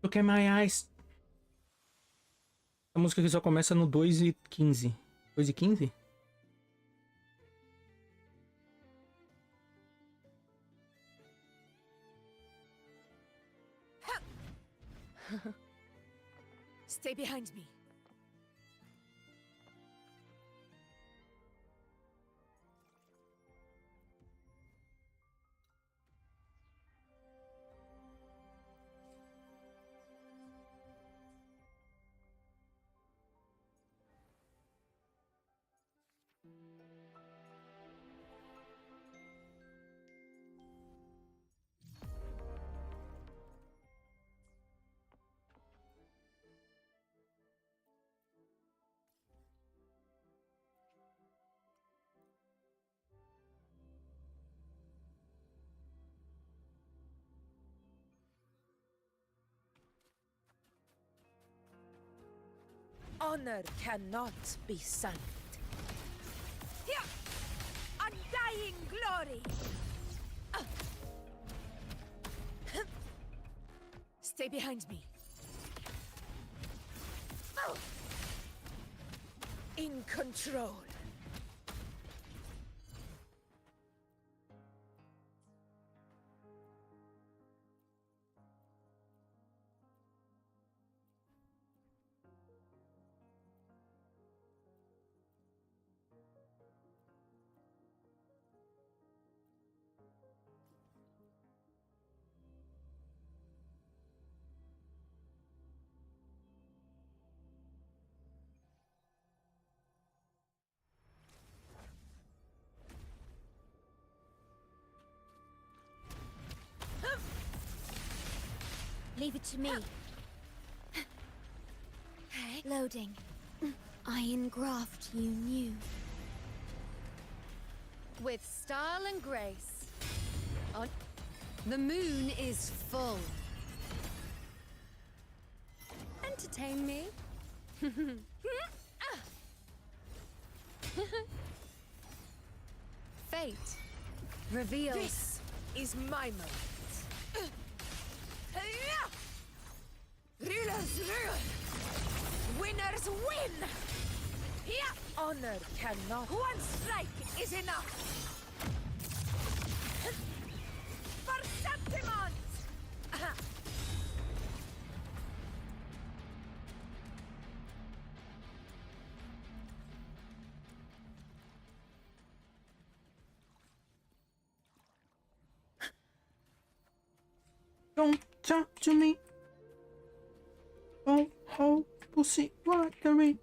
Look at my eyes. A música aqui só começa no 2:15. 2:15? Stay behind me. Honor cannot be sullied. Here! Undying glory! Stay behind me. In control. Leave it to me. Loading. I engraft you new. With style and grace. The moon is full. Entertain me. Fate reveals. This is my moment. Rulers rule. Winners win. Honor cannot. One strike is enough. For Septimont. Don't talk to me. Oh, ho, pussy, watery.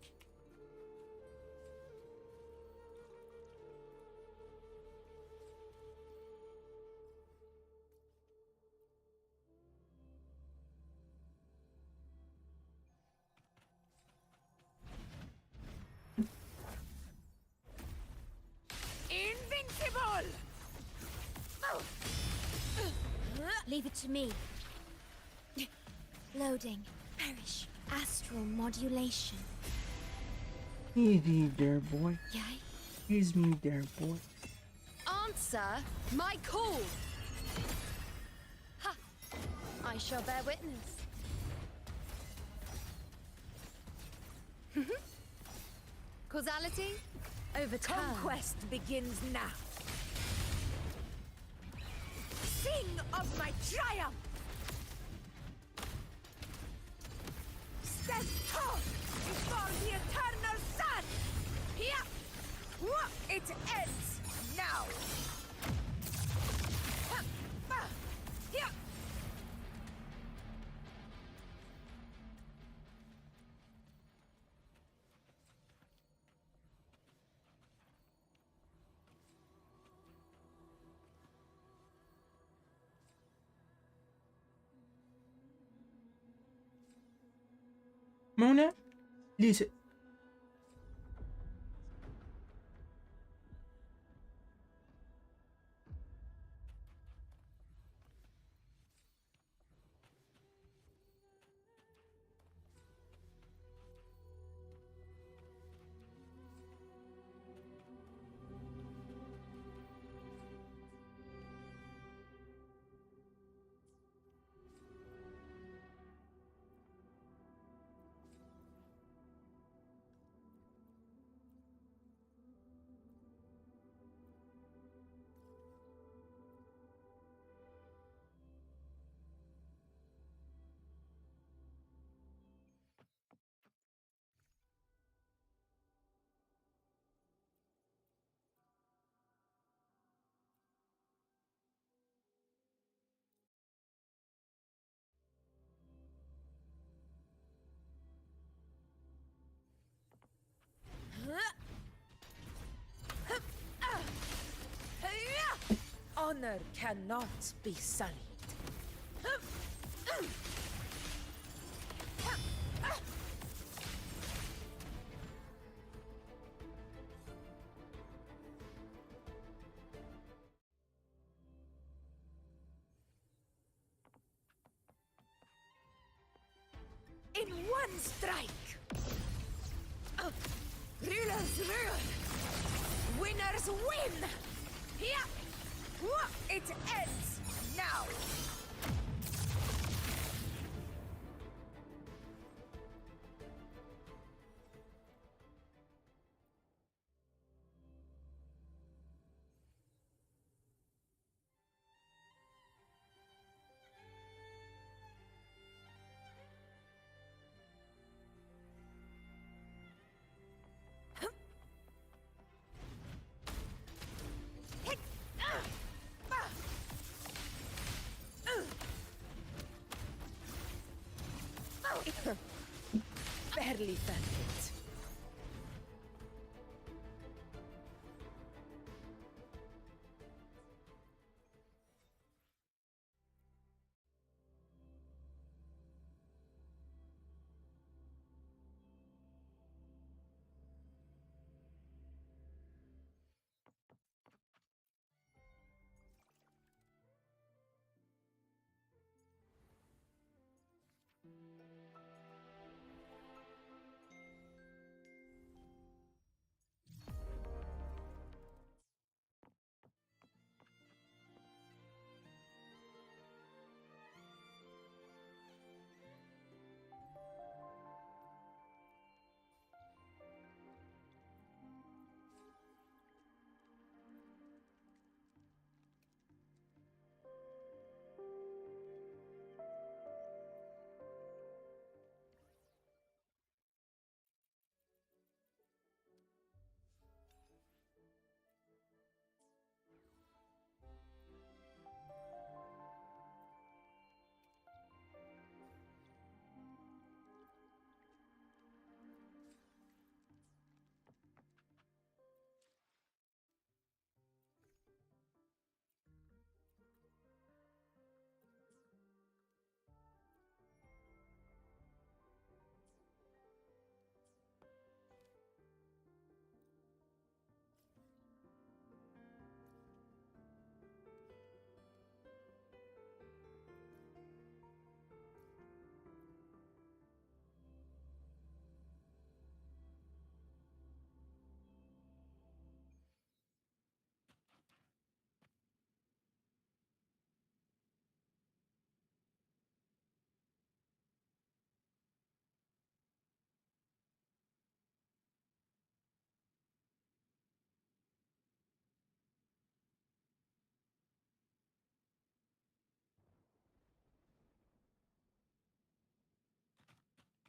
Invincible. Leave it to me. Loading. Perish. Astral modulation. Easy there, boy. Yay. Ease me there, boy. Answer my call. Ha! I shall bear witness. Causality overturned. Conquest begins now. Sing of my triumph. Stand tall before the eternal sun. Here, it ends now. Here. Mona, listen. honor cannot be sullied. In one strike! Rulers rule! Winners win! Here! It ends now! Barely felt it.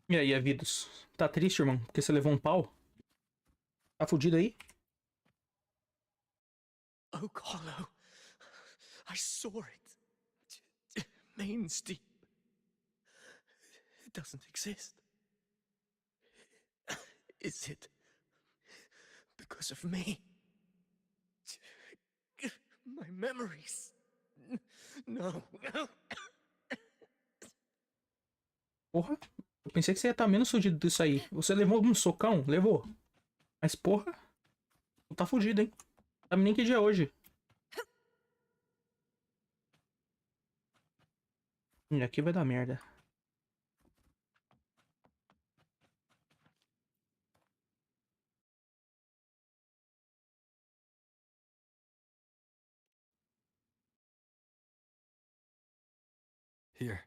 E aí, Avidos? Tá triste, irmão? Porque você levou um pau? Tá fudido aí? Oak Hollow. I saw it. Main's deep. It doesn't exist. Is it because of me? My memories. No. Porra, eu pensei que você ia estar menos fudido disso aí. Você levou um socão? Levou. Mas porra, tá fudido, hein? Sabe nem que dia é hoje. Aqui vai dar merda. Here.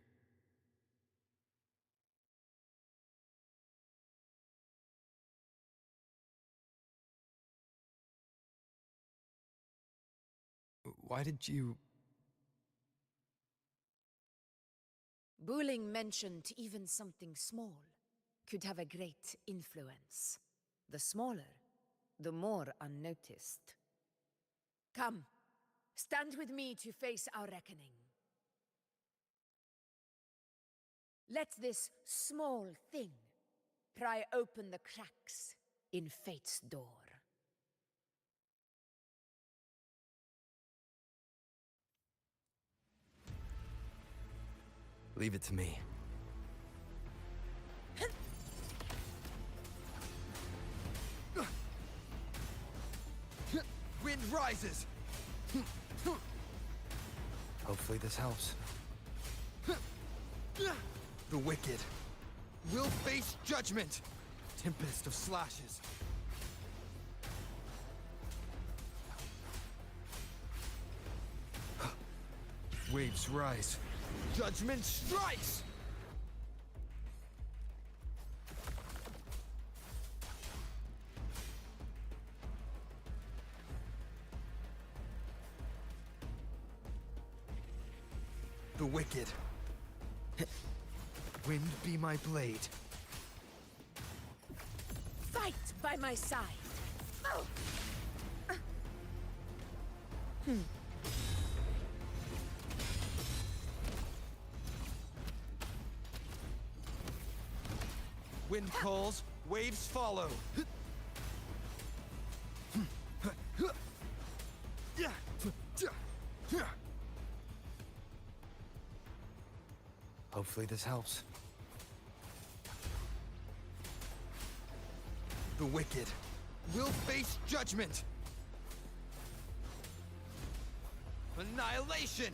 Why did you... Bulling mentioned even something small could have a great influence. The smaller, the more unnoticed. Come, stand with me to face our reckoning. Let this small thing pry open the cracks in fate's door. Leave it to me. Wind rises! Hopefully this helps. The wicked will face judgment! Tempest of slashes. Waves rise. Judgment strikes! The wicked. Wind be my blade. Fight by my side. Wind calls, waves follow. Hopefully this helps. The wicked will face judgment. Annihilation!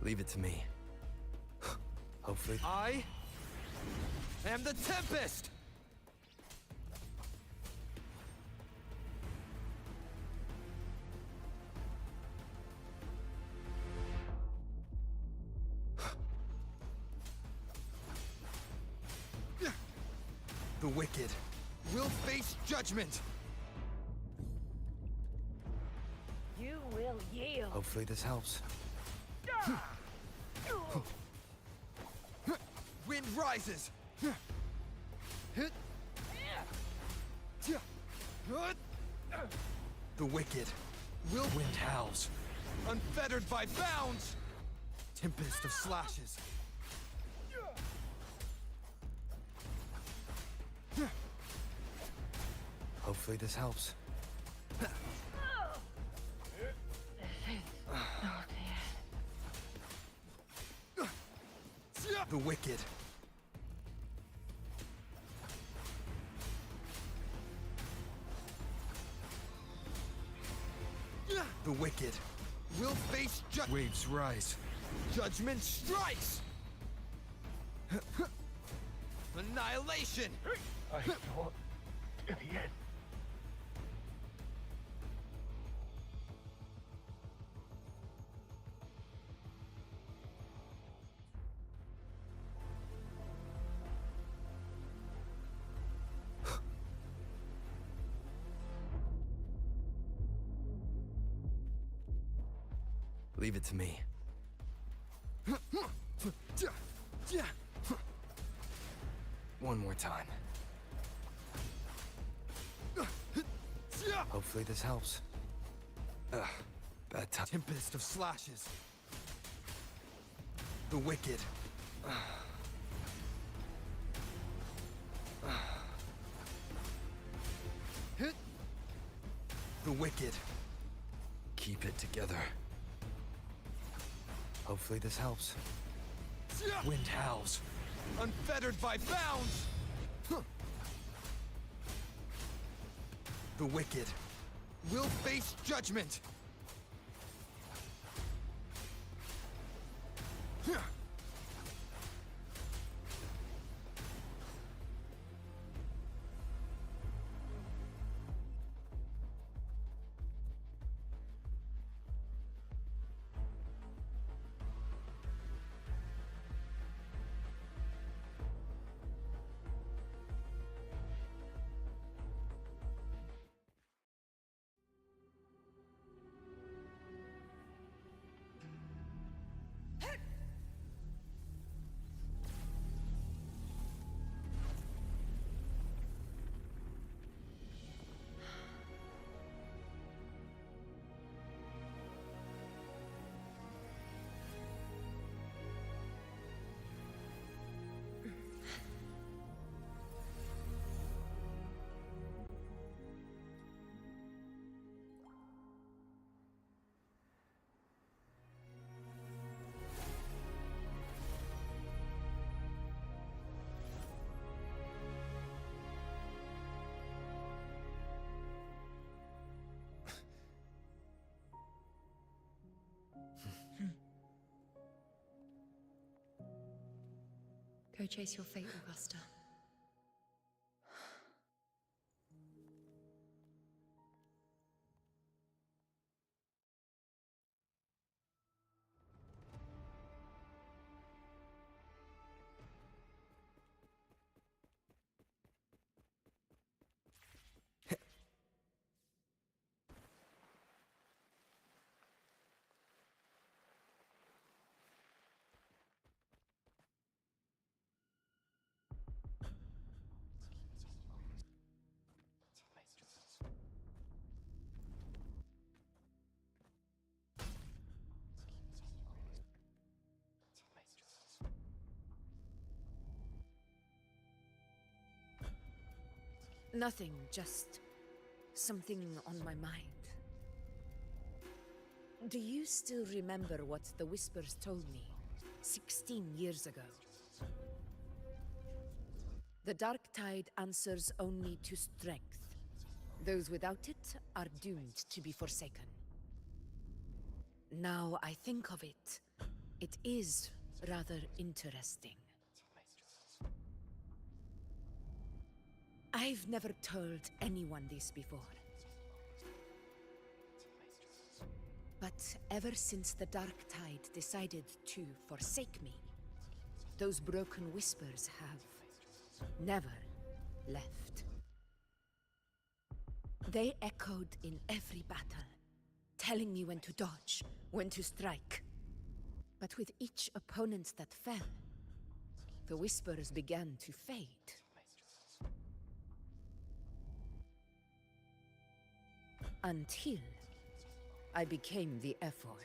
Leave it to me. Hopefully. I am the Tempest! The wicked will face judgment! You will yield. Hopefully this helps. Wind rises! The wicked will wind howls, unfettered by bounds! Tempest of slashes. Hopefully this helps. The wicked. The wicked will face waves rise. Judgment strikes. Annihilation. I thought in the end. Leave it to me. One more time. Hopefully this helps. Bad time. Tempest of slashes. The wicked. The wicked. Keep it together. Hopefully this helps. Wind howls, unfettered by bounds! The wicked will face judgment! Go chase your fate, Augusta. Nothing, just something on my mind. Do you still remember what the Whispers told me 16 years ago? The Dark Tide answers only to strength. Those without it are doomed to be forsaken. Now I think of it, it is rather interesting. I've never told anyone this before. But ever since the Dark Tide decided to forsake me, those broken whispers have never left. They echoed in every battle, telling me when to dodge, when to strike. But with each opponent that fell, the whispers began to fade. Until I became the Ephor.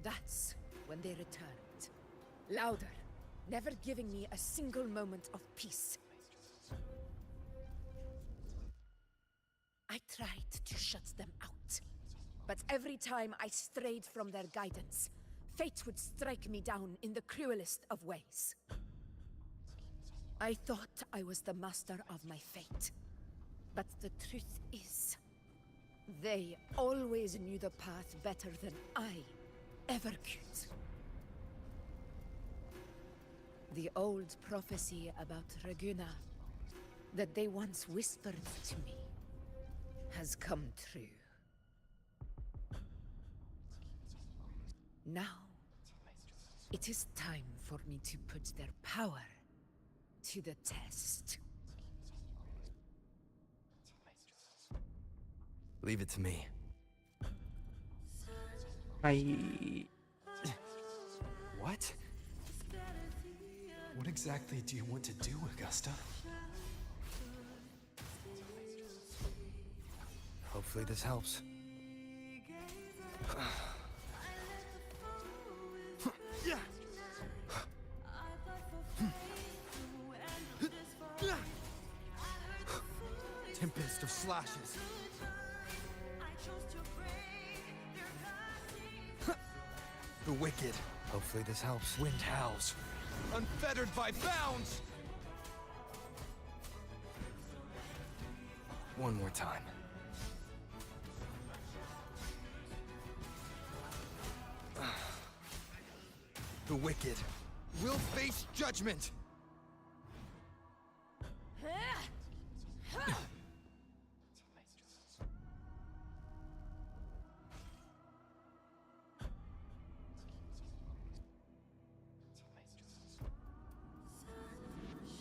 That's when they returned. Louder, never giving me a single moment of peace. I tried to shut them out, but every time I strayed from their guidance, fate would strike me down in the cruelest of ways. I thought I was the master of my fate. But the truth is, they always knew the path better than I ever could. The old prophecy about Reguna, that they once whispered to me, has come true. Now, it is time for me to put their power to the test. Leave it to me. What? What exactly do you want to do, Augusta? Hopefully this helps. Tempest of slashes. The wicked. Hopefully this helps. Wind howls. Unfettered by bounds! One more time. The wicked will face judgment!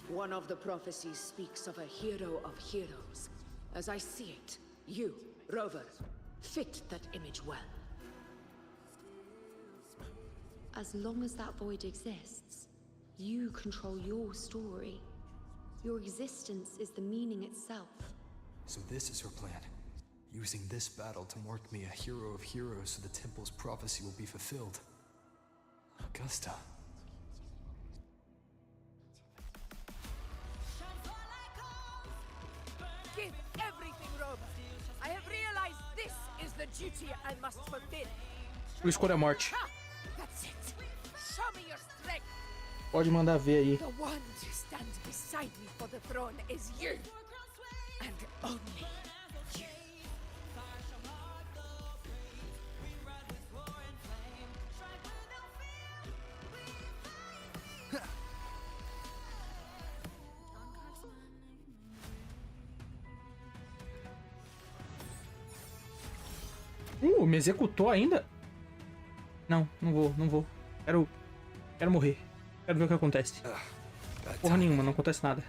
One of the prophecies speaks of a hero of heroes. As I see it, you, Rover, fit that image well. As long as that void exists, you control your story. Your existence is the meaning itself. So this is her plan. Using this battle to mark me a hero of heroes so the temple's prophecy will be fulfilled. Augusta. Give everything, Rover. I have realized this is the duty I must fulfill. O escuro é a morte. Ha! That's it. Show me your strength. Pode mandar ver aí. The one to stand beside me for the throne is you. And only you. Me executou ainda? Não, não vou. Quero morrer. Quero ver o que acontece. Porra nenhuma, não acontece nada.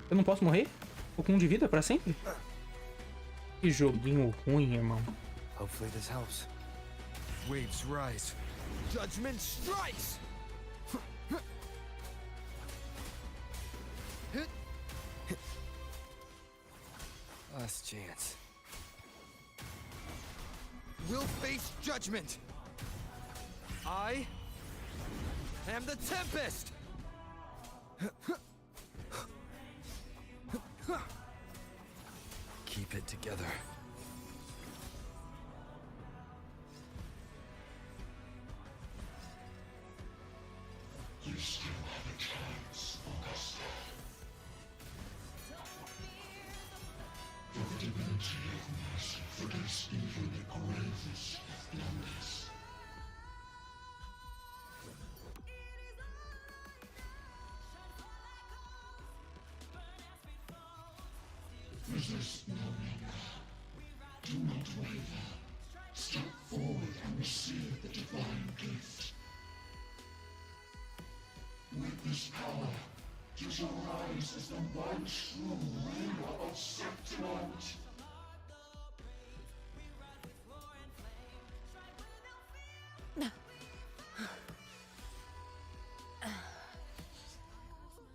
Eu não posso morrer? Tô com 1 de vida pra sempre? Que joguinho ruim, irmão. Hopefully this helps. Waves rise. Judgment strikes! Last chance. We'll face judgment. I am the Tempest! Keep it together. You still have a chance, Augusta. The divinity of mercy forgives even the gravest of blunders. Resist no longer. Do not waver. Step forward and receive the divine gift. With this power, you shall rise as the one true ruler of Septimont.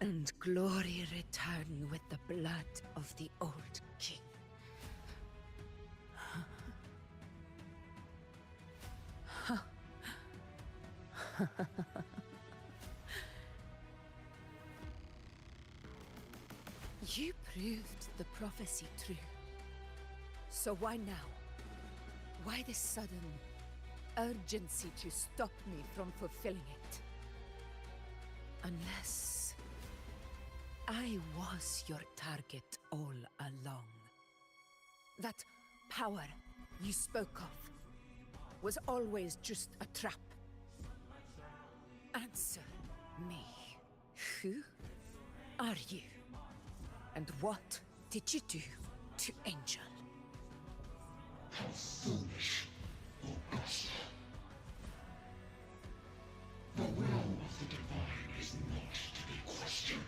And glory return with the blood of the old king. You proved the prophecy true. So why now? Why this sudden urgency to stop me from fulfilling it? Unless I was your target all along. That power you spoke of was always just a trap. Answer me. Who are you? And what did you do to Angel? How foolish, Augusta. The will of the divine is not to be questioned.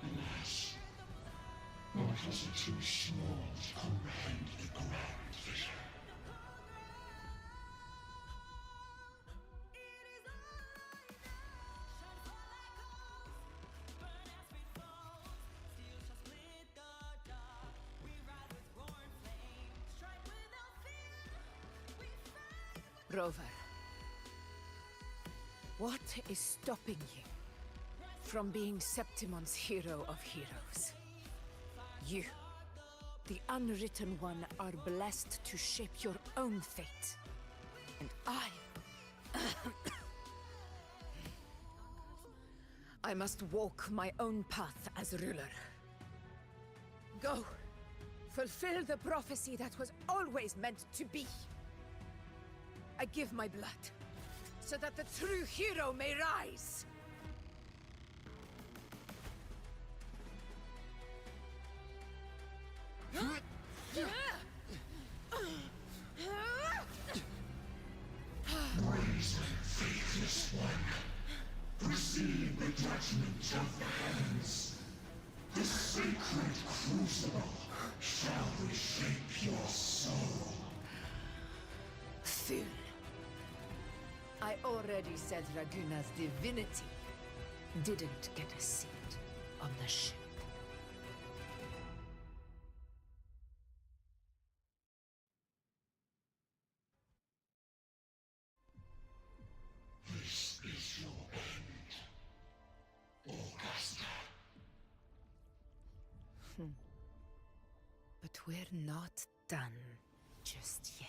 Alas, mortals are too small to comprehend the grand vision. Rover, what is stopping you from being Septimon's hero of heroes? You, the unwritten one, are blessed to shape your own fate. And I must walk my own path as ruler. Go, fulfill the prophecy that was always meant to be. I give my blood, so that the true hero may rise! Rise, faithless one. Receive the judgment of the heavens. The sacred crucible shall reshape your soul. Fool. I already said Raguna's divinity didn't get a seat on the ship. This is your end, Augusta. But we're not done just yet.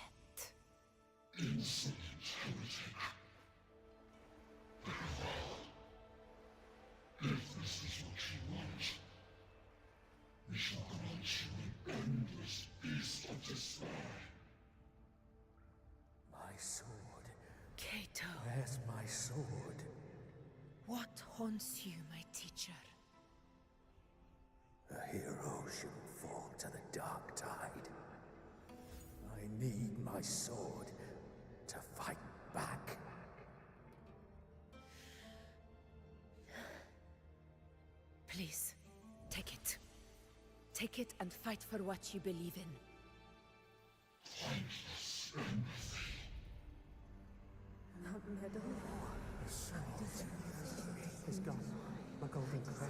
Insolent heretic. Above all, if this is what you want, we shall grant you an endless beast of despair. My sword. Cato, Where's my sword? what haunts you, my teacher? A hero shouldn't fall to the dark tide. my sword to fight back. Please, take it. Take it and fight for what you believe in. Pointless empathy. It's gone. My golden crown.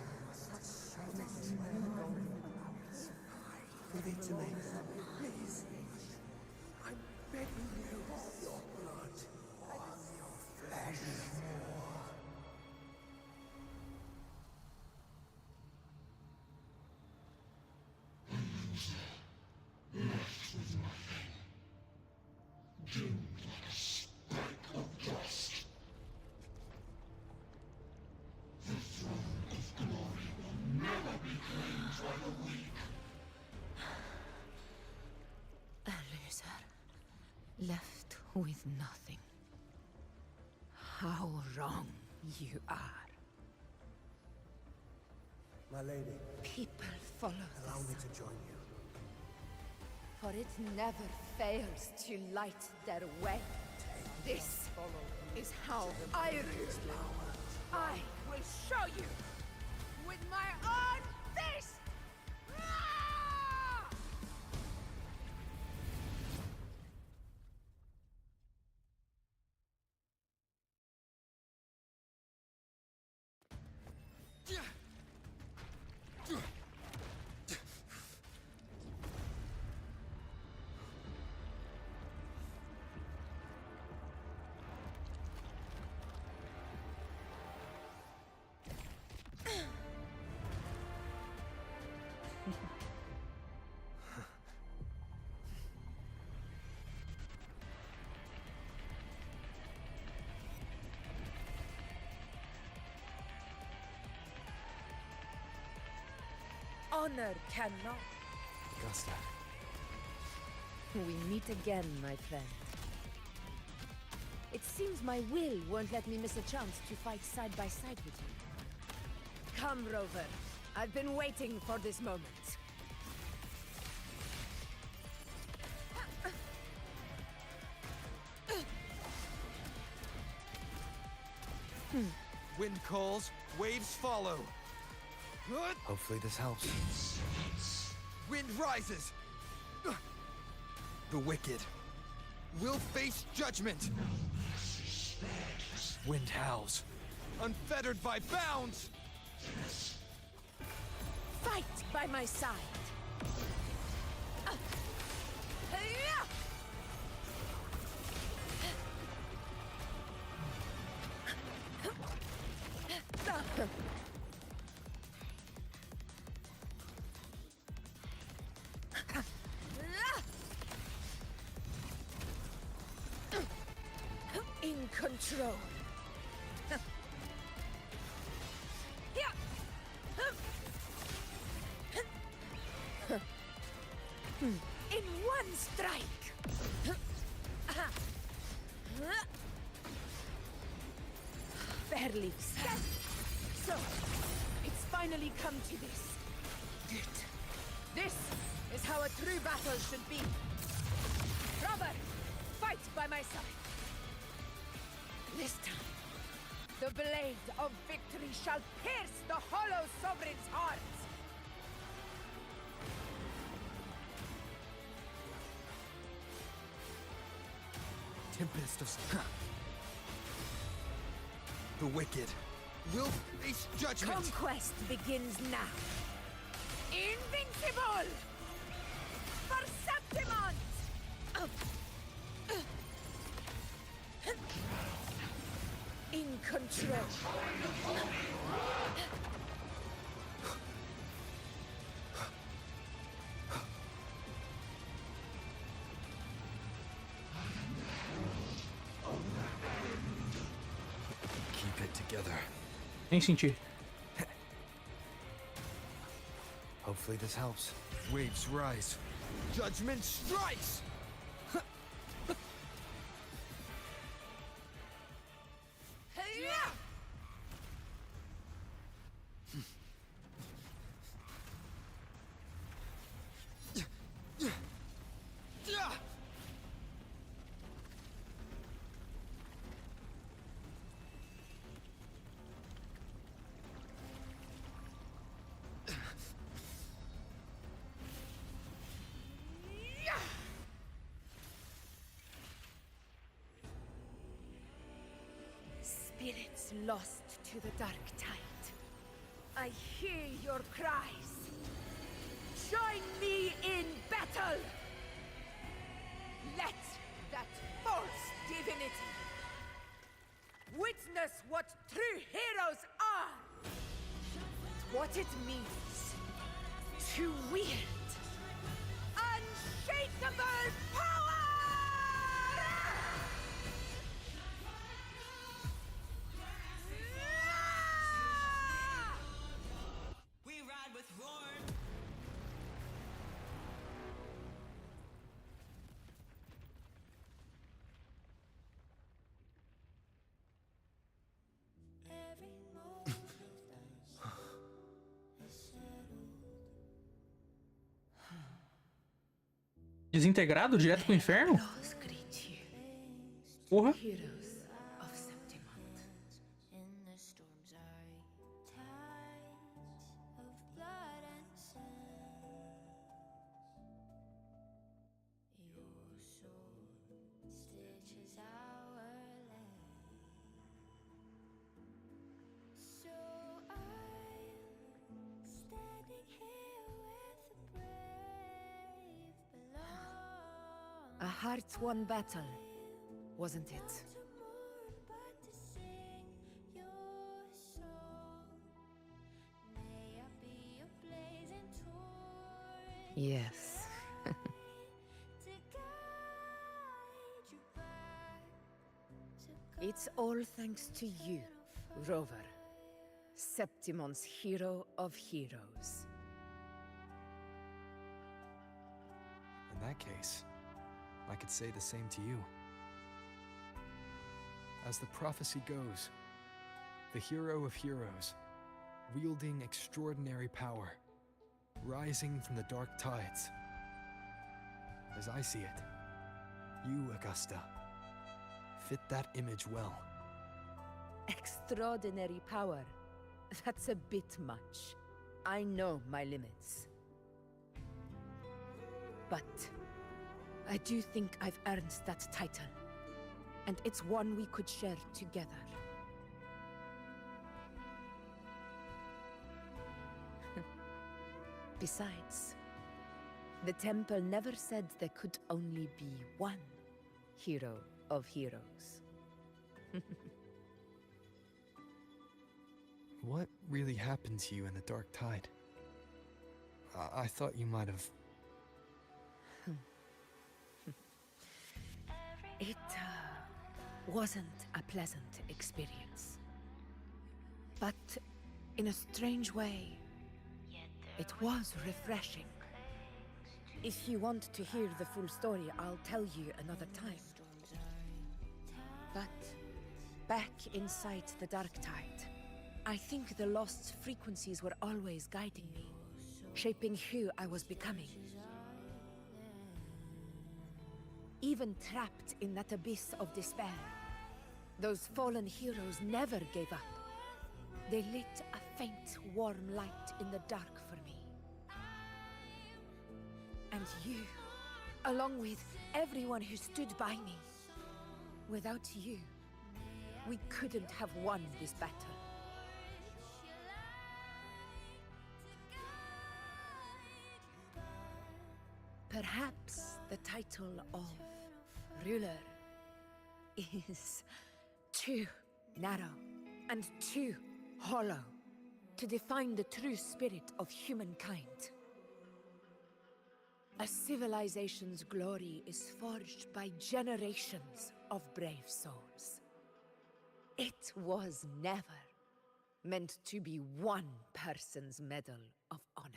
Give it to me, please. I'm begging you. Your blood, your flesh. Left with nothing. Doomed like a speck of dust. The throne of glory will never be claimed by the weak. A loser, left with nothing. How wrong you are. My lady, People follow allow this, me to join you. for it never fails to light their way. This is how I rule. I will show you with my own fist! Ah! Honor cannot. Augusta. We meet again, my friend. It seems my will won't let me miss a chance to fight side by side with you. Come, Rover. I've been waiting for this moment. Wind calls, waves follow. Hopefully this helps. Wind rises. The wicked will face judgment. Wind howls, unfettered by bounds. Fight by my side. In control. In one strike. Barely. So, it's finally come to this. Good. This is how a true battle should be. Robert, fight by my side. This time, the blade of victory shall pierce the hollow sovereign's heart. Tempest of... The wicked will face judgment. Conquest begins now. Invincible! For Septimont! In control. Keep it together. Nem senti. Hopefully this helps. Waves rise. Judgment strikes! lost to the dark tide. I hear your cries. Join me in battle! Let that false divinity witness what true heroes are! What it means to wield unshakable power! We ride with roar. Desintegrado direto pro inferno? Porra. Heroes of Septimont. A heart-won battle, wasn't it? Yes. It's all thanks to you, Rover. Septimon's hero of heroes. In that case, I could say the same to you. As the prophecy goes, the hero of heroes, wielding extraordinary power, rising from the dark tides. As I see it, you, Augusta, fit that image well. Extraordinary power. That's a bit much. I know my limits. But I do think I've earned that title. And it's one we could share together. Besides, the temple never said there could only be one hero of heroes. What really happened to you in the dark tide? I thought you might have... It wasn't a pleasant experience. But in a strange way, it was refreshing. If you want to hear the full story, I'll tell you another time. But back inside the dark tide, I think the lost frequencies were always guiding me, shaping who I was becoming. Even trapped in that abyss of despair, those fallen heroes never gave up. They lit a faint, warm light in the dark for me. And you, along with everyone who stood by me. Without you, we couldn't have won this battle. Perhaps the title of ruler is too narrow and too hollow to define the true spirit of humankind. A civilization's glory is forged by generations of brave souls. It was never meant to be one person's medal of honor.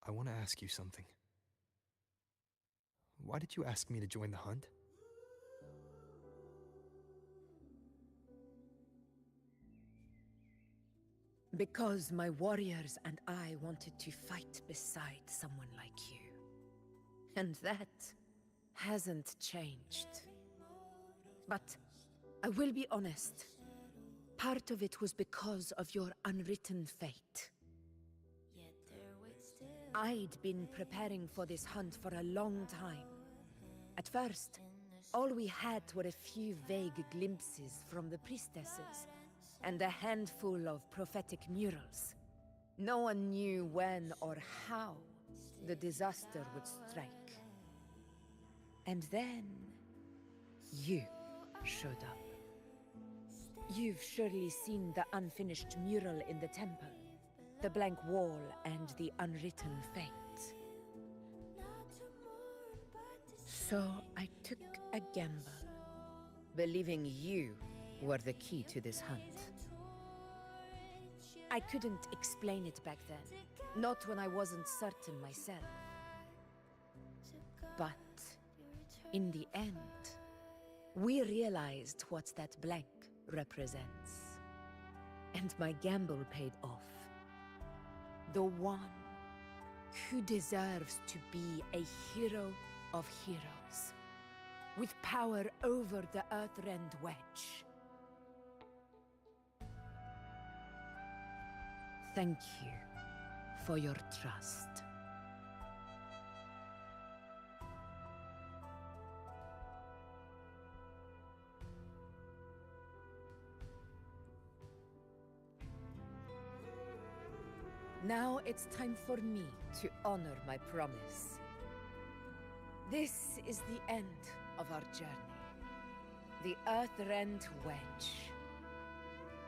I want to ask you something. Why did you ask me to join the hunt? Because my warriors and I wanted to fight beside someone like you. And that hasn't changed. But I will be honest. Part of it was because of your unwritten fate. I'd been preparing for this hunt for a long time. At first, All we had were a few vague glimpses from the priestesses, and a handful of prophetic murals. No one knew when or how the disaster would strike. And then you showed up. You've surely seen the unfinished mural in the temple, the blank wall and the unwritten fate. So I took a gamble, believing you were the key to this hunt. I couldn't explain it back then, not when I wasn't certain myself. But in the end, we realized what that blank represents. And my gamble paid off. The one who deserves to be a hero of heroes, with power over the Earthrend Wedge. Thank you for your trust. Now it's time for me to honor my promise. This is the end of our journey. The Earthrend Wedge.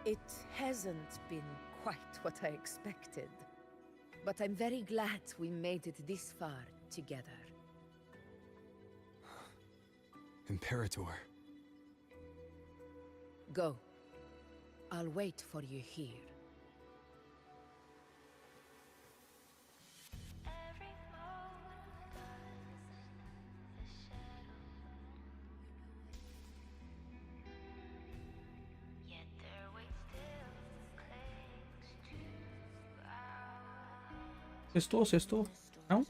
It hasn't been quite what I expected, but I'm very glad we made it this far together. Imperator. Go. I'll wait for you here. Sextou? Não?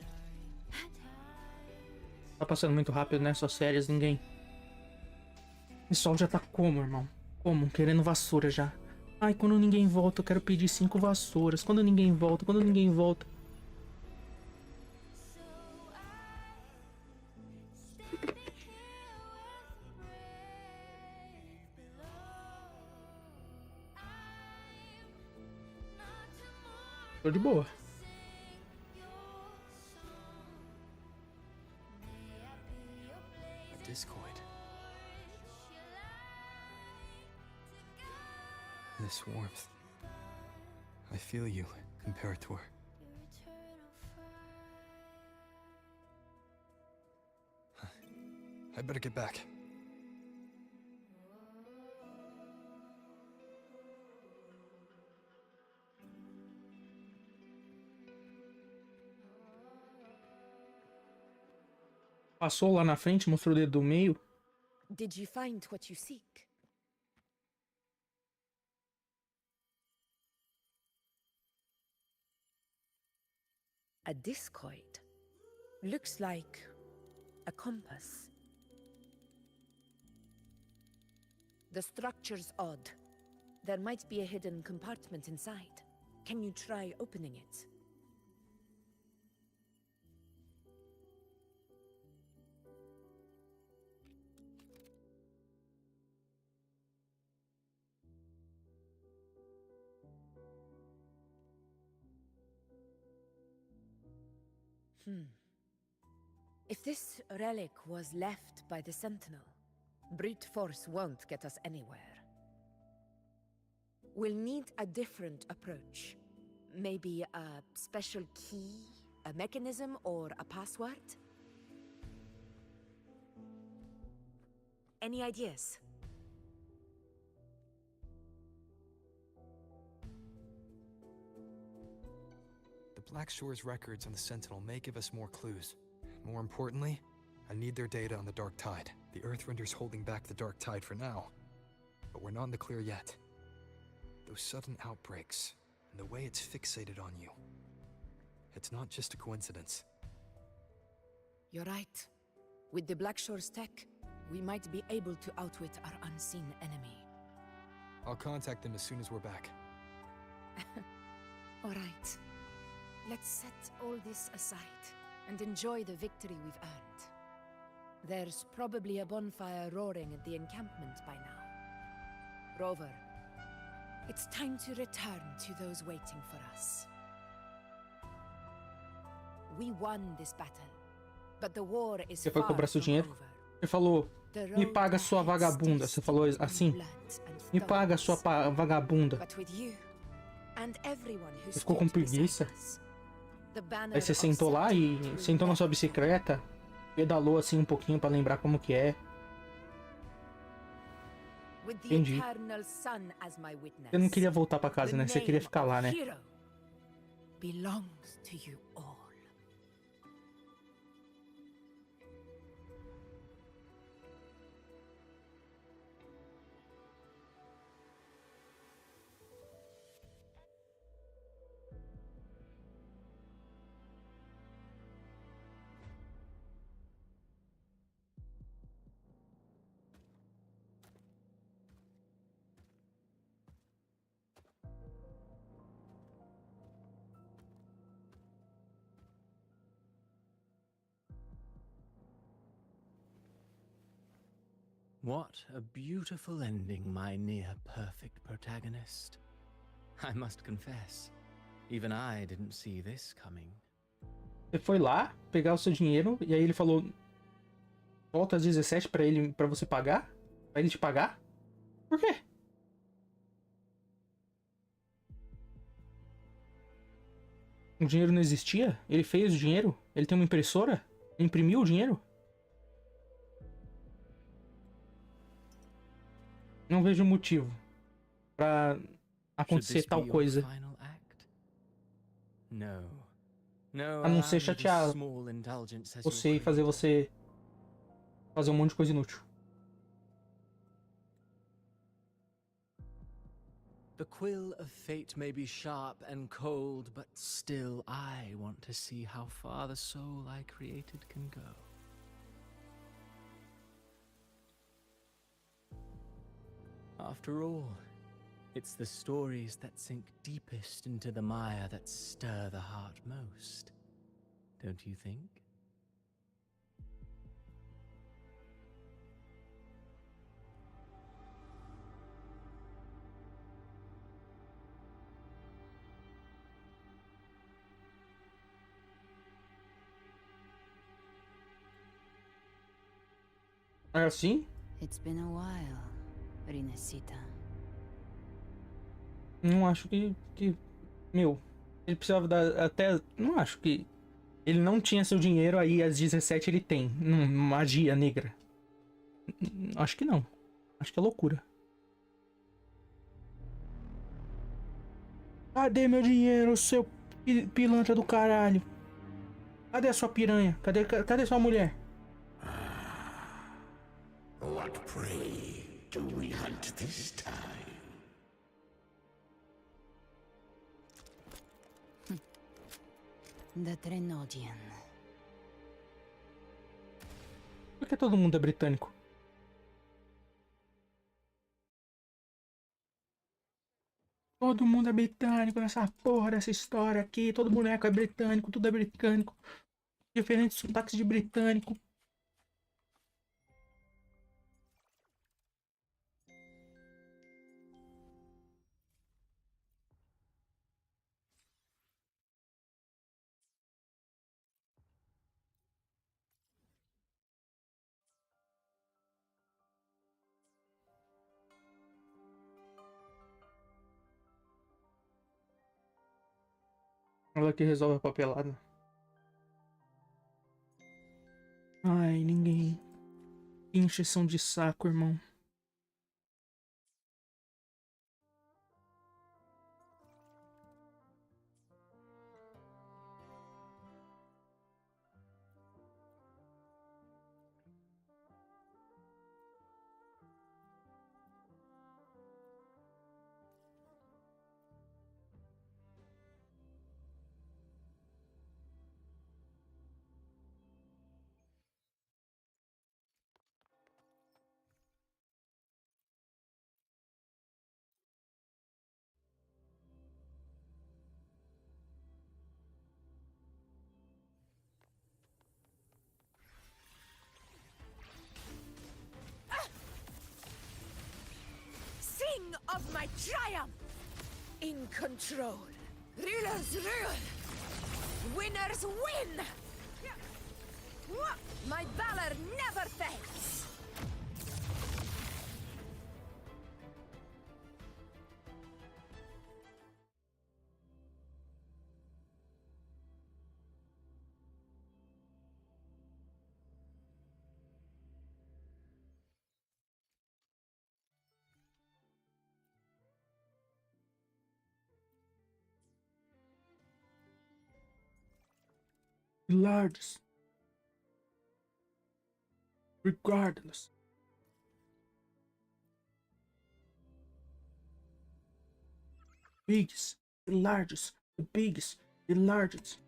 Tá passando muito rápido nessas séries, ninguém. O pessoal já tá como, irmão? Como? Querendo vassoura já. Ai, quando ninguém volta, eu quero pedir 5 vassouras. Quando ninguém volta, quando ninguém volta. Tô de boa. Discord. This warmth. I feel you, Imperator. I better get back. Passou lá na frente, mostrou o dedo do meio. Did you find what you seek? A discoid. Looks like a compass. The structure's odd. There might be a hidden compartment inside. Can you try opening it? If this relic was left by the Sentinel, brute force won't get us anywhere. We'll need a different approach. Maybe a special key, a mechanism, or a password? Any ideas? Black Shore's records on the Sentinel may give us more clues. More importantly, I need their data on the Dark Tide. The Earthrender's holding back the Dark Tide for now, but we're not in the clear yet. Those sudden outbreaks, and the way it's fixated on you. It's not just a coincidence. You're right. With the Black Shore's tech, we might be able to outwit our unseen enemy. I'll contact them as soon as we're back. All right. Let's set all this aside and enjoy the victory we've earned. There's probably a bonfire roaring at the encampment by now. Rover, it's time to return to those waiting for us. We won this battle, but the war is Você foi far cobrar seu from dinheiro? over. Você falou, The me road paga sua ahead vagabunda. stays Você falou steeped in assim? blood and Me paga sua thorns. vagabunda. But with you and everyone who Você ficou com stood beside preguiça? us, the banner Aí você of sentou lá e Sextou will sentou na sua never bicicleta, pedalou assim um pouquinho pra lembrar como que é. With the Entendi. eternal sun as my witness. Você não queria voltar pra casa, The né? Você queria name ficar lá, of né? hero belongs to you all. What a beautiful ending, my near-perfect protagonist. I must confess, even I didn't see this coming. Você foi lá pegar o seu dinheiro e aí ele falou: volta às 17 pra ele, para você pagar? Pra ele te pagar? Por quê? O dinheiro não existia? Ele fez o dinheiro? Ele tem uma impressora? Ele imprimiu o dinheiro? Não vejo motivo pra acontecer tal coisa. A não ser chatear você e fazer você fazer um monte de coisa inútil. The quill of fate may be sharp and cold, but still I want to see how far the soul I created can go. After all, it's the stories that sink deepest into the mire that stir the heart most, don't you think? É assim? It's been a while, Rinesita. Não acho que... Meu, ele precisava dar até... Não acho que... Ele não tinha seu dinheiro, aí às 17 ele tem. Magia negra. Acho que não. Acho que é loucura. Cadê meu dinheiro, seu pilantra do caralho? Cadê a sua piranha? Cadê sua mulher? What prey do we hunt this time? The Trenodian. Por que todo mundo é britânico? Todo mundo é britânico nessa porra dessa história aqui. Todo boneco é britânico, tudo é britânico. Diferentes sotaques de britânico. Ela que resolve a papelada. Ai, ninguém. Que encheção de saco, irmão. triumph! In control. Rulers rule! Winners win! My valor never fades! The largest. Regardless. Biggest, the largest, the biggest, the largest.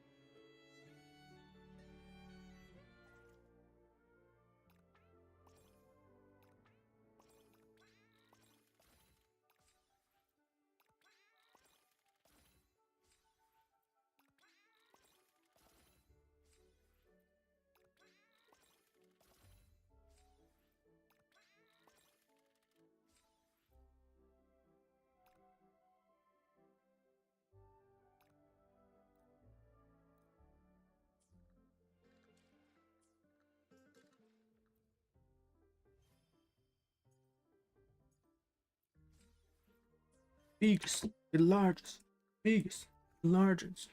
Biggest, the largest, biggest, the largest.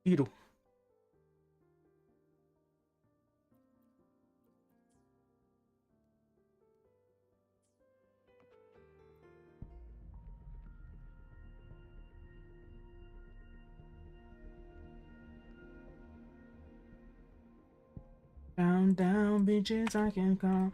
Beetle. Down, down, bitches, I can come.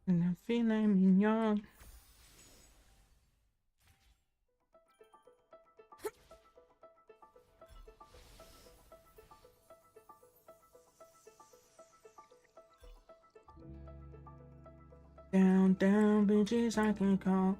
And I'm feeling young. Down, down, bitches, I can call.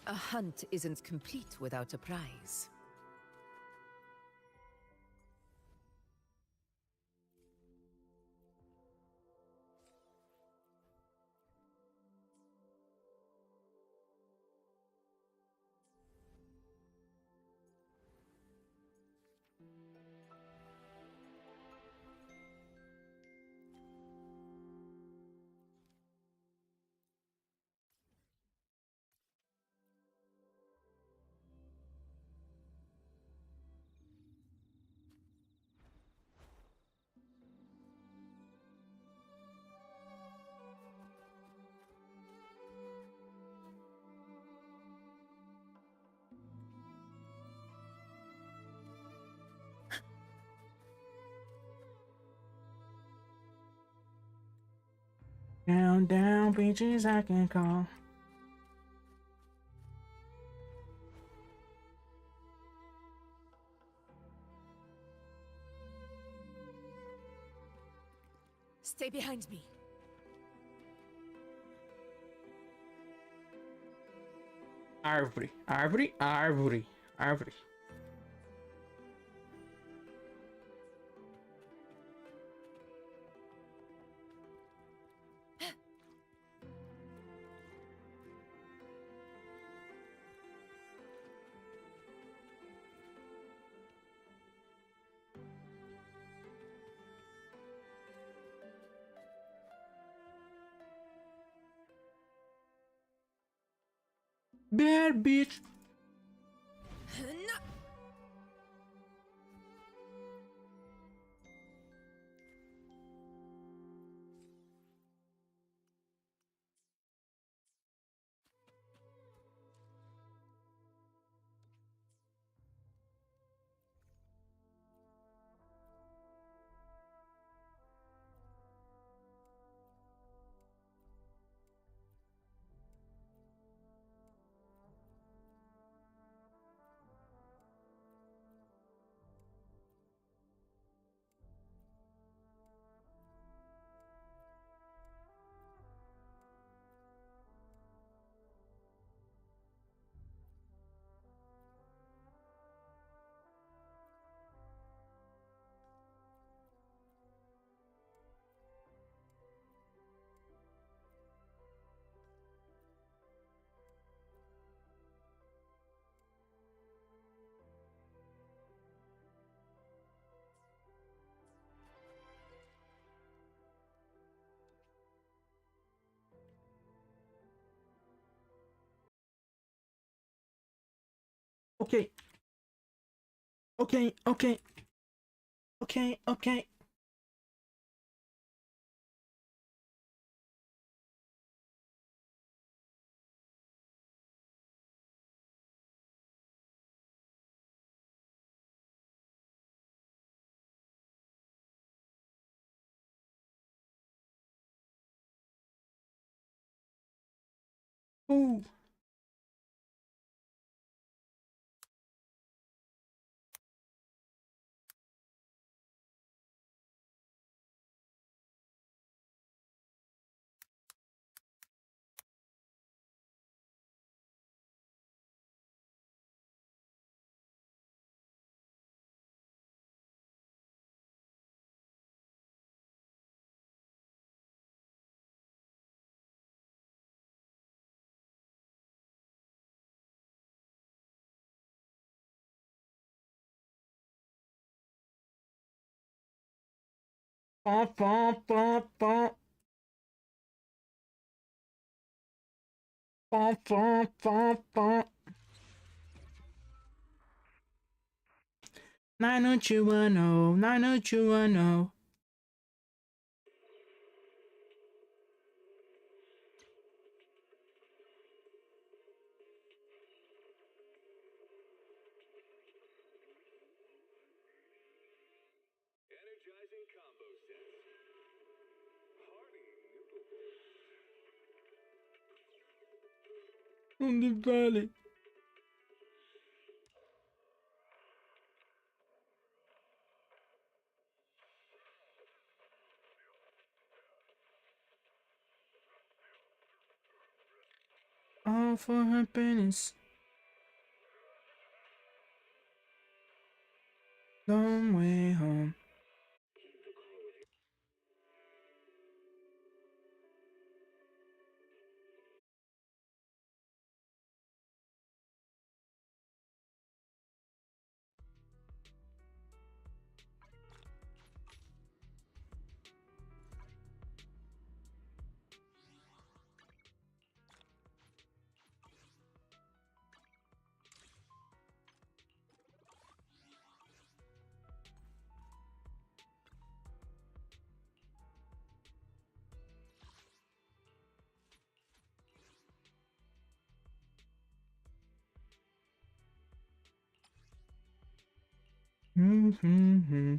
A hunt isn't complete without a prize. Down, down, beaches I can call. Stay behind me. Árvore, árvore, árvore, árvore. Bad bitch. Okay. Okay, okay. Okay, okay. Ooh. Pom, pom, pom, pom. Pom, pom, pom, pom. 90210, 90210. Energizing combo sets. Hearty noodle bowls. On the valley. All for happiness. Long way home. Mm-hmm.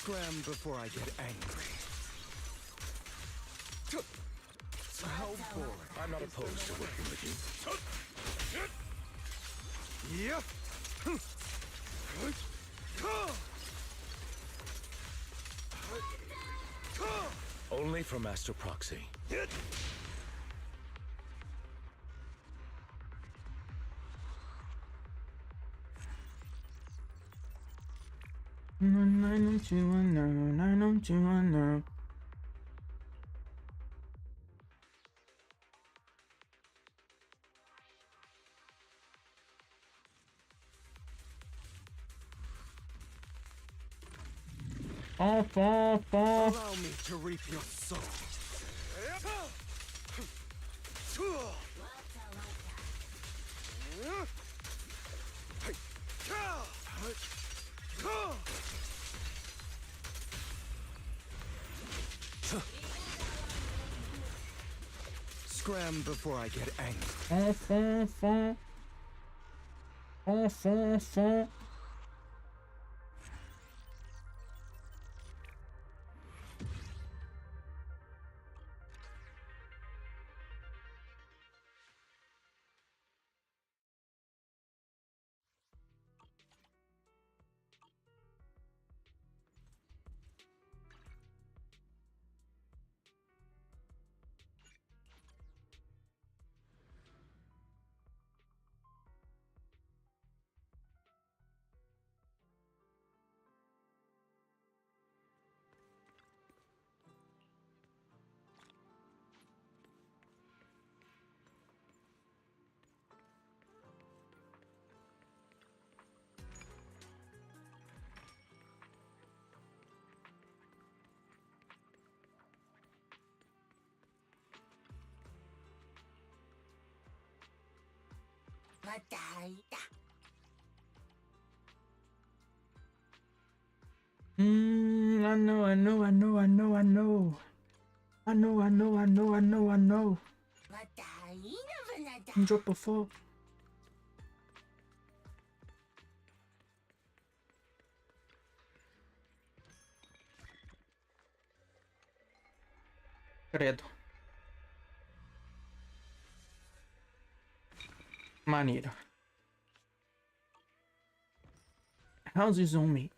Scram before I get angry. How boring. I'm not opposed to working with you. Yep. Only for Master Proxy. Allow me to reap your soul. Scram before I get angry. I know. Drop a fall. Credo. Maneiro. Houses on me.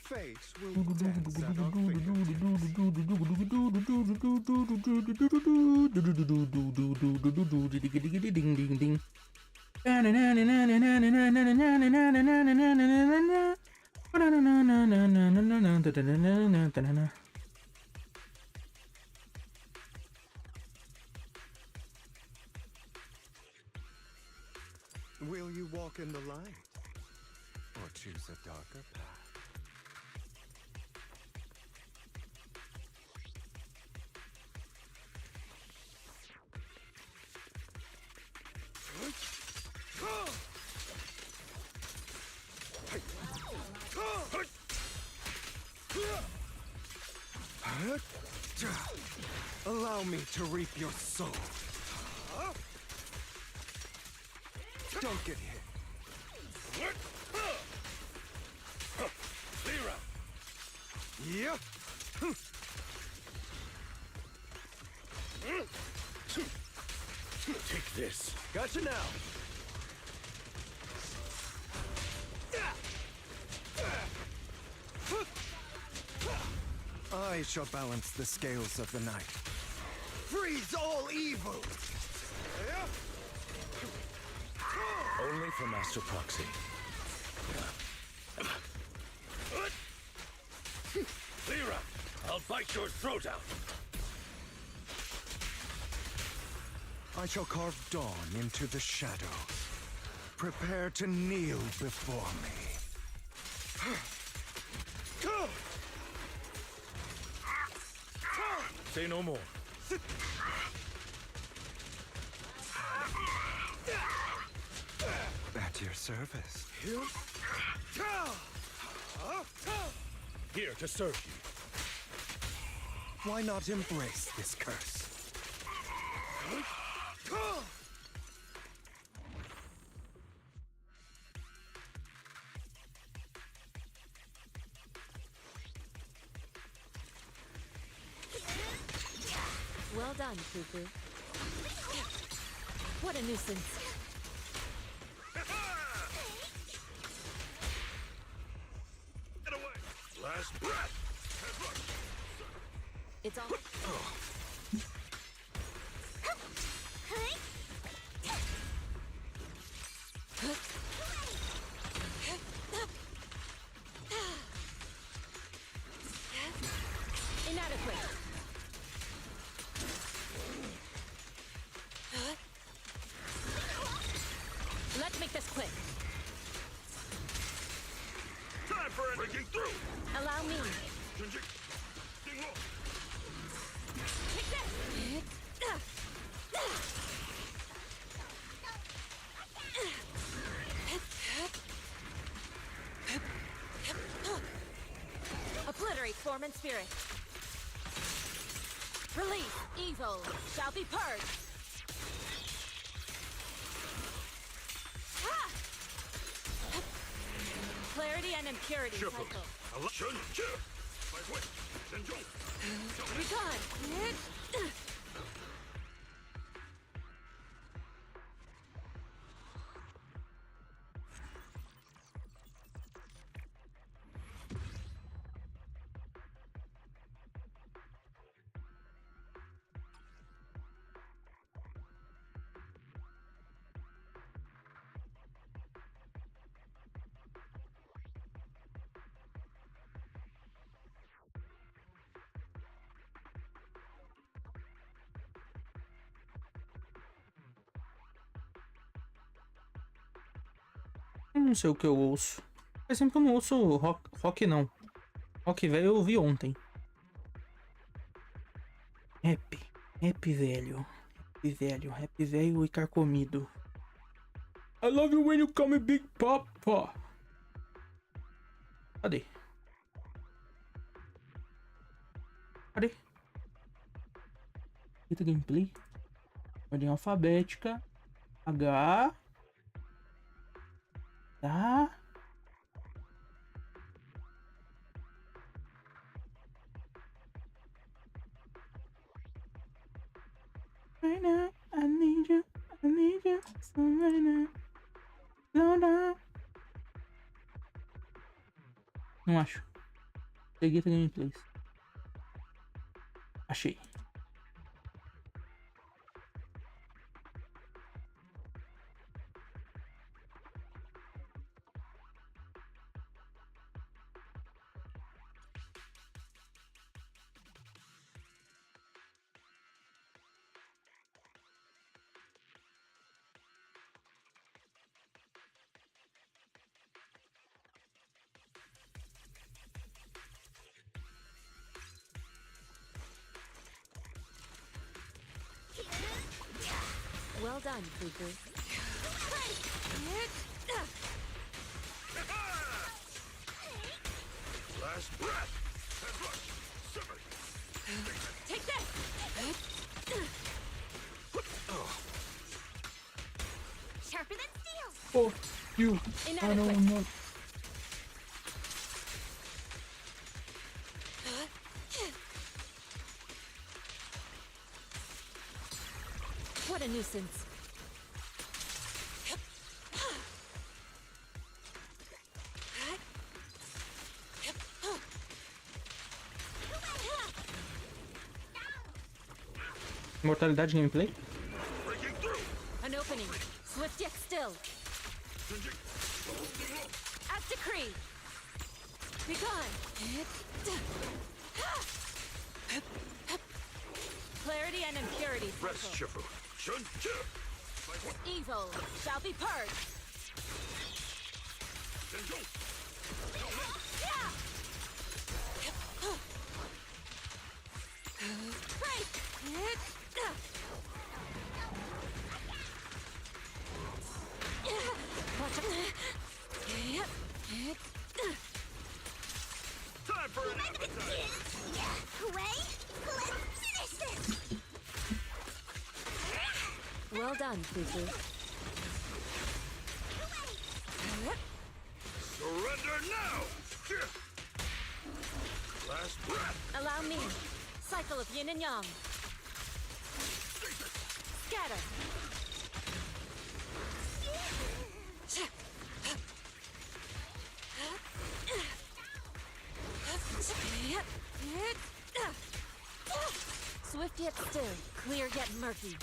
fate will dance at our fingertips. Will you walk in the light, or choose a darker path? Allow me to reap your soul. Don't get hit. Clear out. Yeah. Take this. Gotcha now. I shall balance the scales of the night. Freeze all evil! Only for Master Proxy. Clear up! I'll bite your throat out! I shall carve dawn into the shadows. Prepare to kneel before me. Say no more. At your service. Here to serve you. Why not embrace this curse? Well done, Fufu. What a nuisance. Get away! Last breath! It's all. Inadequate. Let's make this quick. Time for it! Breaking through! Allow me. Take this! Obliterate form and spirit. Release evil shall be purged. Clarity and impurity cycle. Recon. Eu não sei o que eu ouço. Faz tempo que eu não ouço rock não. Rock velho eu ouvi ontem. Rap velho. Rap velho e carcomido. I love you when you call me Big Papa. Cadê? Eita, gameplay. Ordem alfabética. H. Tá. Right now, I need you, so right now, slow down. Não acho. Peguei a gameplays. Achei. Well done, Cuckoo. Last breath. Take this! Sharper than steel. Oh, you. Oh, no, no. What a nuisance. Mortalidade gameplay. An opening. Swift yet still. As decreed. Be gone. Clarity and impurity. Rest, Shifu. Evil shall be purged. Time for an appetite. Hooray! Let's finish this! Well done, Fufu. Surrender now. Last breath. Allow me. Cycle of yin and yang. Scatter. Swift yet still, clear yet murky.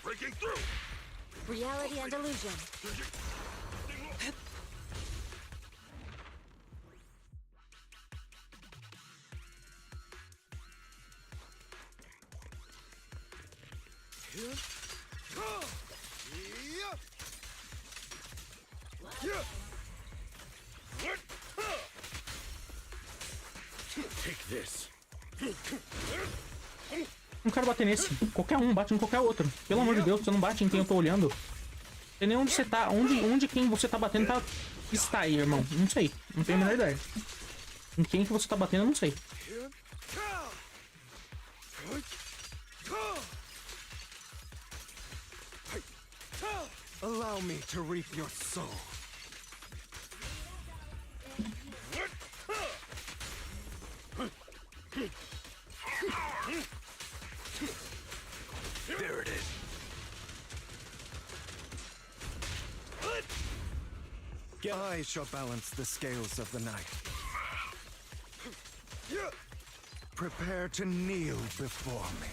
Breaking through. Reality and illusion. Take this. Não quero bater nesse. Qualquer um, bate em qualquer outro. Pelo amor de Deus, você não bate em quem eu tô olhando. Não sei nem onde você tá. Onde quem você tá batendo tá. Está aí, irmão. Não sei. Não tenho a menor ideia. Em quem que você tá batendo, eu não sei. Allow me to reap your soul. There it is. I shall balance the scales of the night. Prepare to kneel before me.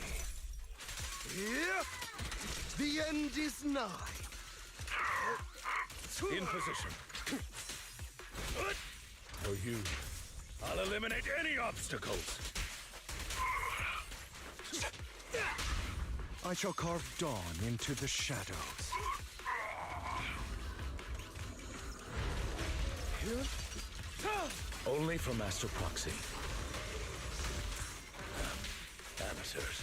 The end is nigh. In position. For you, I'll eliminate any obstacles. I shall carve dawn into the shadows. Only for Master Proxy. Amateurs.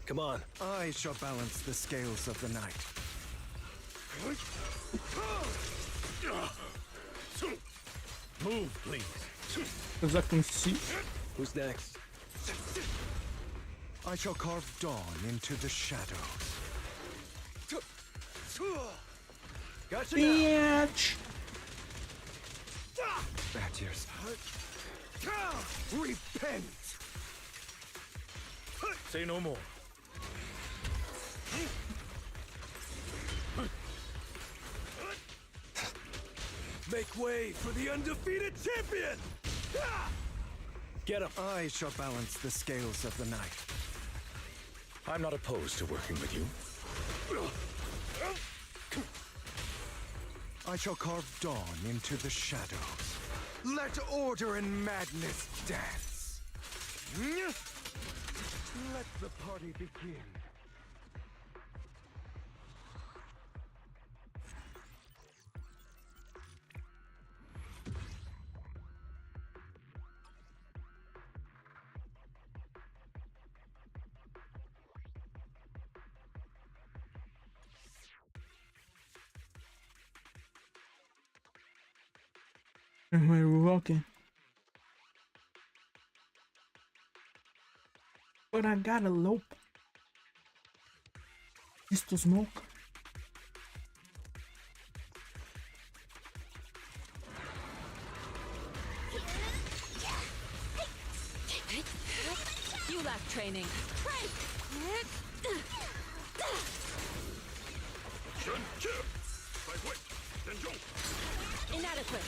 Come on. I shall balance the scales of the night. Move, please. Who's next? I shall carve dawn into the shadows. Gotcha. Bitch! Badgers. Repent! Say no more. Make way for the undefeated champion! Get him. I shall balance the scales of the night. I'm not opposed to working with you. I shall carve dawn into the shadows. Let order and madness dance. Let the party begin. We're walking. But I got a lope. Just to smoke. You lack training. Inadequate.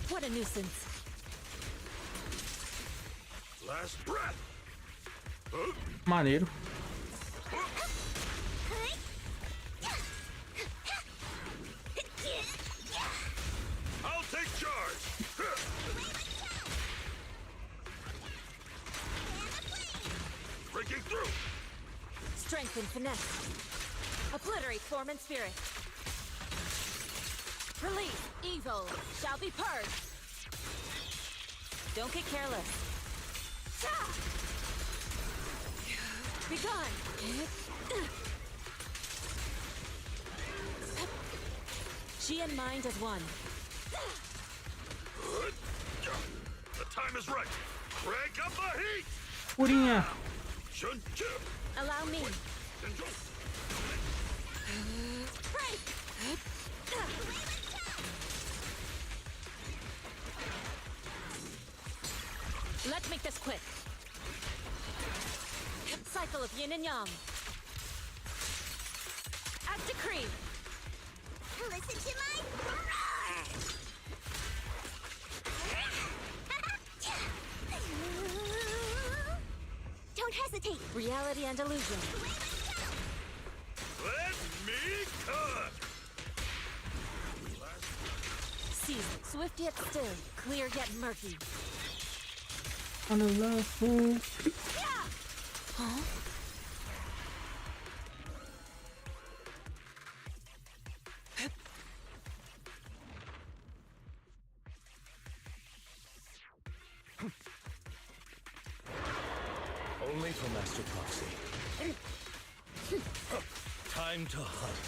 What a nuisance. Last breath. Maneiro. I'll take charge. Breaking through. Strength and finesse. Obliterate form and spirit. Release evil shall be purged. Don't get careless. Begone. She and mind as one. The time is right. Crank up the heat. Purinha. Allow me. Let's make this quick. Cycle of yin and yang. As decreed. Listen to my roar! Don't hesitate. Reality and illusion. Let me cook. Seasoned, swift yet still, clear yet murky. On the love fool. Huh? Only for Master Proxy. Time to hunt.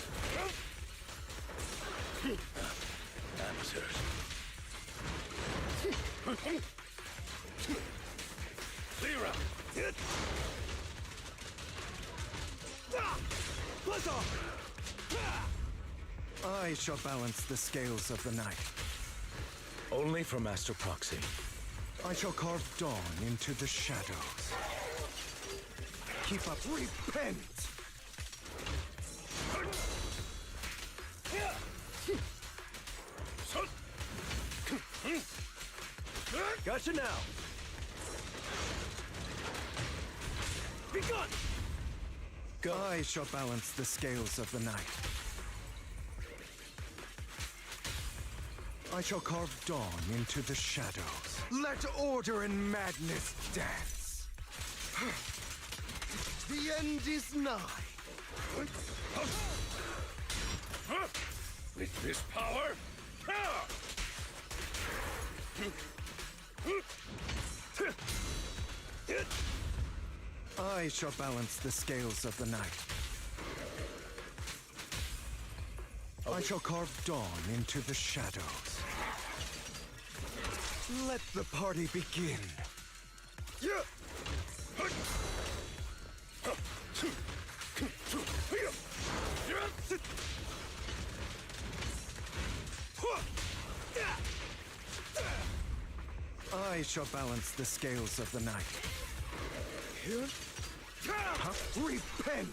Amateurs. Clear out. Hit. I shall balance the scales of the night. Only for Master Proxy. I shall carve dawn into the shadows. Keep up, repent! Gotcha now. Be gone! I shall balance the scales of the night. I shall carve dawn into the shadows. Let order and madness dance. The end is nigh. With this power, I shall balance the scales of the night. I shall carve dawn into the shadows. Let the party begin. I shall balance the scales of the night. Repent!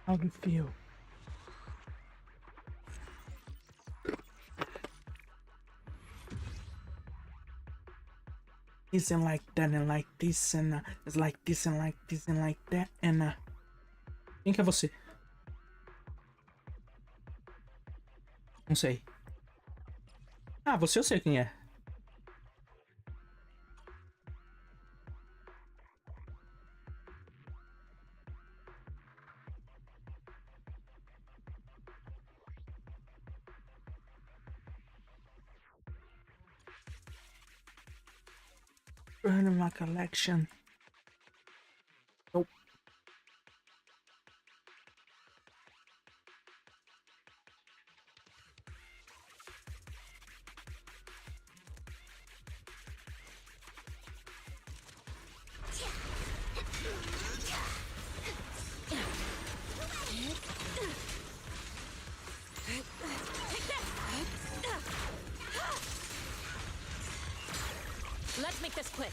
How do you feel? This and like that and like this and it's like this and like this and like that and quem que é você? Não sei. Ah, você eu sei quem é. Burning my collection. Nope. Let's make this quick.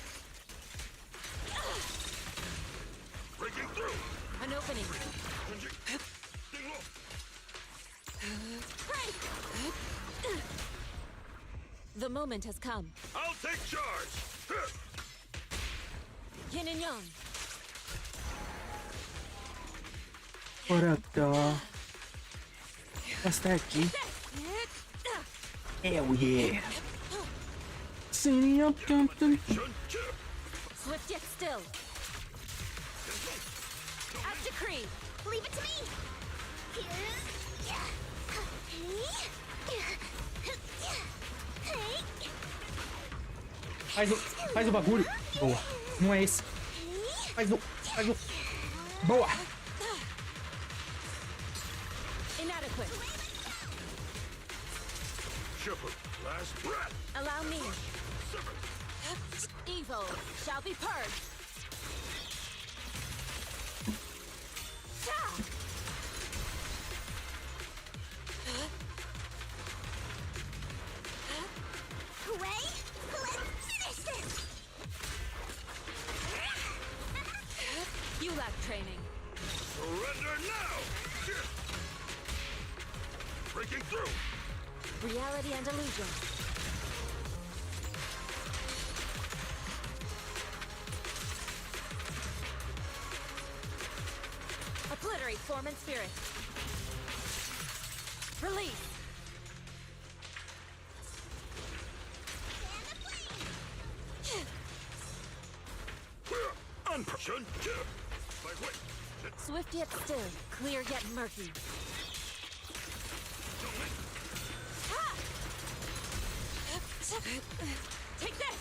Breaking through. An opening. The moment has come. I'll take charge. Yin and yang. What up, dog? What's that, G? Hell yeah. Senior Compton. Swift yet still. As decreed. Leave it to me. Faz o bagulho. Boa. Não é esse. Faz o. Boa. Inadequate. Shepherd, last breath. Allow me. Evil shall be purged. Hooray! Let's finish this! You lack training. Surrender now. Breaking through. Reality and illusion. Obliterate form and spirit. Release. Unprofessional. Swift yet still, clear yet murky. Take this!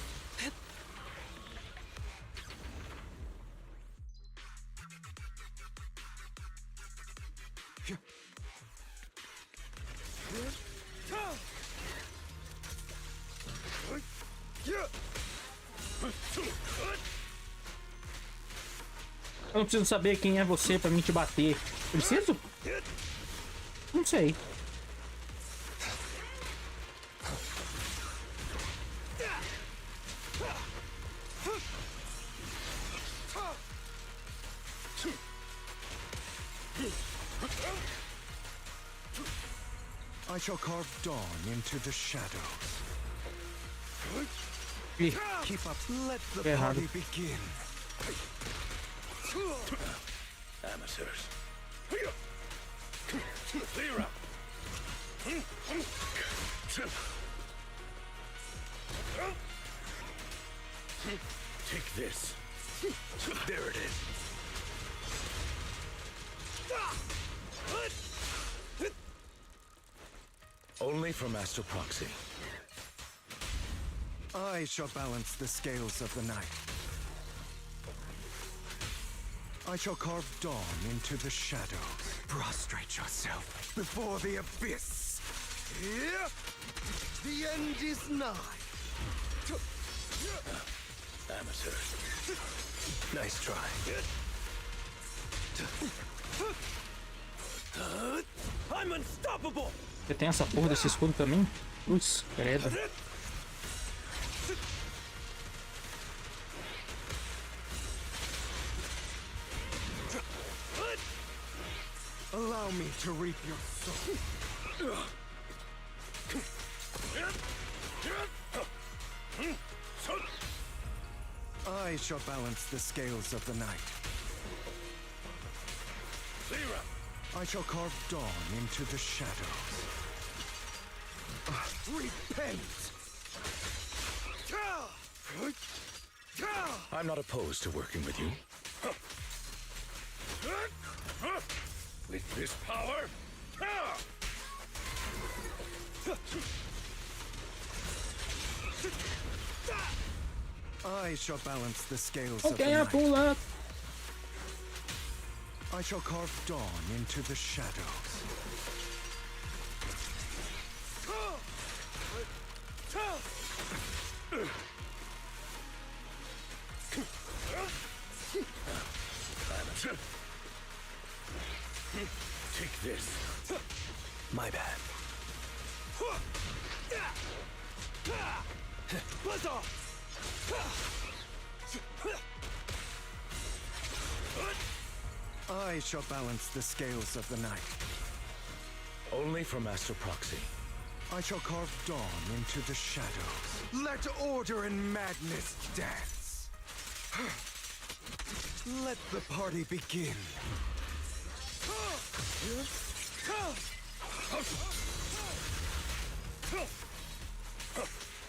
Eu não preciso saber quem é você pra mim te bater. Preciso? Não sei. I shall carve dawn into the shadows. Keep up. Let the party begin. Amateurs. Clear up. Take this. There it is. Only for Master Proxy. I shall balance the scales of the night. I shall carve dawn into the shadows. Prostrate yourself before the abyss. Here, the end is nigh. Amateurs. Nice try. I'm unstoppable. Você tem essa porra desse escudo pra mim? Putz, credo. Allow me to reap your soul. I shall balance the scales of the night. I shall carve dawn into the shadows. Repent! I'm not opposed to working with you. With this power, I shall balance the scales Okay, of the pull night. up. I shall carve dawn into the shadows. take this. My bad. Buzz off! I shall balance the scales of the night. Only for Master Proxy. I shall carve dawn into the shadows. Let order and madness dance. Let the party begin.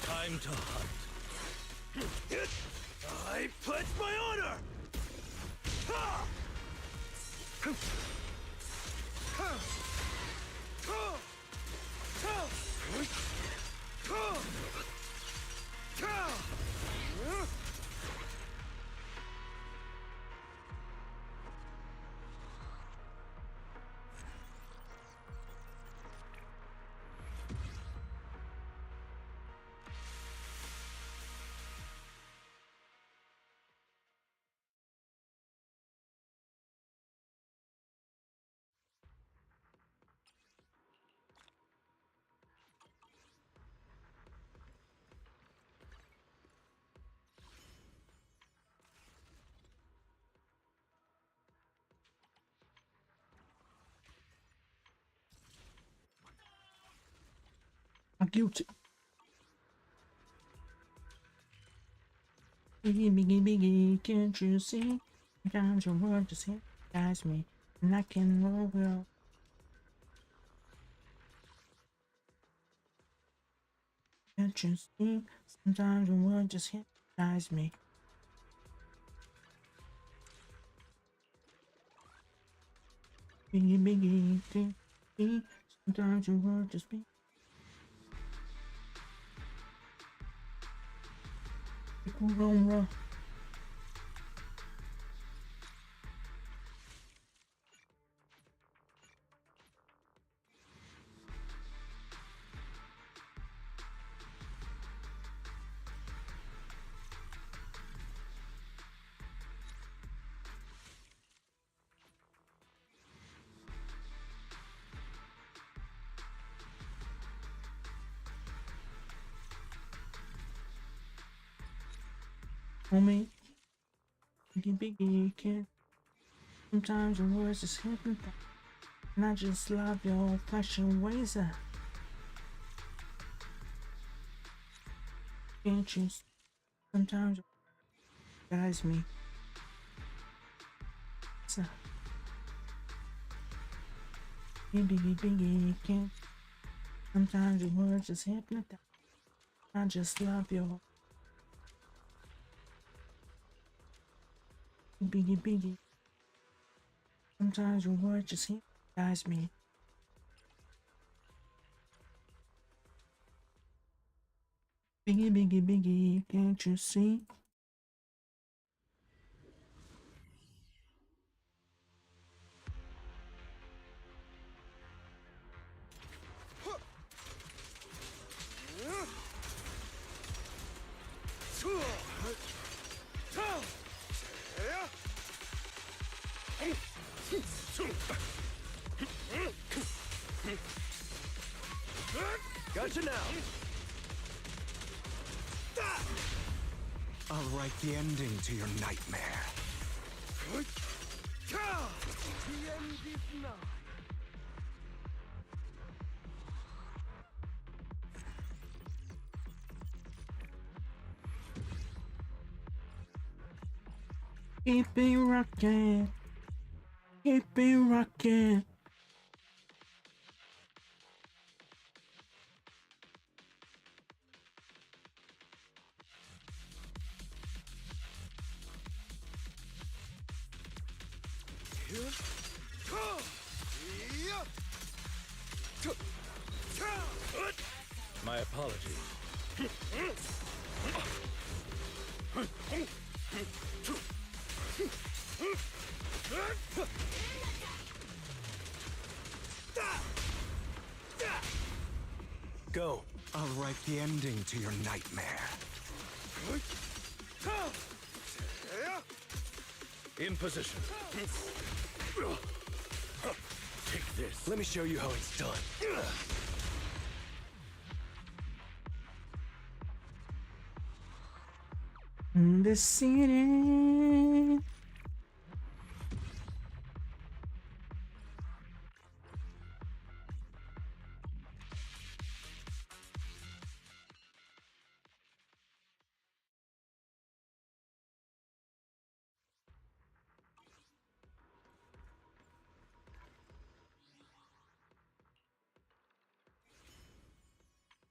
Time to hunt. I pledge my honor! I'm guilty. Biggie, biggie, biggie, can't you see? Sometimes your word just hypnotize me, and I can roll well. Can't you see? Sometimes your word just hypnotize me. Biggie, biggie, can't you see? Sometimes your word just be. Rumra. Homie, biggie, biggie, kid. Sometimes your words just hypnotize, and I just love your fashion ways. Can't you? Sometimes you guys me. So, biggie, biggie, kid. Sometimes your words just hypnotize. I just love your. Biggie, biggie. Sometimes your words just hypnotize me. Biggie, biggie, biggie, can't you see? Attention now! I'll write the ending to your nightmare. The end is nigh. Keep it rockin'. Keep it rockin'. My apologies. Go. I'll write the ending to your nightmare. In position. Take this. Let me show you how it's done. The city.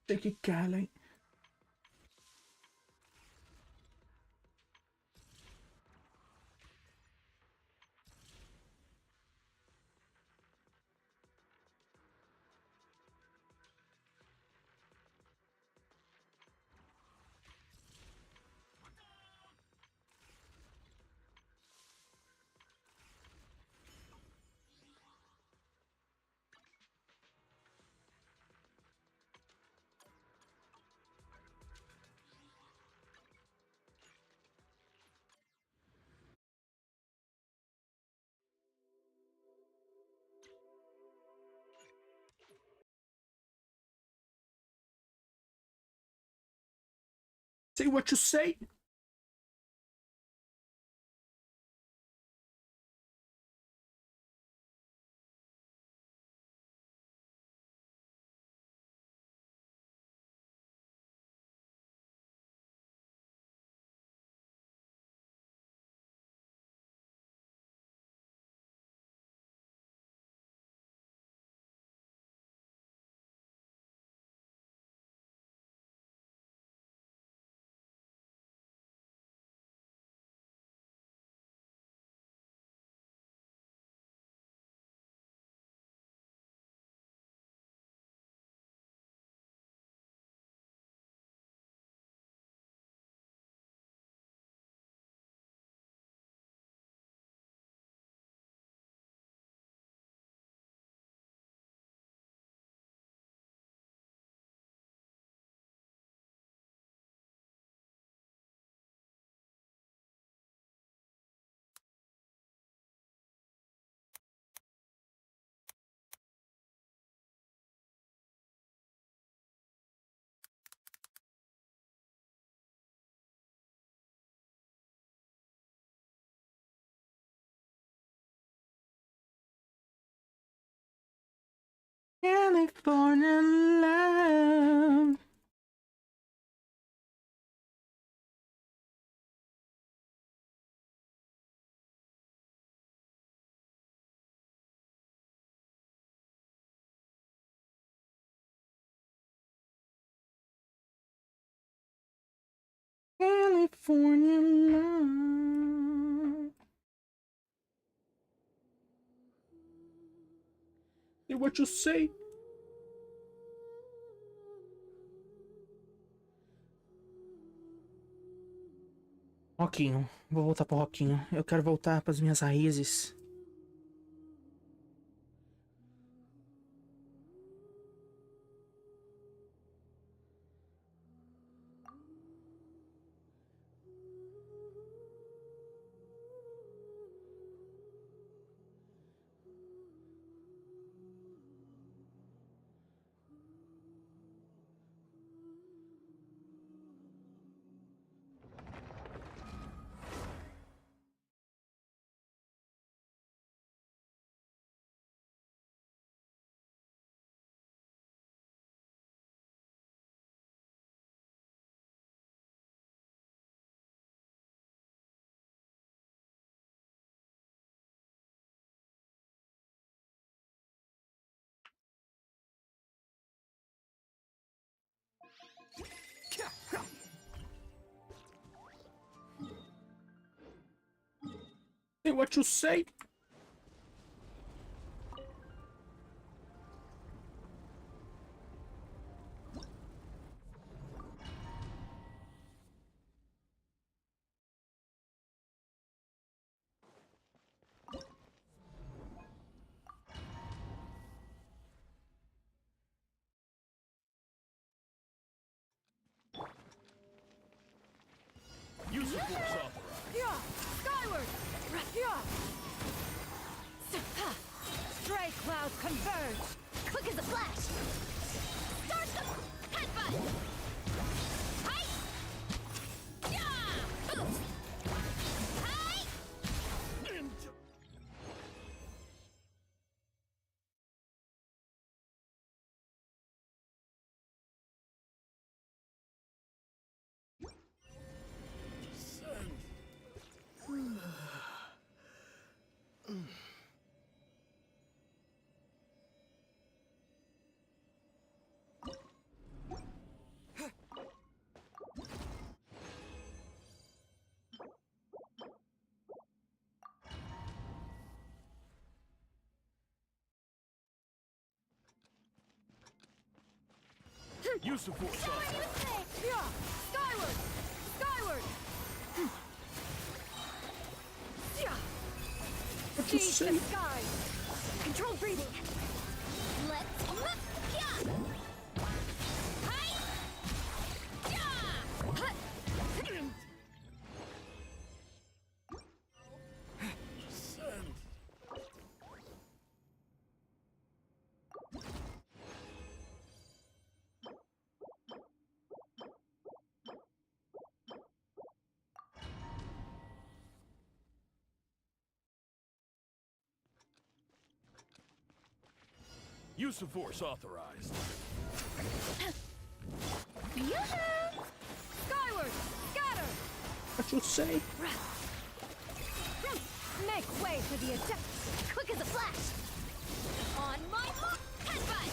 Take it, Cali. Say what you say. California love. California love. Say what you say. Roquinho, vou voltar pro Roquinho. Eu quero voltar para as minhas raízes. Say what you say. Use of force authorized. Yeah! Skyward! Yeah! Stray clouds converge! Quick as a flash! Start the headbutt! Hi! Yeah! Oof! Hi! Use of force authorized. Yeah! Skyward! Skyward! Yeah! What you Seize say? the sky! Controlled breathing! Let's move! Yeah! Hi! Yeah! Hut! Use of force authorized. Yoo-hoo! Skyward! Scatter! What you say? Make way for the attack! Quick as a flash! On my mark! Headbutt!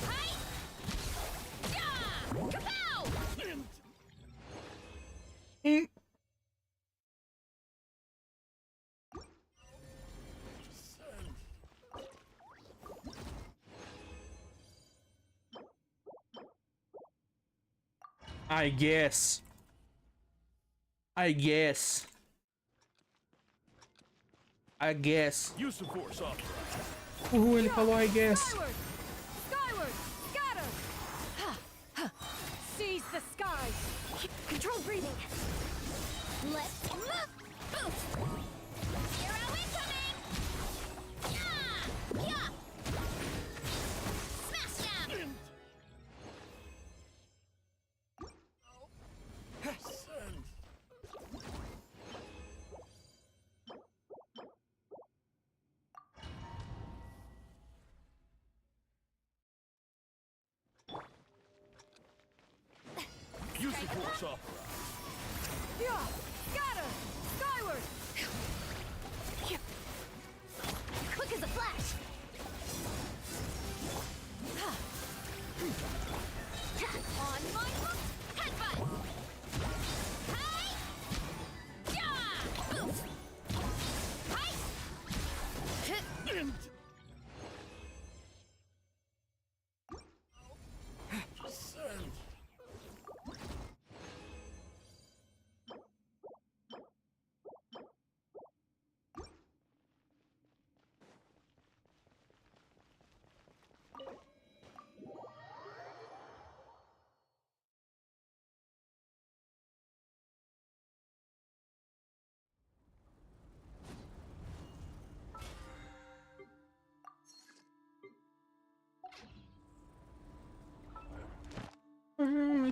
Hi! Yeah! Kapow! Mm. I guess. I guess. I guess. Use of force authorized. Ele falou I guess. Skyward! Skyward! Scatter! Seize the sky! Controlled breathing! Let's move! Boost! Hero incoming! Yeah! Yeah! Smash them! Use of force authorized. Yeah! Scatter! Skyward! Quick as a flash! On my mark! Headbutt! Hi! Yeah! Boost! Hi!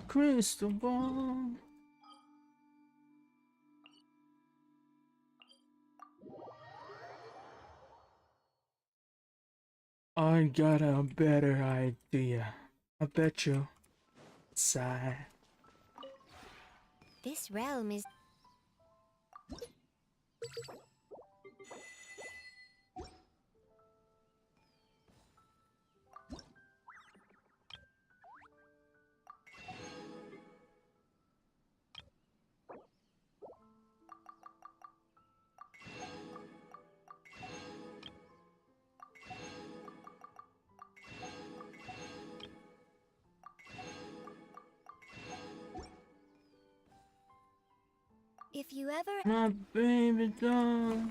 Crystal ball. I got a better idea. I bet you. Sigh. This realm is... If you ever... My baby doll.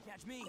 Catch me.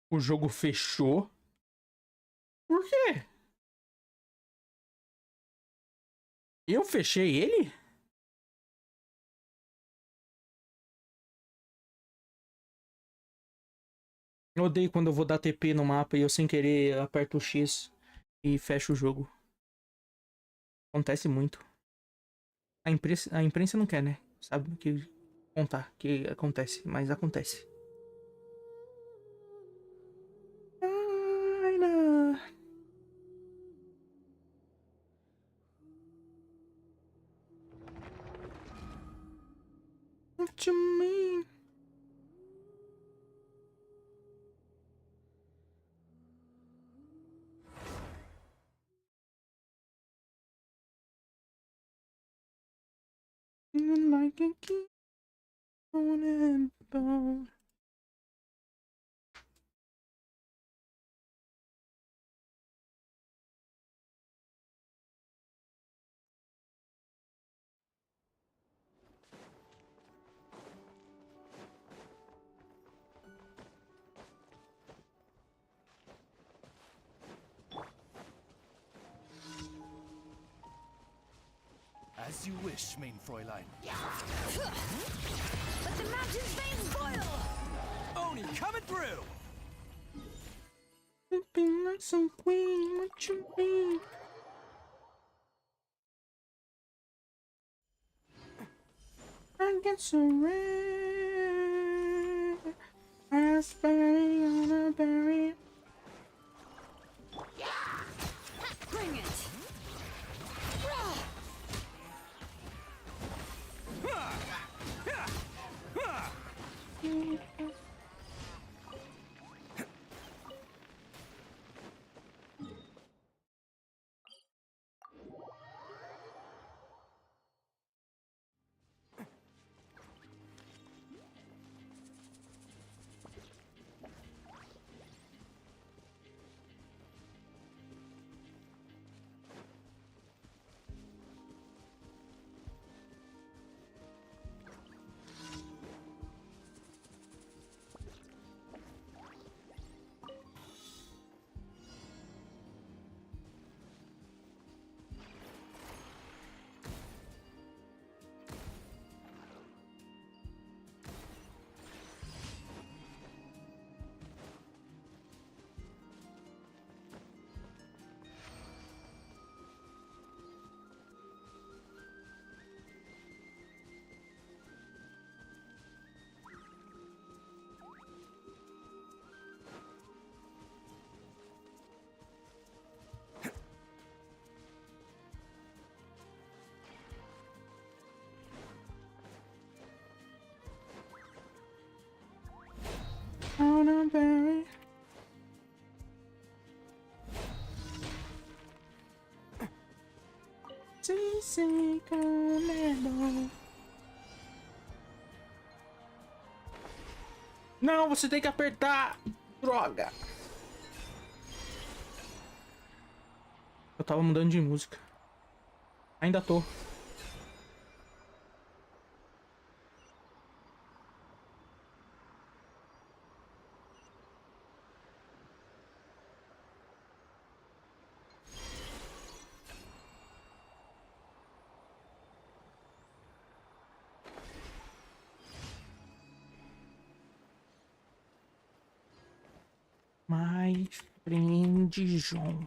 O jogo fechou? Por quê? Eu fechei ele? Eu odeio quando eu vou dar TP no mapa e eu sem querer aperto o X e fecho o jogo. Acontece muito. A imprensa não quer, né? Sabe que contar que acontece, mas acontece. Ai, não. What you mean? Like a key on and bone. As you wish, mein Fräulein. Let the mountain's veins boil! Oni coming through! Looking like some queen, what you mean? I get so rare. Raspberry on a berry. Bring it! On a berry. Se conectou. Não, você tem que apertar. Droga. Eu tava mudando de música. Ainda tô. My friend João.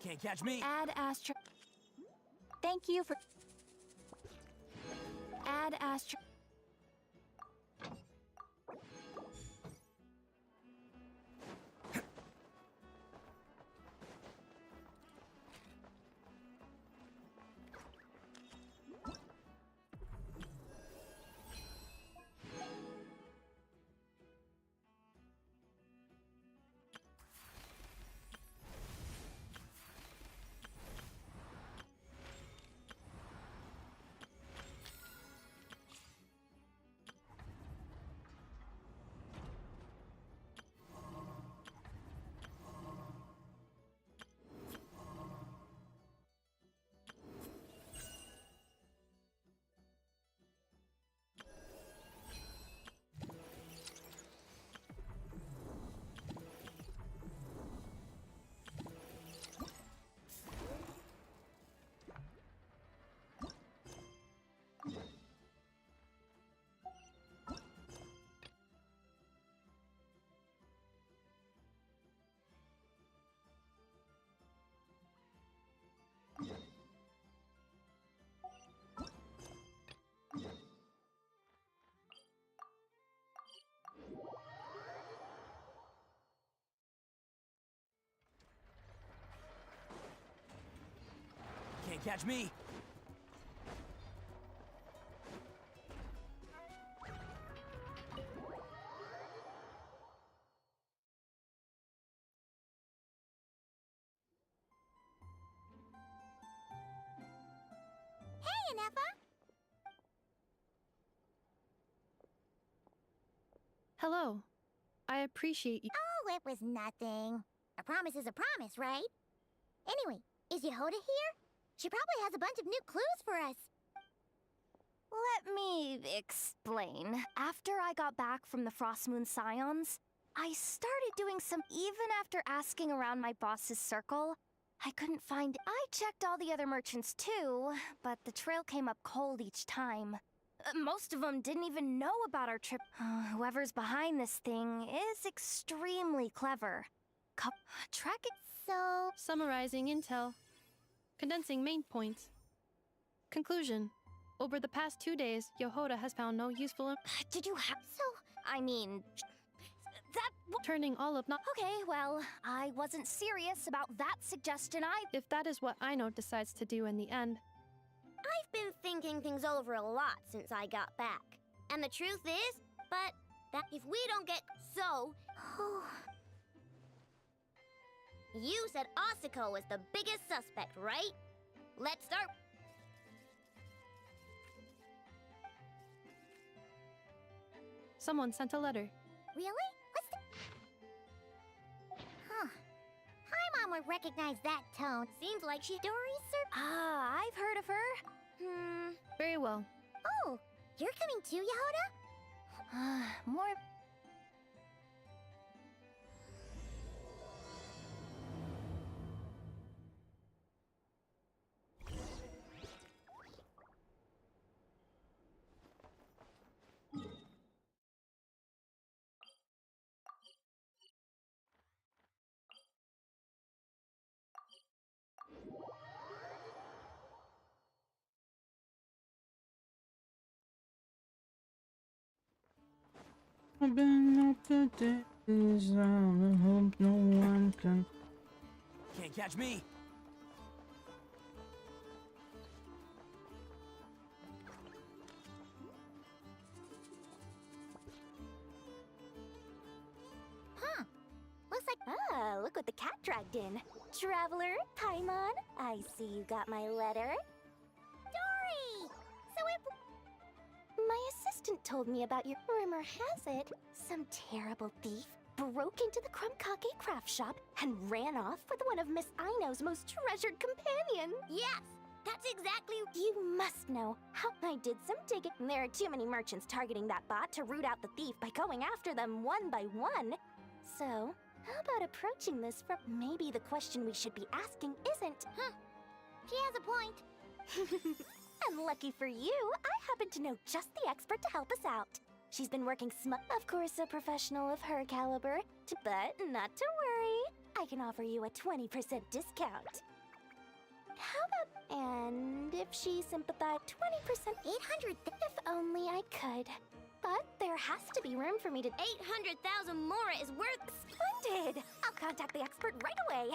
Can't catch me. Add Astro. Thank you for. Add Astro. Can't catch me. Hey, Anefa. Hello. I appreciate you. Oh, it was nothing. A promise is a promise, right? Anyway, is Yehoda here? She probably has a bunch of new clues for us. Let me explain. After I got back from the Frostmoon Scions, I started doing some. Even after asking around my boss's circle, I couldn't find. I checked all the other merchants too, but the trail came up cold each time. Most of them didn't even know about our trip. Whoever's behind this thing is extremely clever. Track it. So. Summarizing intel. Condensing main points. Conclusion. Over the past 2 days, Yehoda has found no useful. Did you have. So. I mean. That. Turning all of not. Okay, well, I wasn't serious about that suggestion. If that is what Ino decides to do in the end. I've been thinking things over a lot since I got back. And the truth is, but that if we don't get so. You said Asuko was the biggest suspect, right? Let's start. Someone sent a letter. Really? What's the... Huh. Paimon would recognize that tone. Seems like she... Dory's I've heard of her. Very well. Oh, you're coming too, Yehoda? More... I've been up the days, I hope no one can. Can't catch me. Huh. Looks like... look what the cat dragged in. Traveler, Paimon, I see you got my letter. Dory! So it... My assistant told me about your... Rumor has it, some terrible thief broke into the Krumkake craft shop and ran off with one of Miss Aino's most treasured companions. Yes, that's exactly. You must know how I did some digging. There are too many merchants targeting that bot to root out the thief by going after them one by one. So, how about approaching this from maybe the question we should be asking isn't, She has a point. And lucky for you, I happen to know just the expert to help us out. She's been working of course, a professional of her caliber, but not to worry. I can offer you a 20% discount. How about, and if she sympathized, 20%, 800. if only I could. But there has to be room for me to. 800,000 more is worth. Splendid! I'll contact the expert right away.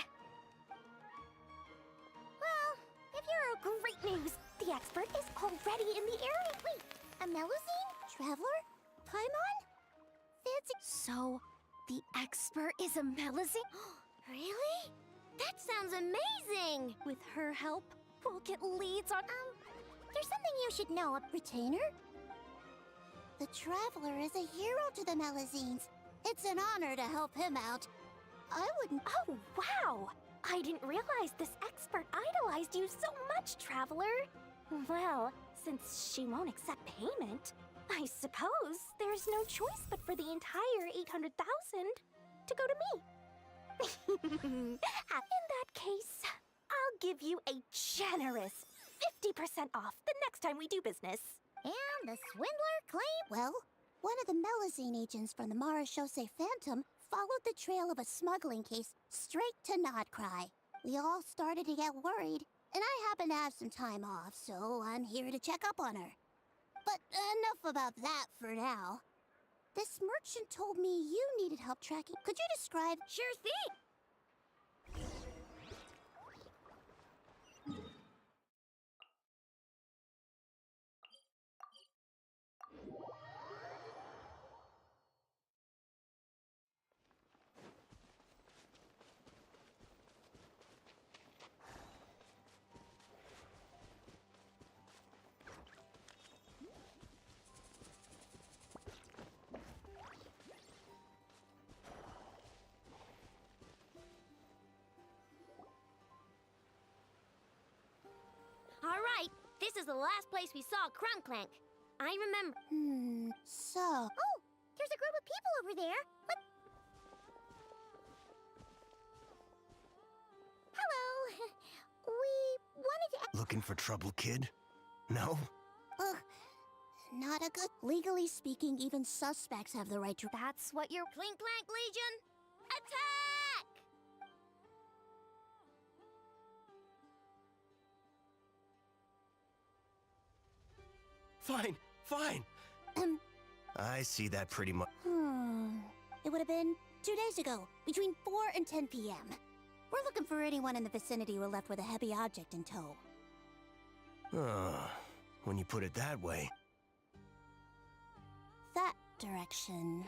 Well, if you're Great news! The expert is already in the area. Wait, a Melusine? Traveler? Paimon? Fancy. So, the expert is a Melusine? Really? That sounds amazing! With her help, we'll get leads on. There's something you should know, Retainer. The Traveler is a hero to the Melusines. It's an honor to help him out. I wouldn't. Oh, wow! I didn't realize this expert idolized you so much, Traveler. Well, since she won't accept payment, I suppose there's no choice but for the entire 800,000 to go to me. In that case, I'll give you a generous 50% off the next time we do business. And the swindler claimed. Well, one of the Melusine agents from the Marechaussee Phantom followed the trail of a smuggling case straight to Nodcry. We all started to get worried, and I happen to have some time off, so I'm here to check up on her. But enough about that for now. This merchant told me you needed help tracking. Could you describe? Sure thing! All right, this is the last place we saw Crunklank. I remember. So. Oh, there's a group of people over there. What? Hello. We wanted to. Looking for trouble, kid? No? Ugh. Not a good. Legally speaking, even suspects have the right to. That's what you're. Clink Clank Legion, attack! Fine, fine. I see that pretty much. It would have been 2 days ago, between 4 and 10 p.m. We're looking for anyone in the vicinity who left with a heavy object in tow. When you put it that way. That direction.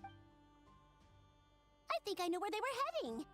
I think I know where they were heading.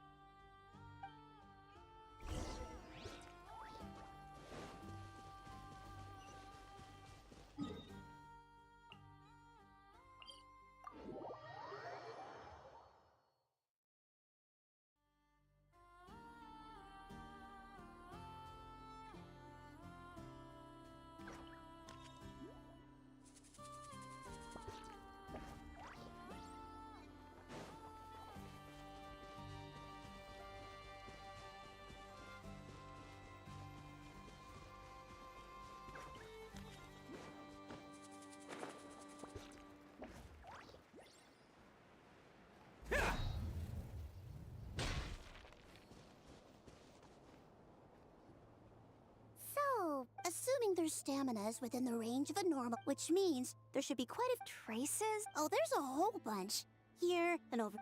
Assuming their stamina is within the range of a normal, which means there should be quite a traces. Oh, there's a whole bunch. Here and over.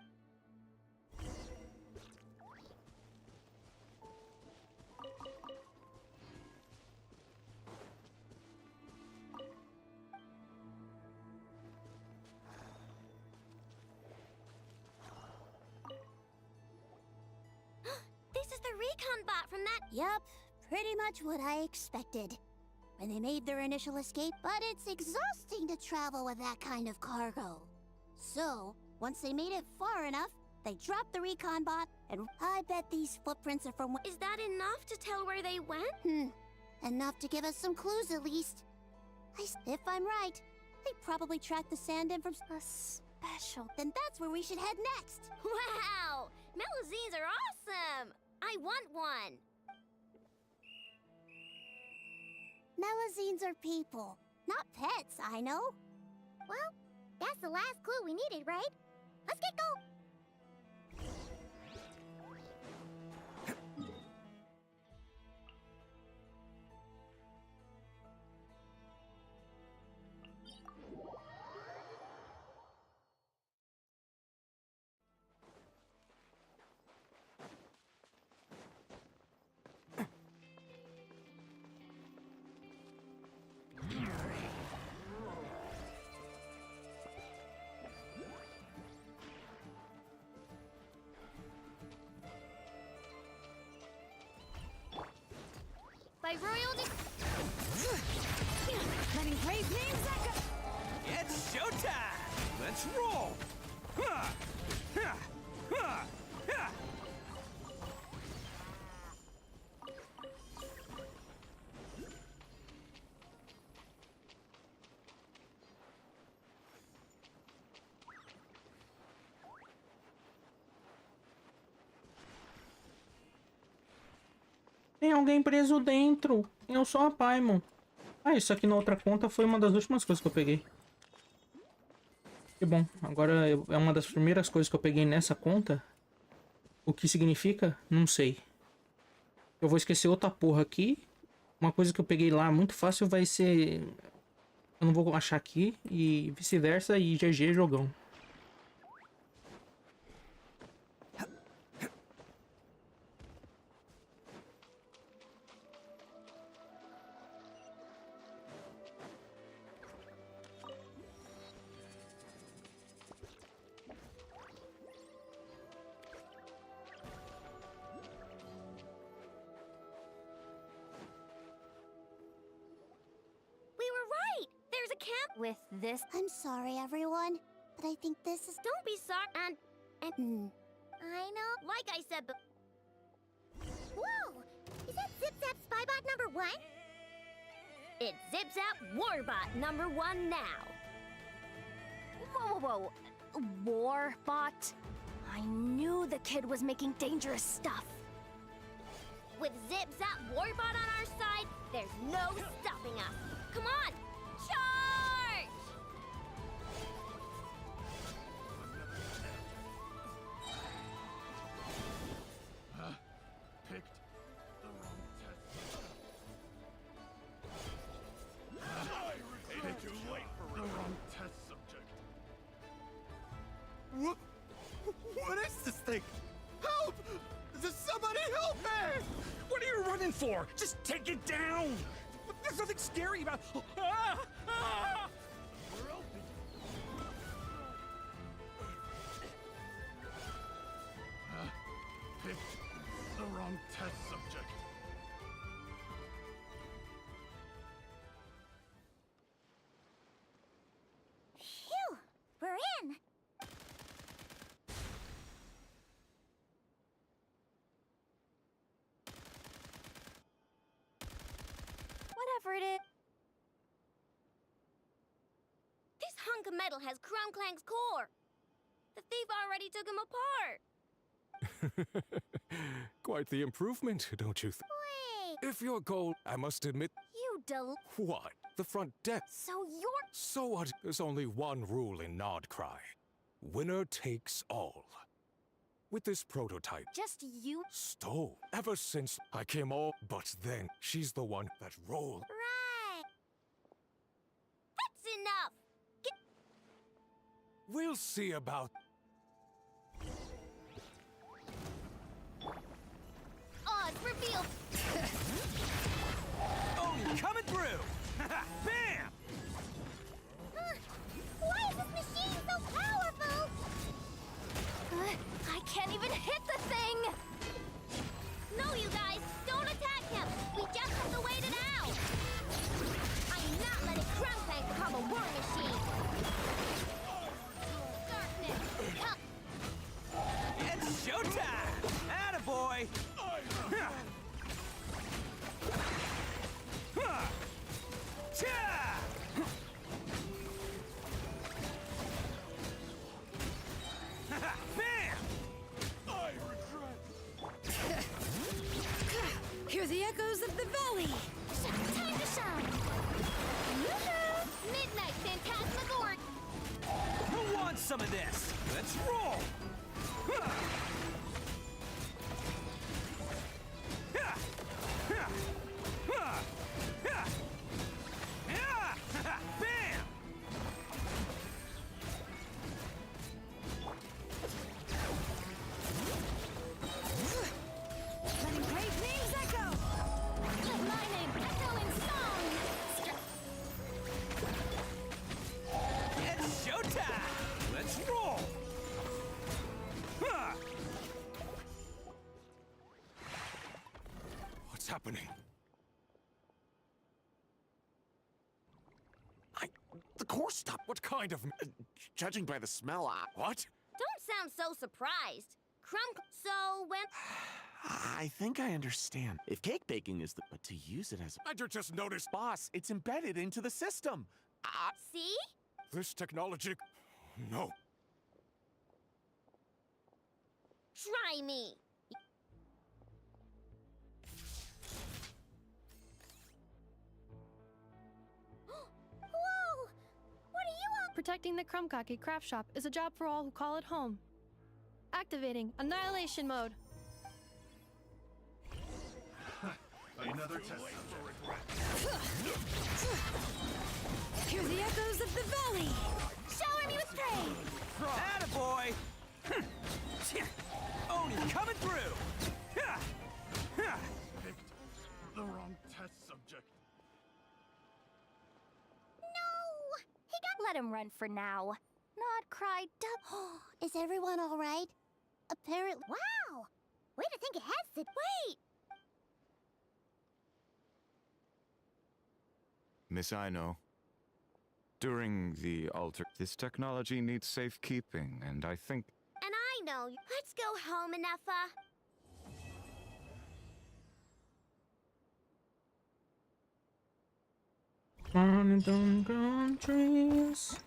This is the recon bot from that. Yup. Pretty much what I expected when they made their initial escape, but it's exhausting to travel with that kind of cargo. So, once they made it far enough, they dropped the recon bot, and I bet these footprints are from... Is that enough to tell where they went? Enough to give us some clues at least. If I'm right, they probably tracked the sand in from... A special... Then that's where we should head next. Wow! Melazines are awesome! I want one! Melazines are people, not pets, I know. Well, that's the last clue we needed, right? Let's get going! By royalty... Letting brave names echo. It's showtime! Let's roll! Ha! Ha! Ha! Ha! Tem alguém preso dentro. Eu sou a Paimon. Ah, isso aqui na outra conta foi uma das últimas coisas que eu peguei. Que bom. Agora é uma das primeiras coisas que eu peguei nessa conta. O que significa? Não sei. Eu vou esquecer outra porra aqui. Uma coisa que eu peguei lá muito fácil vai ser... Eu não vou achar aqui. E vice-versa. E GG jogão. With this... I'm sorry, everyone, but I think this is... Don't be sorry, and... I know, like I said, but... Whoa! Is that Zip-Zap Spybot number 1? It's Zip-Zap Warbot number 1 now. Whoa, whoa, whoa. Warbot? I knew the kid was making dangerous stuff. With Zip-Zap Warbot on our side, there's no stopping us. Come on! Charge! Picked the wrong test. Too late for the wrong test subject. What is this thing? Help! Does somebody help me? What are you running for? Just take it down! There's nothing scary about... Ah! Ah! We're open. Picked the wrong test subject. Phew! We're in! Whatever it is. This hunk of metal has Crumclank's core. The thief already took him apart. Quite the improvement, don't you think? Wait! If your goal, I must admit... You What? The front desk? So you're... So what? There's only one rule in Nodcry. Winner takes all. With this prototype... Just you? Stole. Ever since I came all... But then, she's the one that rolled. Right. That's enough! We'll see about... Odds revealed! Oh, coming through! Bam! Why is this machine so powerful? I can't even hit the thing! No, you guys! Don't attack him! We just have to wait it out! I'm not letting Crumclank become a war machine! boy! Ha! Ha! Cha! Bam! I regret. Hear the echoes of the valley. Time to shine. Woohoo! Midnight Phantasmagoria. Who wants some of this? Let's roll! Ha! Ha! Ha! Ha! Ha! Ha! Ha! Bam! Letting great names echo. Let my name echo in song. It's showtime! Let's roll! Ha! What's happening? The course stopped. What kind of... judging by the smell, what? Don't sound so surprised. So when... I think I understand. If cake baking is the... But to use it as... I just noticed. Boss, it's embedded into the system. See? This technology... No. Try me. Whoa! What are you up? Protecting the Krumkake craft shop is a job for all who call it home. Activating Annihilation Mode. Another test Hear the echoes of the valley. Shower me with praise. Attaboy! Oni coming through! Ha! Ha! picked the wrong test subject. No! He got... Let him run for now. Not cry Is everyone all right? Apparently. Wow! Way to think ahead, Sid. Wait! Miss Ino, during the alter, this technology needs safekeeping, and I think... And I know. Let's go home, Ineffa. On and on grown trees.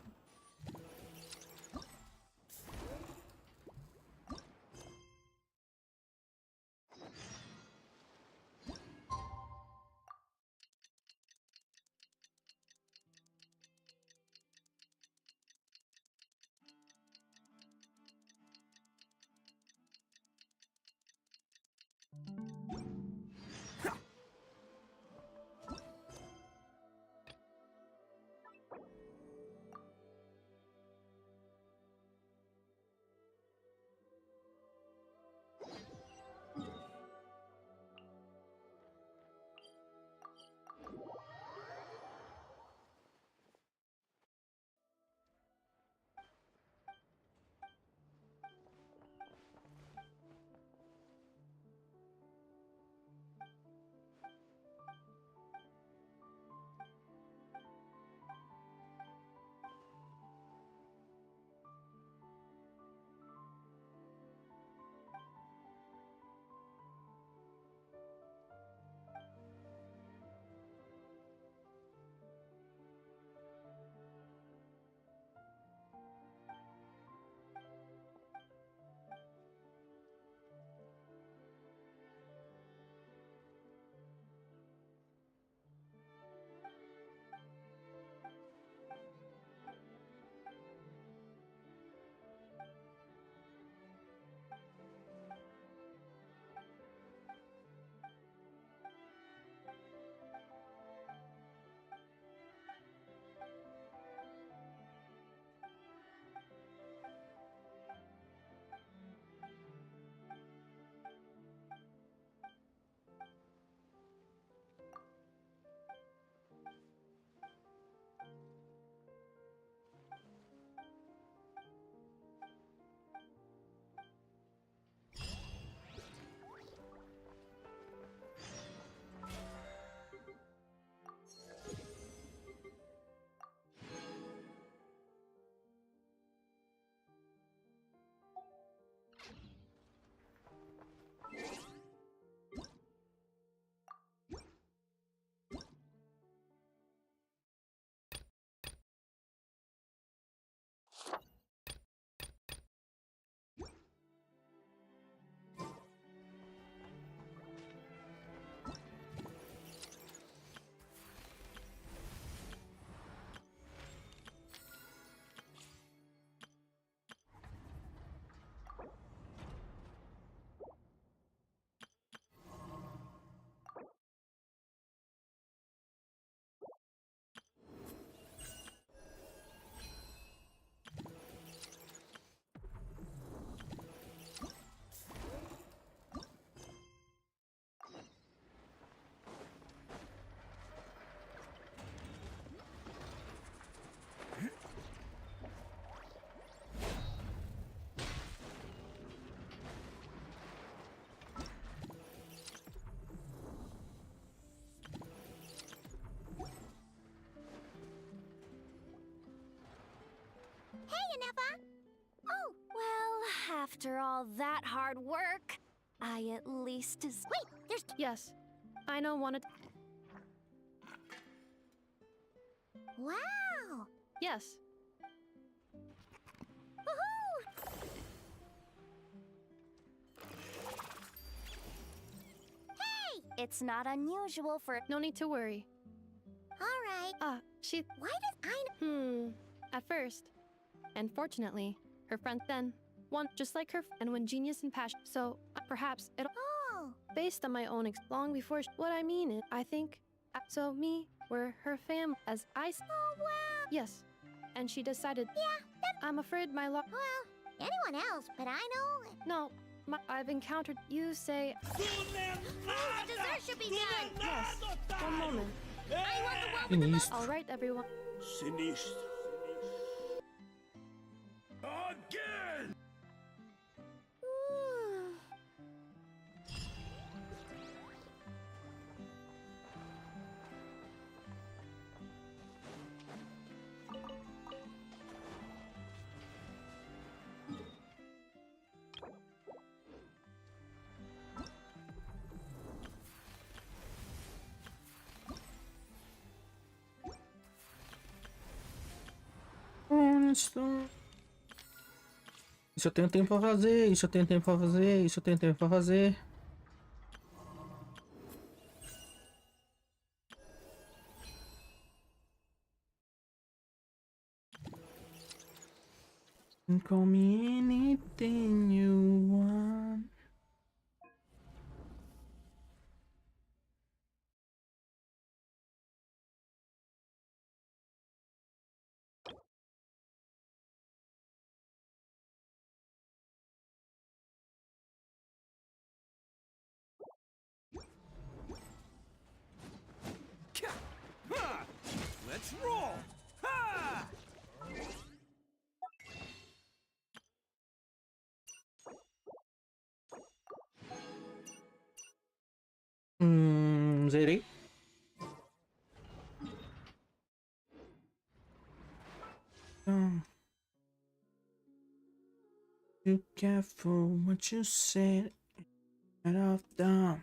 After all that hard work, I at least is. Wait, there's. Yes, I know wanted. Wow! Yes. Woohoo! Hey! It's not unusual for. No need to worry. Alright. She. Why does I. At first. And fortunately, her friend then. One just like her, and when genius and passion. So, perhaps it'll. Oh! Based on my own long before. What I mean is, I think. So, me, we're her fam, as I. Oh, wow! Yes. And she decided. Yeah, I'm afraid my luck. Well, anyone else, but I know. No, I've encountered. You say. The dessert should be done! Yes. One moment. I want the one with the most. All right, everyone. Sinistro. Again! Isso eu tenho tempo pra fazer, isso eu tenho tempo pra fazer, isso eu tenho tempo pra fazer. Call me anything you want. Let's roll! Ha! Zerei. Be careful what you said. Right off down.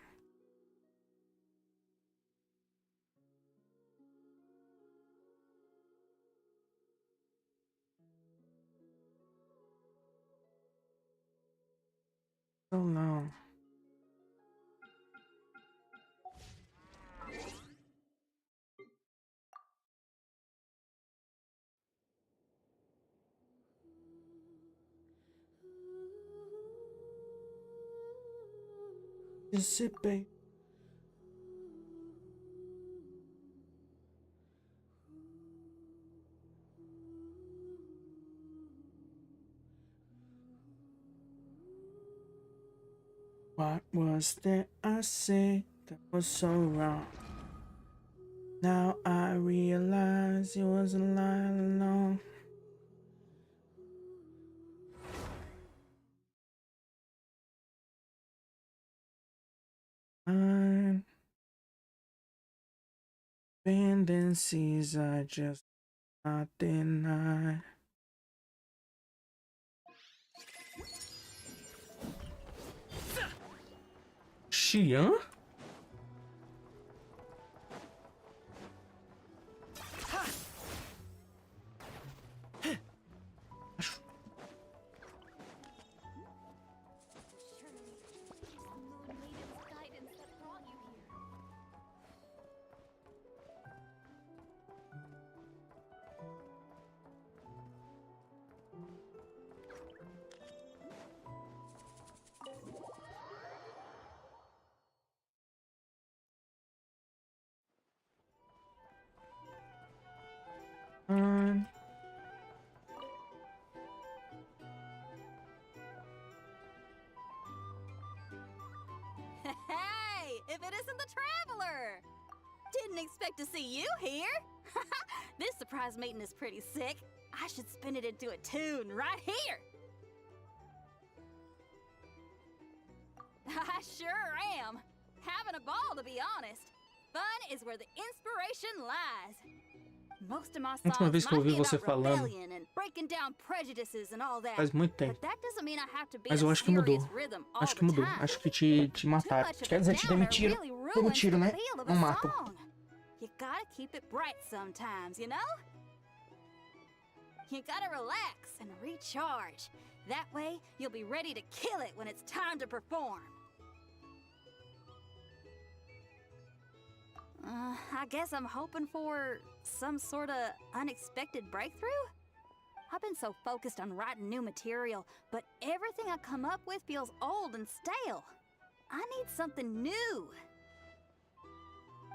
So long. Just sit back. What was that I said that was so wrong? Now I realize it was a lie all along. Tendencies I just not deny. She, huh? Hey, if it isn't the Traveler! Didn't expect to see you here. This surprise meeting is pretty sick. I should spin it into a tune right here. I sure am. Having a ball, to be honest. Fun is where the inspiration lies. Most of my A última songs vez que eu might ouvi be você about falando rebellion and breaking down prejudices and all that. faz muito tempo. But that doesn't mean I have to be Mas in eu a acho que mudou. serious rhythm all Acho que the mudou. time. Acho que te mataram. Too much of Quer a dizer, te downer demitiram. really ruins Demitiram, the né? feel of Não a matam. song. You gotta keep it bright sometimes, you know? You gotta relax and recharge. That way, you'll be ready to kill it when it's time to perform. I guess I'm hoping for some sort of unexpected breakthrough? I've been so focused on writing new material, but everything I come up with feels old and stale. I need something new.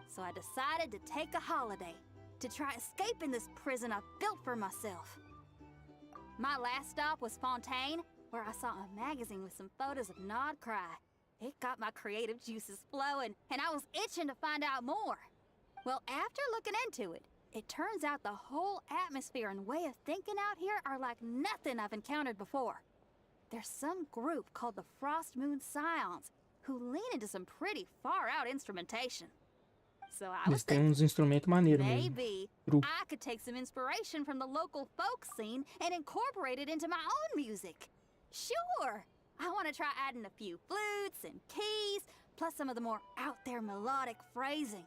So I decided to take a holiday to try escaping this prison I've built for myself. My last stop was Fontaine, where I saw a magazine with some photos of Nodcry. It got my creative juices flowing, and I was itching to find out more. Well, after looking into it, it turns out the whole atmosphere and way of thinking out here are like nothing I've encountered before. There's some group called the Frost Moon Scions who lean into some pretty far-out instrumentation. So I was Eles têm uns instrumentos maneiros mesmo. maybe Grupo. I could take some inspiration from the local folk scene and incorporate it into my own music. Sure! I want to try adding a few flutes and keys, plus some of the more out-there melodic phrasing.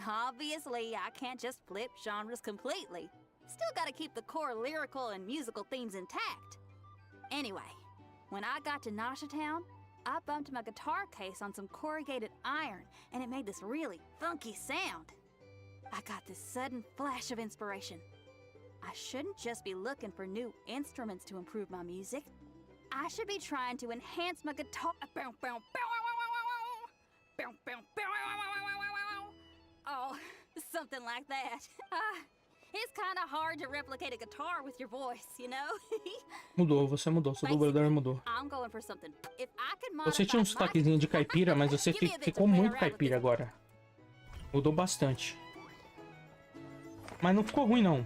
Obviously, I can't just flip genres completely. Still gotta keep the core lyrical and musical themes intact. Anyway, when I got to Town, I bumped my guitar case on some corrugated iron, and it made this really funky sound. I got this sudden flash of inspiration. I shouldn't just be looking for new instruments to improve my music. I should be trying to enhance my guitar. Oh, something like that. It's kind of hard to replicate a guitar with your voice, you know? Mudou, você mudou. Seu dublador mudou. I'm going for something. If I could Você tinha um sotaquezinho de caipira, mas você ficou muito caipira agora. Mudou bastante. Mas não ficou ruim, não.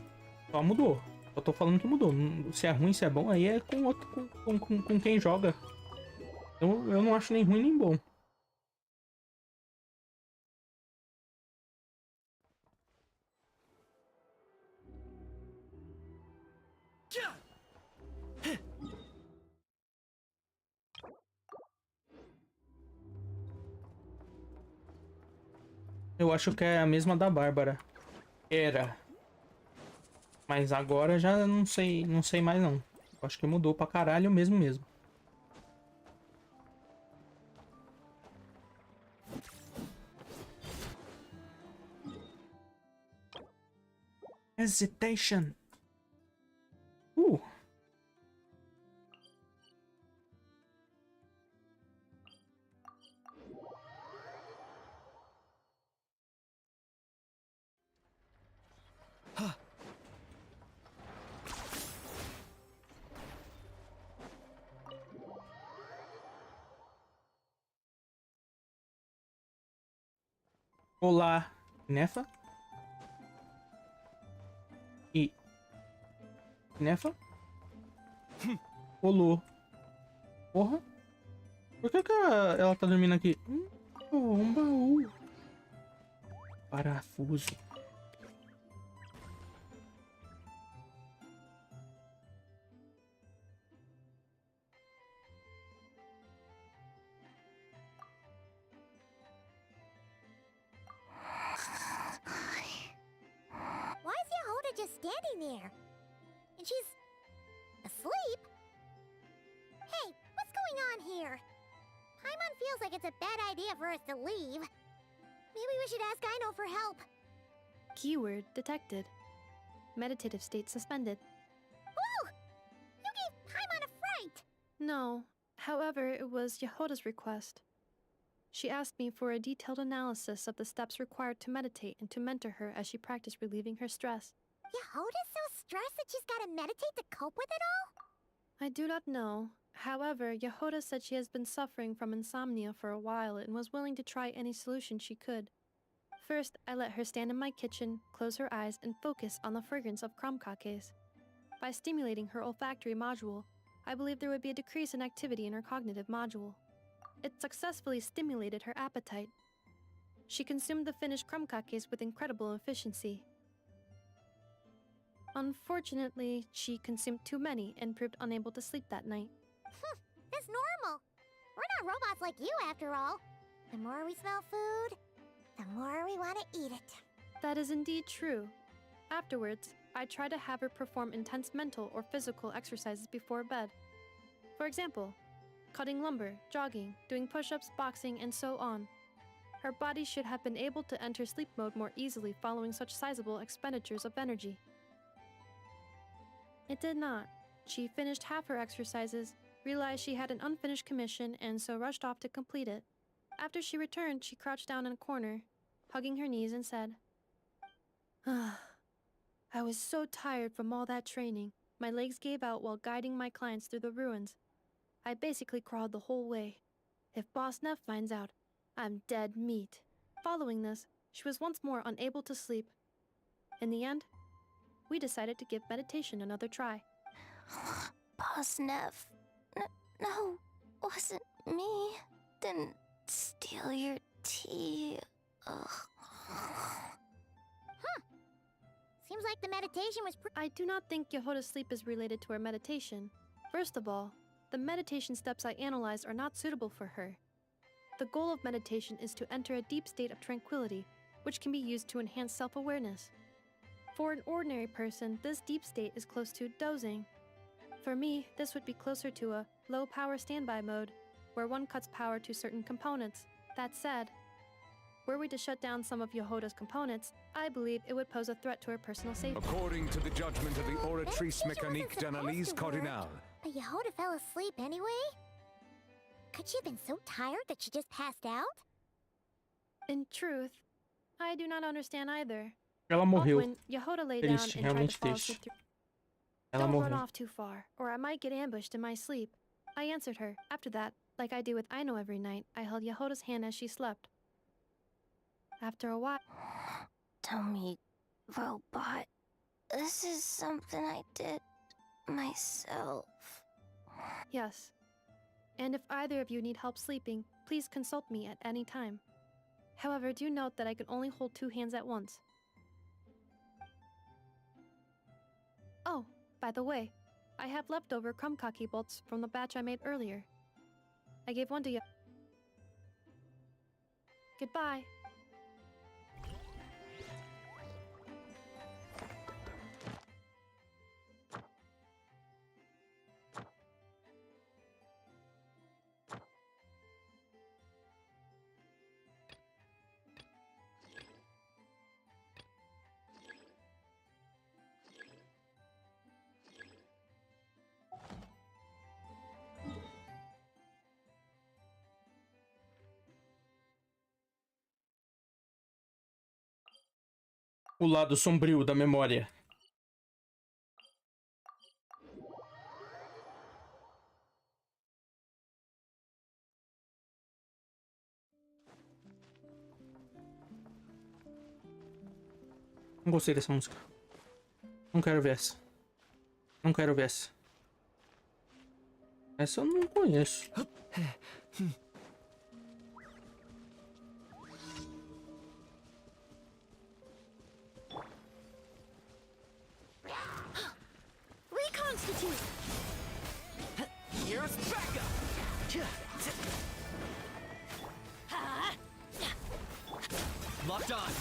Só mudou. Só tô falando que mudou. Se é ruim, se é bom, aí é com outro, com quem joga. Então, eu não acho nem ruim nem bom. Eu acho que é a mesma da Bárbara. Era. Mas agora já não sei mais não. Eu acho que mudou pra caralho mesmo. Hesitation. Olá, Nefa. E Nefa. Olô. Porra. Por que ela tá dormindo aqui? Um baú. Parafuso. Why is Yehoda just standing there? And she's asleep? Hey, what's going on here? Paimon feels like it's a bad idea for us to leave. Maybe we should ask Aino for help. Keyword detected. Meditative state suspended. Whoa! You gave Paimon a fright! No, however, it was Yehoda's request. She asked me for a detailed analysis of the steps required to meditate and to mentor her as she practiced relieving her stress. Yehoda's so stressed that she's gotta meditate to cope with it all? I do not know. However, Yehoda said she has been suffering from insomnia for a while and was willing to try any solution she could. First, I let her stand in my kitchen, close her eyes, and focus on the fragrance of crumcakes. By stimulating her olfactory module, I believe there would be a decrease in activity in her cognitive module. It successfully stimulated her appetite. She consumed the finished crumcakes with incredible efficiency. Unfortunately, she consumed too many and proved unable to sleep that night. It's normal. We're not robots like you, after all. The more we smell food, the more we want to eat it. That is indeed true. Afterwards, I try to have her perform intense mental or physical exercises before bed. For example, cutting lumber, jogging, doing push-ups, boxing, and so on. Her body should have been able to enter sleep mode more easily following such sizable expenditures of energy. It did not. She finished half her exercises, realized she had an unfinished commission, and so rushed off to complete it. After she returned, she crouched down in a corner, hugging her knees, and said, I was so tired from all that training. My legs gave out while guiding my clients through the ruins. I basically crawled the whole way. If Boss Neff finds out, I'm dead meat. Following this, she was once more unable to sleep. In the end, we decided to give meditation another try. Boss Neff. No, wasn't me. Didn't steal your tea. Ugh. Seems like the meditation was I do not think Yehota's sleep is related to her meditation. First of all, the meditation steps I analyzed are not suitable for her. The goal of meditation is to enter a deep state of tranquility, which can be used to enhance self-awareness. For an ordinary person, this deep state is close to dozing. For me, this would be closer to a low-power standby mode, where one cuts power to certain components. That said, were we to shut down some of Yehota's components, I believe it would pose a threat to her personal safety. According to the judgment of the Oratrice Mécanique d'Analyse Cardinale. But Yehota fell asleep anyway? Could she have been so tired that she just passed out? In truth, I do not understand either. Ela morreu. When Yehota lay down Triste, and tried to realmente fall triste. asleep through... Ela Don't run morreu. off too far, or I might get ambushed in my sleep. I answered her. After that, like I do with Aino every night, I held Yehota's hand as she slept. After a while... Tell me, robot, this is something I did myself. Yes. And if either of you need help sleeping, please consult me at any time. However, do note that I can only hold 2 hands at once. Oh, by the way, I have leftover krumkaki bolts from the batch I made earlier. I gave one to you. Goodbye. O lado sombrio da memória. Não gostei dessa música. Não quero ver essa. Não quero ver essa. Essa eu não conheço. Reconstitute! Here's backup! Locked on!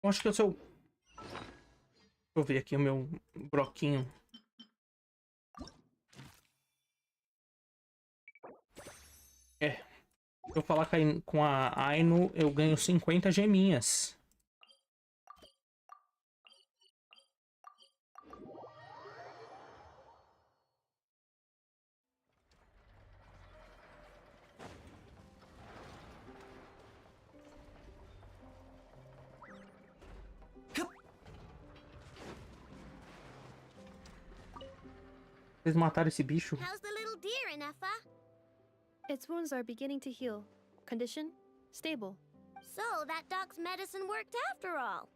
Eu acho que é o seu... Deixa eu ver aqui o meu broquinho. É. Se eu falar com a Aino, eu ganho 50 geminhas. Vocês mataram esse bicho? How's the little deer, Ineffa? Its wounds are beginning to heal. Condition? Stable. So that dog's medicine worked after all.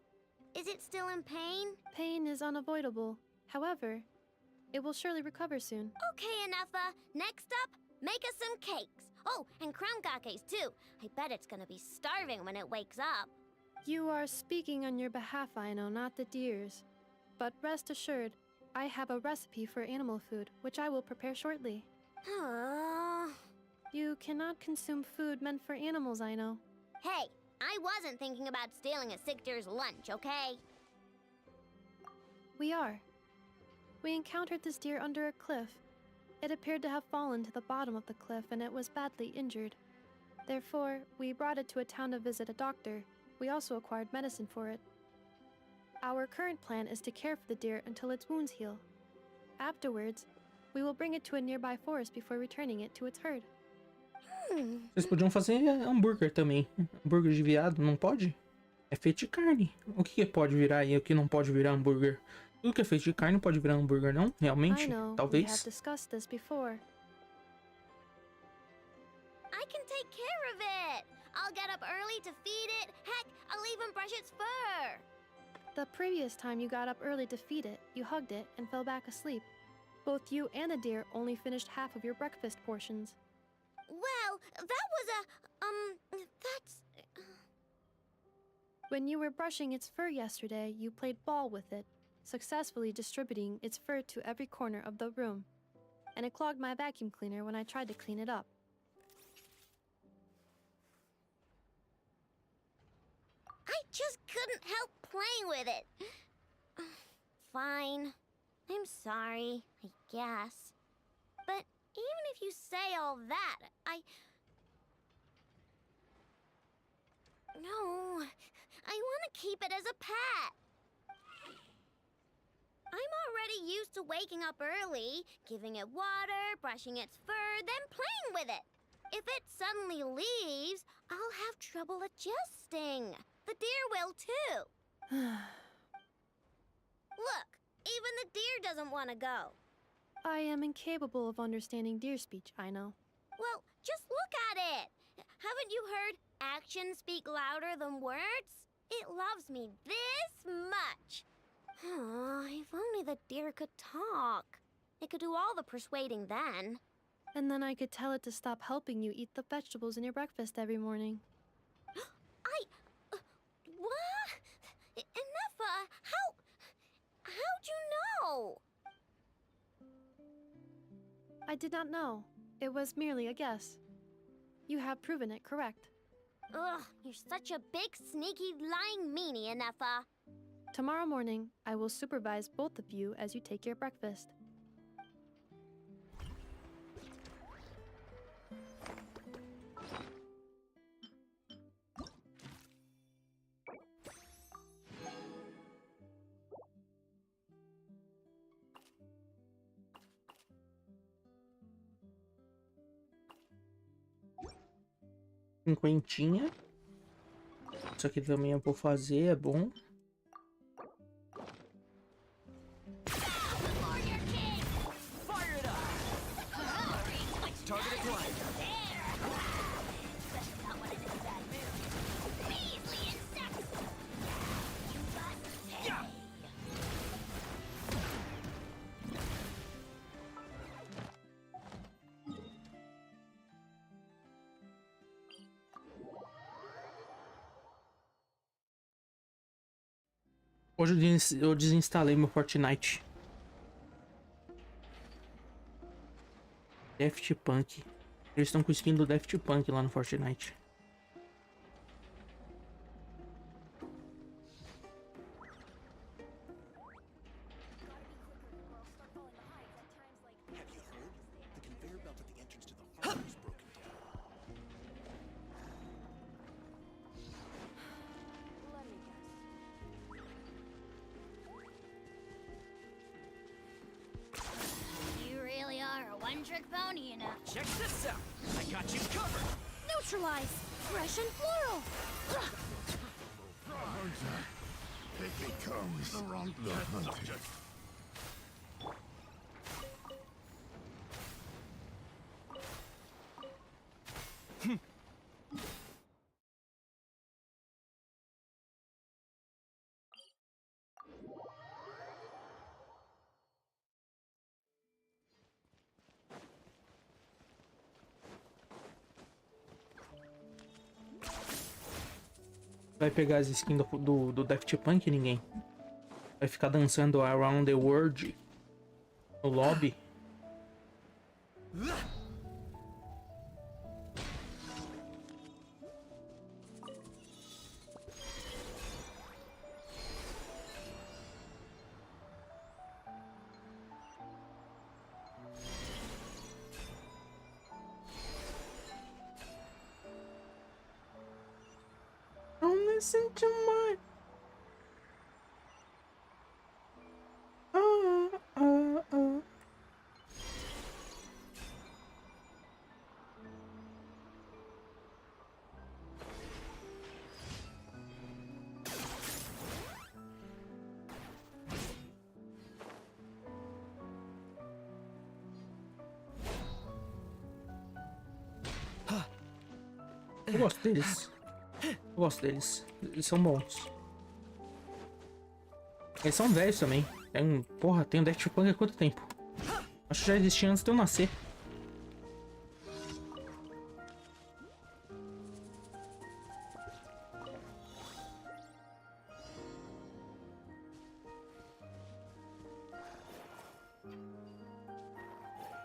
Is it still in pain? Pain is unavoidable. However, it will surely recover soon. Okay, Enougha. Next up, make us some cakes. Oh, and crown gachas too. I bet it's gonna be starving when it wakes up. You are speaking on your behalf, I know, not the deer's. But rest assured, I have a recipe for animal food, which I will prepare shortly. You cannot consume food meant for animals, I know. Hey, I wasn't thinking about stealing a sick deer's lunch, okay? We are. We encountered this deer under a cliff. It appeared to have fallen to the bottom of the cliff and it was badly injured. Therefore, we brought it to a town to visit a doctor. We also acquired medicine for it. Our current plan is to care for the deer until its wounds heal. Afterwards, we will bring it to a nearby forest before returning it to its herd. Vocês podiam fazer hambúrguer também. Hambúrguer de viado, não pode? É feito de carne. O que pode virar e o que não pode virar hambúrguer? Tudo que é feito de carne pode virar hambúrguer, não? Realmente? I know, Talvez. we have discussed this before. I can take care of it. I'll get up early to feed it. Heck, I'll even brush its fur. The previous time you got up early to feed it, you hugged it and fell back asleep. Both you and the deer only finished half of your breakfast portions. Well, that was that's... When you were brushing its fur yesterday, you played ball with it, successfully distributing its fur to every corner of the room. And it clogged my vacuum cleaner when I tried to clean it up. I just couldn't help playing with it. Fine. I'm sorry, I guess. But even if you say all that, No, I want to keep it as a pet. I'm already used to waking up early, giving it water, brushing its fur, then playing with it. If it suddenly leaves, I'll have trouble adjusting. The deer will too. Look, even the deer doesn't want to go. I am incapable of understanding deer speech, I know. Well, just look at it. Haven't you heard actions speak louder than words? It loves me this much. If only the deer could talk. It could do all the persuading then. And then I could tell it to stop helping you eat the vegetables in your breakfast every morning. What? Enougha, how'd you know? I did not know. It was merely a guess. You have proven it correct. Ugh, you're such a big, sneaky, lying meanie, Enougha. Tomorrow morning, I will supervise both of you as you take your breakfast. Cinquentinha. Isso aqui também eu vou fazer, é bom. Hoje eu desinstalei meu Fortnite. Daft Punk. Eles estão com skin do Daft Punk lá no Fortnite. One-trick pony, you know. Check this out. I got you covered. Neutralize. Fresh and floral. Here he comes. The wrong hunter. Vai pegar as skins do Daft Punk? Ninguém. Vai ficar dançando Around the World no lobby. Don't listen to my... Eu gosto deles. Eu gosto deles. Eles são bons. Eles são velhos também. Porra, tem um Daft Punk há quanto tempo? Acho que já existia antes de eu nascer.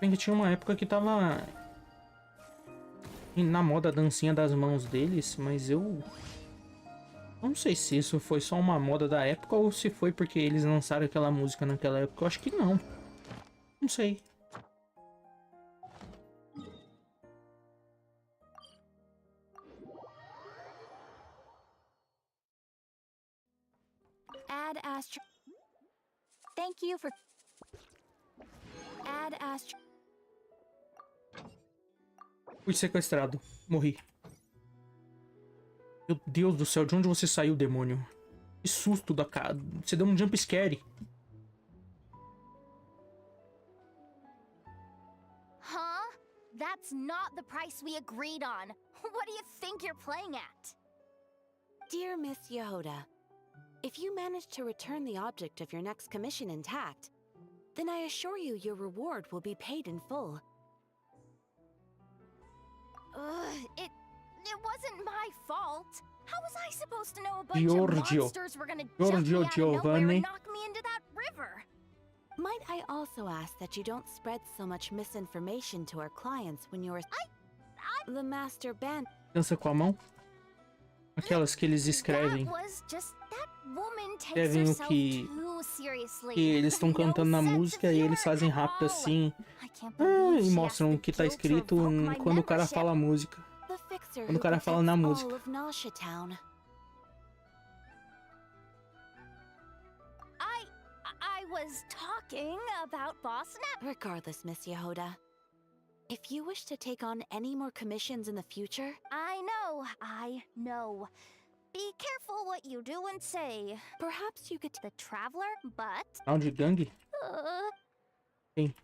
Bem que tinha uma época que tava na moda a dancinha das mãos deles, mas eu não sei se isso foi só uma moda da época ou se foi porque eles lançaram aquela música naquela época. Eu acho que não. Não sei. Add Astro. Thank you for. Add Astro. Fui sequestrado. Morri. Meu Deus do céu, de onde você saiu, demônio? Que susto da cara. Você deu um jump scare. Huh? That's not the price we agreed on. What do you think you're playing at? Dear Miss Yehoda, if you manage to return the object of your next commission intact, then I assure you your reward will be paid in full. It wasn't my fault. How was I supposed to know a bunch Giorgio. of monsters were gonna jump me out of nowhere and knock me into that river? Might I also ask that you don't spread so much misinformation to our clients when you're the master band? Dança com a mão? Aquelas que eles escrevem. Escrevem o que eles estão cantando na música e eles fazem rápido assim. E mostram o que tá escrito quando o cara fala a música. Quando o cara fala na música. I was talking about Boss Nap. Regardless, Miss Yehoda, if you wish to take on any more commissions in the future... I know. Be careful what you do and say. Perhaps you could... The Traveler, but... Canal de gangue? Sim.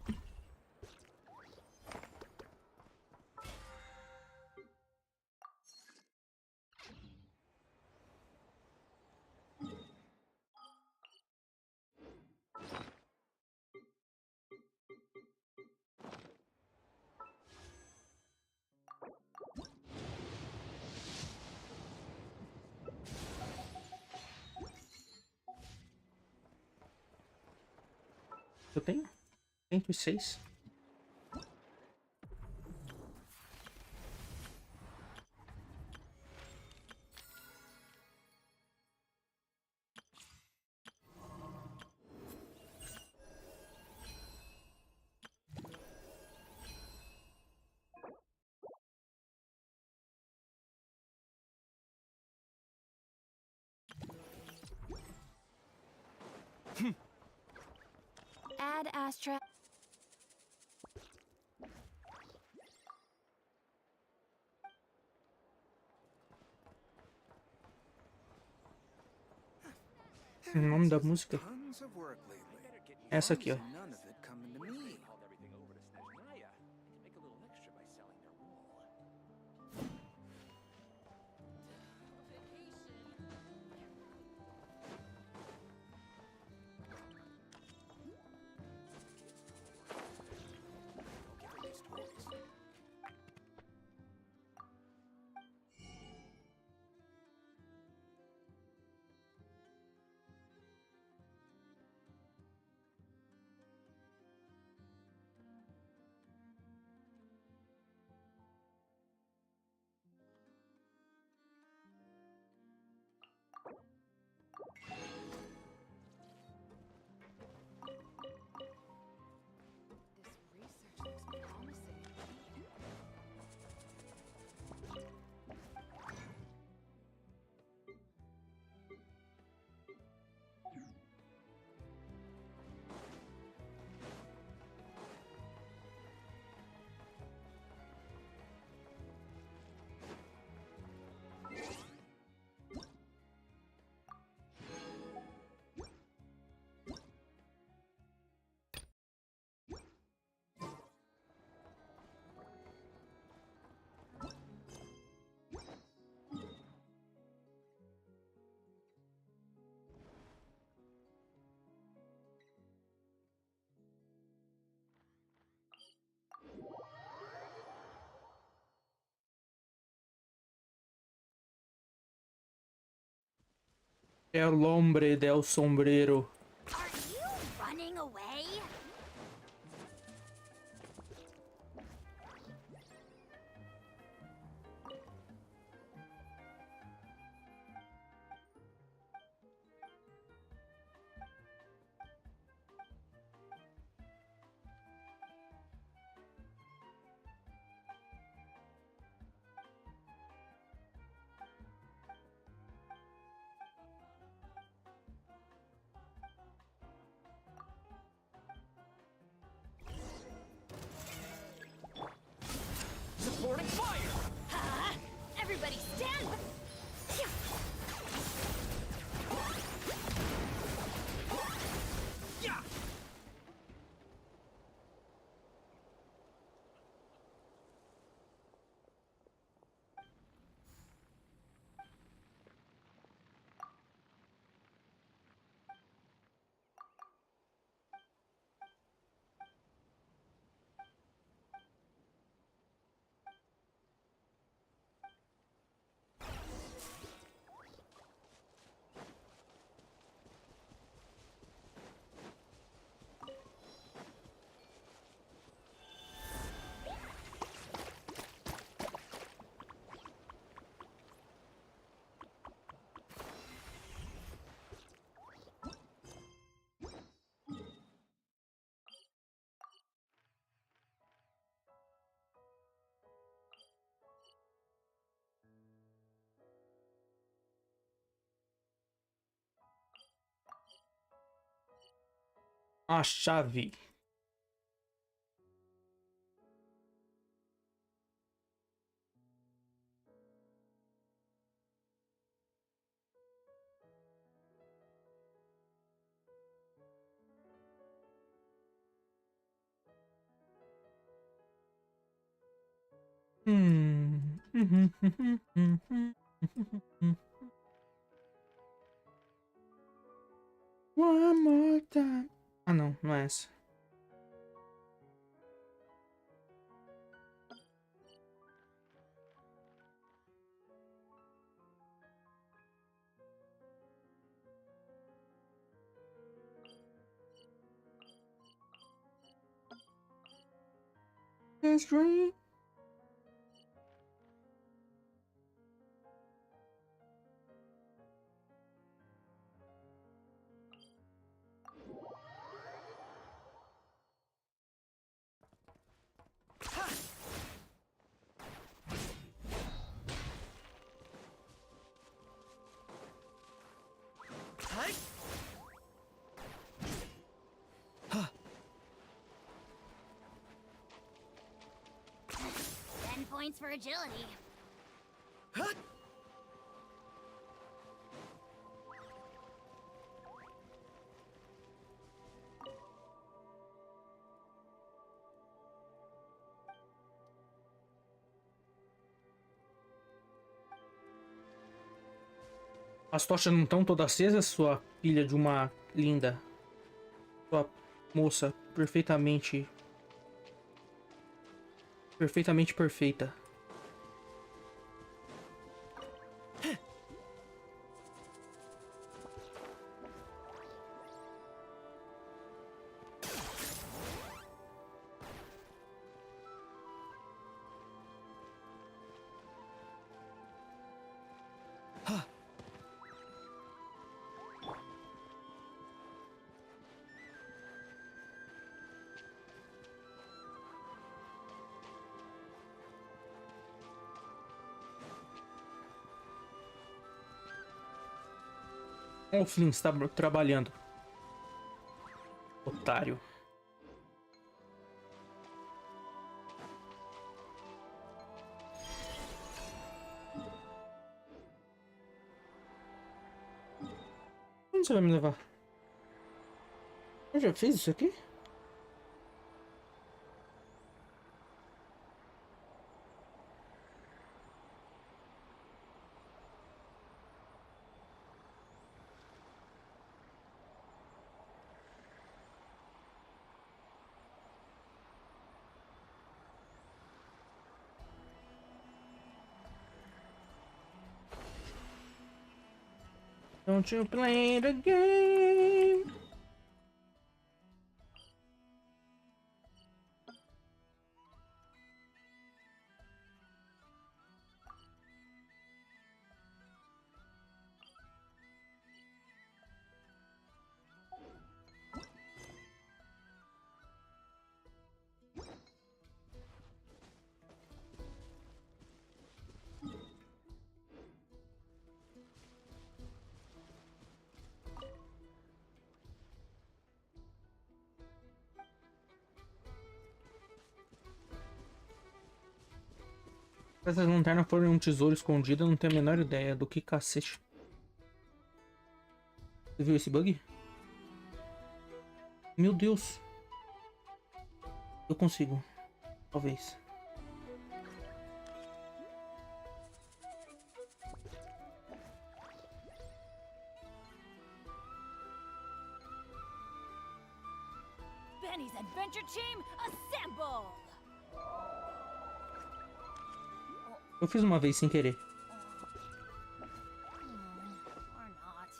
Eu tenho 106. Add Astra. O nome da música? Essa aqui, ó. El hombre del sombrero. Are you running away? Supporting fire! Everybody stand! Yeah! A chave. One more time. Ah, não, não é essa. It's dream. Hi. 10 points for agility. As tochas não estão todas acesas, sua filha de uma linda. Sua moça perfeitamente perfeita. O Flynn está trabalhando. Otário. Onde você vai me levar? Eu já fiz isso aqui? Don't you play the game? Se essas lanternas forem um tesouro escondido, eu não tenho a menor ideia do que cacete. Você viu esse bug? Meu Deus. Eu consigo. Talvez. Benny's Adventure Team, assemble! Eu fiz uma vez sem querer. Or not.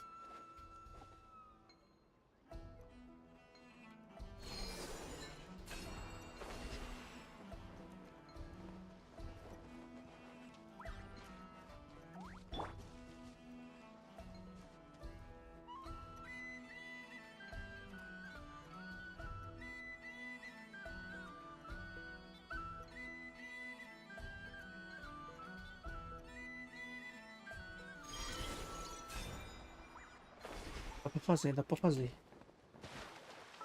Dá pra fazer, dá pra fazer.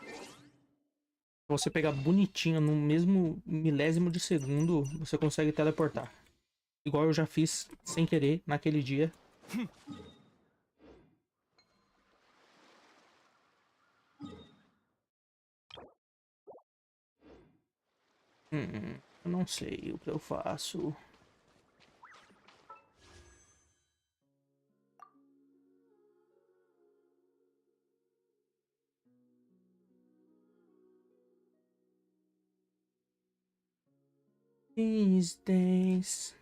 Se você pegar bonitinho no mesmo milésimo de segundo, você consegue teleportar. Igual eu já fiz sem querer naquele dia. Eu não sei o que eu faço. These days.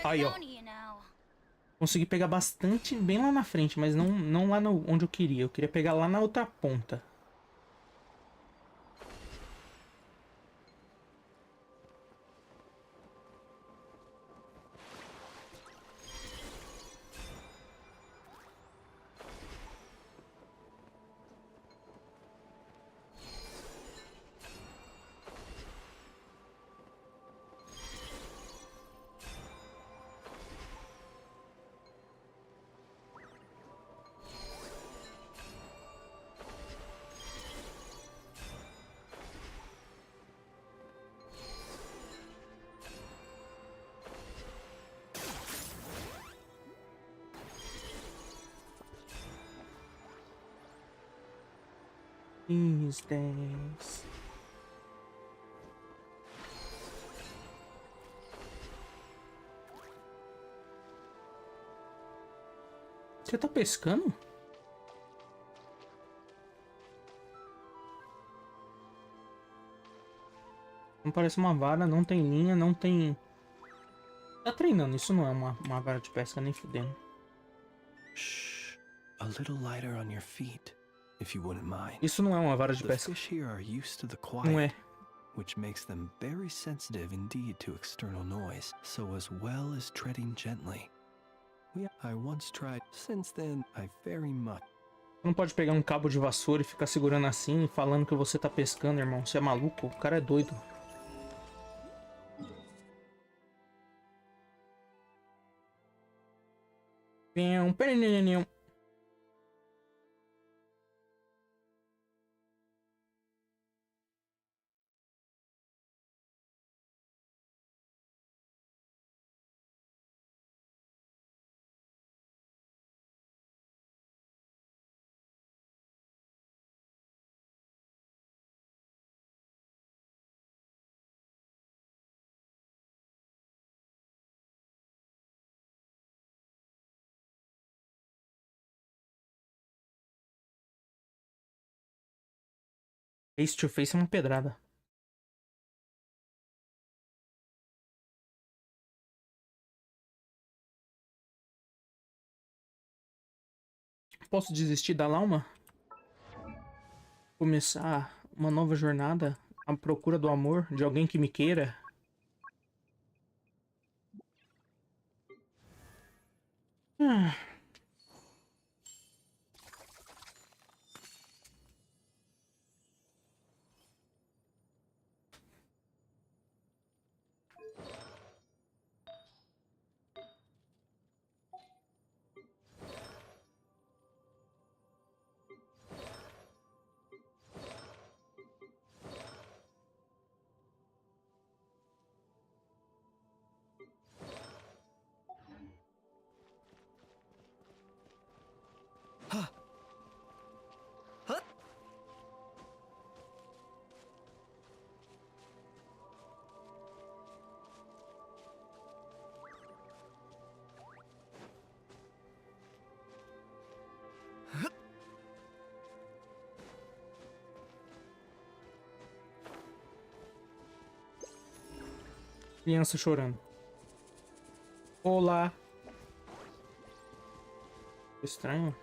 Aí, ó. Consegui pegar bastante bem lá na frente, mas não lá no, onde eu queria. Eu queria pegar lá na outra ponta. These days. Você tá pescando? Não parece uma vara, não tem linha, não tem... Tá treinando, isso não é uma vara de pesca nem fudendo. Shh. A little lighter on your feet, if you wouldn't mind. Isso não é uma vara de The pesca. fish here are used to the Não é. quiet, which makes them very sensitive indeed to external noise, so as well as treading gently. I once tried. Since then, I very much. Você não pode pegar um cabo de vassoura e ficar segurando assim, falando que você tá pescando, irmão. Você é maluco? O cara é doido. Face to face é uma pedrada. Posso desistir da Lauma? Começar uma nova jornada à procura do amor de alguém que me queira? Ah. Criança chorando. Olá. Estranho.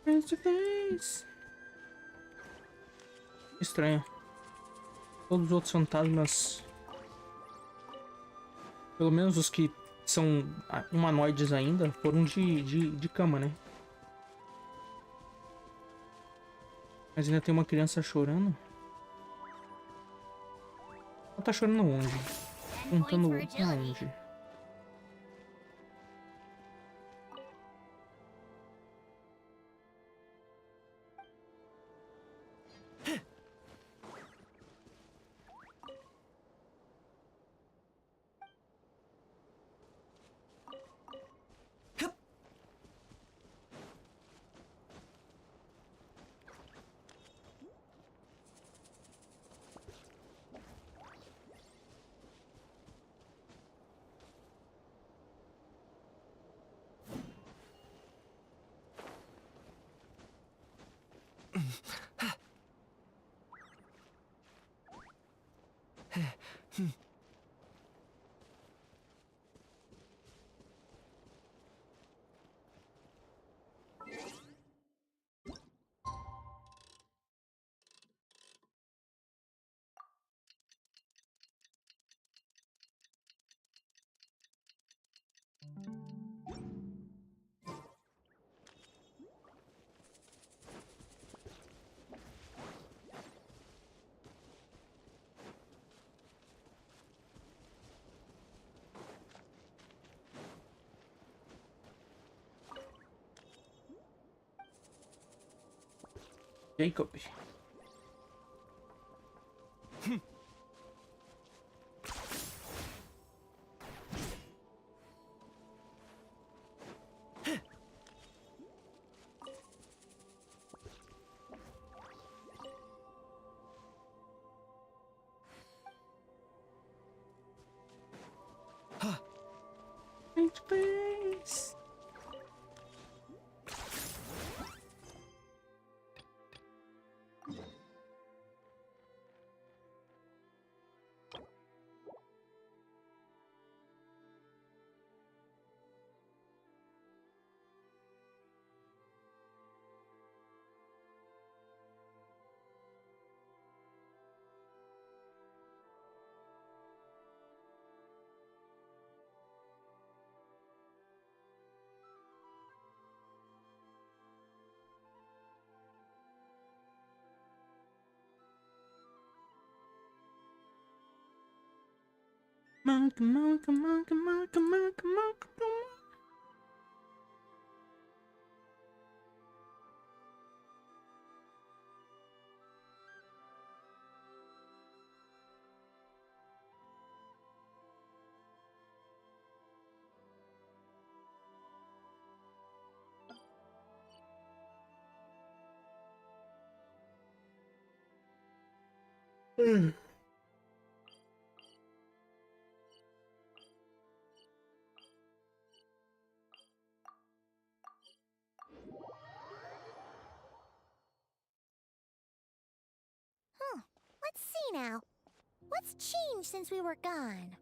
Face to face. Estranho. Todos os outros fantasmas, pelo menos os que são humanoides ainda, foram de cama, né? Mas ainda tem uma criança chorando. Ela tá chorando onde? Contando aonde? Jacob. Please. Come on, come on, come on, come on, come on, come on, come on. Huh. Let's see now. What's changed since we were gone?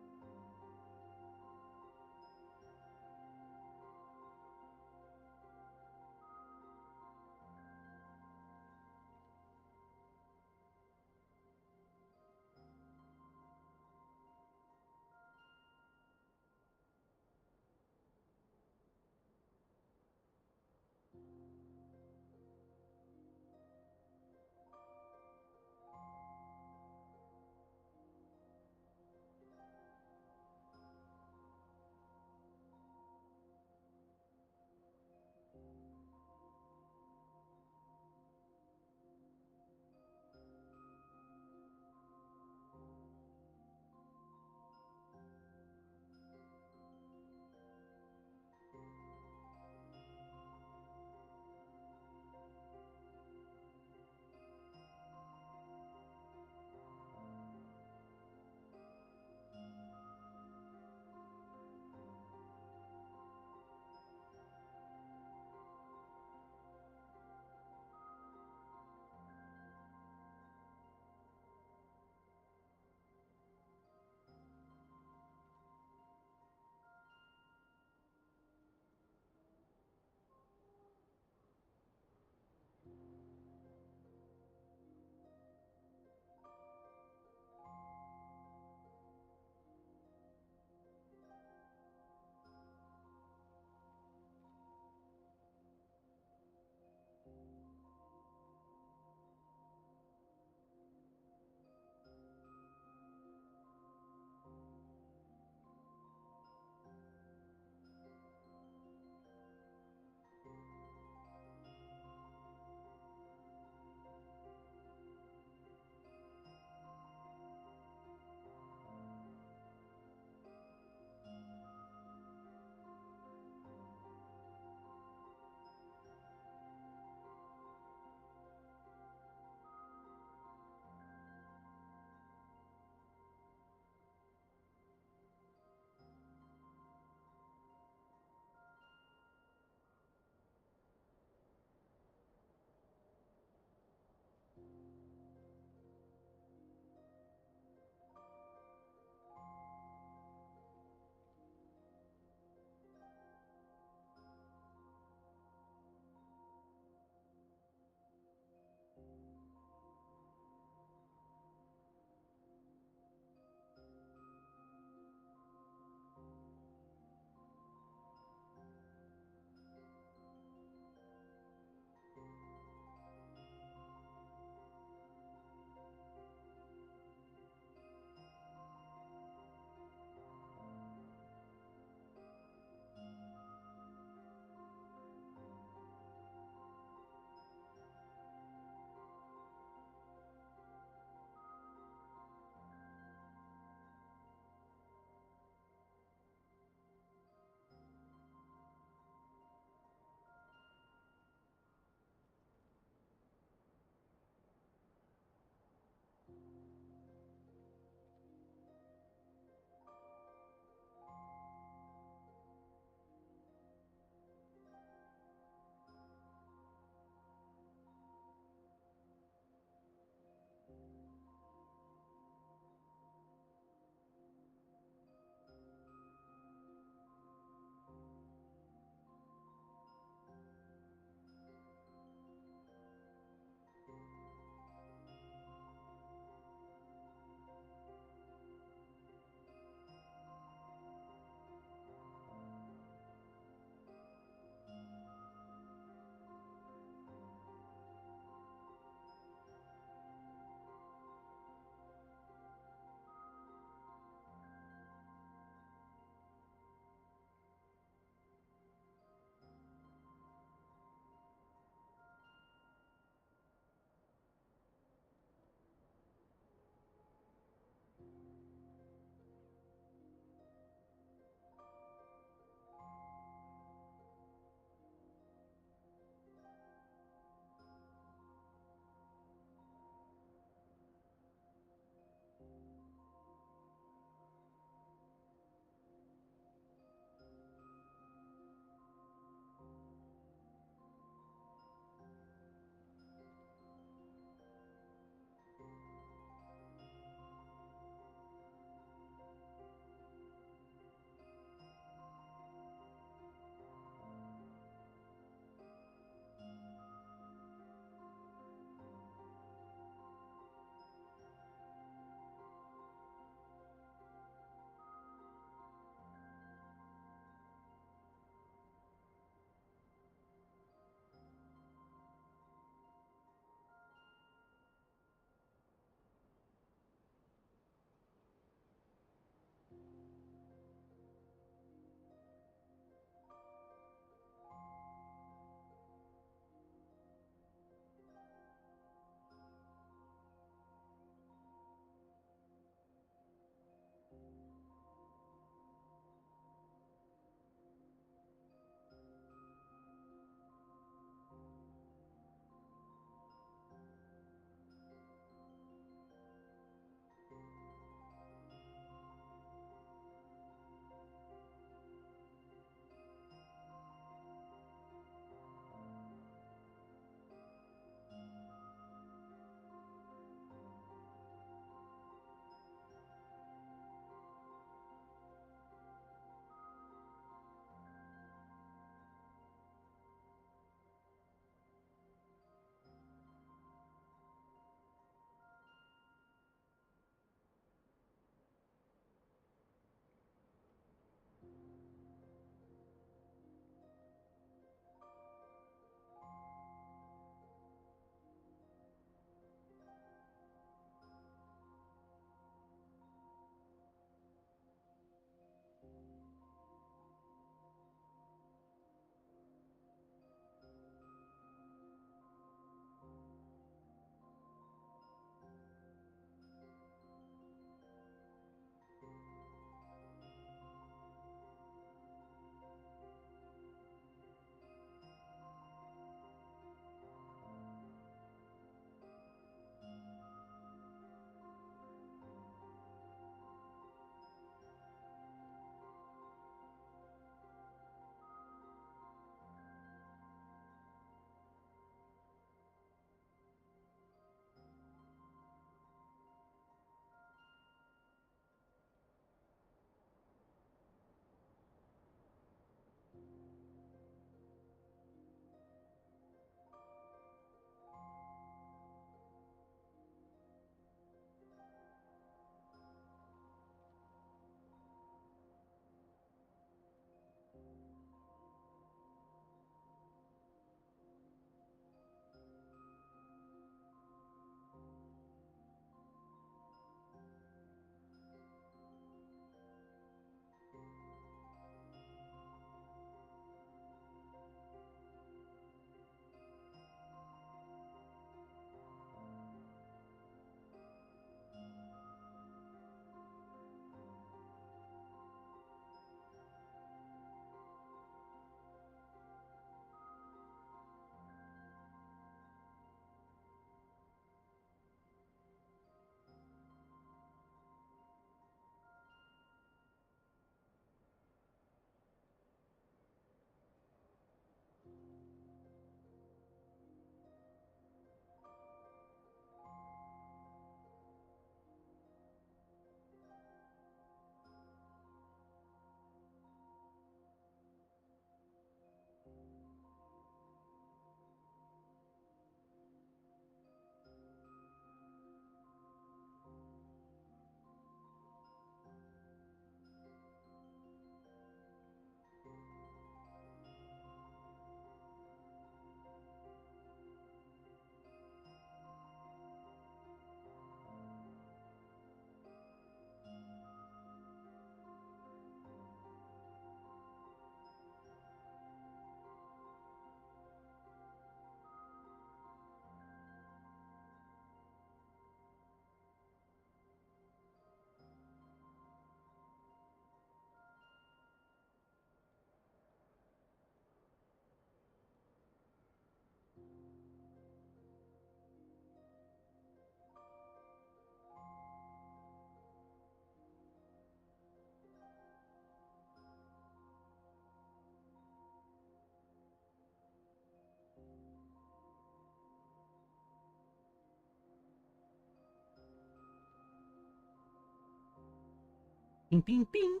Pim, pim, pim.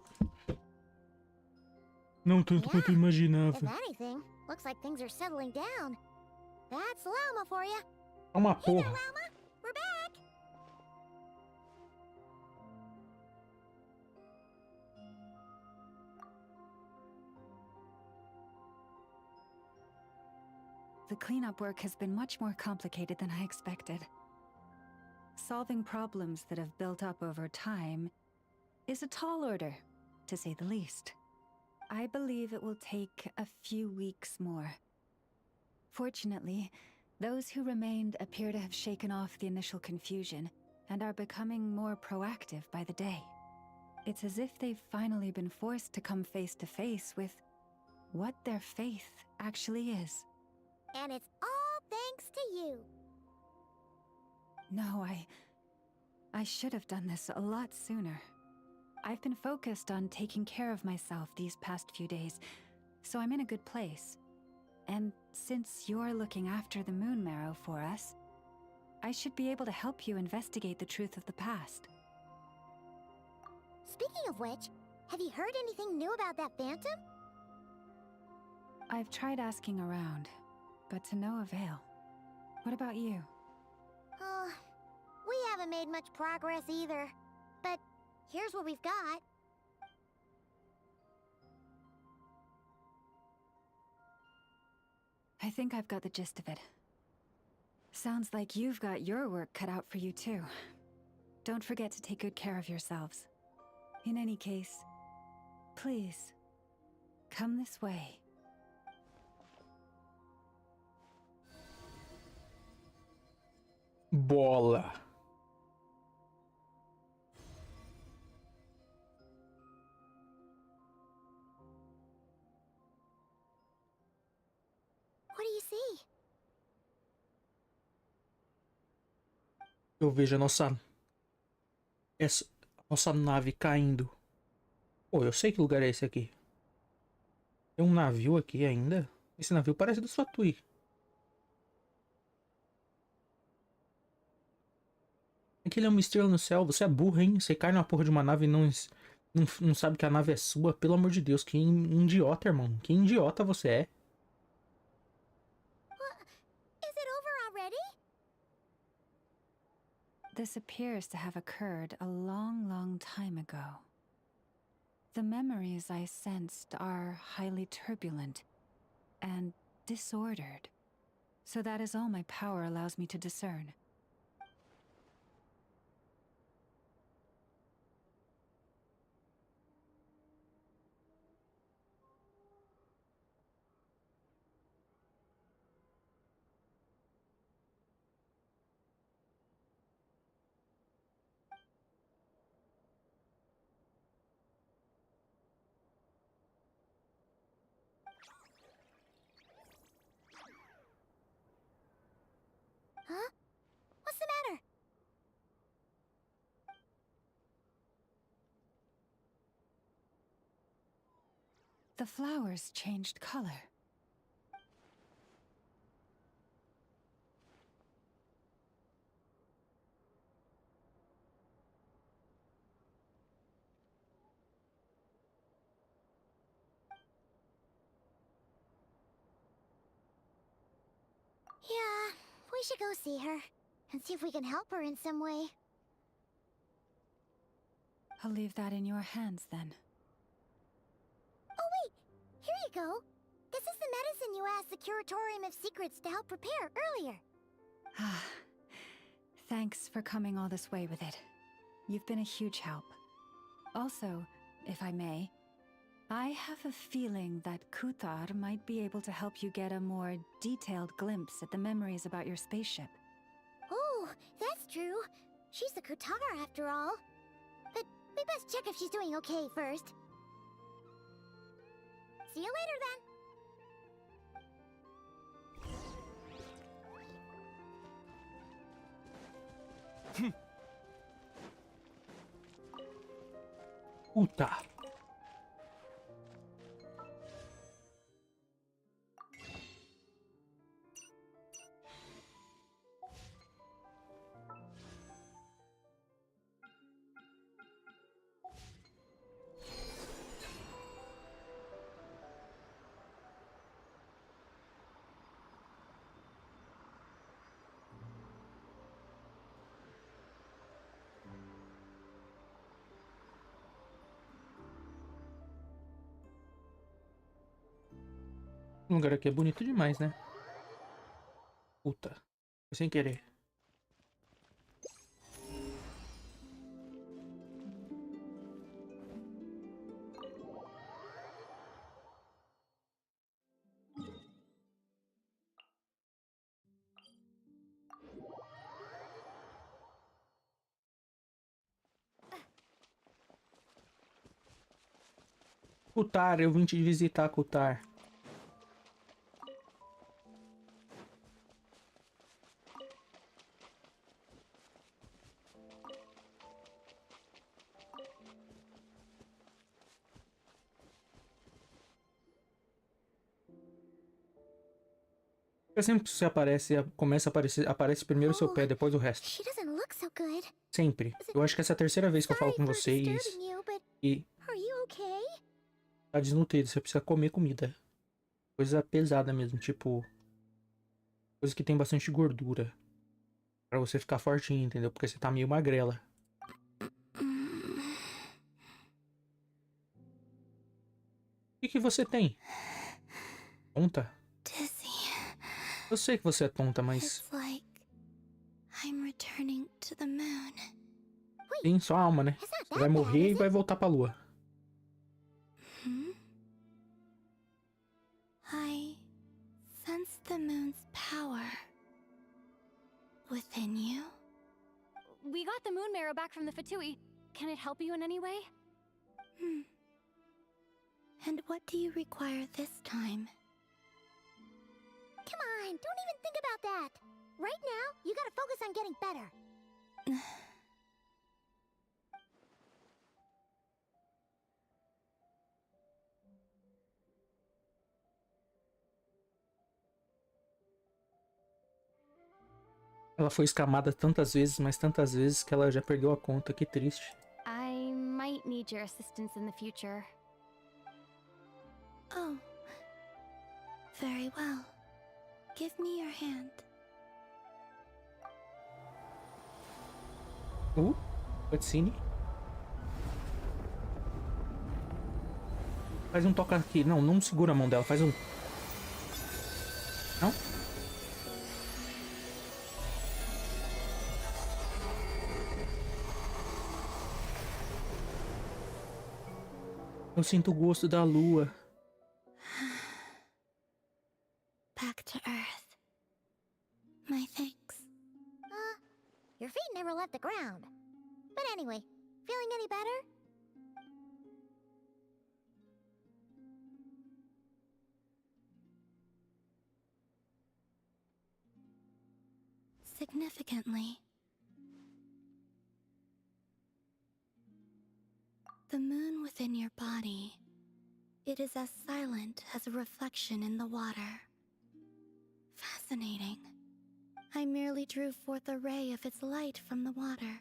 Não tanto quanto eu imaginava. If anything, looks like things are settling down. That's Llama for you. É uma Hey there, porra. Llama. We're back. The cleanup work has been much more complicated than I expected. Solving problems that have built up over time is a tall order, to say the least. I believe it will take a few weeks more. Fortunately, those who remained appear to have shaken off the initial confusion and are becoming more proactive by the day. It's as if they've finally been forced to come face to face with what their faith actually is. And it's all thanks to you. No, I should have done this a lot sooner. I've been focused on taking care of myself these past few days, so I'm in a good place. And since you're looking after the moon marrow for us, I should be able to help you investigate the truth of the past. Speaking of which, have you heard anything new about that phantom? I've tried asking around, but to no avail. What about you? We haven't made much progress either. But here's what we've got. I think I've got the gist of it. Sounds like you've got your work cut out for you too. Don't forget to take good care of yourselves. In any case, please, come this way. Bola. What do you see? Eu vejo a nossa nave caindo. Pô, eu sei que lugar é esse aqui. Tem um navio aqui ainda. Esse navio parece do Fatui. Aquele é uma estrela no céu. Você é burro, hein? Você cai na porra de uma nave e não sabe que a nave é sua. Pelo amor de Deus, que idiota, irmão. Que idiota você é. Is it over already? This appears to have occurred a long, long time ago. The memories I sensed are highly turbulent and disordered. So that is all my power allows me to discern. Huh? What's the matter? The flowers changed color. Yeah, we should go see her and see if we can help her in some way. I'll leave that in your hands then. Oh wait, here you go. This is the medicine you asked the Curatorium of Secrets to help prepare earlier. Ah, thanks for coming all this way with it. You've been a huge help. Also, if I may, I have a feeling that Kuthar might be able to help you get a more detailed glimpse at the memories about your spaceship. Oh, that's true. She's the Kutar after all. But we best check if she's doing okay first. See you later then. Puta. O lugar aqui é bonito demais, né? Puta. Foi sem querer. Kutar, eu vim te visitar, Kutar. Sempre que você aparece, começa a aparecer, aparece primeiro o seu pé, depois o resto. She doesn't look so good. Sempre. Eu acho que essa é a terceira vez que eu falo com vocês. Disturbing you, but E are you okay? tá desnutrido, você precisa comer comida. Coisa pesada mesmo, tipo... Coisa que tem bastante gordura. Pra você ficar fortinho, entendeu? Porque você tá meio magrela. O que você tem? Tonta? Eu sei que você é tonta, mas... It's like I'm returning to the moon. Sim, só alma, né? Você vai morrer e vai voltar pra lua. I sense the moon's power within you. We got the moon marrow back from the Fatui. Can it help you in any way? And what do you require this time? Come on, don't even think about that. Right now, you gotta focus on getting better. Ela foi escamada tantas vezes, mas tantas vezes que ela já perdeu a conta. Que triste. I might need your assistance in the future. Oh, very well. Give me your hand. Cutscene. Faz um toca aqui. Não, não segura a mão dela. Faz um... Não? Eu sinto o gosto da lua. Back to Earth. My thanks. Your feet never left the ground. But anyway, feeling any better? Significantly. The moon within your body. It is as silent as a reflection in the water. Fascinating. I merely drew forth a ray of its light from the water.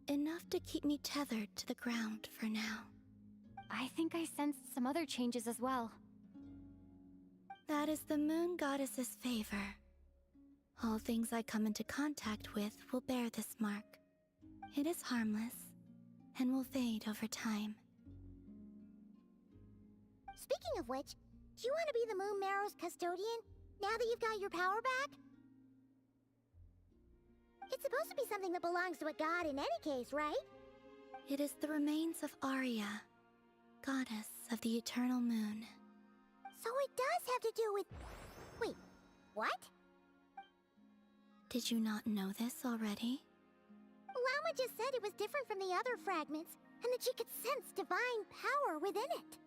Enough to keep me tethered to the ground for now. I think I sensed some other changes as well. That is the moon goddess's favor. All things I come into contact with will bear this mark. It is harmless, and will fade over time. Speaking of which, do you want to be the Moon Marrow's custodian, now that you've got your power back? It's supposed to be something that belongs to a god in any case, right? It is the remains of Arya, goddess of the eternal moon. So it does have to do with... Wait, what? Did you not know this already? Lama just said it was different from the other fragments, and that she could sense divine power within it.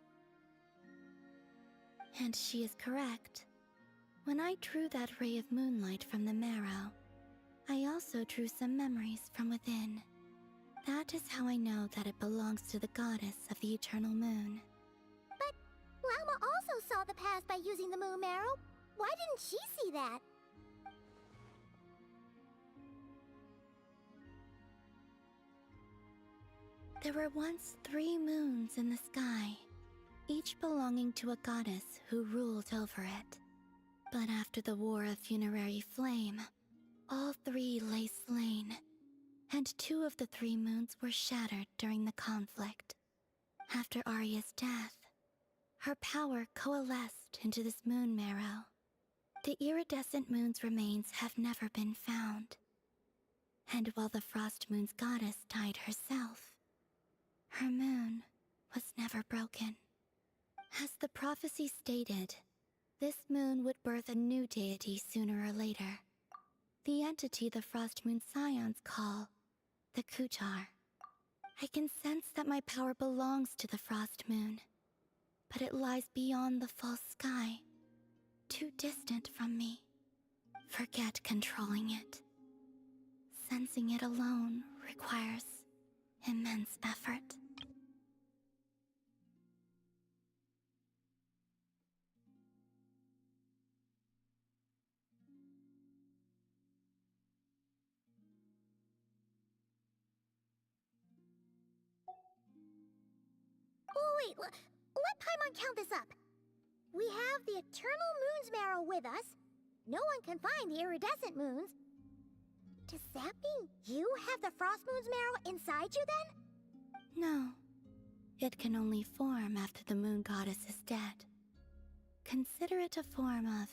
And she is correct. When I drew that ray of moonlight from the marrow, I also drew some memories from within. That is how I know that it belongs to the goddess of the eternal moon. But Lama also saw the past by using the moon marrow. Why didn't she see that? There were once 3 moons in the sky, each belonging to a goddess who ruled over it. But after the War of Funerary Flame, all 3 lay slain, and 2 of the 3 moons were shattered during the conflict. After Arya's death, her power coalesced into this moon marrow. The iridescent moon's remains have never been found. And while the Frost Moon's goddess died herself, her moon was never broken. As the prophecy stated, this moon would birth a new deity sooner or later. The entity the Frost Moon Scions call the Kutar. I can sense that my power belongs to the Frost Moon, but it lies beyond the false sky, too distant from me. Forget controlling it. Sensing it alone requires immense effort. Oh, wait, let Paimon count this up. We have the Eternal Moon's Marrow with us. No one can find the iridescent moons. Does that mean you have the Frost Moon's Marrow inside you then? No. It can only form after the moon goddess is dead. Consider it a form of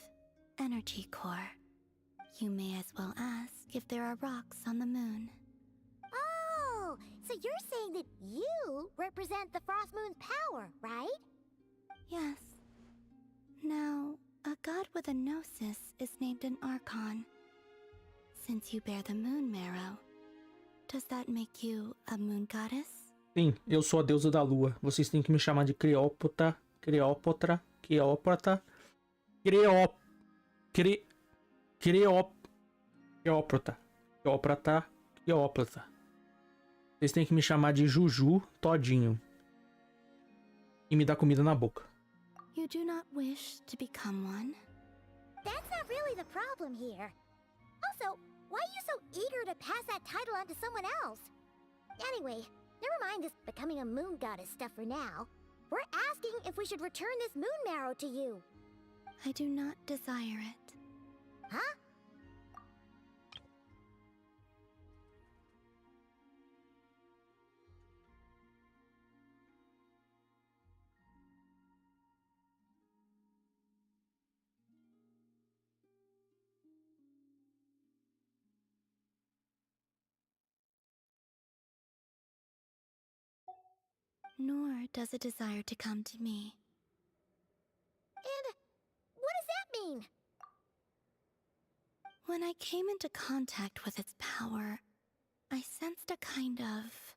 energy core. You may as well ask if there are rocks on the moon. Oh, so you're saying that you represent the Frost Moon's power, right? Yes. Now, a god with a gnosis is named an Archon. Since you bear the moon marrow, does that make you a moon goddess? Sim, eu sou a deusa da lua. Vocês têm que me chamar de Cleópatra, Cleópatra, Cleópatra, Cleópatra, Cleópatra. Vocês têm que me chamar de Juju todinho. E me dar comida na boca. You do not wish to become one? That's not really the problem here. Also, why are you so eager to pass that title on to someone else? Anyway, never mind this becoming a moon goddess stuff for now. We're asking if we should return this moon marrow to you. I do not desire it. Huh? Nor does it desire to come to me. And what does that mean? When I came into contact with its power, I sensed a kind of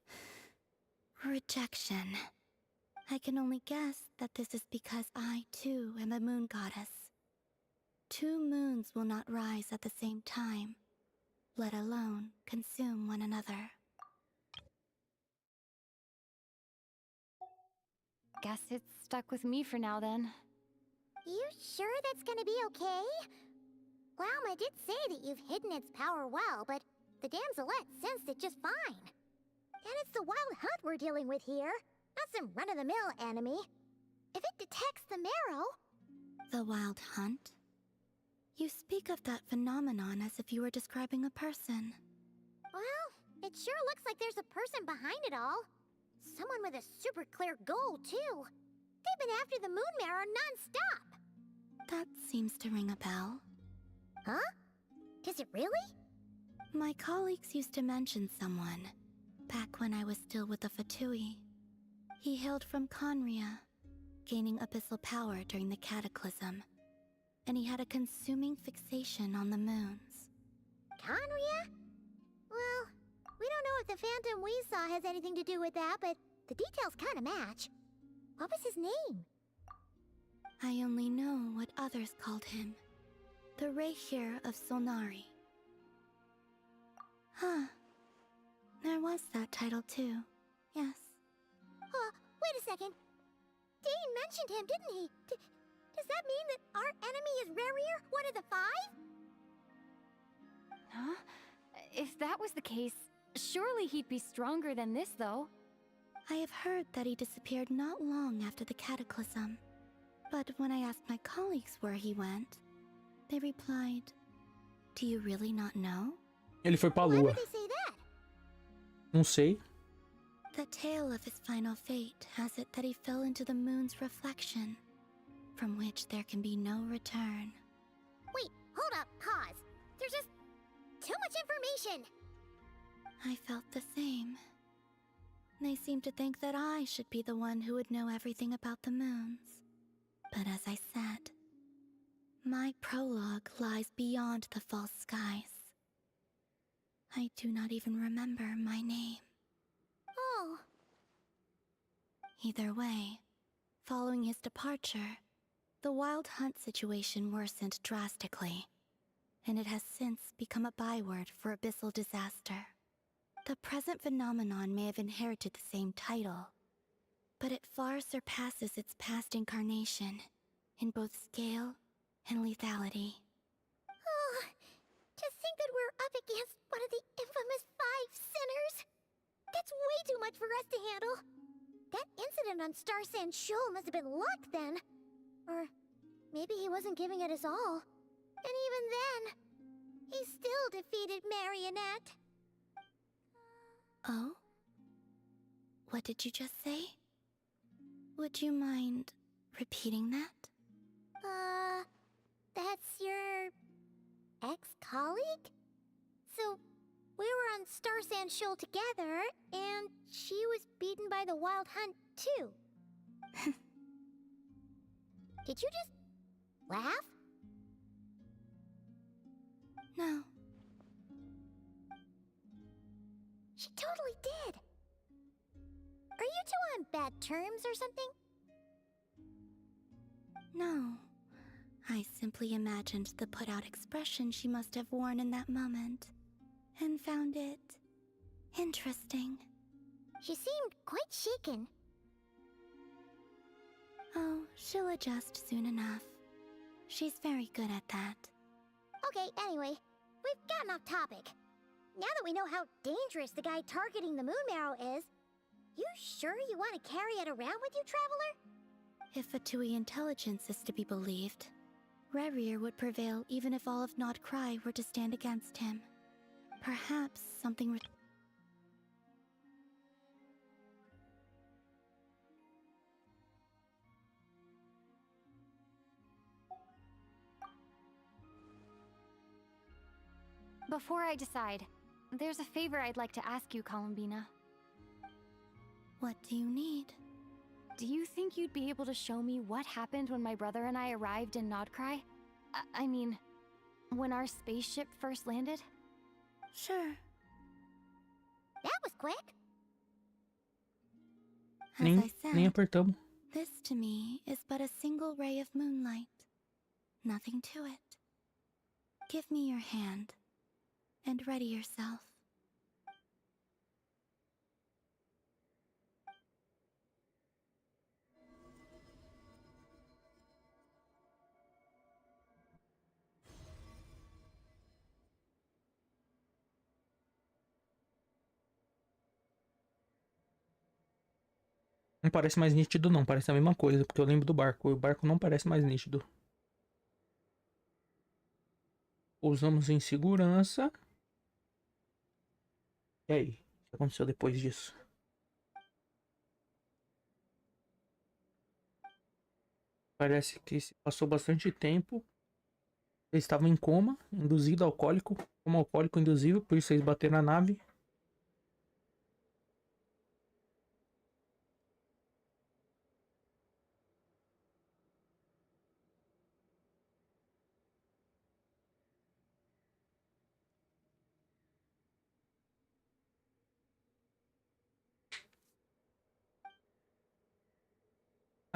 rejection. I can only guess that this is because I, too, am a moon goddess. Two moons will not rise at the same time, let alone consume one another. Guess it's stuck with me for now then. You sure that's gonna be okay? Glauma did say that you've hidden its power well, but the damselette sensed it just fine. And it's the wild hunt we're dealing with here, not some run-of-the-mill enemy. If it detects the marrow... The wild hunt? You speak of that phenomenon as if you were describing a person. Well, it sure looks like there's a person behind it all. Someone with a super clear goal, too. They've been after the moon marrow non-stop. That seems to ring a bell. Huh? Does it really? My colleagues used to mention someone, back when I was still with the Fatui. He hailed from Conria, gaining abyssal power during the Cataclysm, and he had a consuming fixation on the moons. Conria? Well, we don't know if the phantom we saw has anything to do with that, but the details kind of match. What was his name? I only know what others called him. The Reihir of Solnari. Huh. There was that title too. Yes. Wait a second. Dane mentioned him, didn't he? Does that mean that our enemy is Rerir, one of the five? Huh? If that was the case, surely he'd be stronger than this, though. I have heard that he disappeared not long after the Cataclysm. But when I asked my colleagues where he went, they replied, "Do you really not know?" Ele foi pra Why lua. would they say that? Não sei. The tale of his final fate has it that he fell into the moon's reflection, from which there can be no return. Wait, hold up, pause. There's just too much information. I felt the same. They seemed to think that I should be the one who would know everything about the moons. But as I said, my prologue lies beyond the false skies. I do not even remember my name. Oh. Either way, following his departure, the wild hunt situation worsened drastically, and it has since become a byword for abyssal disaster. The present phenomenon may have inherited the same title, but it far surpasses its past incarnation in both scale and lethality. Oh, to think that we're up against one of the infamous 5 sinners. That's way too much for us to handle. That incident on Star Sand Shoal must have been luck then. Or maybe he wasn't giving it his all. And even then, he still defeated Marionette. Oh? What did you just say? Would you mind repeating that? That's your ex-colleague? So, we were on Star Sand Shoal together, and she was beaten by the Wild Hunt, too. Did you just laugh? No. She totally did. Are you two on bad terms or something? No. I simply imagined the put-out expression she must have worn in that moment, and found it interesting. She seemed quite shaken. Oh, she'll adjust soon enough. She's very good at that. Okay, anyway, we've gotten off topic. Now that we know how dangerous the guy targeting the moon marrow is, you sure you want to carry it around with you, Traveler? If Fatui intelligence is to be believed, Rerir would prevail even if all of Nod Cry were to stand against him. Perhaps something Before I decide, there's a favor I'd like to ask you, Columbina. What do you need? Do you think you'd be able to show me what happened when my brother and I arrived in Nodcry? I mean, when our spaceship first landed? Sure. That was quick. As Nem I said, apertamos. this to me is but a single ray of moonlight. Nothing to it. Give me your hand, and ready yourself. Não parece mais nítido não, parece a mesma coisa, porque eu lembro do barco. O barco não parece mais nítido. Pousamos em segurança. E aí? O que aconteceu depois disso? Parece que se passou bastante tempo. Eles estavam em coma, induzido alcoólico, como alcoólico induzível, por isso eles bateram na nave.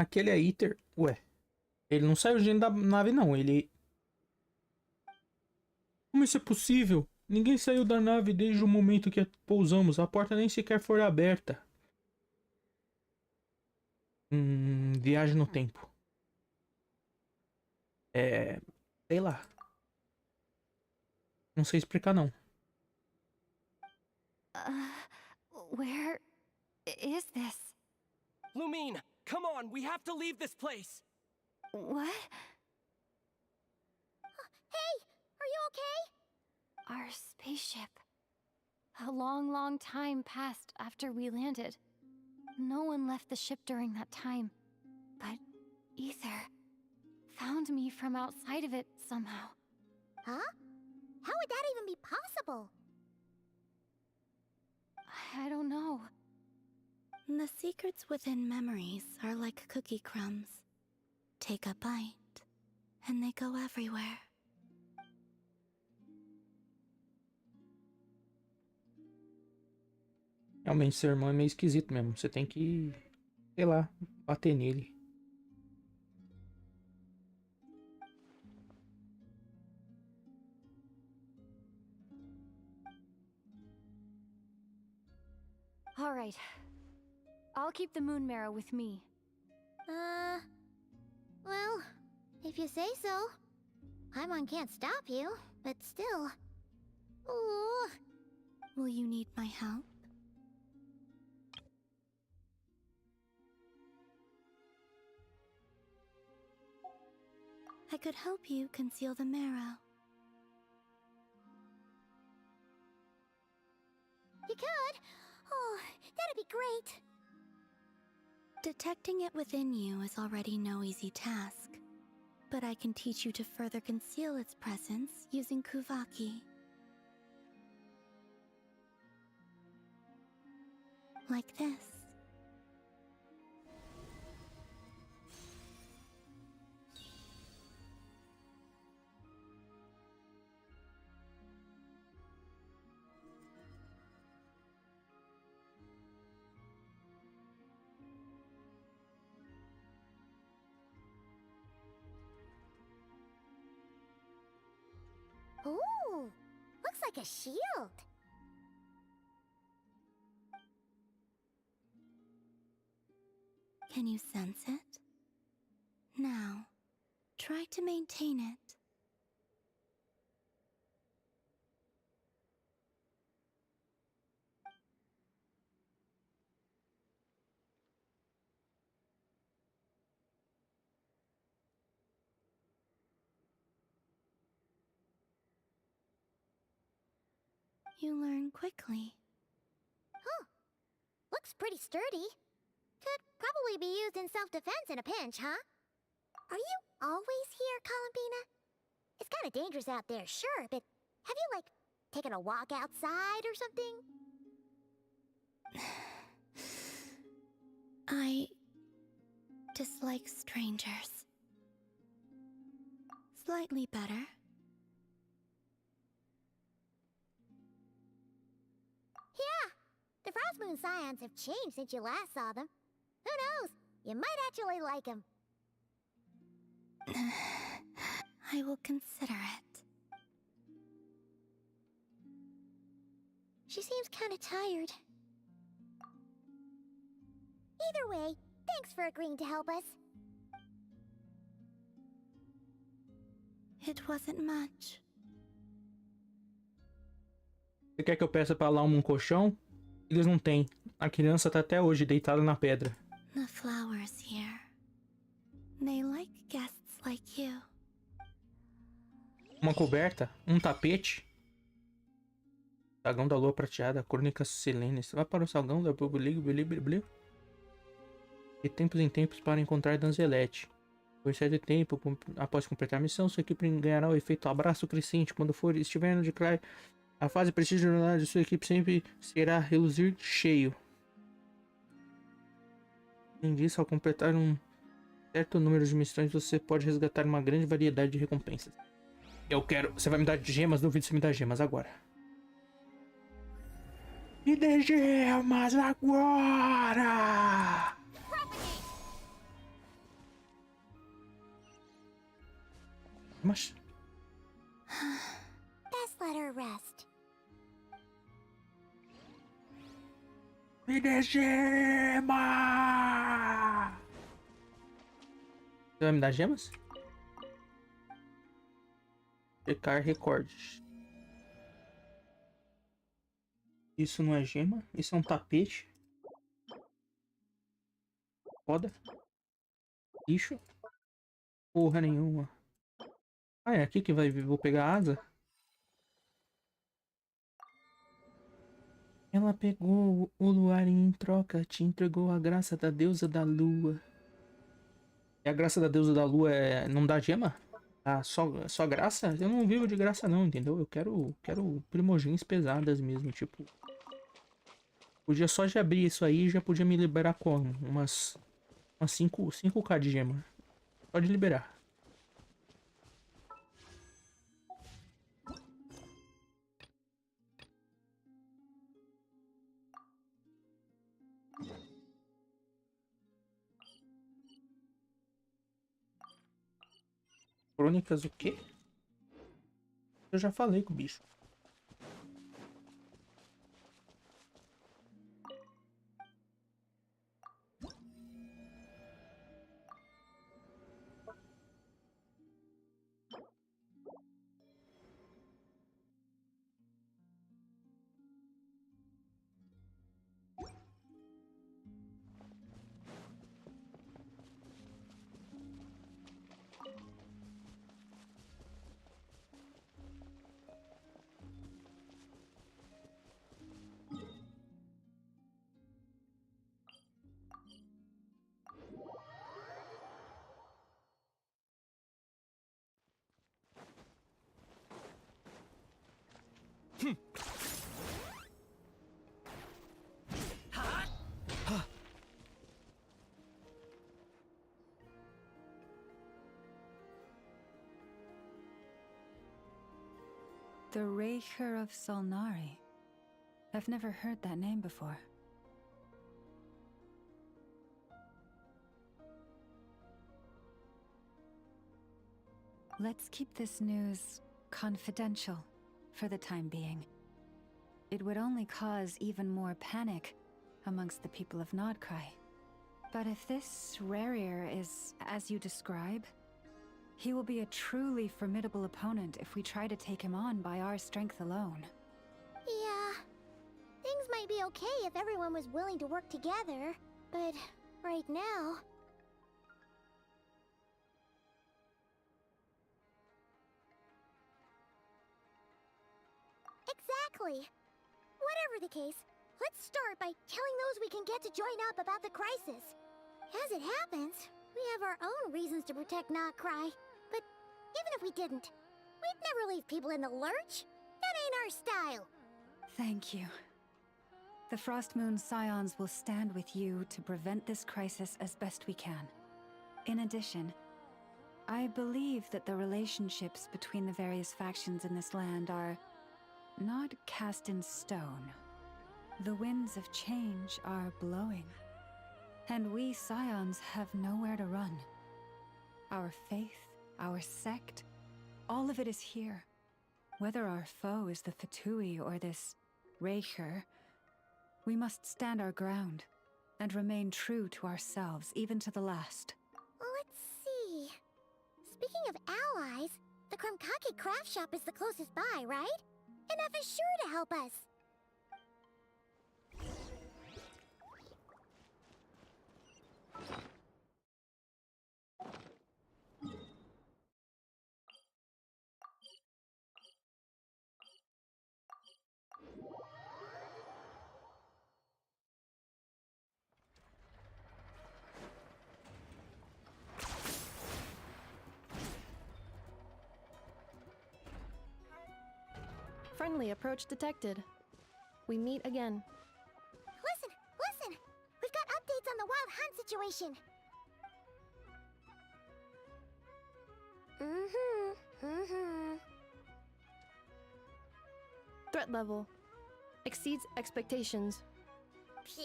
Aquele é Iter. Ué. Ele não saiu de dentro da nave, não. Ele... Como isso é possível? Ninguém saiu da nave desde o momento que pousamos. A porta nem sequer foi aberta. Viagem no tempo. Sei lá. Não sei explicar, não. Where is this? Lumine, come on, we have to leave this place. What? Hey, are you okay? Our spaceship. A long, long time passed after we landed. no one left the ship during that time. But Ether found me from outside of it somehow. Huh? How would that even be possible? I don't know. The secrets within memories are like cookie crumbs. Take a bite, and they go everywhere. Realmente, seu irmão é meio esquisito mesmo. Você tem que, sei lá, bater nele. All right. I'll keep the moon marrow with me. Well, if you say so. Paimon can't stop you, but still. Ooh. Will you need my help? I could help you conceal the marrow. You could? Oh, that'd be great. Detecting it within you is already no easy task, but I can teach you to further conceal its presence using Kuvaki. Like this. Ooh, looks like a shield. Can you sense it? Now, try to maintain it. You learn quickly. Huh. Looks pretty sturdy. Could probably be used in self-defense in a pinch, huh? Are you always here, Columbina? It's kind of dangerous out there, sure, but have you, like, taken a walk outside or something? I dislike strangers. Slightly better. Yeah, the Frost Moon Scions have changed since you last saw them. Who knows? You might actually like them. I will consider it. She seems kind of tired. Either way, thanks for agreeing to help us. It wasn't much. Você quer que eu peça pra lá um colchão? Eles não têm. A criança tá até hoje deitada na pedra. The flowers here. They like guests like you. Uma coberta, um tapete. Sagão da lua prateada, crônica silene. Você vai para o sagão da Blibli. De tempos em tempos para encontrar Danzelete. Por certo tempo, após completar a missão, sua equipe ganhará o efeito abraço crescente. Quando estiver no declare, a fase prestígio de sua equipe sempre será reluzir cheio. Além disso, ao completar um certo número de missões, você pode resgatar uma grande variedade de recompensas. Eu quero... Você vai me dar gemas? Duvido você me dar gemas agora. Me dê gemas agora! Mas... Best let her rest. Me dê gema! Você vai me dar gemas? Checar recordes. Isso não é gema? Isso é um tapete. Foda. Lixo. Porra nenhuma. Ah, é aqui que vai... Vou pegar a asa. Ela pegou o luar e em troca te entregou a graça da deusa da lua. E a graça da deusa da lua não dá gema? Ah, só graça? Eu não vivo de graça não, entendeu? Eu quero primogens pesadas mesmo, tipo... Podia só de abrir isso aí, já podia me liberar com umas 5k de gema. Pode liberar. Crônicas o quê? Eu já falei com o bicho. The Raker of Solnari. I've never heard that name before. Let's keep this news confidential for the time being. It would only cause even more panic amongst the people of Nodcry. But if this Rarier is as you describe, he will be a truly formidable opponent if we try to take him on by our strength alone. Yeah. Things might be okay if everyone was willing to work together, but right now... Exactly. Whatever the case, let's start by telling those we can get to join up about the crisis. As it happens, we have our own reasons to protect Nodcry. But even if we didn't, we'd never leave people in the lurch. That ain't our style. Thank you. The Frostmoon Scions will stand with you to prevent this crisis as best we can. In addition, I believe that the relationships between the various factions in this land are not cast in stone. The winds of change are blowing, and we Scions have nowhere to run. Our faith, our sect, all of it is here. Whether our foe is the Fatui or this Raker, we must stand our ground and remain true to ourselves, even to the last. Let's see. Speaking of allies, the Krumkake craft shop is the closest by, right? And F is sure to help us. Friendly approach detected. We meet again. Listen! We've got updates on the Wild Hunt situation. Threat level exceeds expectations. Phew,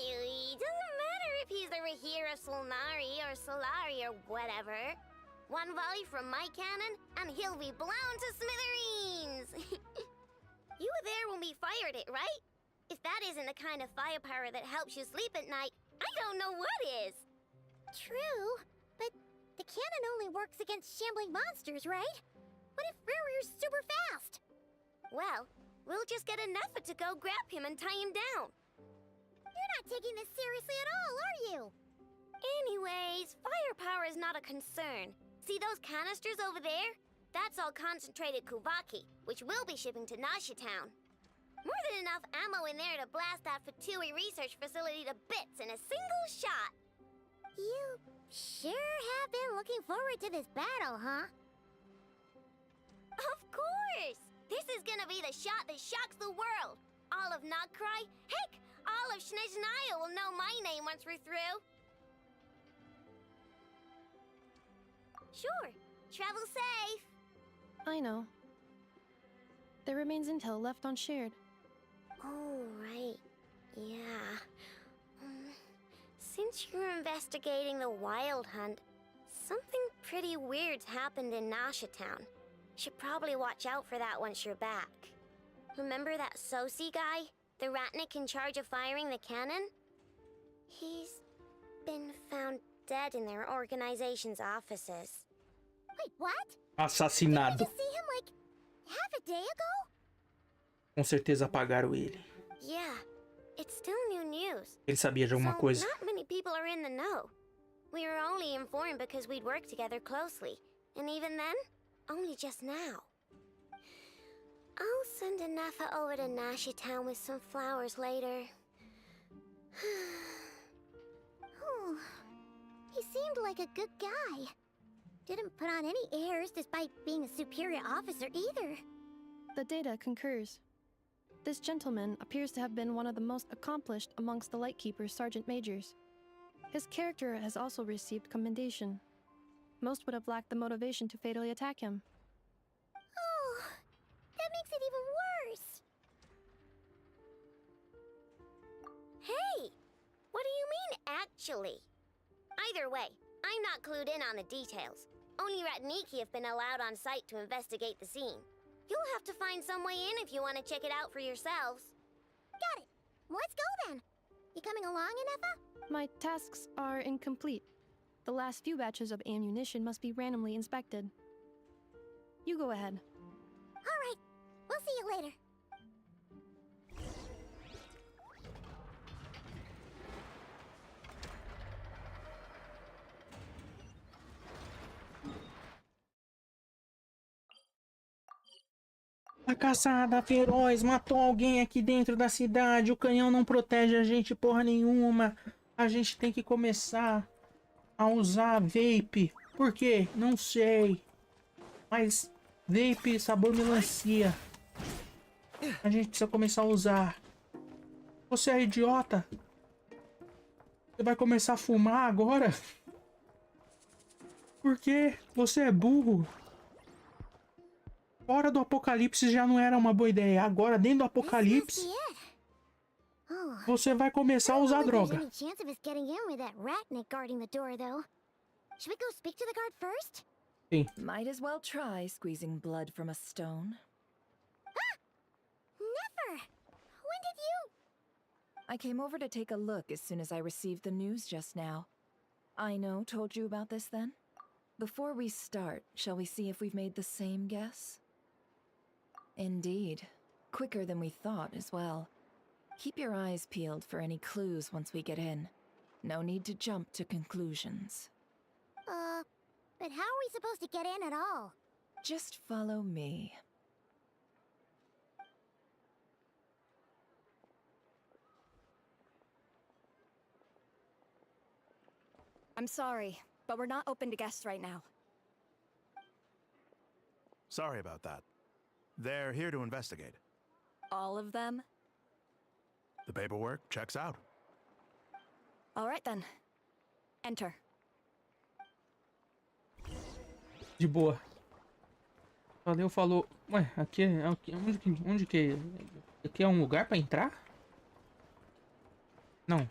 doesn't matter if he's the Rahira Solnari or Solari or whatever. One volley from my cannon, and he'll be blown to smithereens! You were there when we fired it, right? If that isn't the kind of firepower that helps you sleep at night, I don't know what is! True, but the cannon only works against shambling monsters, right? What if Rarir's super fast? Well, we'll just get an effort to go grab him and tie him down. You're not taking this seriously at all, are you? Anyways, firepower is not a concern. See those canisters over there? That's all concentrated Kuvaki, which we'll be shipping to Nasha Town. More than enough ammo in there to blast that Fatui research facility to bits in a single shot. You sure have been looking forward to this battle, huh? Of course! This is gonna be the shot that shocks the world. All of Notcry, heck, all of Snezhnaya will know my name once we're through. Sure, travel safe. I know. There remains intel left unshared. Oh, right. Yeah. Since you're investigating the Wild Hunt, something pretty weird's happened in Nasha Town. Should probably watch out for that once you're back. Remember that Sosi guy? The Ratnik in charge of firing the cannon? He's been found dead in their organization's offices. Wait, what? Assassinado. Did you see him like half a day ago? Com certeza apagaram ele. Yeah, it's still new news. Ele sabia de alguma coisa. Not many people are in the know. We were only informed because we'd worked together closely. And even then, only just now. I'll send a Nafa over to Nashi Town with some flowers later. Oh, he seemed like a good guy. Didn't put on any airs despite being a superior officer either. The data concurs. This gentleman appears to have been one of the most accomplished amongst the Lightkeeper's sergeant majors. His character has also received commendation. Most would have lacked the motivation to fatally attack him. Oh, that makes it even worse. Hey, what do you mean, actually? Either way, I'm not clued in on the details. Only Ratniki have been allowed on site to investigate the scene. You'll have to find some way in if you want to check it out for yourselves. Got it. Let's go then. You coming along, Inefa? My tasks are incomplete. The last few batches of ammunition must be randomly inspected. You go ahead. All right. We'll see you later. A caçada feroz matou alguém aqui dentro da cidade. O canhão não protege a gente porra nenhuma. A gente tem que começar a usar vape. Por quê? Não sei. Mas vape sabor melancia. A gente precisa começar a usar. Você é idiota? Você vai começar a fumar agora? Por quê? Você é burro. Fora do apocalipse já não era uma boa ideia. Agora, dentro do apocalipse, você vai começar a usar droga. Sim. Might as well try squeezing blood from a stone. Ah! Never! When did you? I came over to take a look as soon as I received the news just now. Aino told you about this then? Before we start, shall we see if we've made the same guess? Indeed. Quicker than we thought as well. Keep your eyes peeled for any clues once we get in. No need to jump to conclusions. But how are we supposed to get in at all? Just follow me. I'm sorry, but we're not open to guests right now. Sorry about that. They're here to investigate. All of them? The paperwork checks out. All right then. Enter. De boa. Valeu, falou. Ué, aqui onde que é? Aqui é um lugar pra entrar? Não.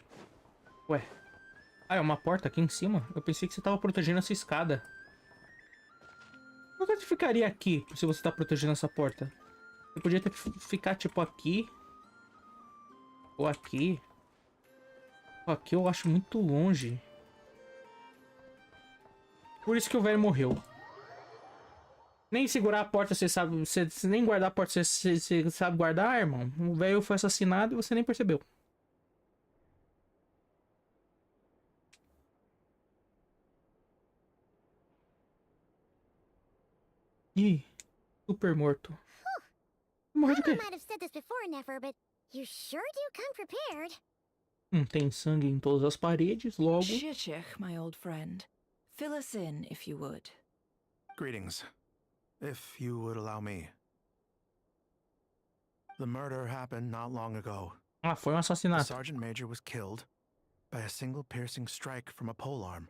Ué. Ah, é uma porta aqui em cima? Eu pensei que você tava protegendo essa escada. Por que você ficaria aqui se você tá protegendo essa porta? Você podia ter ficar tipo aqui. Ou aqui. Aqui eu acho muito longe. Por isso que o velho morreu. Nem segurar a porta você sabe. Você nem guardar a porta você sabe guardar, irmão. O velho foi assassinado e você nem percebeu. Ih, super morto. Morrer de quê? might have said this before, Never, but you sure do come prepared. Tem sangue em todas as paredes, logo... Shishich, my old friend. Fill us in, if you would. Greetings. If you would allow me. The murder happened not long ago. Ah, foi The assassinato. sergeant major was killed by a single piercing strike from a polearm.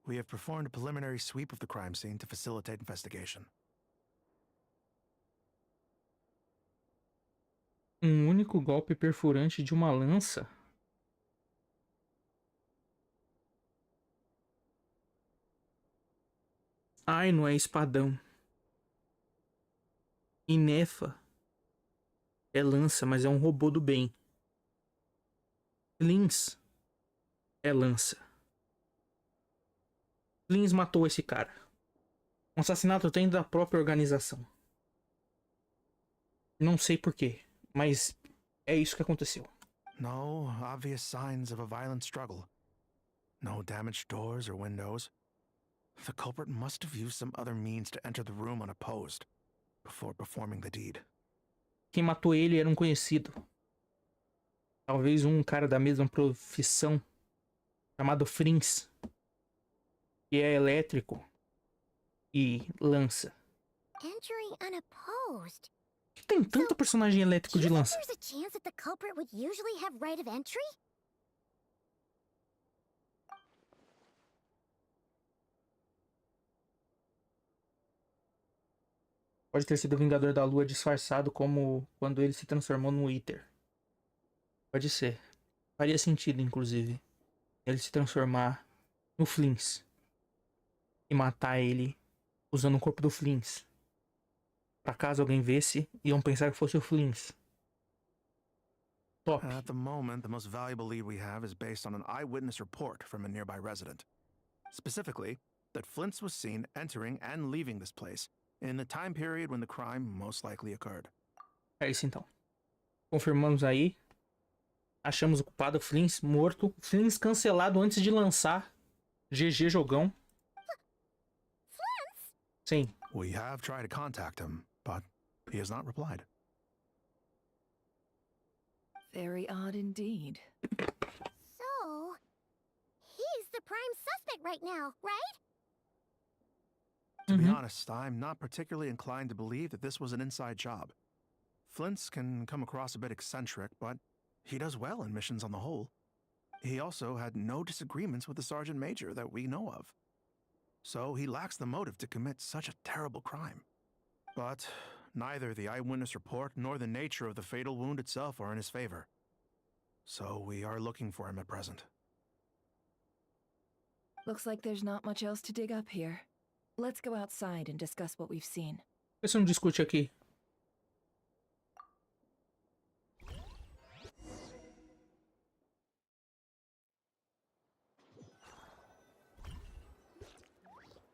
We have performed a preliminary sweep of the crime scene to facilitate investigation. Único golpe perfurante de uma lança. Ai, não é espadão. Inefa é lança, mas é um robô do bem. Lins é lança. Lins matou esse cara. Um assassinato dentro da própria organização. Não sei porquê, mas é isso que aconteceu. No obvious signs of a violent struggle. No damaged doors or windows. The culprit must have used some other means to enter the room unopposed before performing the deed. Quem matou ele era um conhecido. Talvez um cara da mesma profissão, chamado Frins, que é elétrico e lança. Entering unopposed. Que tem tanto personagem elétrico de lança? There's a chance that the culprit would usually have right of entry? Pode ter sido o Vingador da Lua disfarçado como quando ele se transformou no Wither. Pode ser. Faria sentido, inclusive, ele se transformar no Flins e matar ele usando o corpo do Flins. Pra caso alguém visse, iam pensar que fosse o Flins. Top. At the moment, the most valuable lead we have is based on an eyewitness report from a nearby resident. Specifically, that Flint's was seen entering and leaving this place in the time period when the crime most likely occurred. É isso então. Confirmamos aí. Achamos o culpado, Flins morto. Flins cancelado antes de lançar. GG jogão. Sim. We have tried to contact him, but he has not replied. Very odd indeed. So, he's the prime suspect right now, right? To be honest, I'm not particularly inclined to believe that this was an inside job. Flint's can come across a bit eccentric, but he does well in missions on the whole. He also had no disagreements with the sergeant major that we know of. So he lacks the motive to commit such a terrible crime. But neither the eyewitness report nor the nature of the fatal wound itself are in his favor. So we are looking for him at present. Looks like there's not much else to dig up here. Let's go outside and discuss what we've seen. Por que você não discute aqui?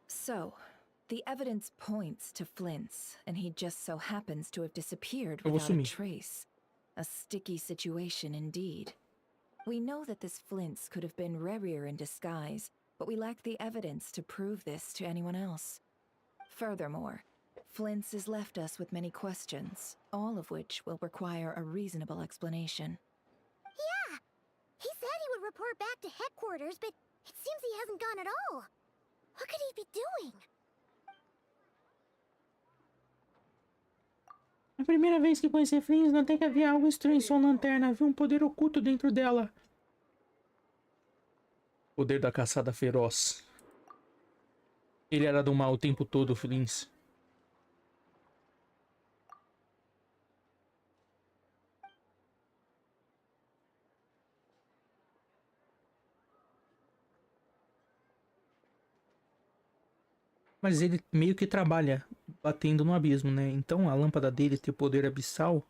So, the evidence points to Flint's, and he just so happens to have disappeared Eu vou without a sumir. trace. A sticky situation indeed. We know that this Flint's could have been Rerir in disguise, but we lack the evidence to prove this to anyone else. Furthermore, Flint's has left us with many questions, all of which will require a reasonable explanation. Yeah! He said he would report back to headquarters, but it seems he hasn't gone at all. What could he be doing? A primeira vez que conheci Flins, notei que havia algo estranho em sua lanterna. Havia um poder oculto dentro dela. Poder da caçada feroz. Ele era do mal o tempo todo, Flins. Mas ele meio que trabalha batendo no abismo, né? Então a lâmpada dele ter poder abissal,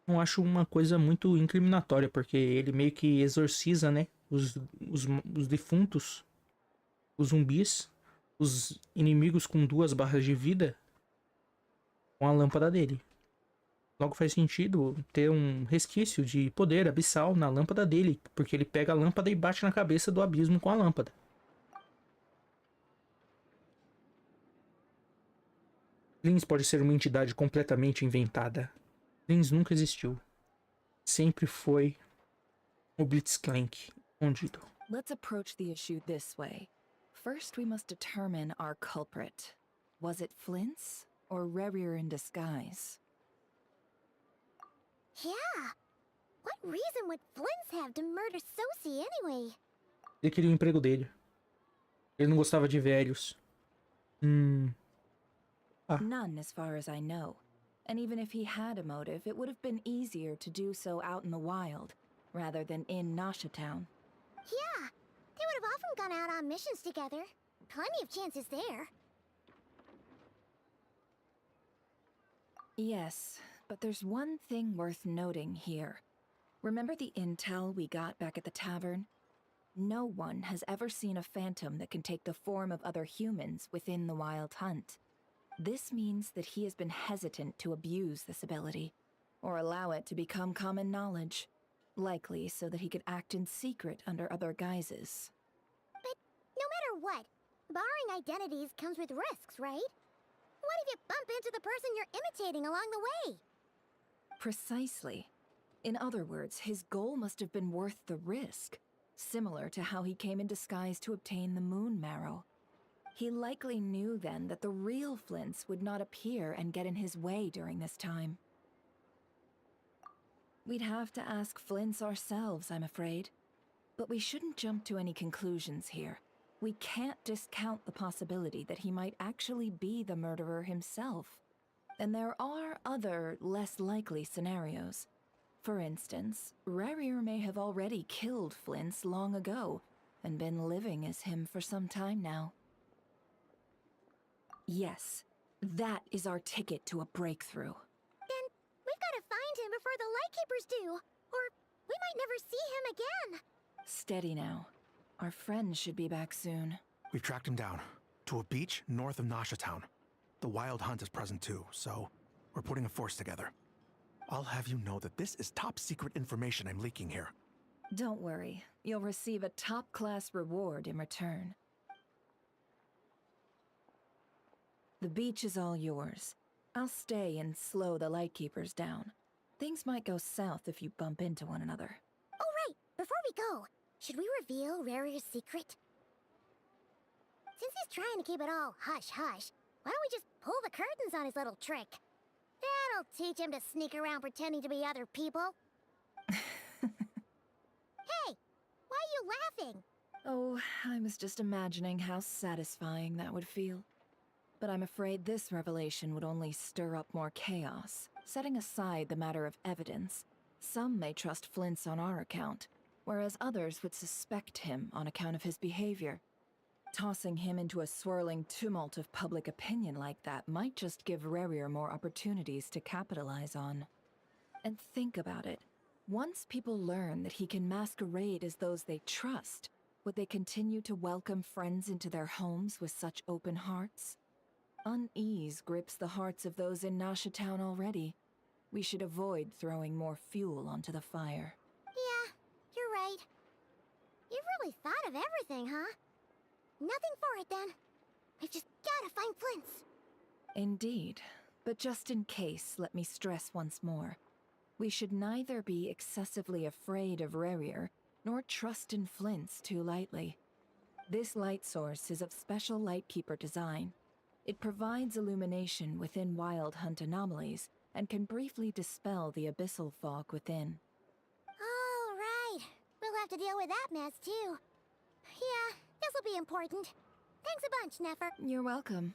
não acho uma coisa muito incriminatória, porque ele meio que exorciza, né? Os defuntos, os zumbis, os inimigos com 2 barras de vida com a lâmpada dele. Logo faz sentido ter um resquício de poder abissal na lâmpada dele, porque ele pega a lâmpada e bate na cabeça do abismo com a lâmpada. Flins pode ser uma entidade completamente inventada. Flins nunca existiu. Sempre foi o Blitzcrank escondido. Let's approach the issue this way. First, we must determine our culprit. Was it Flint's or Rerir in disguise? Yeah. What reason would Flint's have to murder Sosie anyway? Ele queria o emprego dele. Ele não gostava de velhos. None, as far as I know. And even if he had a motive, it would have been easier to do so out in the wild, rather than in Nasha Town. Yeah. They would have often gone out on missions together. Plenty of chances there. Yes, but there's one thing worth noting here. Remember the intel we got back at the tavern? No one has ever seen a phantom that can take the form of other humans within the Wild Hunt. This means that he has been hesitant to abuse this ability, or allow it to become common knowledge, likely so that he could act in secret under other guises. But no matter what, borrowing identities comes with risks, right? What if you bump into the person you're imitating along the way? Precisely. In other words, his goal must have been worth the risk, similar to how he came in disguise to obtain the moon marrow. He likely knew then that the real Flints would not appear and get in his way during this time. We'd have to ask Flints ourselves, I'm afraid. But we shouldn't jump to any conclusions here. We can't discount the possibility that he might actually be the murderer himself. And there are other, less likely scenarios. For instance, Rerir may have already killed Flints long ago, and been living as him for some time now. Yes, that is our ticket to a breakthrough. Then we've got to find him before the Lightkeepers do, or we might never see him again. Steady now. Our friend should be back soon. We've tracked him down to a beach north of Nasha Town. The Wild Hunt is present too, so we're putting a force together. I'll have you know that this is top secret information I'm leaking here. Don't worry, you'll receive a top-class reward in return. The beach is all yours. I'll stay and slow the Lightkeepers down. Things might go south if you bump into one another. Oh right, before we go, should we reveal Rarir's secret? Since he's trying to keep it all hush-hush, why don't we just pull the curtains on his little trick? That'll teach him to sneak around pretending to be other people. Hey, why are you laughing? Oh, I was just imagining how satisfying that would feel. But I'm afraid this revelation would only stir up more chaos. Setting aside the matter of evidence, some may trust Flint's on our account, whereas others would suspect him on account of his behavior. Tossing him into a swirling tumult of public opinion like that might just give Rerir more opportunities to capitalize on. And think about it. Once people learn that he can masquerade as those they trust, would they continue to welcome friends into their homes with such open hearts? Unease grips the hearts of those in Nasha Town already. We should avoid throwing more fuel onto the fire. Yeah, you're right. You've really thought of everything, huh? Nothing for it then. We've just gotta find Flint's. Indeed. But just in case, let me stress once more. We should neither be excessively afraid of Rerir, nor trust in Flint's too lightly. This light source is of special Lightkeeper design. It provides illumination within Wild Hunt anomalies, and can briefly dispel the abyssal fog within. All right. We'll have to deal with that mess too. Yeah, this'll be important. Thanks a bunch, Nefer. You're welcome.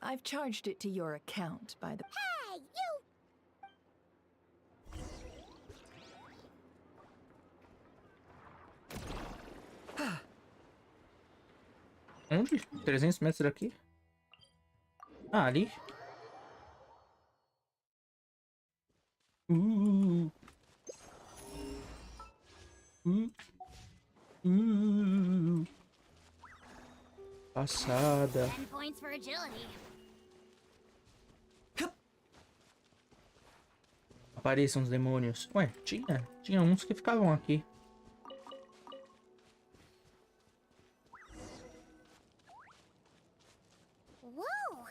I've charged it to your account by the... Hey, you! Onde? 300 metros daqui? Ah, ali. Passada. 10 points for agility. Apareçam os demônios. Ué, tinha uns que ficavam aqui. Whoa!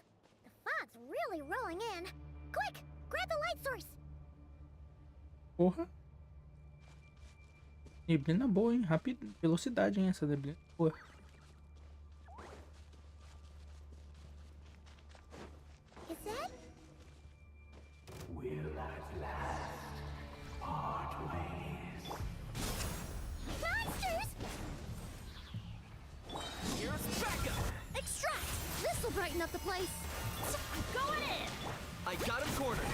The fog's really really rolling in. Quick, grab the light source. Porra. Neblina boa, hein? Rápido. Velocidade, hein? Essa neblina. Boa. Is that? Will at last part ways. Monsters! Here's backup! Extract! This'll brighten up the place. Going in! I got him cornered.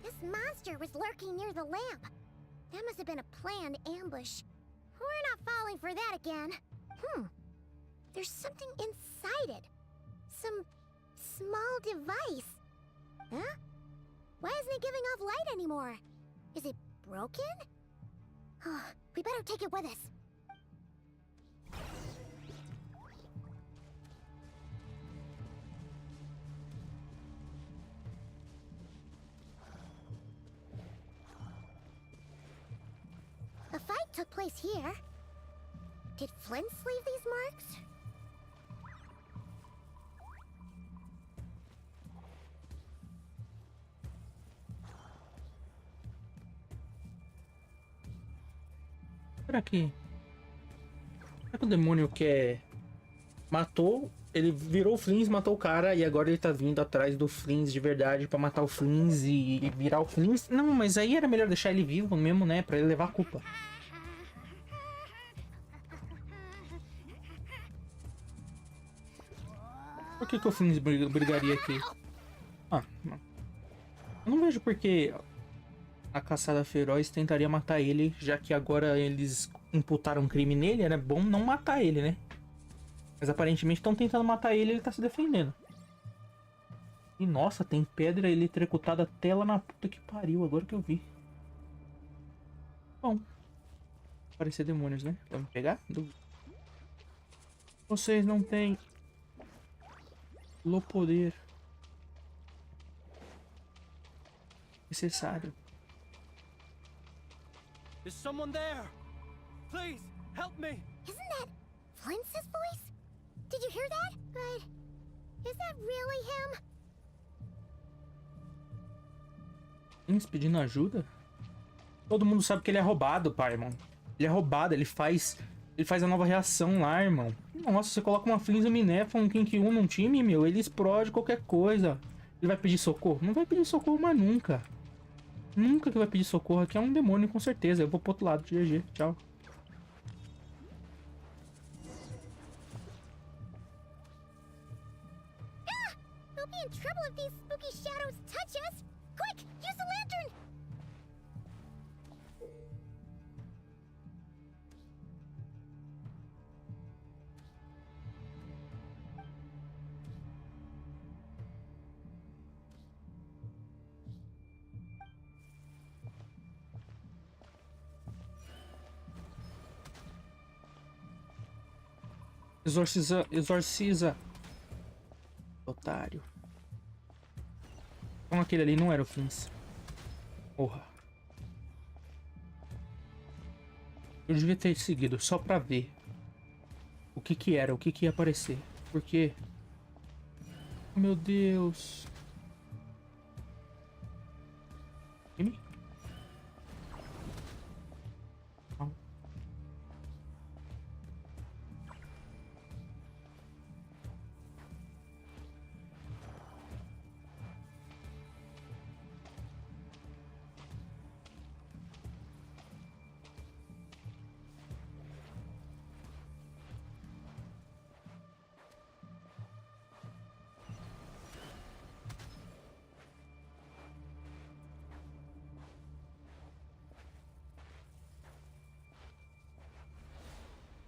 This monster was lurking near the lamp. That must have been a planned ambush. We're not falling for that again. There's something inside it. Some small device. Huh? Why isn't it giving off light anymore? Is it broken? Oh, we better take it with us. A fight took place here. Did Flints leave these marks? Será que o demônio quer... Matou, ele virou o Flins, matou o cara e agora ele tá vindo atrás do Flins de verdade pra matar o Flins e virar o Flins? Não, mas aí era melhor deixar ele vivo mesmo, né? Pra ele levar a culpa. Por que o Flins brigaria aqui? Ah, não. Eu não vejo porque a caçada feroz tentaria matar ele, já que agora eles imputaram um crime nele, era bom não matar ele, né? Mas aparentemente estão tentando matar ele e ele tá se defendendo. E nossa, tem pedra eletrocutada até lá na puta que pariu, agora que eu vi. Bom. Parecer demônios, né? Vamos pegar? Vocês não têm o poder necessário. Is someone there? Please, help me! Isn't that Flint's voice? Did you hear that? But is that really him? Flint's pedindo ajuda? Todo mundo sabe que ele é roubado, pai, irmão. Ele é roubado, ele faz a nova reação lá, irmão. Nossa, você coloca uma Flint's e um Minéfon, um Quem num time, meu, ele explode qualquer coisa. Ele vai pedir socorro? Não vai pedir socorro mais nunca. Nunca que vai pedir socorro. Aqui é um demônio, com certeza. Eu vou pro outro lado. GG. Tchau. We'll be in trouble if these spooky shadows touch us. Quick, use the lantern. Exorciza. Otário. Então aquele ali não era o Flint's. Porra. Eu devia ter seguido só pra ver o que era, o que ia aparecer. Porque... Meu Deus. Time?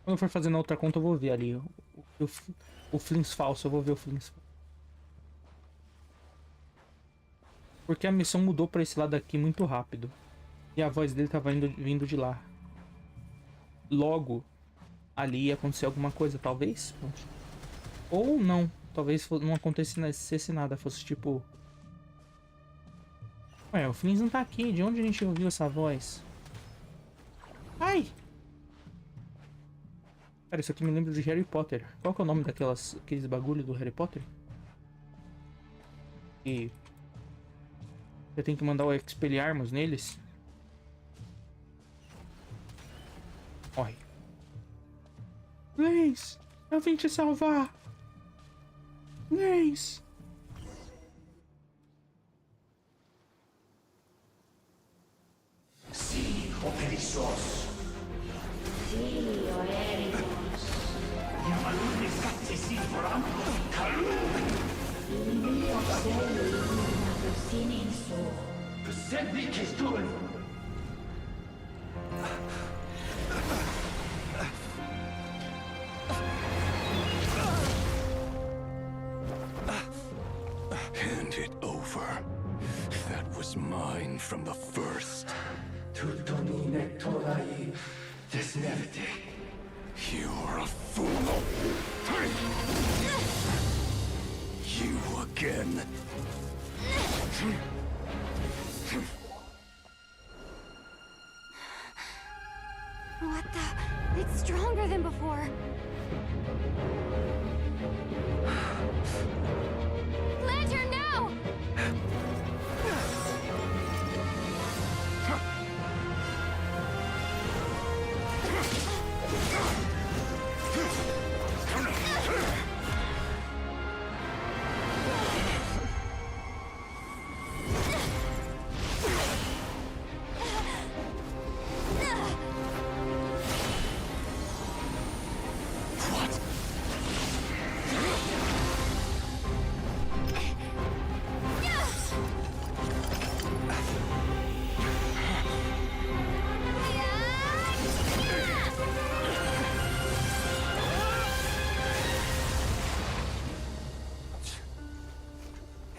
Quando eu for fazendo outra conta, eu vou ver ali o Flint's falso. Eu vou ver o Flint's. Porque a missão mudou pra esse lado aqui muito rápido. E a voz dele tava vindo de lá. Logo, ali ia acontecer alguma coisa, talvez. Ou não. Talvez não acontecesse nada. Fosse tipo... Ué, o Flins não tá aqui. De onde a gente ouviu essa voz? Ai! Cara, isso aqui me lembra de Harry Potter. Qual que é o nome aqueles bagulho do Harry Potter? E eu tenho que mandar o Expelliarmus neles. Corre. Leis, eu vim te salvar. Leis. Sí, o perezoso. Sí, o erimos. Llamalun escatesi por ambos calum. Mio celo una sininso. Sempre que estuve. Hand it over. That was mine from the first. Tutto mi nectorai desnevite. You're a fool. You again. What the? It's stronger than before. Lantern now!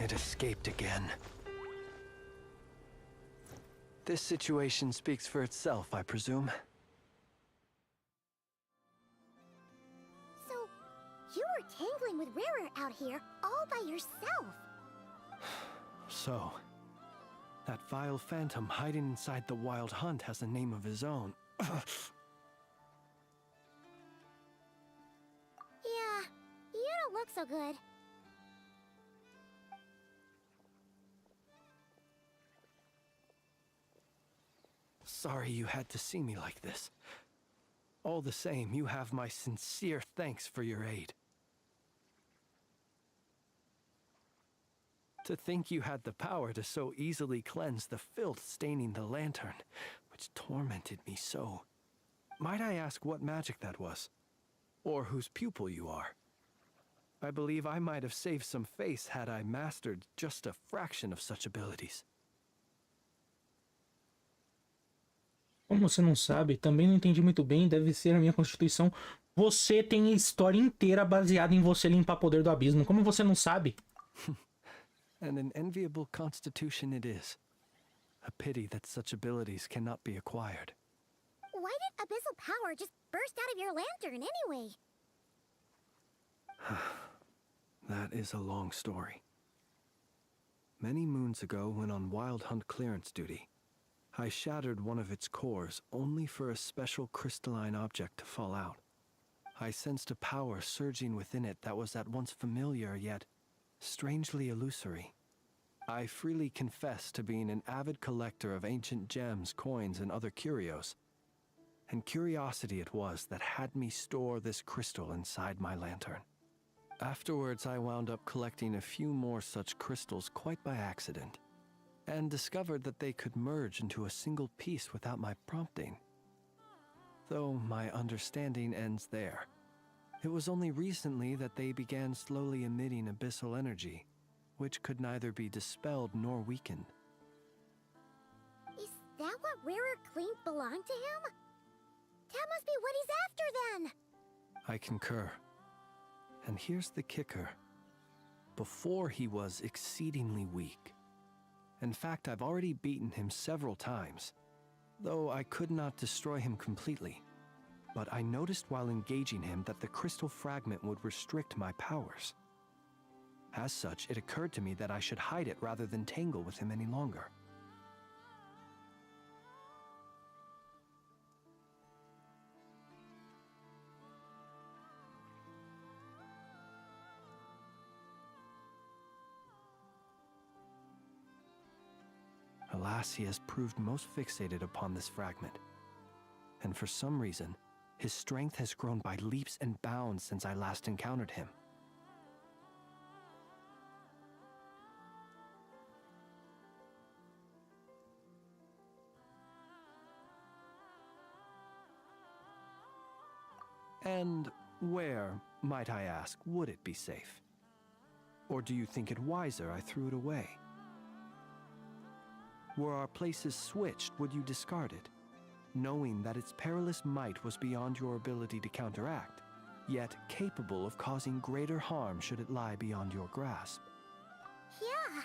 It escaped again. This situation speaks for itself, I presume. So, you were tangling with Rarer out here all by yourself. So, that vile phantom hiding inside the Wild Hunt has a name of his own. Yeah, you don't look so good. Sorry you had to see me like this. All the same, you have my sincere thanks for your aid. To think you had the power to so easily cleanse the filth staining the lantern, which tormented me so. Might I ask what magic that was? Or whose pupil you are? I believe I might have saved some face had I mastered just a fraction of such abilities. Como você não sabe, também não entendi muito bem, deve ser a minha constituição. Você tem a história inteira baseada em você limpar poder do abismo. Como você não sabe? And an enviable constitution it is. A pity that such abilities cannot be acquired. Why did abyssal power just burst out of your lantern anyway? That is a long story. Many moons ago, when on Wild Hunt clearance duty, I shattered one of its cores only for a special crystalline object to fall out. I sensed a power surging within it that was at once familiar yet strangely illusory. I freely confess to being an avid collector of ancient gems, coins, and other curios. And curiosity it was that had me store this crystal inside my lantern. Afterwards, I wound up collecting a few more such crystals quite by accident, and discovered that they could merge into a single piece without my prompting. Though my understanding ends there. It was only recently that they began slowly emitting abyssal energy, which could neither be dispelled nor weakened. Is that what Rarer claimed belonged to him? That must be what he's after then! I concur. And here's the kicker. Before he was exceedingly weak. In fact, I've already beaten him several times, though I could not destroy him completely. But I noticed while engaging him that the crystal fragment would restrict my powers. As such, it occurred to me that I should hide it rather than tangle with him any longer. Alas, he has proved most fixated upon this fragment. And for some reason, his strength has grown by leaps and bounds since I last encountered him. And where, might I ask, would it be safe? Or do you think it wiser I threw it away? Were our places switched, would you discard it, knowing that its perilous might was beyond your ability to counteract, yet capable of causing greater harm should it lie beyond your grasp? Yeah,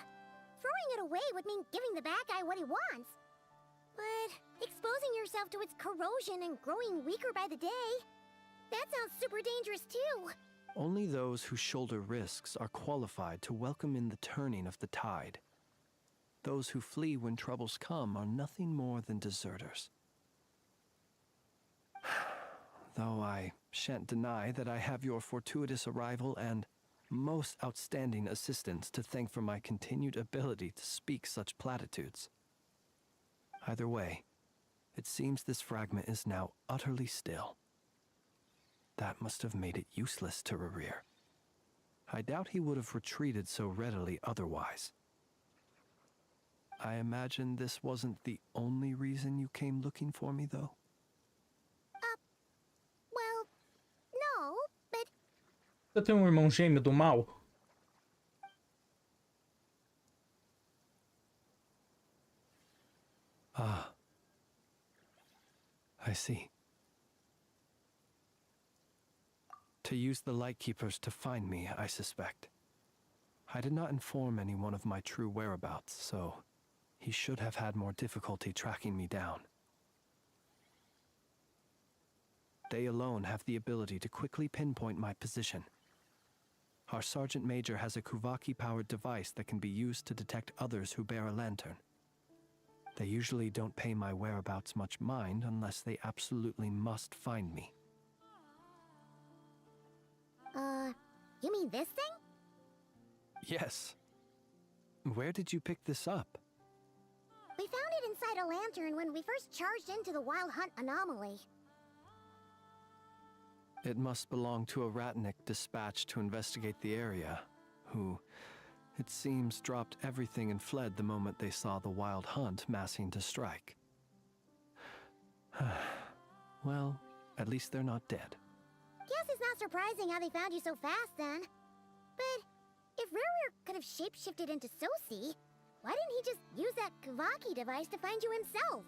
throwing it away would mean giving the bad guy what he wants. But exposing yourself to its corrosion and growing weaker by the day, that sounds super dangerous too. Only those who shoulder risks are qualified to welcome in the turning of the tide. Those who flee when troubles come are nothing more than deserters. Though I shan't deny that I have your fortuitous arrival and most outstanding assistance to thank for my continued ability to speak such platitudes. Either way, it seems this fragment is now utterly still. That must have made it useless to Rerir. I doubt he would have retreated so readily otherwise. I imagine this wasn't the only reason you came looking for me, though? Well, no, but... Você tem irmão gêmeo do mal? Ah. I see. To use the Lightkeepers to find me, I suspect. I did not inform anyone of my true whereabouts, so he should have had more difficulty tracking me down. They alone have the ability to quickly pinpoint my position. Our Sergeant Major has a Kuvaki-powered device that can be used to detect others who bear a lantern. They usually don't pay my whereabouts much mind unless they absolutely must find me. You mean this thing? Yes. Where did you pick this up? We found it inside a lantern when we first charged into the Wild Hunt anomaly. It must belong to a Ratnik dispatched to investigate the area, who, it seems, dropped everything and fled the moment they saw the Wild Hunt massing to strike. Well, at least they're not dead. Guess it's not surprising how they found you so fast then. But if Rerir could have shapeshifted into Sosi, why didn't he just use that Kavaki device to find you himself?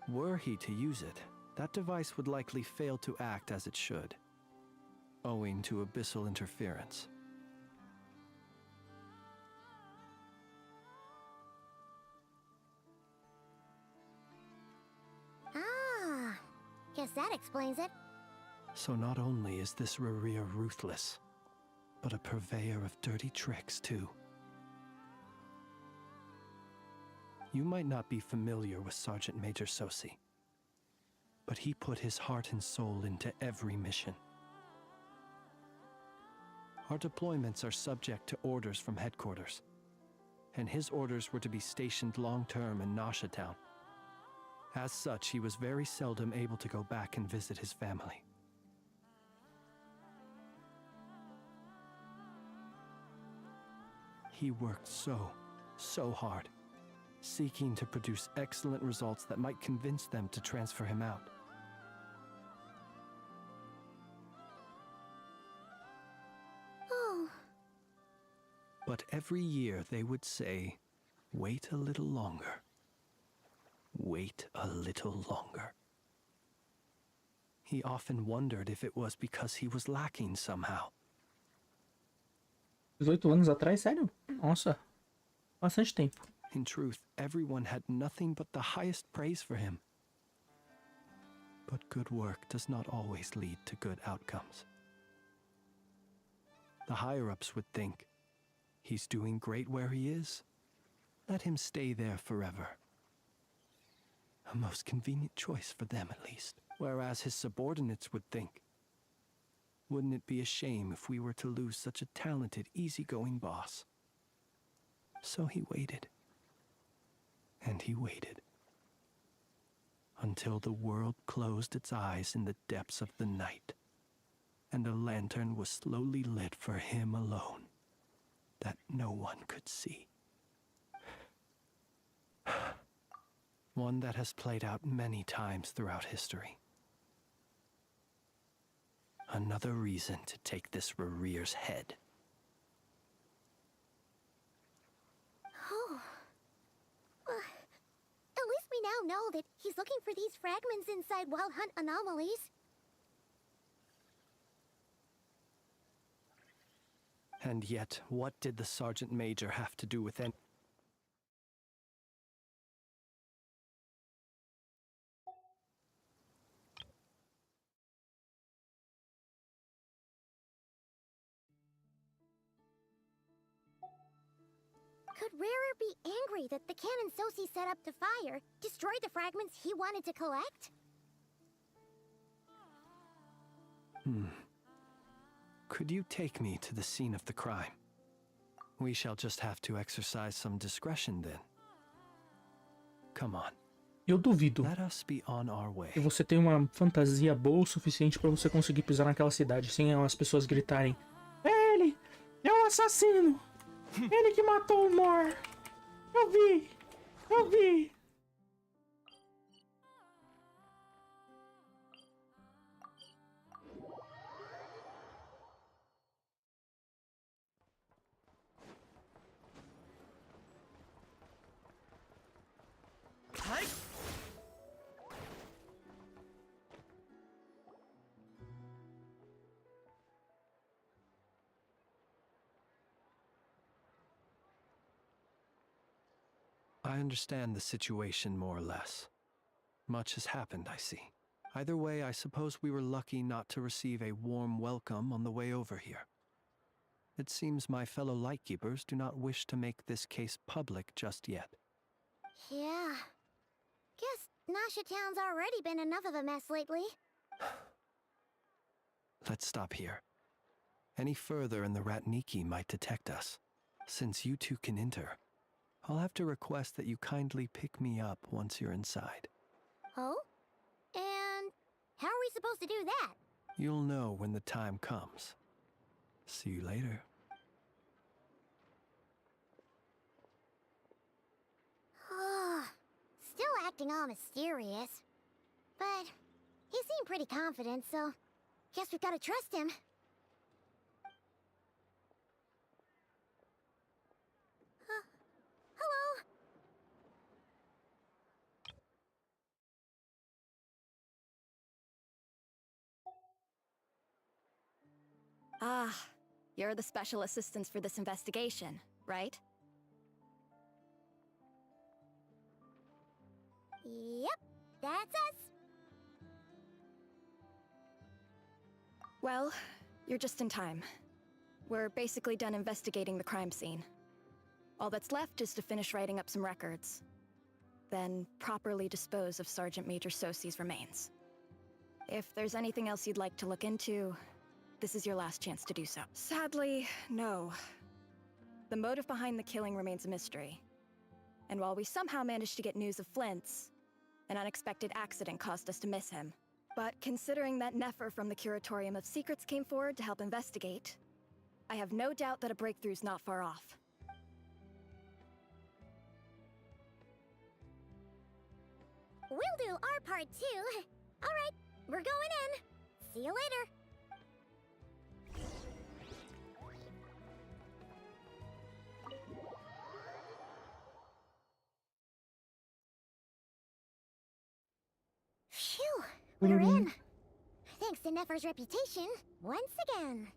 Were he to use it, that device would likely fail to act as it should, owing to abyssal interference. Ah, guess that explains it. So not only is this Rerir ruthless, but a purveyor of dirty tricks too. You might not be familiar with Sergeant Major Sosi, but he put his heart and soul into every mission. Our deployments are subject to orders from headquarters, and his orders were to be stationed long-term in Nasha Town. As such, he was very seldom able to go back and visit his family. He worked so hard, seeking to produce excellent results that might convince them to transfer him out. Oh. But every year they would say, "Wait a little longer. Wait a little longer." He often wondered if it was because he was lacking somehow. 18 anos atrás, sério? Nossa, bastante tempo. In truth, everyone had nothing but the highest praise for him. But good work does not always lead to good outcomes. The higher-ups would think, he's doing great where he is. Let him stay there forever. A most convenient choice for them, at least. Whereas his subordinates would think, wouldn't it be a shame if we were to lose such a talented, easygoing boss? So he waited. And he waited. Until the world closed its eyes in the depths of the night, and a lantern was slowly lit for him alone, that no one could see. One that has played out many times throughout history. Another reason to take this Rerear's head. Oh. At least we now know that he's looking for these fragments inside Wild Hunt anomalies. And yet, what did the Sergeant Major have to do with any... Could Rarer be angry that the cannon Sosi set up to fire destroyed the fragments he wanted to collect? Could you take me to the scene of the crime? We shall just have to exercise some discretion then. Come on. Eu duvido Let us be on our way. que você tenha uma fantasia boa o suficiente pra você conseguir pisar naquela cidade sem as pessoas gritarem: Ele é o assassino! Ele que matou o Mor! Eu vi! Eu vi! I understand the situation more or less. Much has happened, I see. Either way, I suppose we were lucky not to receive a warm welcome on the way over here. It seems my fellow Lightkeepers do not wish to make this case public just yet. Yeah. Guess Nasha Town's already been enough of a mess lately. Let's stop here. Any further and the Ratniki might detect us. Since you two can enter, I'll have to request that you kindly pick me up once you're inside. Oh? And how are we supposed to do that? You'll know when the time comes. See you later. Still acting all mysterious. But he seemed pretty confident, so guess we've got to trust him. Hello? Ah, you're the special assistants for this investigation, right? Yep, that's us. Well, you're just in time. We're basically done investigating the crime scene. All that's left is to finish writing up some records. Then properly dispose of Sergeant Major Sosi's remains. If there's anything else you'd like to look into, this is your last chance to do so. Sadly, no. The motive behind the killing remains a mystery. And while we somehow managed to get news of Flint's, an unexpected accident caused us to miss him. But considering that Nefer from the Curatorium of Secrets came forward to help investigate, I have no doubt that a breakthrough's not far off. We'll do our part too. All right, we're going in. See you later. Phew, we're in. Thanks to Nefer's reputation, once again.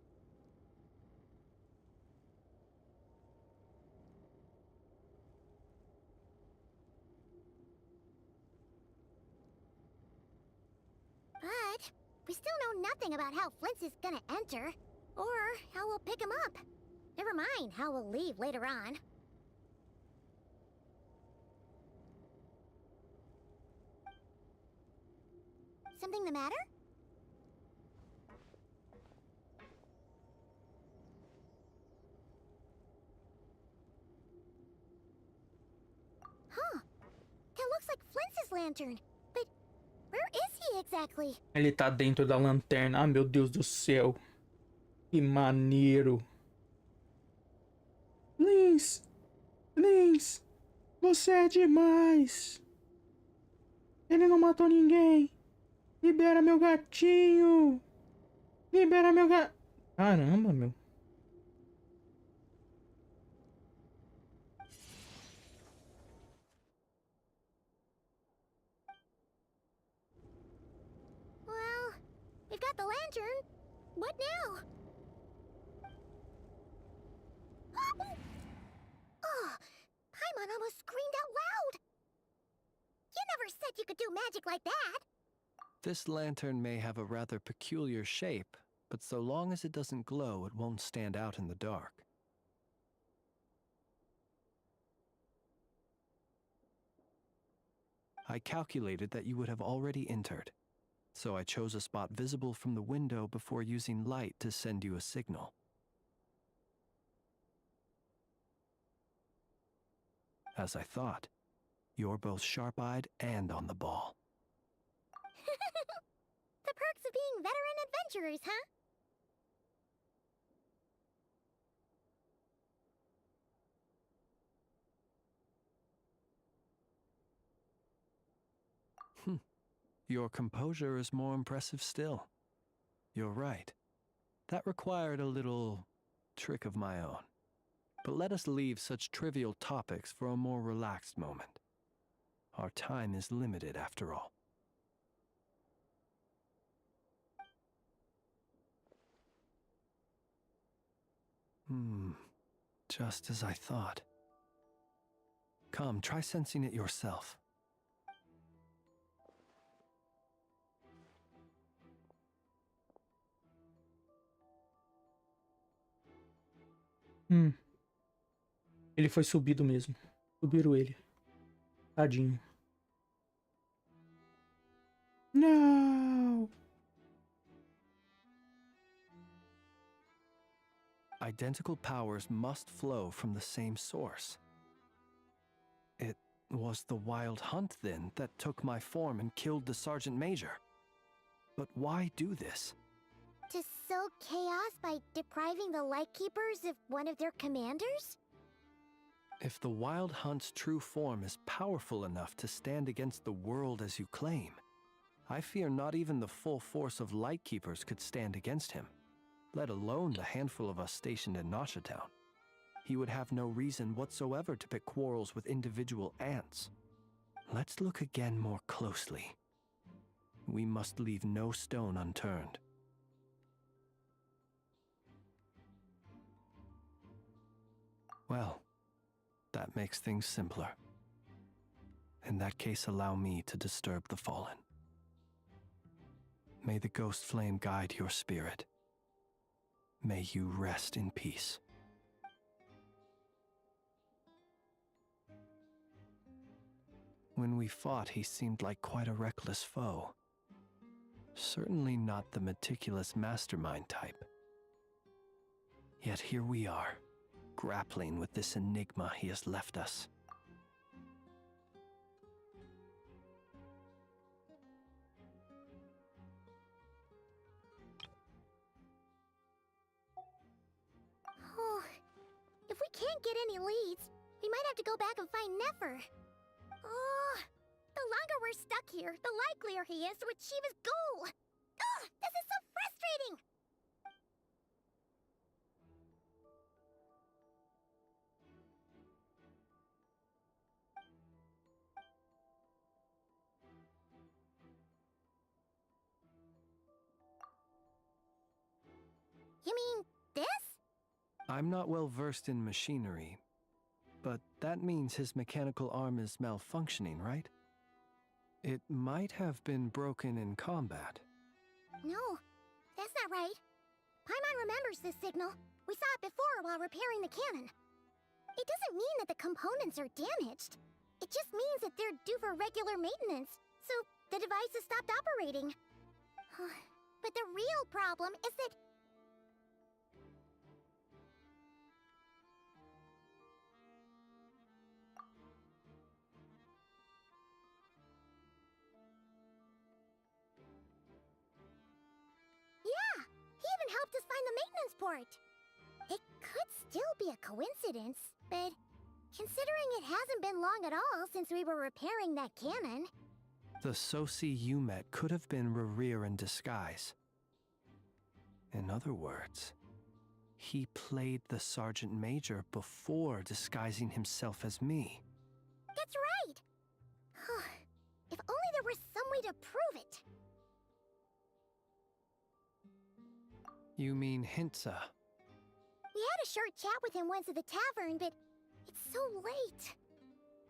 But we still know nothing about how Flint's is gonna enter, or how we'll pick him up. Never mind how we'll leave later on. Something the matter? Huh. like Flintz's lantern. But where is he exactly? Ele tá dentro da lanterna. Ah, meu Deus do céu. Que maneiro. Lins. Lins. Você é demais. Ele não matou ninguém. Libera meu gatinho. Libera meu gato. Caramba, meu. Well, we've got the lantern. What now? Oh, Paimon almost screamed out loud. You never said you could do magic like that. This lantern may have a rather peculiar shape, but so long as it doesn't glow, it won't stand out in the dark. I calculated that you would have already entered, so I chose a spot visible from the window before using light to send you a signal. As I thought, you're both sharp-eyed and on the ball. The perks of being veteran adventurers, huh? Your composure is more impressive still. You're right. That required a little trick of my own. But let us leave such trivial topics for a more relaxed moment. Our time is limited after all. Just as I thought. Come, try sensing it yourself. Ele foi subido mesmo. Subiram ele. Tadinho. Não! Identical powers must flow from the same source. It was the wild hunt, then, that took my form and killed the Sergeant Major. But why do this? To sow chaos by depriving the Lightkeepers of one of their commanders? If the Wild Hunt's true form is powerful enough to stand against the world as you claim, I fear not even the full force of Lightkeepers could stand against him, let alone the handful of us stationed in Nasha Town. He would have no reason whatsoever to pick quarrels with individual ants. Let's look again more closely. We must leave no stone unturned. Well, that makes things simpler. In that case, allow me to disturb the fallen. May the ghost flame guide your spirit. May you rest in peace. When we fought, he seemed like quite a reckless foe. Certainly not the meticulous mastermind type. Yet here we are, grappling with this enigma he has left us. Oh, if we can't get any leads, we might have to go back and find Nefer. Oh, the longer we're stuck here, the likelier he is to achieve his goal. Oh, this is so frustrating! You mean this? I'm not well versed in machinery, but that means his mechanical arm is malfunctioning, right? It might have been broken in combat. No, that's not right. Paimon remembers this signal. We saw it before while repairing the cannon. It doesn't mean that the components are damaged. It just means that they're due for regular maintenance, so the device has stopped operating. But the real problem is that... helped us find the maintenance port. It could still be a coincidence, but considering it hasn't been long at all since we were repairing that cannon. The Sosi you met could have been Rerir in disguise. In other words, he played the Sergeant Major before disguising himself as me. That's right! If only there were some way to prove it. You mean Hintsa? We had a short chat with him once at the tavern, but it's so late.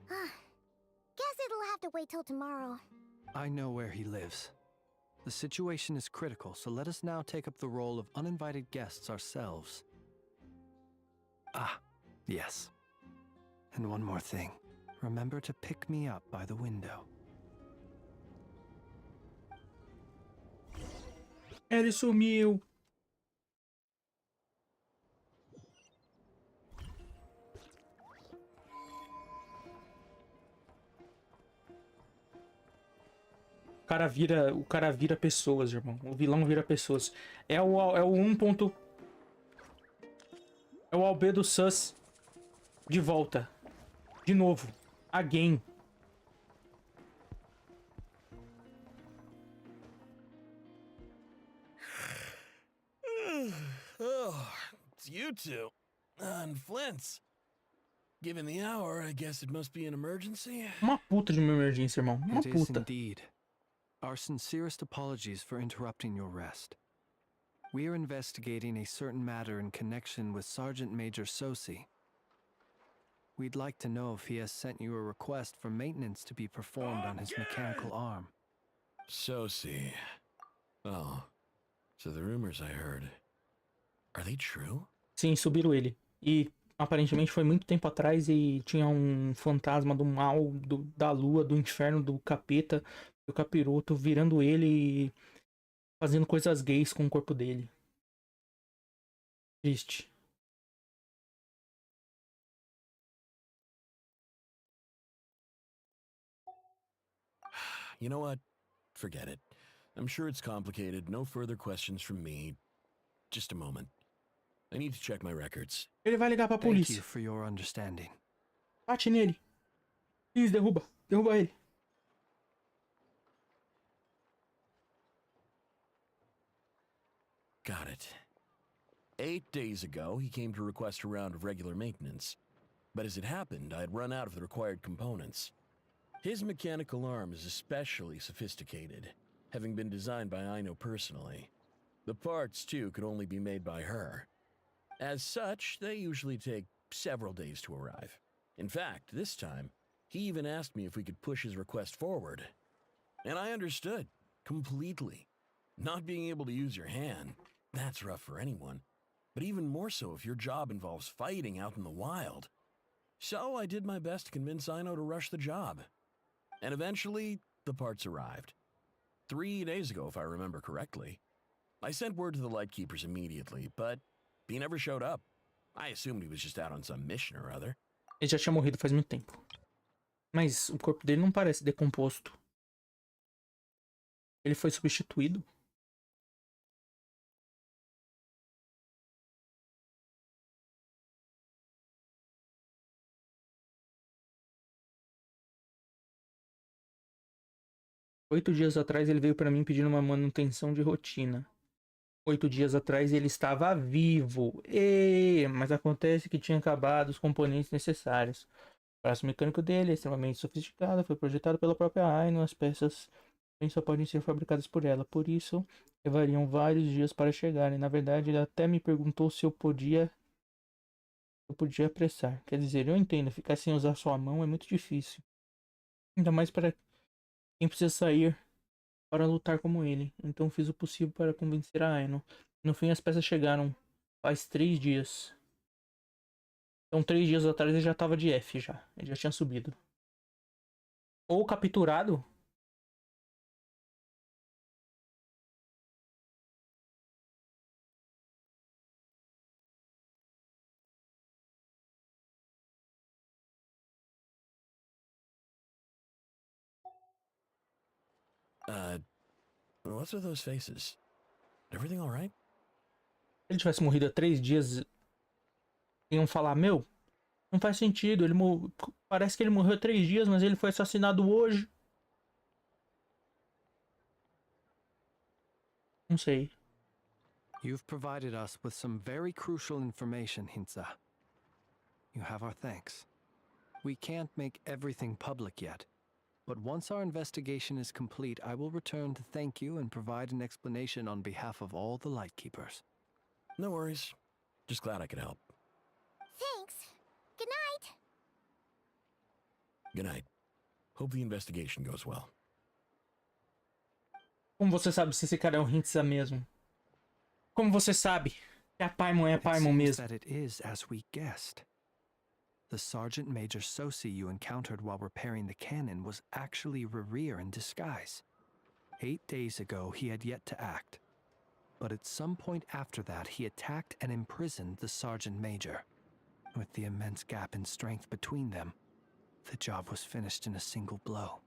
Guess it'll have to wait till tomorrow. I know where he lives. The situation is critical, so let us now take up the role of uninvited guests ourselves. Ah, yes. And one more thing. Remember to pick me up by the window. Ele sumiu. O cara vira pessoas, irmão. O vilão vira pessoas. É o 1. É o Albedo Sus de volta. De novo. Again. Oh, it's you two. And Flint's. Given the hour, I guess it must be an emergency. Uma puta de uma emergência, irmão. Uma It is puta. indeed. Our sincerest apologies for interrupting your rest. We are investigating a certain matter in connection with Sergeant Major Sosi. We'd like to know if he has sent you a request for maintenance to be performed on his mechanical arm. Sosi. Oh, so the rumors I heard, are they true? Sim, subiram ele. E aparentemente foi muito tempo atrás e tinha um fantasma do mal, da lua, do inferno, do capeta, do capiroto, virando ele e fazendo coisas gays com o corpo dele. Triste. You know what? Forget it. I'm sure it's complicated. No further questions from me. Just a moment. I need to check my records. Ele vai ligar pra polícia. Thank you for your understanding. Bate nele. Isso, derruba. Derruba ele. Got it. 8 days ago, he came to request a round of regular maintenance. But as it happened, I had run out of the required components. His mechanical arm is especially sophisticated, having been designed by Aino personally. The parts, too, could only be made by her. As such, they usually take several days to arrive. In fact, this time, he even asked me if we could push his request forward. And I understood, completely. Not being able to use your hand, that's rough for anyone. But even more so if your job involves fighting out in the wild. So I did my best to convince Aino to rush the job. And eventually, the parts arrived. 3 days ago, if I remember correctly. I sent word to the Lightkeepers immediately, but he never showed up. I assumed he was just out on some mission or other. Ele já tinha morrido faz muito tempo. Mas o corpo dele não parece decomposto. Ele foi substituído. Oito dias atrás ele veio pra mim pedindo uma manutenção de rotina. 8 dias atrás ele estava vivo. Mas acontece que tinha acabado os componentes necessários. O braço mecânico dele é extremamente sofisticado, foi projetado pela própria Aino, as peças só podem ser fabricadas por ela. Por isso, levariam vários dias para chegarem. Na verdade, ele até me perguntou se eu podia apressar. Quer dizer, eu entendo, ficar sem usar sua mão é muito difícil. Ainda mais para quem precisa sair para lutar como ele. Então fiz o possível para convencer a Aino. No fim as peças chegaram faz 3 dias. Então 3 dias atrás ele já estava de F já. Ele já tinha subido. Ou capturado. What's with those faces? Everything all right? ele tivesse morrido há 3 dias, iam falar, meu, não faz sentido, parece que ele morreu há 3 dias, mas ele foi assassinado hoje. Não sei. You've provided us with some very crucial information, Hintsa. You have our thanks. We can't make everything public yet, but once our investigation is complete, I will return to thank you and provide an explanation on behalf of all the Lightkeepers. No worries. Just glad I could help. Thanks. Good night. Good night. Hope the investigation goes well. Como você sabe se esse cara é o Hintsa mesmo? Como você sabe que a Paimon é a Paimon mesmo? That it is as we guessed. The Sergeant Major Sosi you encountered while repairing the cannon was actually Rerir in disguise. 8 days ago, he had yet to act. But at some point after that, he attacked and imprisoned the Sergeant Major. With the immense gap in strength between them, the job was finished in a single blow.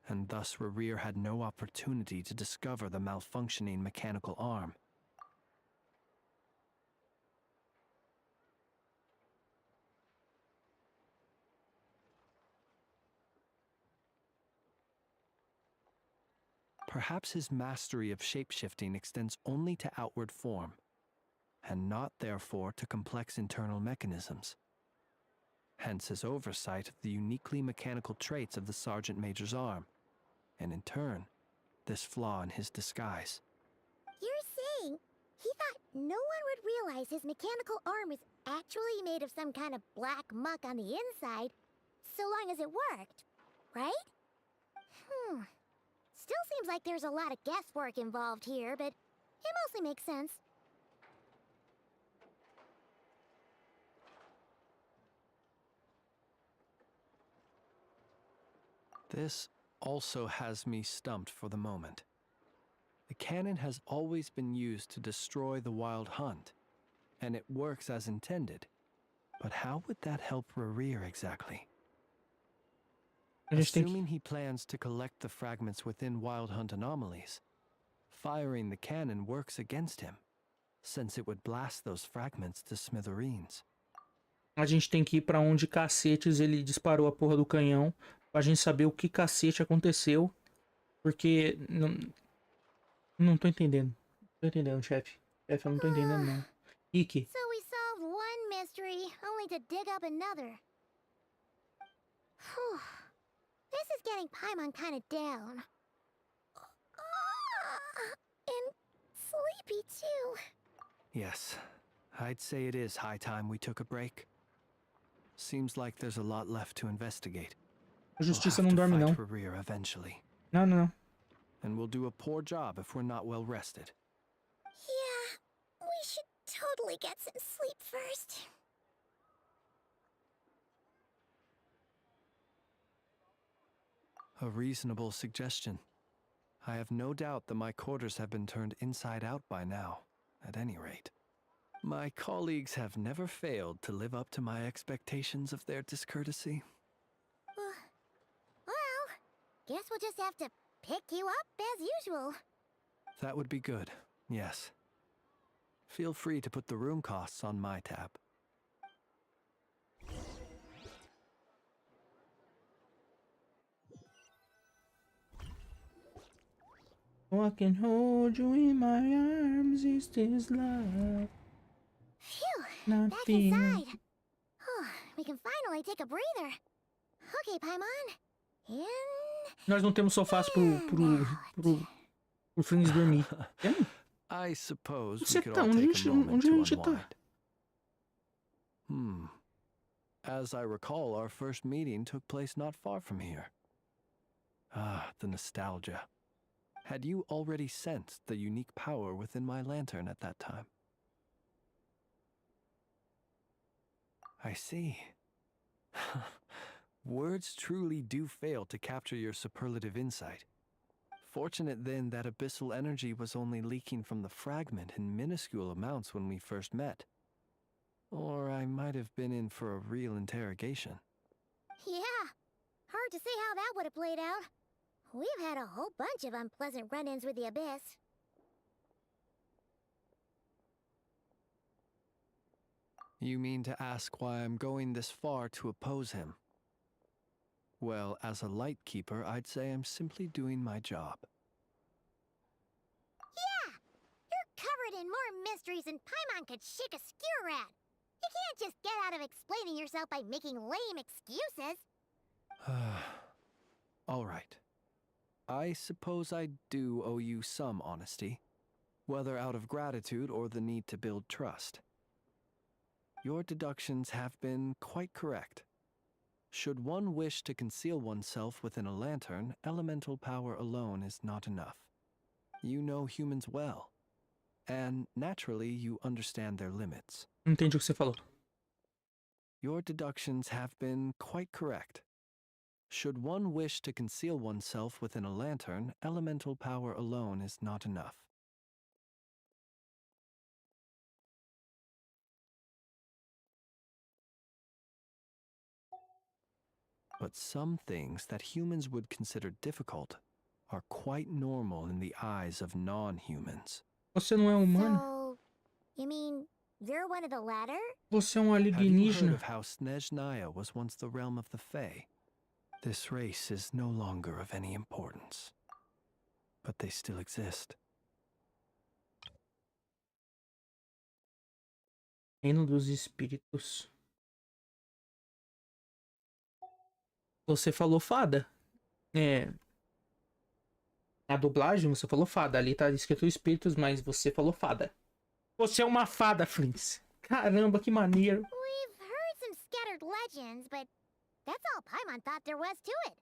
And thus Rerir had no opportunity to discover the malfunctioning mechanical arm. Perhaps his mastery of shapeshifting extends only to outward form, and not therefore to complex internal mechanisms. Hence his oversight of the uniquely mechanical traits of the Sergeant Major's arm, and in turn, this flaw in his disguise. You're saying he thought no one would realize his mechanical arm is actually made of some kind of black muck on the inside, so long as it worked, right? Still seems like there's a lot of guesswork involved here, but it mostly makes sense. This also has me stumped for the moment. The cannon has always been used to destroy the Wild Hunt, and it works as intended. But how would that help Rerir exactly? Assuming he plans to collect the fragments within Wild Hunt anomalies, firing the cannon works against him, since it would blast those fragments to smithereens. A gente tem que ir pra onde cacetes ele disparou a porra do canhão, pra gente saber o que cacete aconteceu, porque não tô entendendo. Tô entendendo, chefe. Chefe, eu não tô entendendo não. Ikki. So we solved one mystery, only to dig up another. Whew. This is getting Paimon kind of down. And sleepy too. Yes, I'd say it is high time we took a break. Seems like there's a lot left to investigate. A justiça não dorme não. Eventually. Não, não, não. And we'll do a poor job if we're not well rested. Yeah, we should totally get some sleep first. A reasonable suggestion. I have no doubt that my quarters have been turned inside out by now, at any rate. My colleagues have never failed to live up to my expectations of their discourtesy. Well, guess we'll just have to pick you up as usual. That would be good, yes. Feel free to put the room costs on my tab. I can hold you in my arms, is this love? Phew, back inside. We can finally take a breather. Okay, Paimon. In... Nós não temos sofás pro Flings dormir. I suppose Você we could tá? all take a moment Onde a to gente tá? unwind. As I recall, our first meeting took place not far from here. Ah, the nostalgia. Had you already sensed the unique power within my lantern at that time? I see. Words truly do fail to capture your superlative insight. Fortunate then that abyssal energy was only leaking from the fragment in minuscule amounts when we first met. Or I might have been in for a real interrogation. Yeah, hard to say how that would have played out. We've had a whole bunch of unpleasant run-ins with the Abyss. You mean to ask why I'm going this far to oppose him? Well, as a light keeper, I'd say I'm simply doing my job. Yeah! You're covered in more mysteries than Paimon could shake a skewer at. You can't just get out of explaining yourself by making lame excuses. All right. I suppose I do owe you some honesty, whether out of gratitude or the need to build trust. Your deductions have been quite correct. Should one wish to conceal oneself within a lantern, elemental power alone is not enough. You know humans well, and naturally you understand their limits. Entendi o que você falou. Your deductions have been quite correct. Should one wish to conceal oneself within a lantern, elemental power alone is not enough. But some things that humans would consider difficult are quite normal in the eyes of non-humans. Você não é humano? So, you mean you're one of the latter? Você é um Have you heard alienígena? of how Snezhnaya was once the realm of the Fae? This race is no longer of any importance, but they still exist. Reino dos Espíritos. Você falou fada. Na dublagem você falou fada. Ali tá escrito espíritos, mas você falou fada. Você é uma fada, Flintz. Caramba, que maneiro. We've heard some scattered legends, but that's all Paimon thought there was to it.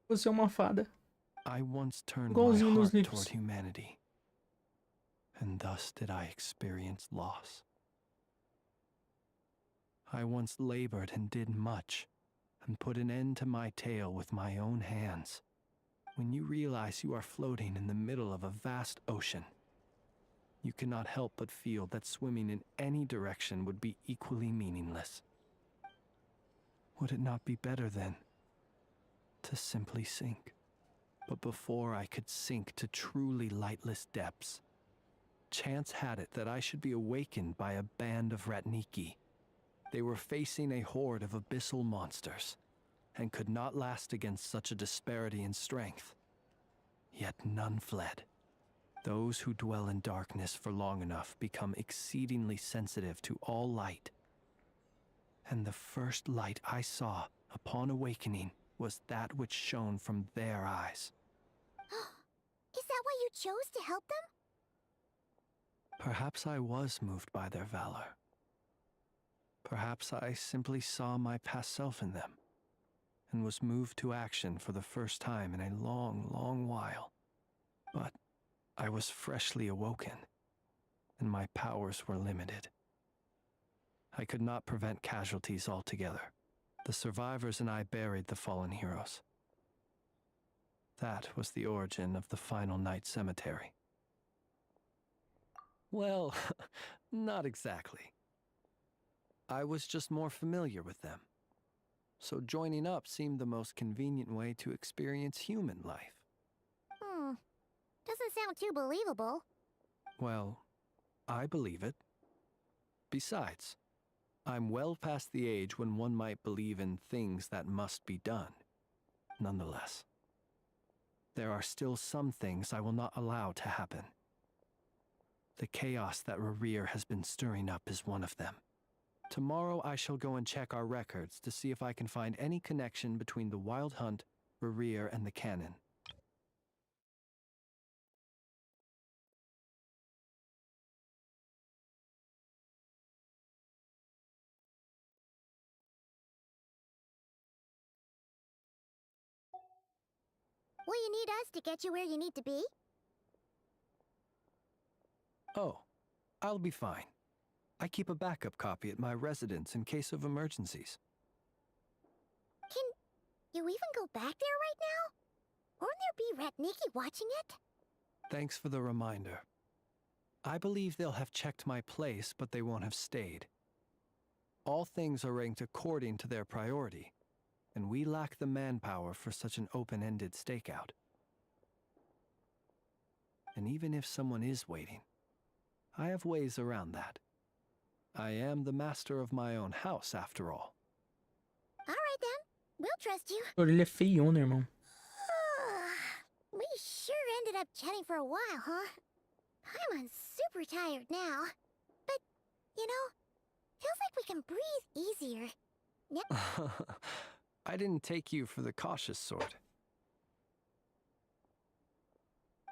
Você é uma fada. I once turned my Igualzinho nos heart livros. toward humanity, and thus did I experience loss. I once labored and did much, and put an end to my tale with my own hands. When you realize you are floating in the middle of a vast ocean, you cannot help but feel that swimming in any direction would be equally meaningless. Would it not be better, then, to simply sink? But before I could sink to truly lightless depths, chance had it that I should be awakened by a band of Ratniki. They were facing a horde of abyssal monsters, and could not last against such a disparity in strength. Yet none fled. Those who dwell in darkness for long enough become exceedingly sensitive to all light. And the first light I saw upon awakening was that which shone from their eyes. Is that why you chose to help them? Perhaps I was moved by their valor. Perhaps I simply saw my past self in them, and was moved to action for the first time in a long, long while. But I was freshly awoken, and my powers were limited. I could not prevent casualties altogether. The survivors and I buried the fallen heroes. That was the origin of the final night cemetery. Well, not exactly. I was just more familiar with them. So joining up seemed the most convenient way to experience human life. Doesn't sound too believable. Well, I believe it. Besides, I'm well past the age when one might believe in things that must be done. Nonetheless, there are still some things I will not allow to happen. The chaos that Rerir has been stirring up is one of them. Tomorrow I shall go and check our records to see if I can find any connection between the Wild Hunt, Rerir, and the canon. Will you need us to get you where you need to be? Oh, I'll be fine. I keep a backup copy at my residence in case of emergencies. Can you even go back there right now? Won't there be Ratniki watching it? Thanks for the reminder. I believe they'll have checked my place, but they won't have stayed. All things are ranked according to their priority, and we lack the manpower for such an open-ended stakeout. And even if someone is waiting, I have ways around that. I am the master of my own house, after all. Alright then, we'll trust you. Ele é feiona, irmão. We sure ended up chatting for a while, huh? I'm super tired now. But, you know, feels like we can breathe easier. I didn't take you for the cautious sort.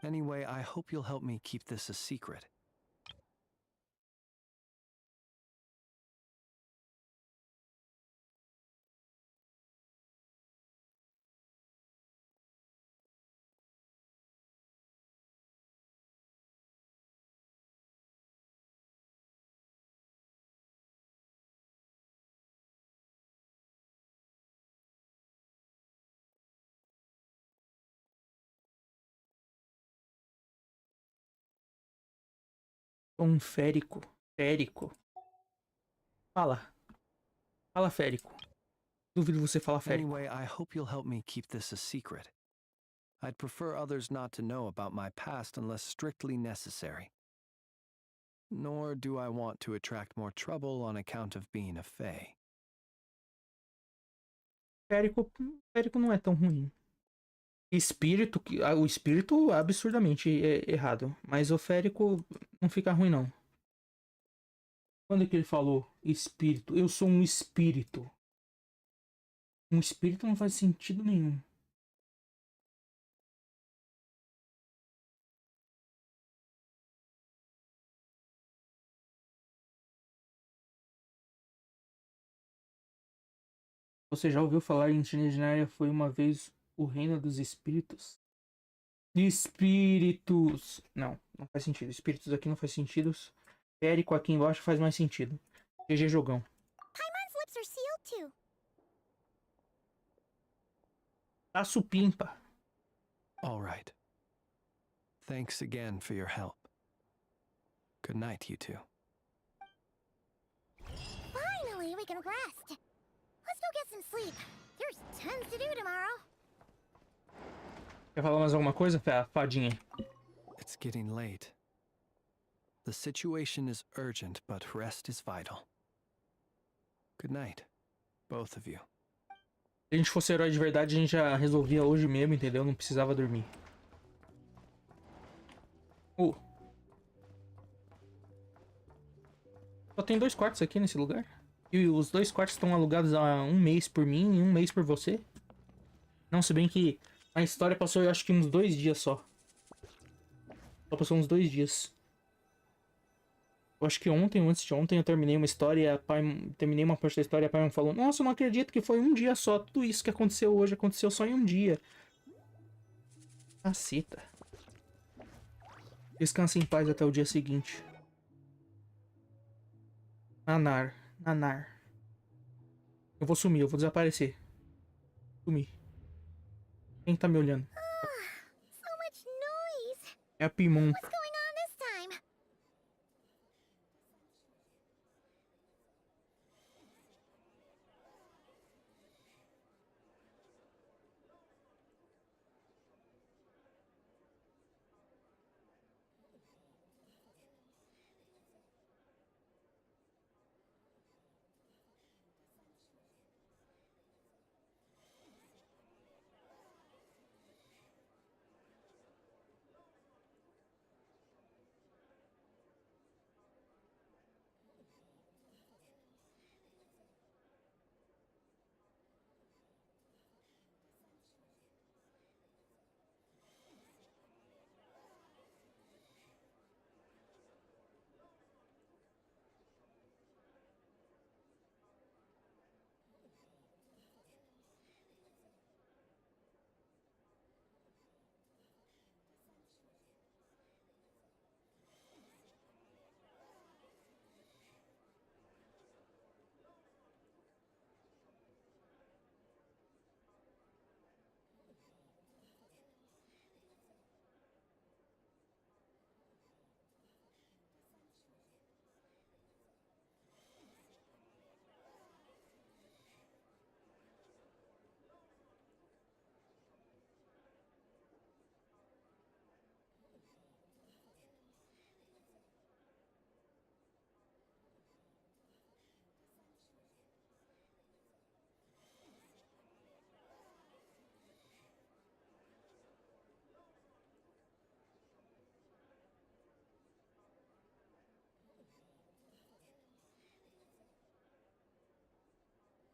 Anyway, I hope you'll help me keep this a secret. Férico. Férico. Fala. Fala, Férico. Duvido você falar Férico. Anyway, I hope you'll help me keep this a secret. I'd prefer others not to know about my past unless strictly necessary. Nor do I want to attract more trouble on account of being a fae. Férico não é tão ruim. Espírito, o espírito absurdamente errado. Mas o férico não fica ruim, não. Quando é que ele falou espírito? Eu sou um espírito. Um espírito não faz sentido nenhum. Você já ouviu falar em Geneginária foi uma vez o reino dos espíritos? Espíritos! Não, não faz sentido. Espíritos aqui não faz sentido. Férico aqui embaixo faz mais sentido. GG jogão. Paimon's lips are sealed too. Tá supimpa. All right. Thanks again for your help. Good night, you two. Finally, we can rest. Let's go get some sleep. There's tons to do tomorrow. Quer falar mais alguma coisa, fadinha? It's getting late. The situation is urgent, but rest is vital. Good night, both of you. Se a gente fosse herói de verdade, a gente já resolvia hoje mesmo, entendeu? Não precisava dormir. Só tem 2 quartos aqui nesse lugar. E os 2 quartos estão alugados há 1 mês por mim e 1 mês por você. Não, se bem que a história passou, eu acho que uns 2 dias só. Só passou uns 2 dias. Eu acho que ontem ou antes de ontem eu terminei uma história, terminei uma parte da história e a Pai falou: nossa, eu não acredito que foi um dia só. Tudo isso que aconteceu hoje aconteceu só em um dia. Caceta. Descanse em paz até o dia seguinte. Nanar. Eu vou sumir, eu vou desaparecer. Sumir. Quem tá me olhando? So much noise. É a Pimon. What's going on this time?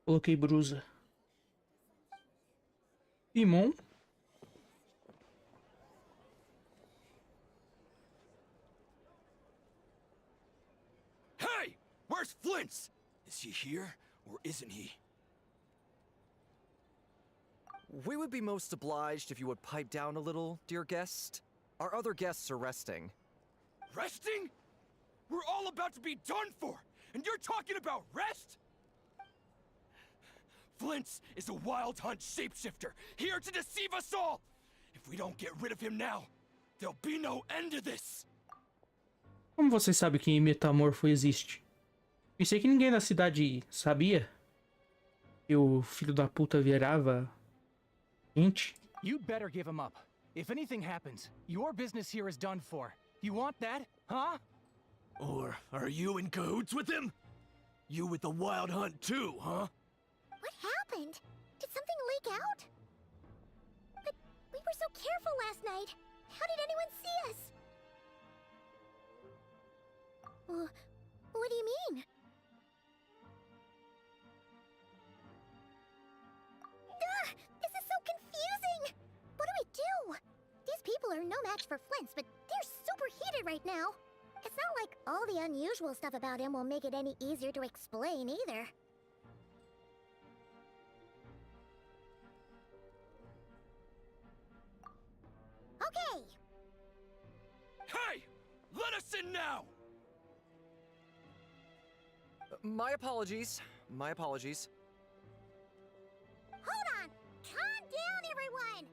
Coloquei brusa. Timon. Hey! Where's Flint's? Is he here, or isn't he? We would be most obliged if you would pipe down a little, dear guest. Our other guests are resting. Resting? We're all about to be done for, and you're talking about rest? Flint's is a wild hunt shapeshifter, here to deceive us all! If we don't get rid of him now, there'll be no end to this! Como você sabe que metamorfo existe? Pensei que ninguém na cidade sabia que o filho da puta virava gente. You'd better give him up. If anything happens, your business here is done for. You want that, huh? Or are you in cahoots with him? You with the wild hunt too, huh? What happened? Did something leak out? But we were so careful last night. How did anyone see us? What do you mean? Ugh, this is so confusing! What do we do? These people are no match for Flint's, but they're super heated right now. It's not like all the unusual stuff about him will make it any easier to explain either. Okay! Hey! Let us in now! My apologies. My apologies. Hold on! Calm down, everyone!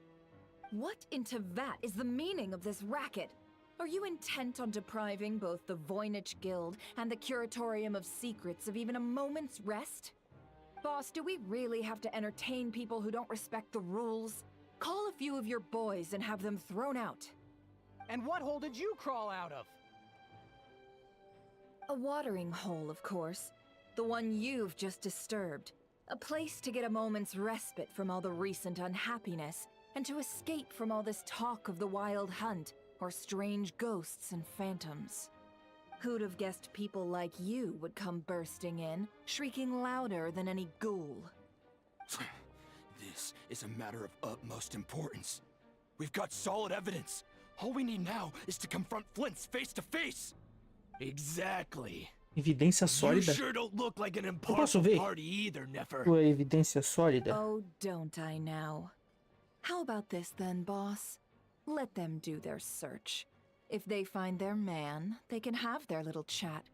What in Tevat is the meaning of this racket? Are you intent on depriving both the Voynich Guild and the Curatorium of Secrets of even a moment's rest? Boss, do we really have to entertain people who don't respect the rules? Call a few of your boys and have them thrown out. And what hole did you crawl out of? A watering hole, of course. The one you've just disturbed. A place to get a moment's respite from all the recent unhappiness, and to escape from all this talk of the wild hunt, or strange ghosts and phantoms. Who'd have guessed people like you would come bursting in, shrieking louder than any ghoul? This is a matter of utmost importance. We've got solid evidence. All we need now is to confront Flint's face to face. Exactly. Evidência sólida. You sure don't look like an Eu posso impartial ver party either, Nefer. tua evidência sólida? Oh, don't I now? How about this then, boss? Let them do their search. If they find their man, they can have their little chat.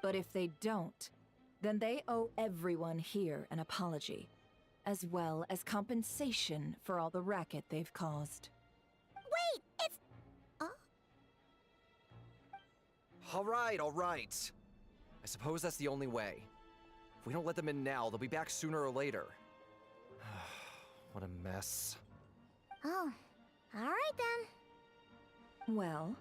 But if they don't, then they owe everyone here an apology, as well as compensation for all the racket they've caused. Wait, it's... All right. I suppose that's the only way. If we don't let them in now, they'll be back sooner or later. What a mess. Oh, alright then. Well...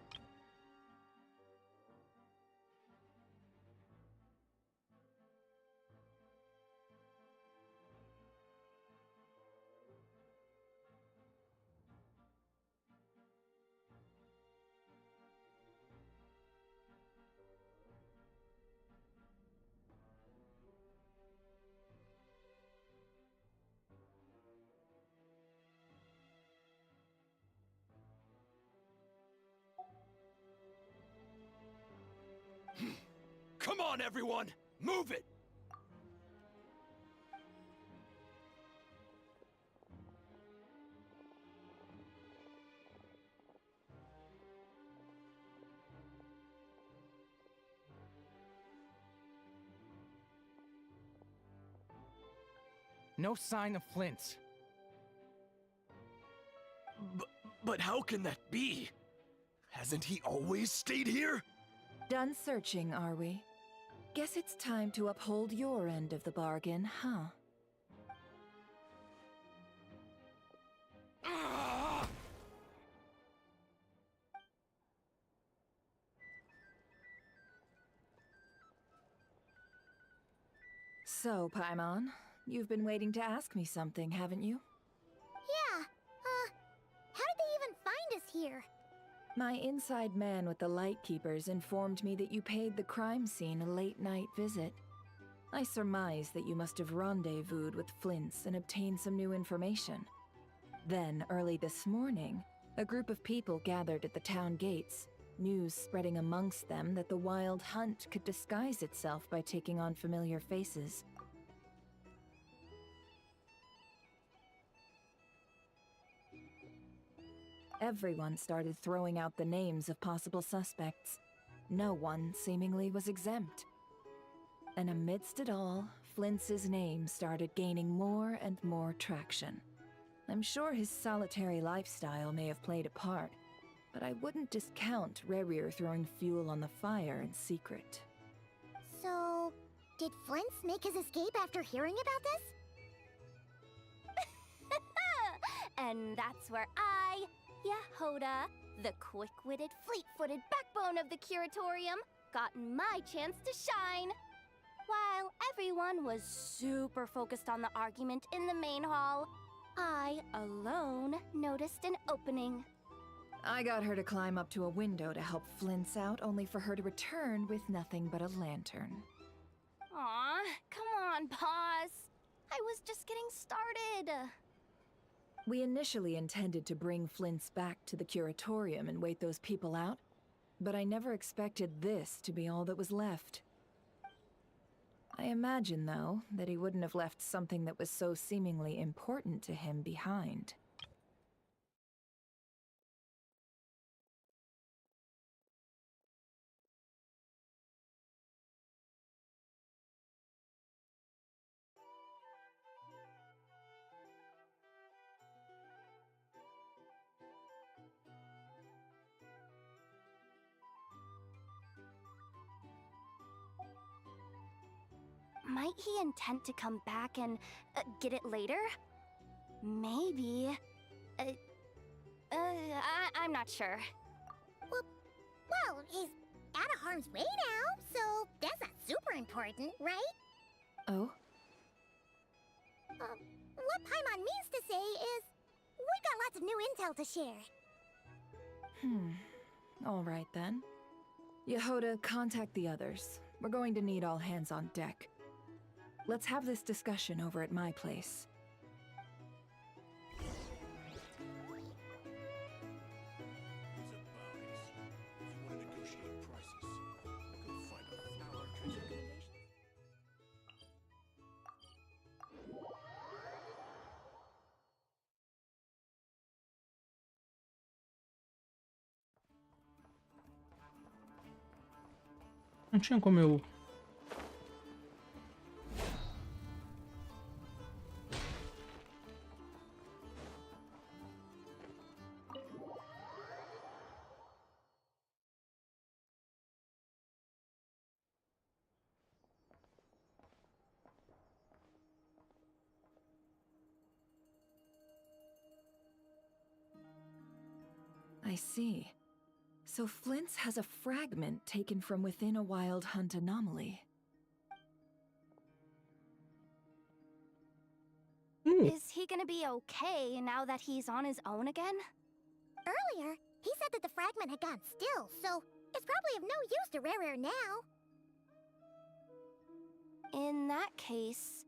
Come on, everyone! Move it! No sign of Flint's. But how can that be? Hasn't he always stayed here? Done searching, are we? Guess it's time to uphold your end of the bargain, huh? So, Paimon, you've been waiting to ask me something, haven't you? Yeah, how did they even find us here? My inside man with the Lightkeepers informed me that you paid the crime scene a late-night visit. I surmise that you must have rendezvoused with Flints and obtained some new information. Then, early this morning, a group of people gathered at the town gates, news spreading amongst them that the wild hunt could disguise itself by taking on familiar faces. Everyone started throwing out the names of possible suspects. No one, seemingly, was exempt. And amidst it all, Flints' name started gaining more and more traction. I'm sure his solitary lifestyle may have played a part, but I wouldn't discount Rerir throwing fuel on the fire in secret. So, did Flints make his escape after hearing about this? And that's where I, Yehoda, the quick-witted, fleet-footed backbone of the curatorium, got my chance to shine. While everyone was super focused on the argument in the main hall, I alone noticed an opening. I got her to climb up to a window to help Flints out, only for her to return with nothing but a lantern. Aw, come on, pause. I was just getting started. We initially intended to bring Flints back to the curatorium and wait those people out, but I never expected this to be all that was left. I imagine, though, that he wouldn't have left something that was so seemingly important to him behind. Might he intend to come back and get it later? Maybe. I'm not sure. Well, he's out of harm's way now, so that's not super important, right? Oh? What Paimon means to say is, we got lots of new intel to share. All right then. Yehoda, contact the others. We're going to need all hands on deck. Let's have this discussion over at my place. Não tinha como eu... I see. So Flints has a fragment taken from within a wild hunt anomaly. Is he gonna be okay now that he's on his own again? Earlier, he said that the fragment had gone still, so it's probably of no use to Rerir now. In that case,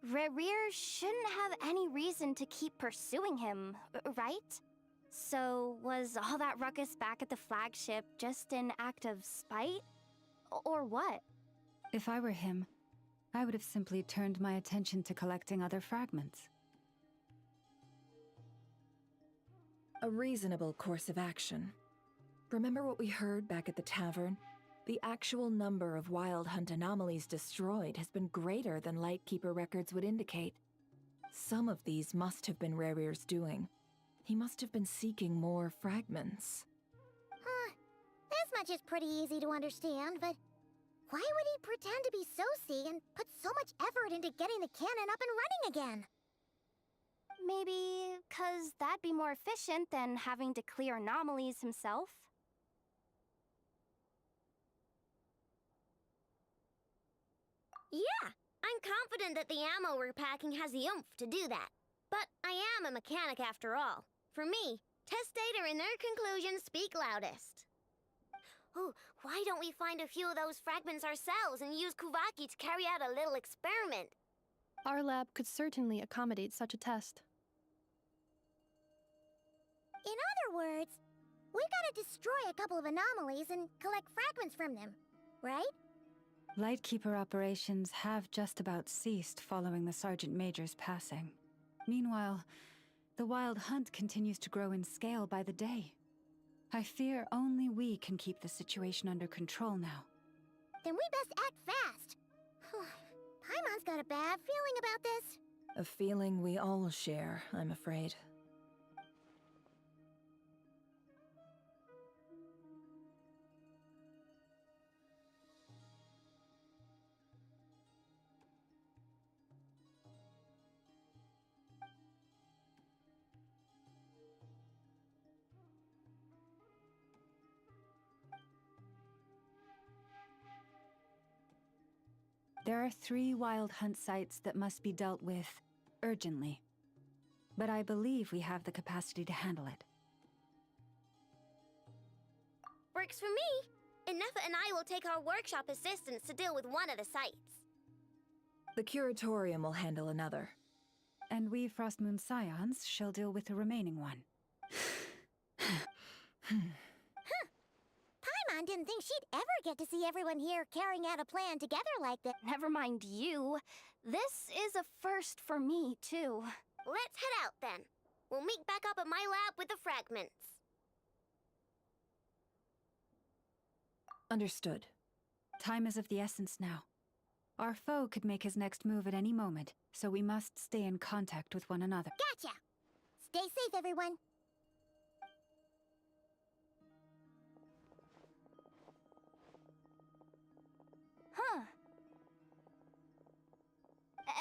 Rerir shouldn't have any reason to keep pursuing him, right? So, was all that ruckus back at the flagship just an act of spite? Or what? If I were him, I would have simply turned my attention to collecting other fragments. A reasonable course of action. Remember what we heard back at the tavern? The actual number of wild hunt anomalies destroyed has been greater than Lightkeeper records would indicate. Some of these must have been Rerir's doing. He must have been seeking more fragments. This much is pretty easy to understand, but why would he pretend to be Soci and put so much effort into getting the cannon up and running again? Maybe 'cause that'd be more efficient than having to clear anomalies himself? Yeah, I'm confident that the ammo we're packing has the oomph to do that. But I am a mechanic after all. For me, test data and their conclusions speak loudest. Ooh, why don't we find a few of those fragments ourselves and use Kuvaki to carry out a little experiment? Our lab could certainly accommodate such a test. In other words, we gotta destroy a couple of anomalies and collect fragments from them, right? Lightkeeper operations have just about ceased following the Sergeant Major's passing. Meanwhile, the Wild Hunt continues to grow in scale by the day. I fear only we can keep the situation under control now. Then we best act fast. Paimon's got a bad feeling about this. A feeling we all share, I'm afraid. There are 3 Wild Hunt sites that must be dealt with urgently. But I believe we have the capacity to handle it. Works for me. Enough and I will take our workshop assistants to deal with one of the sites. The Curatorium will handle another. And we Frostmoon Scions shall deal with the remaining one. Paimon didn't think she'd ever get to see everyone here carrying out a plan together like this. Never mind you. This is a first for me, too. Let's head out then. We'll meet back up at my lab with the fragments. Understood. Time is of the essence now. Our foe could make his next move at any moment, so we must stay in contact with one another. Gotcha! Stay safe, everyone. Huh.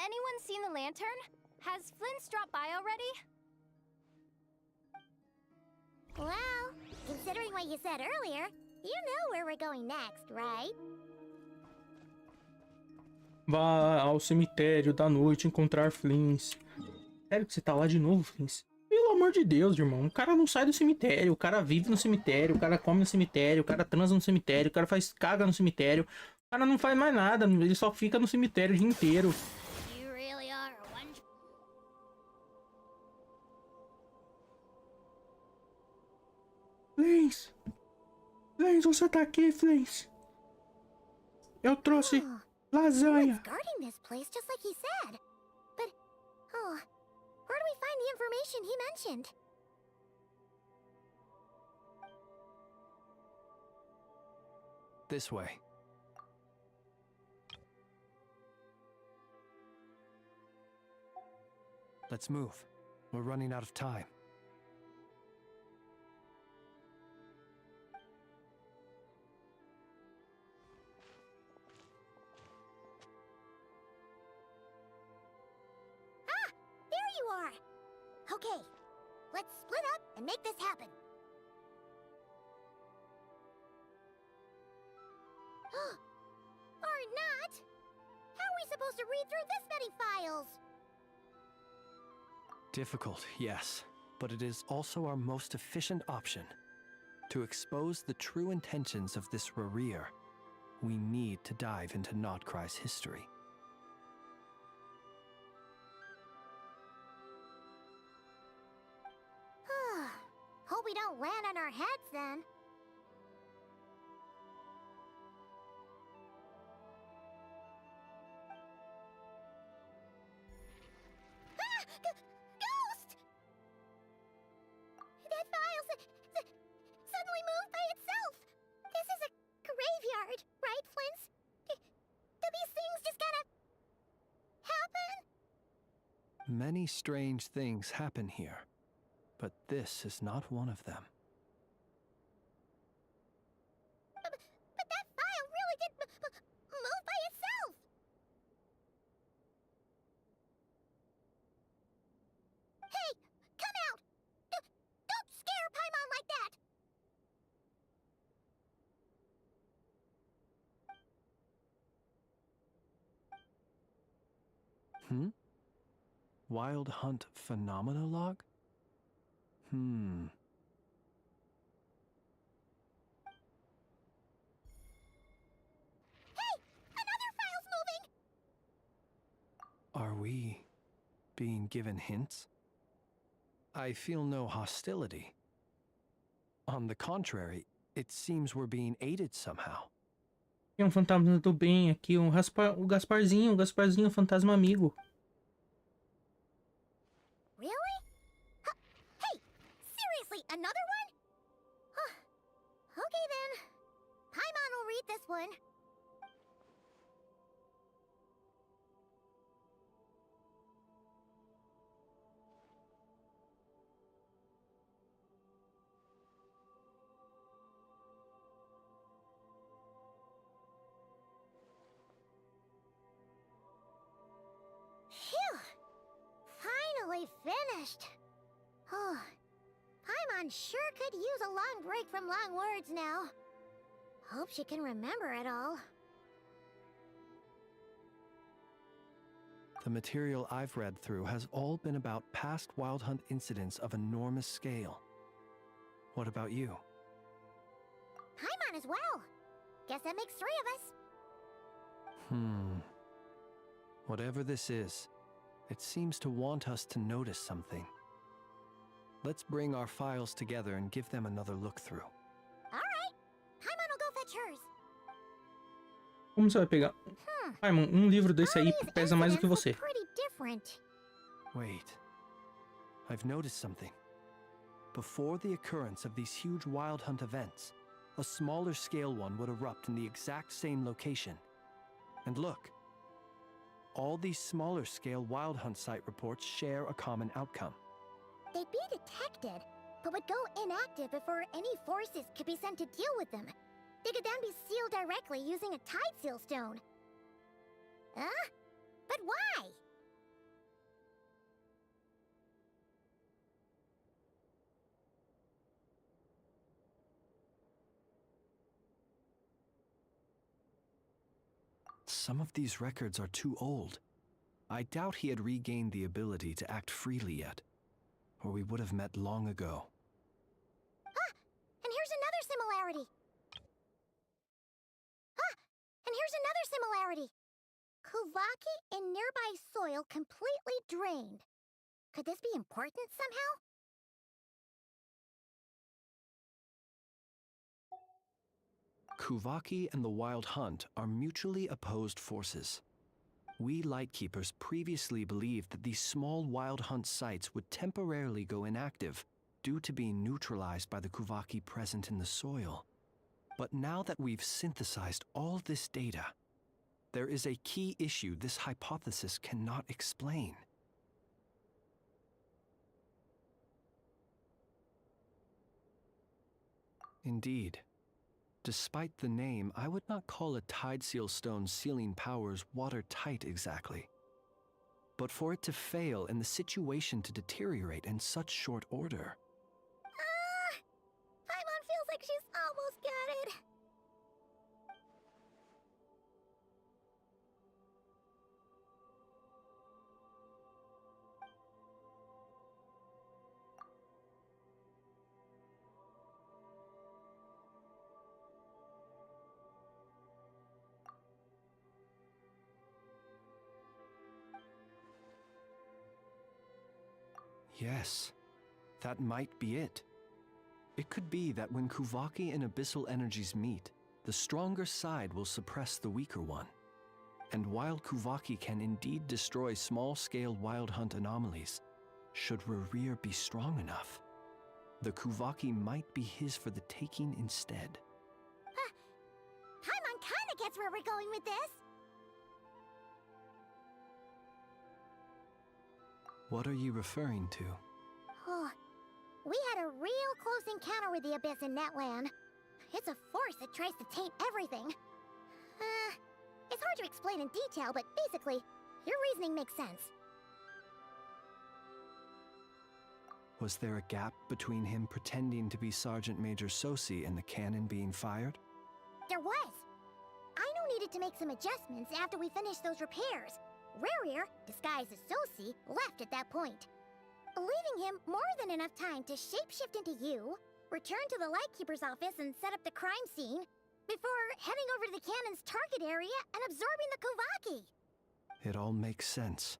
Anyone seen the lantern? Has Flint's dropped by already? Well, considering what you said earlier, you know where we're going next, right? Vá ao cemitério da noite encontrar Flins. Sério que você tá lá de novo, Flins? Pelo amor de Deus, irmão. O cara não sai do cemitério. O cara vive no cemitério. O cara come no cemitério. O cara transa no cemitério. O cara faz caga no cemitério. O cara não faz mais nada. Ele só fica no cemitério o dia inteiro. You really are one... Flins! Flins, você tá aqui, Flins? Eu trouxe lasanha. Guarding this place just like he said. But, where do we find the information he mentioned? This way. Let's move. We're running out of time. Ah! There you are! Okay, let's split up and make this happen. Or not! How are we supposed to read through this many files? Difficult, yes, but it is also our most efficient option. To expose the true intentions of this Rarir, we need to dive into Notcry's history. Hope we don't land on our heads then. Ghost! That file suddenly moved by itself. This is a graveyard, right, Flint? Do these things just gotta happen? Many strange things happen here, but this is not one of them. But that file really did move by itself. Hey, come out! Don't scare Paimon like that! Wild Hunt Phenomenologue? we being given hints? I feel no hostility. On the contrary, it seems we're being aided somehow. Tem fantasma do bem aqui, o Gasparzinho, fantasma amigo. Really? Hey, seriously, another one? Okay then. Paimon will read this one. Phew! Finally finished. Oh, Paimon sure could use a long break from long words now. Hope she can remember it all. The material I've read through has all been about past Wild Hunt incidents of enormous scale. What about you? Paimon as well. Guess that makes 3 of us. Whatever this is, it seems to want us to notice something. Let's bring our files together and give them another look through. Alright. Paimon will go fetch hers. Como você vai pegar? Paimon, livro desse aí pesa mais do que você. Pretty different. Wait. I've noticed something. Before the occurrence of these huge Wild Hunt events, a smaller scale one would erupt in the exact same location. And look. All these smaller scale Wild Hunt site reports share a common outcome. They'd be detected, but would go inactive before any forces could be sent to deal with them. They could then be sealed directly using a tide seal stone. Huh? But why? Some of these records are too old. I doubt he had regained the ability to act freely yet, or we would have met long ago. Ah! And here's another similarity! Ah! And here's another similarity! Kuvaki in nearby soil completely drained. Could this be important somehow? Kuvaki and the Wild Hunt are mutually opposed forces. We Lightkeepers previously believed that these small Wild Hunt sites would temporarily go inactive due to being neutralized by the Kuvaki present in the soil. But now that we've synthesized all this data, there is a key issue this hypothesis cannot explain. Indeed. Despite the name, I would not call a tide seal stone's sealing powers watertight exactly. But for it to fail and the situation to deteriorate in such short order. Paimon feels like she's almost got it. Yes, that might be it. It could be that when Kuvaki and Abyssal energies meet, the stronger side will suppress the weaker one. And while Kuvaki can indeed destroy small-scale Wild Hunt anomalies, should Rerir be strong enough, the Kuvaki might be his for the taking instead. Paimon kinda gets where we're going with this. What are you referring to? Oh, we had a real close encounter with the Abyss in Netland. It's a force that tries to taint everything. It's hard to explain in detail, but basically, your reasoning makes sense. Was there a gap between him pretending to be Sergeant Major Sosi and the cannon being fired? There was. Aino needed to make some adjustments after we finished those repairs. Rerir, disguised as Sosi, left at that point, leaving him more than enough time to shapeshift into you, return to the Lightkeeper's office and set up the crime scene, before heading over to the cannon's target area and absorbing the Kuvaki. It all makes sense.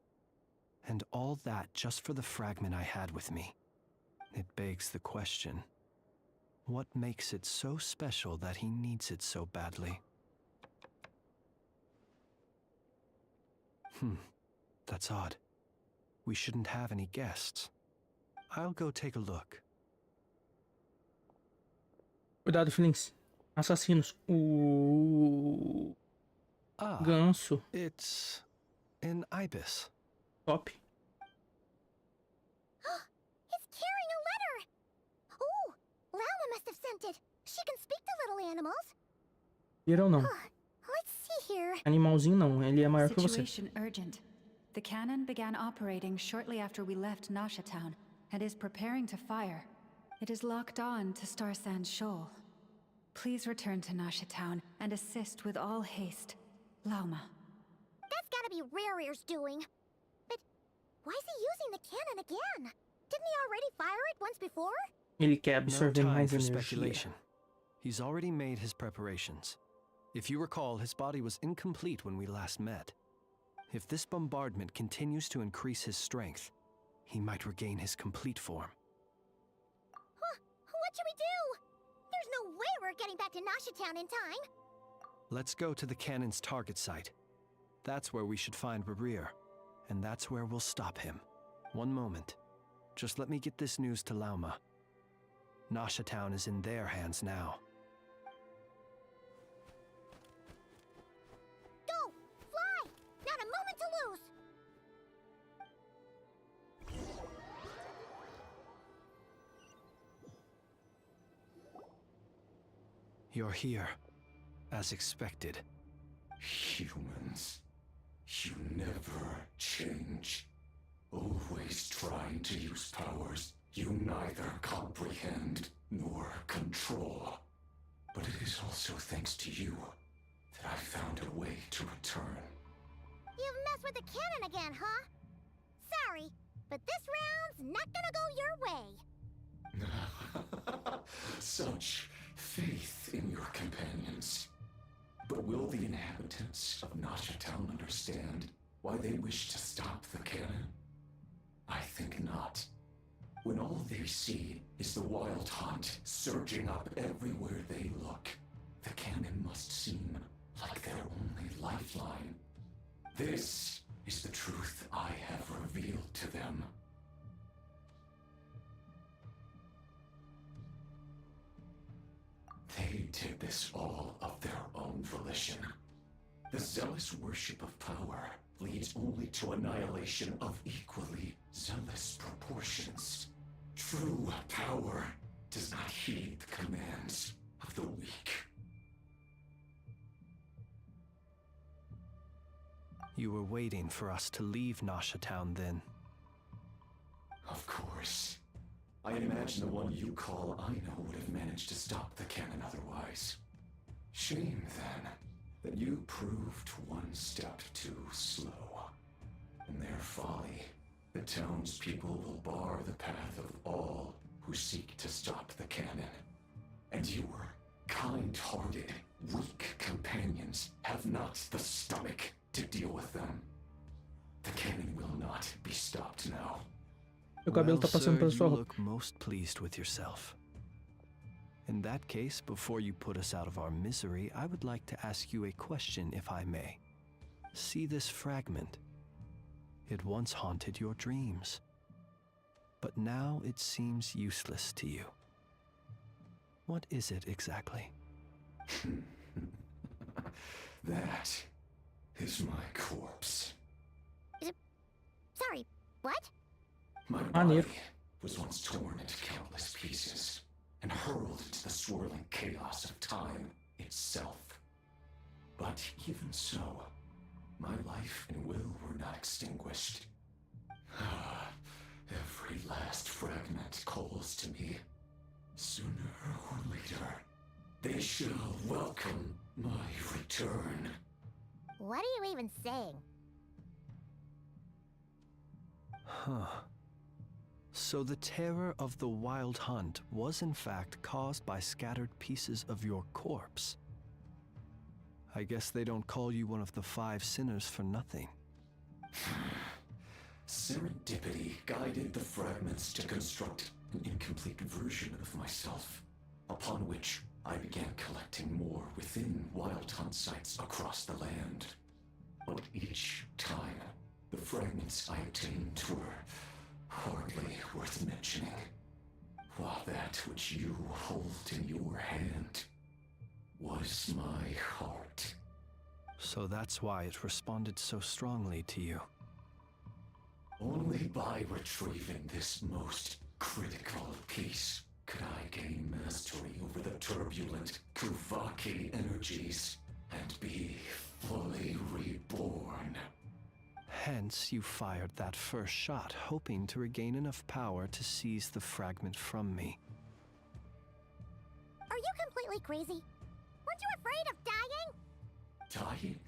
And all that just for the fragment I had with me. It begs the question, what makes it so special that he needs it so badly? That's odd. We shouldn't have any guests. I'll go take a look. Cuidado, Flins. Assassinos. Ganso. It's an ibis. Top. It's carrying a letter! Ooh, Lama must have sent it. She can speak to little animals. Ou não. Let's see here. Animalzinho não, ele é maior que você. Situation urgent. The cannon began operating shortly after we left Nasha Town and is preparing to fire. It is locked on to Star Sand Shoal. Please return to Nasha Town and assist with all haste. Lauma. That's gotta be Rare's doing. But why is he using the cannon again? Didn't he already fire it once before? Ele quer absorver No time mais for energia. speculation. He's already made his preparations. If you recall, his body was incomplete when we last met. If this bombardment continues to increase his strength, he might regain his complete form. What should we do? There's no way we're getting back to Nasha Town in time. Let's go to the cannon's target site. That's where we should find Rarir, and that's where we'll stop him. One moment. Just let me get this news to Lauma. Nasha Town is in their hands now. Go! Fly! Not a moment to lose! You're here, as expected. Humans, you never change. Always trying to use powers you neither comprehend nor control. But it is also thanks to you that I found a way to return. You've messed with the cannon again, huh? Sorry, but this round's not gonna go your way. Such faith in your companions. But will the inhabitants of Nasha Town understand why they wish to stop the cannon? I think not. When all they see is the wild hunt surging up everywhere they look, the cannon must seem like their only lifeline. This is the truth I have revealed to them. They did this all of their own volition. The zealous worship of power leads only to annihilation of equally zealous proportions. True power does not heed the commands of the weak. You were waiting for us to leave Nasha Town then. Of course. I imagine the one you call Aino would have managed to stop the cannon otherwise. Shame, then, that you proved one step too slow. In their folly, the townspeople will bar the path of all who seek to stop the cannon. And your kind-hearted, weak companions have not the stomach to deal with them. The cannon will not be stopped now. Meu cabelo tá passando pela Sir, sua you roupa. look most pleased with yourself. In that case, before you put us out of our misery, I would like to ask you a question, if I may. See this fragment? It once haunted your dreams, but now it seems useless to you. What is it exactly? That is my corpse. Sorry, what? My body was once torn into countless pieces and hurled into the swirling chaos of time itself. But even so, my life and will were not extinguished. Every last fragment calls to me. Sooner or later, they shall welcome my return. What are you even saying? Huh. So the terror of the wild hunt was in fact caused by scattered pieces of your corpse. I guess they don't call you one of the 5 sinners for nothing. Serendipity guided the fragments to construct an incomplete version of myself, upon which I began collecting more within wild hunt sites across the land. But each time, the fragments I obtained were hardly worth mentioning, while that which you hold in your hand was my heart. So that's why it responded so strongly to you. Only by retrieving this most critical piece could I gain mastery over the turbulent Kuvaki energies and be fully reborn. Hence, you fired that first shot, hoping to regain enough power to seize the fragment from me. Are you completely crazy? Weren't you afraid of dying? Dying?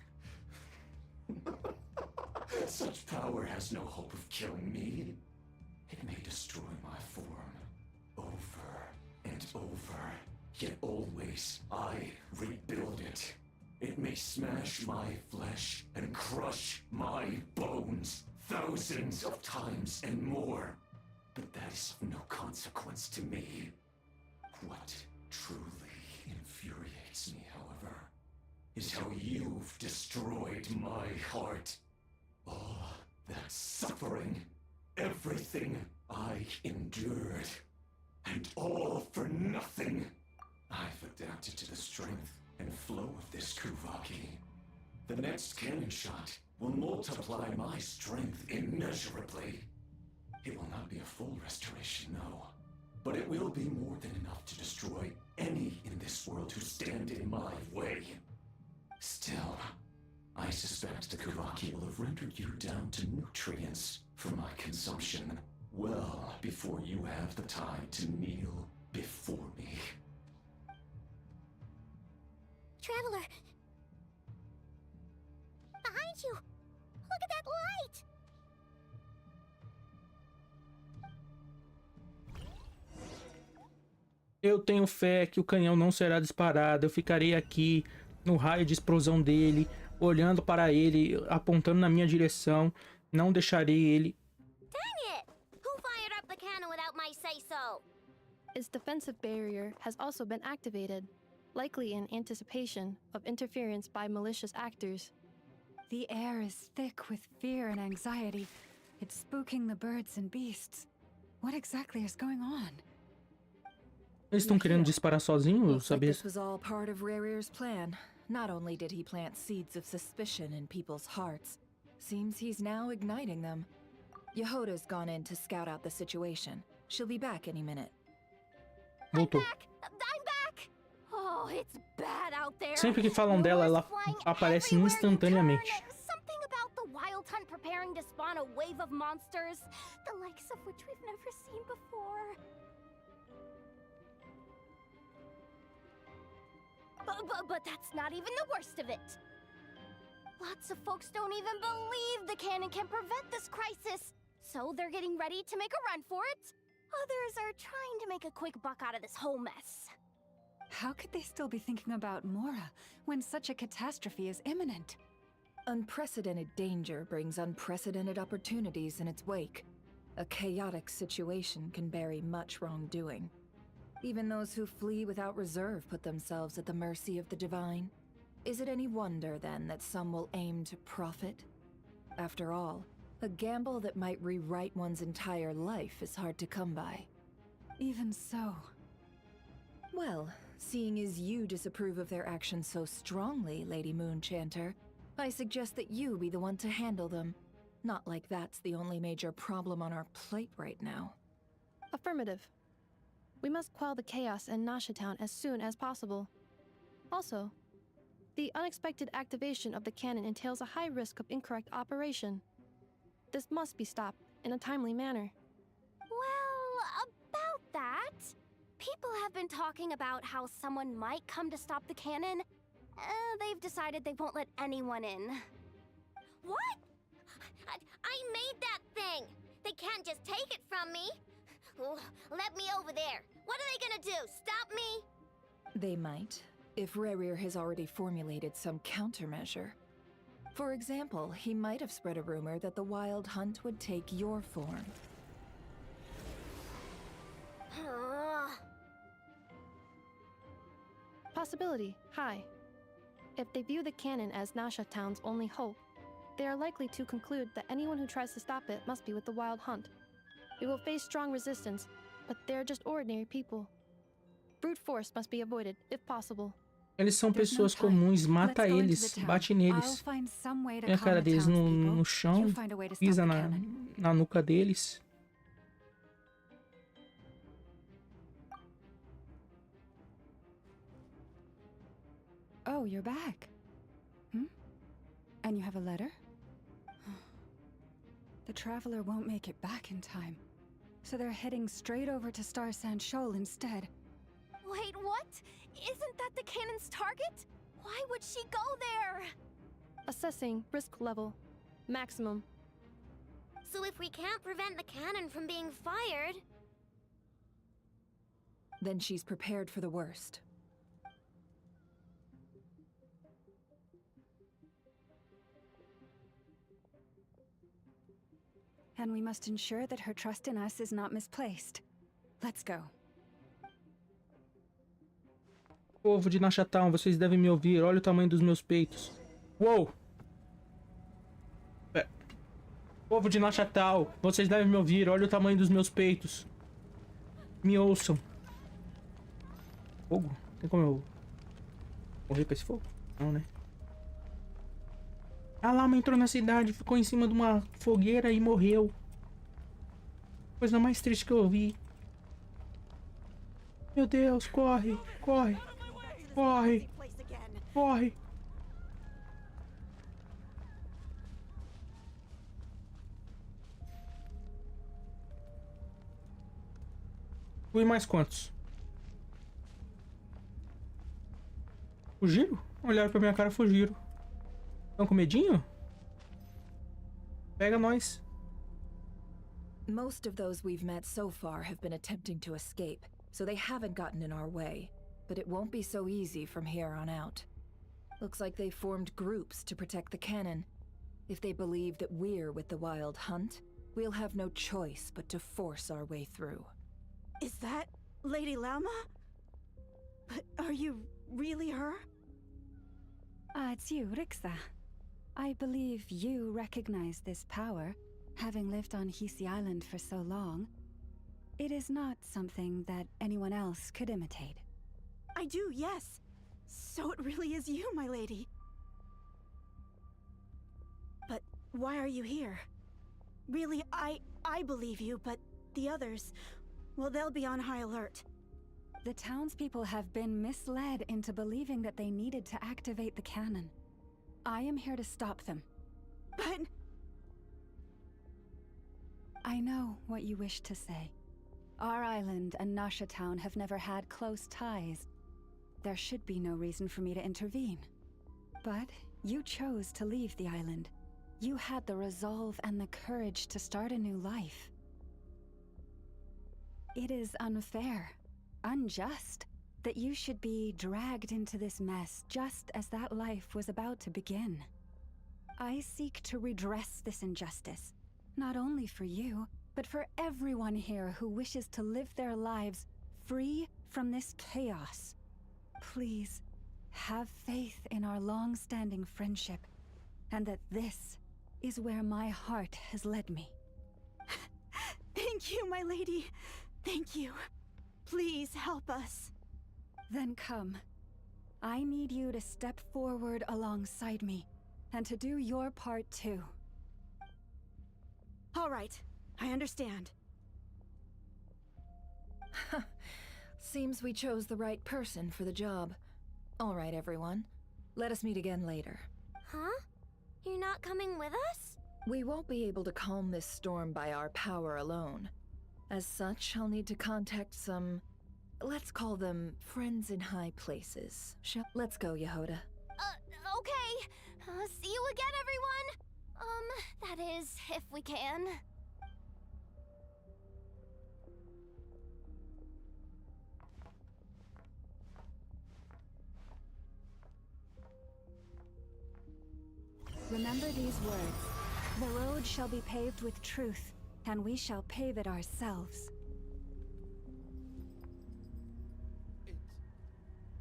Such power has no hope of killing me. It may destroy my form over and over, yet always I rebuild it. It may smash my flesh and crush my bones thousands of times and more, but that is of no consequence to me. What truly infuriates me, however, is how you've destroyed my heart. All that suffering, everything I endured, and all for nothing. I've adapted to the strength and flow of this Kuvaki. The next cannon shot will multiply my strength immeasurably. It will not be a full restoration, no, but it will be more than enough to destroy any in this world who stand in my way. Still, I suspect the Kuvaki will have rendered you down to nutrients for my consumption well before you have the time to kneel before me. Traveler! Behind you! Look at that light! Eu tenho fé que o canhão não será disparado. Eu ficarei aqui no raio de explosão dele, olhando para ele, apontando na minha direção. Não deixarei ele. Dang it! Who fired up the cannon without my say-so? Its defensive barrier has also been activated, likely in anticipation of interference by malicious actors. The air is thick with fear and anxiety. It's spooking the birds and beasts. What exactly is going on? Eles estão querendo disparar sozinhos, Looks like sabia? this was all part of Rerir's plan. Not only did he plant seeds of suspicion in people's hearts, seems he's now igniting them. Yehoda's gone in to scout out the situation. She'll be back any minute. Voltou. I'm back! Oh, it's bad out there. Sempre que falam dela, ela aparece instantaneamente. Something about the wild hunt preparing to spawn a wave of monsters, the likes of which we've never seen before. But that's not even the worst of it. Lots of folks don't even believe the cannon can prevent this crisis, so they're getting ready to make a run for it. Others are trying to make a quick buck out of this whole mess. How could they still be thinking about Mora when such a catastrophe is imminent? Unprecedented danger brings unprecedented opportunities in its wake. A chaotic situation can bury much wrongdoing. Even those who flee without reserve put themselves at the mercy of the divine. Is it any wonder, then, that some will aim to profit? After all, a gamble that might rewrite one's entire life is hard to come by. Even so. Well, seeing as you disapprove of their actions so strongly, Lady Moonchanter, I suggest that you be the one to handle them. Not like that's the only major problem on our plate right now. Affirmative. We must quell the chaos in Nasha Town as soon as possible. Also, the unexpected activation of the cannon entails a high risk of incorrect operation. This must be stopped in a timely manner. Well, about that, people have been talking about how someone might come to stop the cannon. They've decided they won't let anyone in. What? I made that thing! They can't just take it from me! Let me over there. What are they gonna do? Stop me? They might, if Rerir has already formulated some countermeasure. For example, he might have spread a rumor that the wild hunt would take your form. Possibility, high. If they view the cannon as Nasha Town's only hope, they are likely to conclude that anyone who tries to stop it must be with the wild hunt. We will face strong resistance, but they're just ordinary people. Brute force must be avoided, if possible. Eles são pessoas comuns, mata eles, bate neles. Põe a cara deles no chão, pisa na nuca deles. Oh, you're back. And you have a letter? The traveler won't make it back in time, so they're heading straight over to Star Sand Shoal instead. Wait, what? Isn't that the cannon's target? Why would she go there? Assessing risk level. Maximum. So if we can't prevent the cannon from being fired... Then she's prepared for the worst. And we must ensure that her trust in us is not misplaced. Let's go. Povo de Nasha Town, vocês devem me ouvir. Olha o tamanho dos meus peitos. Uou! Povo de Nasha Town, vocês devem me ouvir. Olha o tamanho dos meus peitos. Me ouçam. Fogo? Tem como eu morrer pra esse fogo? Não, né? A lama entrou na cidade, ficou em cima de uma fogueira e morreu. Coisa mais triste que eu vi. Meu Deus, corre, corre, corre, corre. Fui mais quantos? Fugiram? Olharam pra minha cara, fugiram. Estão com medinho? Pega nós. Most of those we've met so far have been attempting to escape, so they haven't gotten in our way. But it won't be so easy from here on out. Looks like they formed groups to protect the cannon. If they believe that we're with the wild hunt, we'll have no choice but to force our way through. Is that Lady Lama? But are you really her? It's you, Rixa. I believe you recognize this power, having lived on Hisi Island for so long. It is not something that anyone else could imitate. I do, yes. So it really is you, my lady. But why are you here? Really, I believe you, but the others, well, they'll be on high alert. The townspeople have been misled into believing that they needed to activate the cannon. I am here to stop them. But... I know what you wish to say. Our island and Nasha Town have never had close ties. There should be no reason for me to intervene. But you chose to leave the island. You had the resolve and the courage to start a new life. It is unfair, unjust, that you should be dragged into this mess just as that life was about to begin. I seek to redress this injustice, not only for you, but for everyone here who wishes to live their lives free from this chaos. Please, have faith in our long-standing friendship, and that this is where my heart has led me. Thank you, my lady. Thank you. Please help us. Then come. I need you to step forward alongside me, and to do your part too. All right, I understand. Seems we chose the right person for the job. All right, everyone. Let us meet again later. Huh? You're not coming with us? We won't be able to calm this storm by our power alone. As such, I'll need to contact some... let's call them friends in high places. Let's go, Yehoda. Okay. See you again, everyone. That is, if we can. Remember these words. The road shall be paved with truth, and we shall pave it ourselves.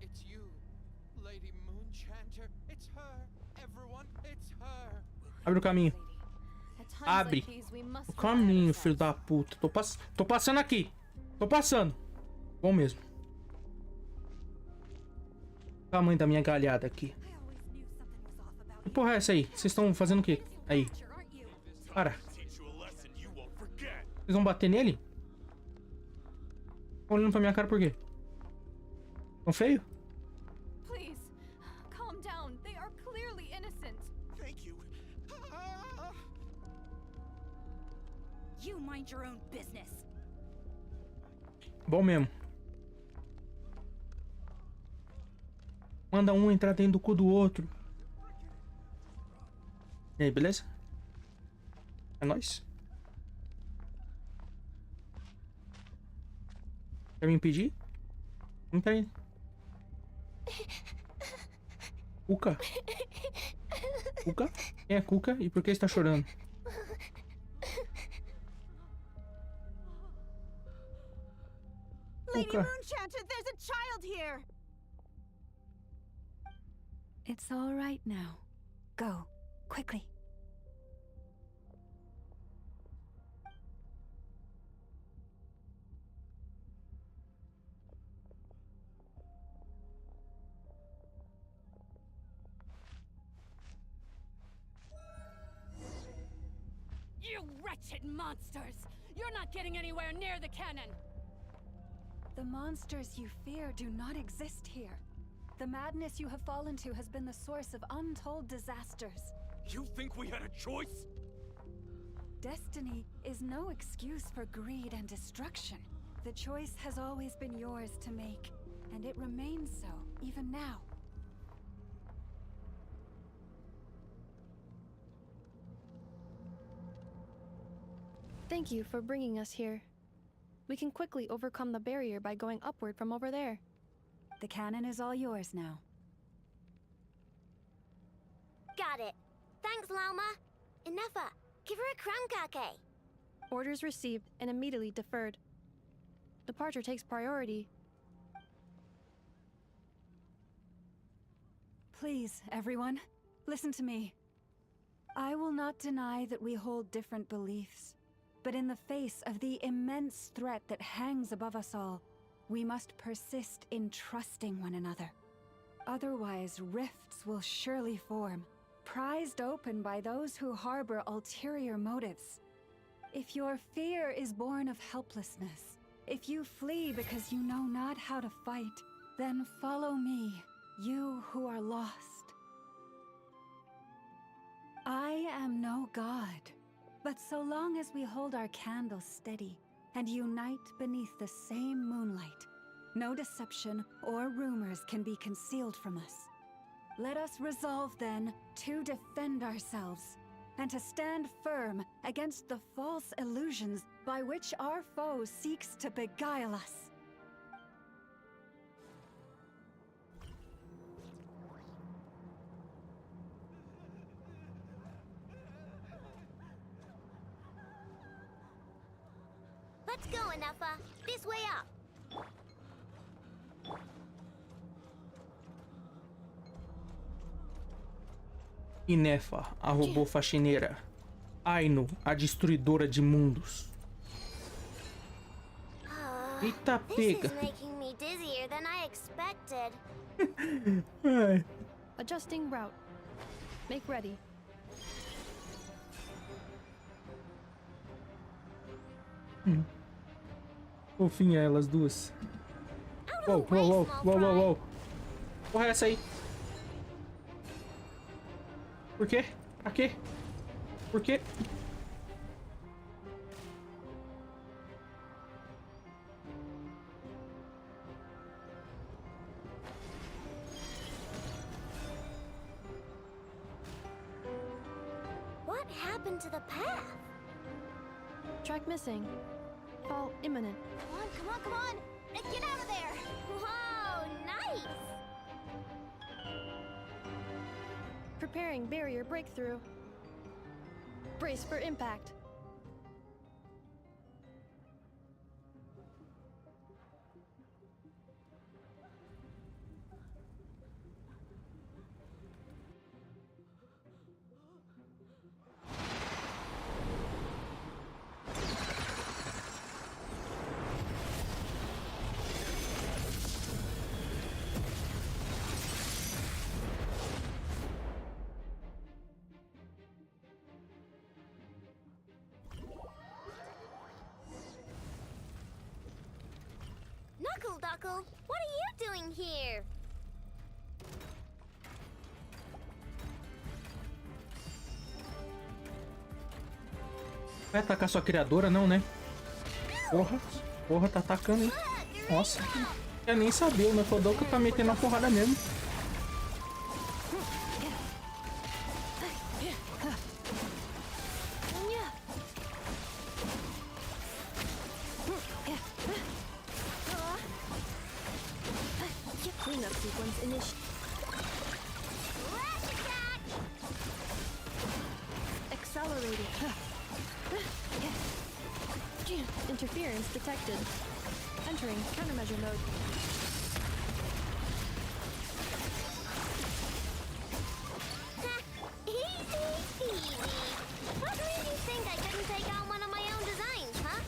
It's you, Lady Moonchanter. It's her. Everyone, it's her. Abre o caminho. Abre o caminho, filho da puta. Tô passando aqui. Tô passando. Bom mesmo. Tamanho da minha galhada aqui. Que porra é essa aí? Vocês estão fazendo o quê? Aí. Para. Vocês vão bater nele? Estão olhando pra minha cara por quê? Tão feio? Please, calm down. They are clearly innocent. Thank you. You mind your own business. Bom mesmo. Manda um entrar dentro do cu do outro. E aí, beleza? É nóis. Quer me impedir? Não tá aí. Cuca? Cuca? Quem é Cuca e por que está chorando? Lady Cuca. Moonchanter, there's a child here. It's all right now. Go, quickly. You wretched monsters! You're not getting anywhere near the cannon! The monsters you fear do not exist here. The madness you have fallen to has been the source of untold disasters. You think we had a choice? Destiny is no excuse for greed and destruction. The choice has always been yours to make, and it remains so, even now. Thank you for bringing us here. We can quickly overcome the barrier by going upward from over there. The cannon is all yours now. Got it. Thanks, Lauma. Enougha, give her a crankake. Orders received and immediately deferred. Departure takes priority. Please, everyone, listen to me. I will not deny that we hold different beliefs, but in the face of the immense threat that hangs above us all, we must persist in trusting one another. Otherwise, rifts will surely form, prized open by those who harbor ulterior motives. If your fear is born of helplessness, if you flee because you know not how to fight, then follow me, you who are lost. I am no god, but so long as we hold our candle steady and unite beneath the same moonlight, no deception or rumors can be concealed from us. Let us resolve then to defend ourselves and to stand firm against the false illusions by which our foe seeks to beguile us. Let's go, Enougha. This way up. Inefa, a robô faxineira. Aino, a destruidora de mundos. Eita, pega. This is making me dizzier than I expected. Ai. Adjusting route. Make ready. Fofinha elas duas. Uou, uou, uou, uou, uou, uou. Porra é essa aí? Por quê? Pra quê? Por quê? What happened to the path? Track missing. Fall imminent. Come on, come on, come on! Get out of there! Whoa, nice! Preparing barrier breakthrough. Brace for impact. Duckle, what are you doing here? Vai atacar sua criadora, não, né? Porra, porra, tá atacando, hein? Nossa, eu nem sabia, o meu Kodoka tá metendo uma porrada mesmo. Cleanup sequence initiated. Accelerated. Interference detected. Entering countermeasure mode. Easy peasy. What made you think I couldn't take on one of my own designs, huh?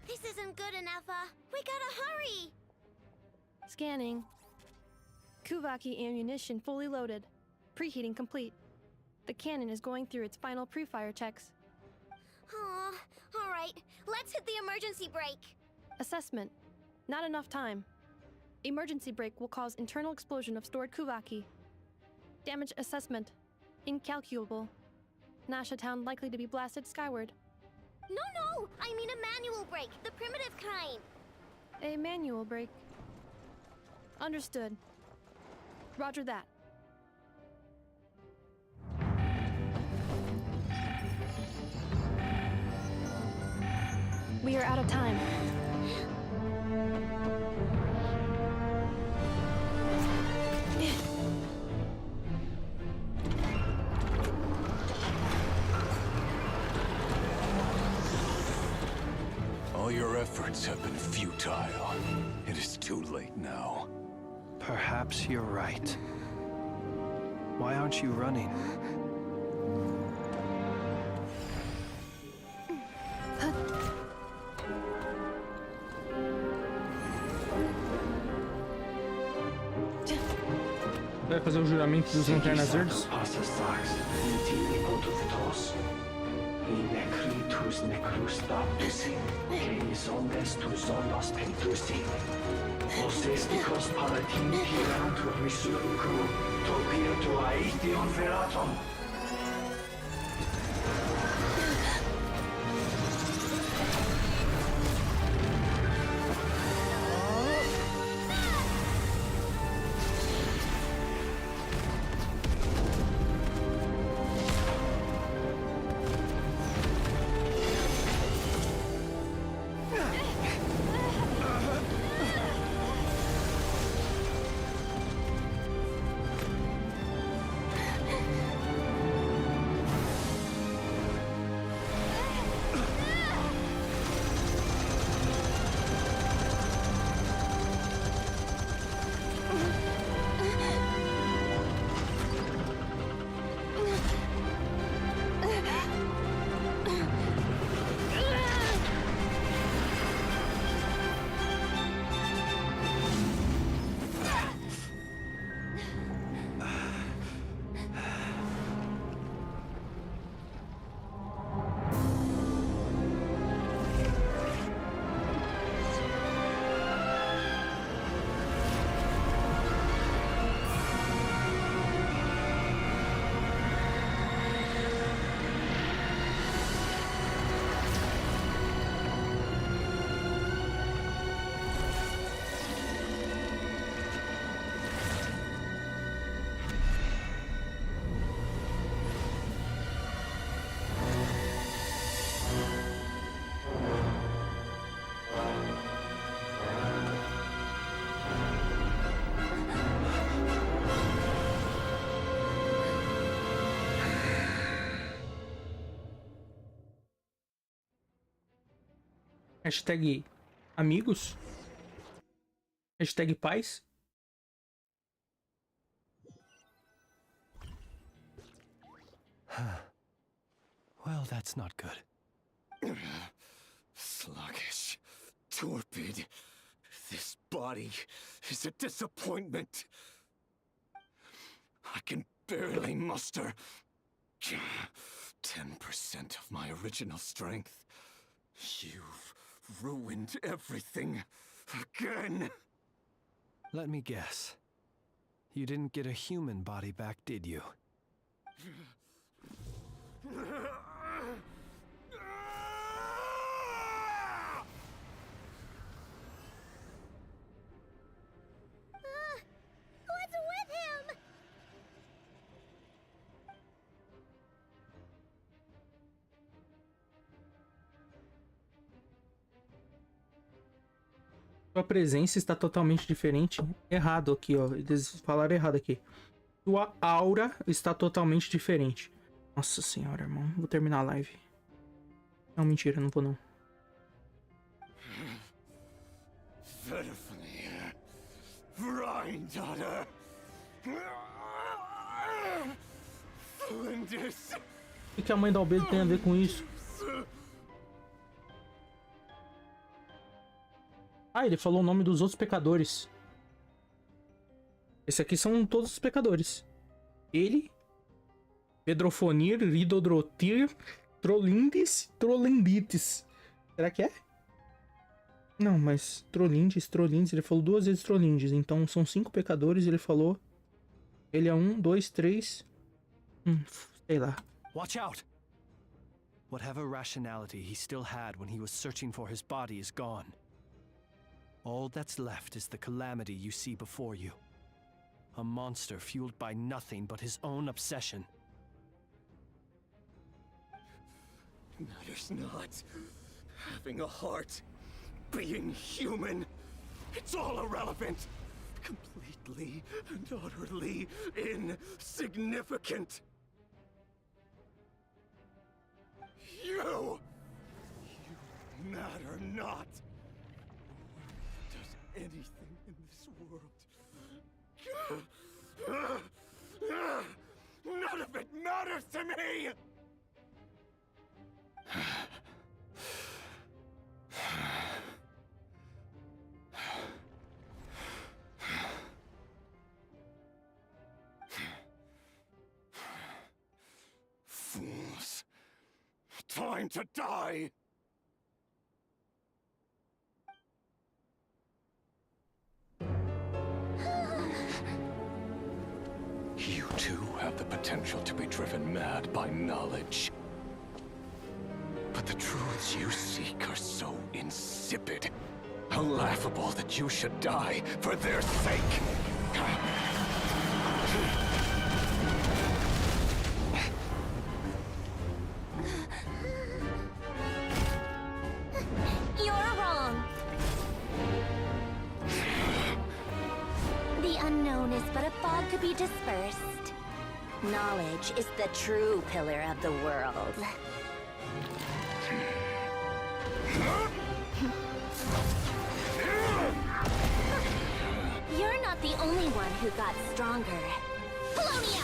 This isn't good enough, we gotta hurry! Scanning. Kuvaki ammunition fully loaded. Preheating complete. The cannon is going through its final pre-fire checks. Aw, alright. Let's hit the emergency brake. Assessment. Not enough time. Emergency brake will cause internal explosion of stored Kuvaki. Damage assessment. Incalculable. Nasha Town likely to be blasted skyward. No! I mean a manual brake, the primitive kind. A manual brake. Understood. Roger that. We are out of time. All your efforts have been futile. It is too late now. Perhaps you're right. Why aren't you running? Vai fazer o juramento dos Lanternas Verdes? Hashtag amigos. Hashtag paz. Well, that's not good. Sluggish, torpid. This body is a disappointment. I can barely muster 10% of my original strength. You've ruined everything again. Let me guess. You didn't get a human body back, did you? What's with him? Sua presença está totalmente diferente. Errado aqui, ó. Eles falaram errado aqui. Sua aura está totalmente diferente. Nossa senhora, irmão. Vou terminar a live. Não, mentira, não vou não. O que a mãe da Albedo tem a ver com isso? Ah, ele falou o nome dos outros pecadores. Esse aqui são todos os pecadores. Ele, Pedrofonir, Ridodrotir, Trolindites. Será que é? Não, mas Trolindes, ele falou 2 vezes Trolindes. Então são 5 pecadores e ele falou... Ele é 1, 2, 3... sei lá. Watch out! Whatever rationality he still had when he was searching for his body is gone. All that's left is the calamity you see before you. A monster fueled by nothing but his own obsession. Matters not. Having a heart. Being human. It's all irrelevant. Completely and utterly insignificant. You matter not. Does anything in this world. None of it matters to me! Fools. Time to die! You too have the potential to be driven mad by knowledge. But the truths you seek are so insipid, laughable that you should die for their sake. You're wrong. The unknown is but a fog to be dispersed. Knowledge is the true pillar of the world. You're not the only one who got stronger. Polonia!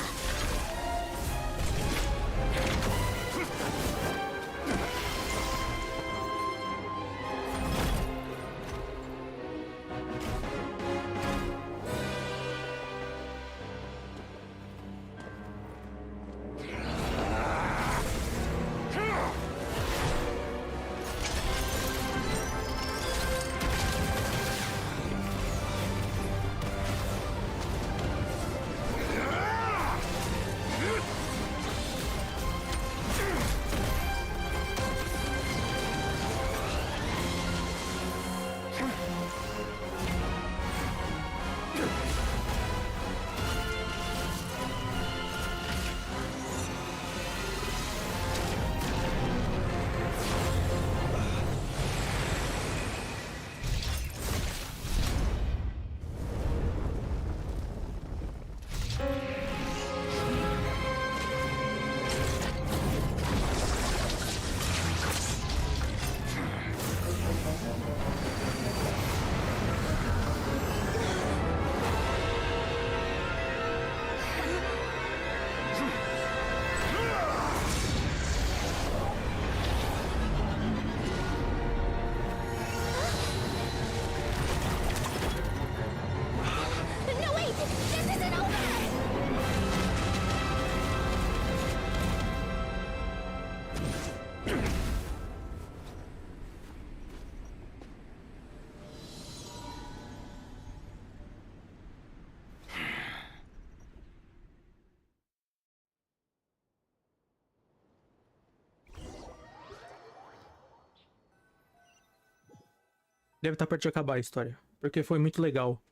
Deve estar perto de acabar a história. Porque foi muito legal.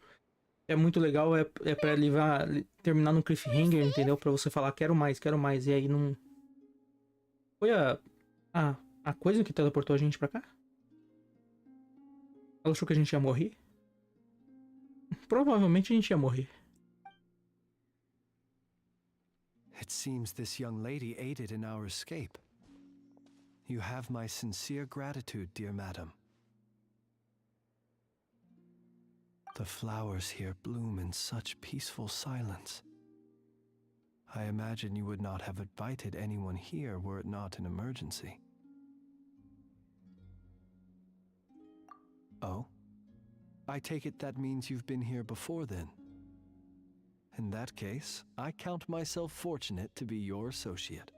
É muito legal, é pra terminar num cliffhanger, entendeu? Pra você falar, quero mais, e aí não... Foi a coisa que teleportou a gente pra cá? Ela achou que a gente ia morrer? Provavelmente a gente ia morrer. It seems this young lady aided in our escape. You have my sincere gratitude, dear madam. The flowers here bloom in such peaceful silence. I imagine you would not have invited anyone here were it not an emergency. Oh? I take it that means you've been here before then. In that case, I count myself fortunate to be your associate.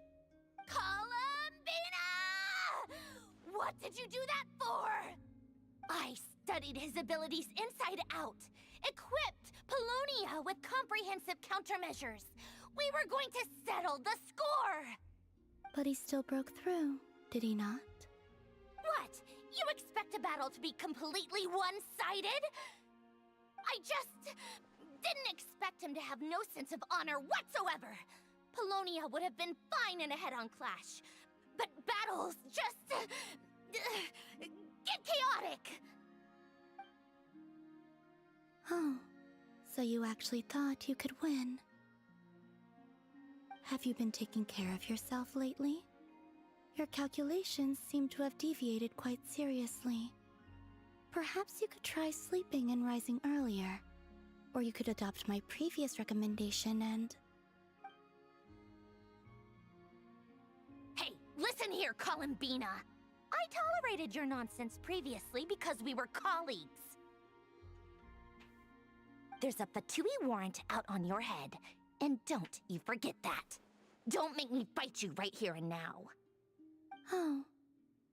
Columbina! What did you do that for? I studied his abilities inside out, equipped Paulownia with comprehensive countermeasures. We were going to settle the score! But he still broke through, did he not? What? You expect a battle to be completely one-sided? I just didn't expect him to have no sense of honor whatsoever. Paulownia would have been fine in a head-on clash, but battles just get chaotic. Oh, so you actually thought you could win. Have you been taking care of yourself lately? Your calculations seem to have deviated quite seriously. Perhaps you could try sleeping and rising earlier. Or you could adopt my previous recommendation and... Hey, listen here, Columbina! I tolerated your nonsense previously because we were colleagues. There's a Fatui warrant out on your head, and don't you forget that. Don't make me fight you right here and now. Oh,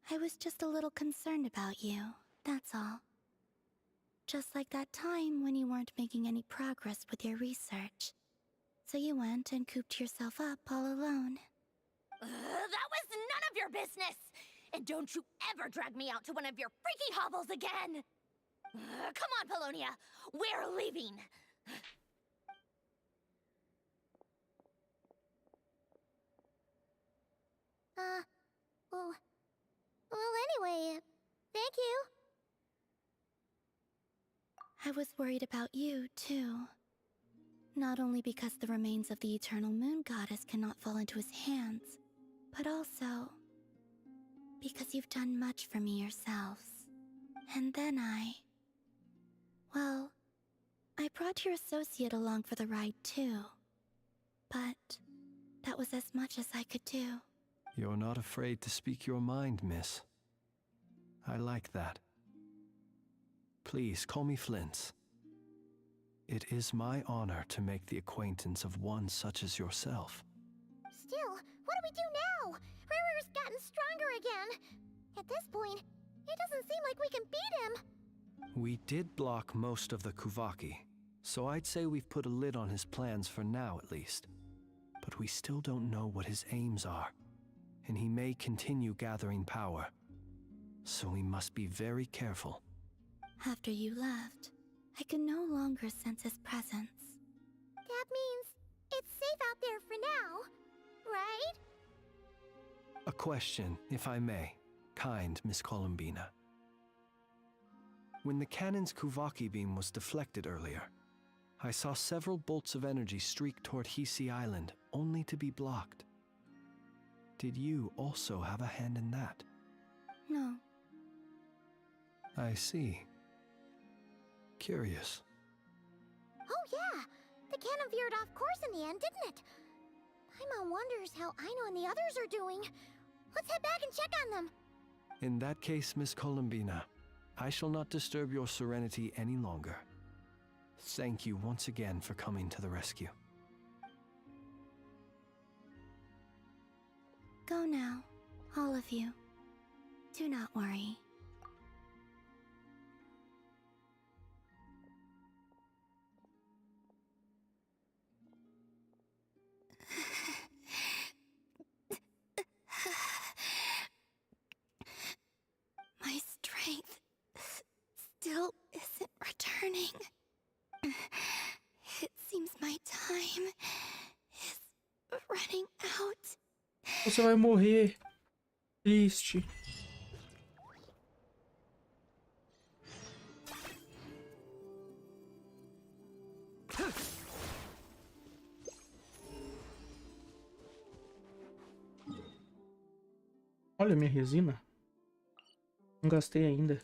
I was just a little concerned about you, that's all. Just like that time when you weren't making any progress with your research. So you went and cooped yourself up all alone. That was none of your business! And don't you ever drag me out to one of your freaky hovels again! Come on, Paulownia! We're leaving! Well, anyway, thank you. I was worried about you, too. Not only because the remains of the Eternal Moon Goddess cannot fall into his hands, but also because you've done much for me yourselves. And then well, I brought your associate along for the ride, too. But that was as much as I could do. You're not afraid to speak your mind, miss. I like that. Please call me Flint's. It is my honor to make the acquaintance of one such as yourself. Still, what do we do now? Riri's gotten stronger again. At this point, it doesn't seem like we can beat him. We did block most of the Kuvaki, so I'd say we've put a lid on his plans for now at least. But we still don't know what his aims are, and he may continue gathering power. So we must be very careful. After you left, I could no longer sense his presence. That means it's safe out there for now, right? A question, if I may, kind Miss Columbina. When the cannon's Kuvaki beam was deflected earlier, I saw several bolts of energy streak toward Hisi Island, only to be blocked. Did you also have a hand in that? No. I see. Curious. Oh yeah, the cannon veered off course in the end, didn't it? Paimon wonders how Aino and the others are doing. Let's head back and check on them. In that case, Miss Columbina, I shall not disturb your serenity any longer. Thank you once again for coming to the rescue. Go now, all of you. Do not worry. My strength out. Você vai morrer. Triste. Olha minha resina. Não gastei ainda.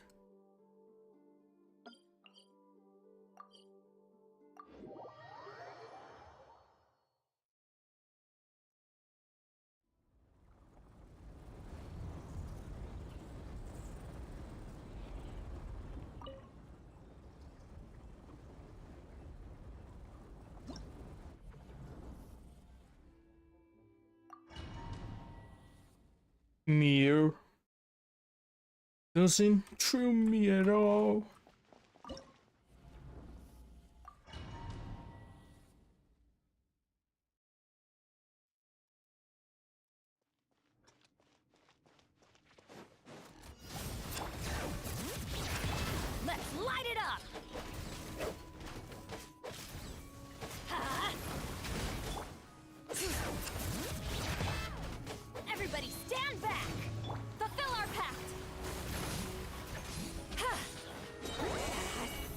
Mirror doesn't thrill me at all. Let's light it up! Everybody stand back! Fulfill our pact!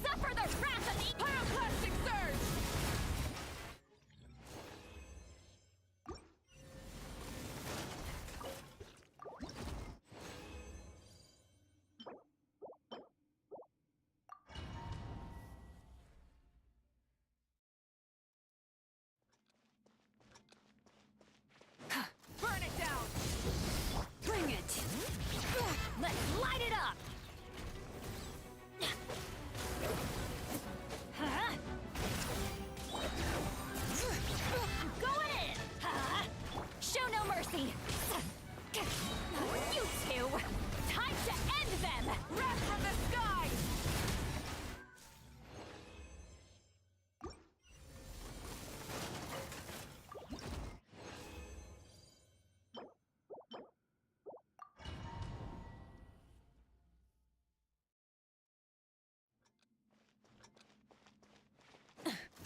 Suffer the wrath of the pyroclastic surge! Burn it down! Bring it! Let's light it up! Going in! Show no mercy! You two! Time to end them! Wrath from the sky!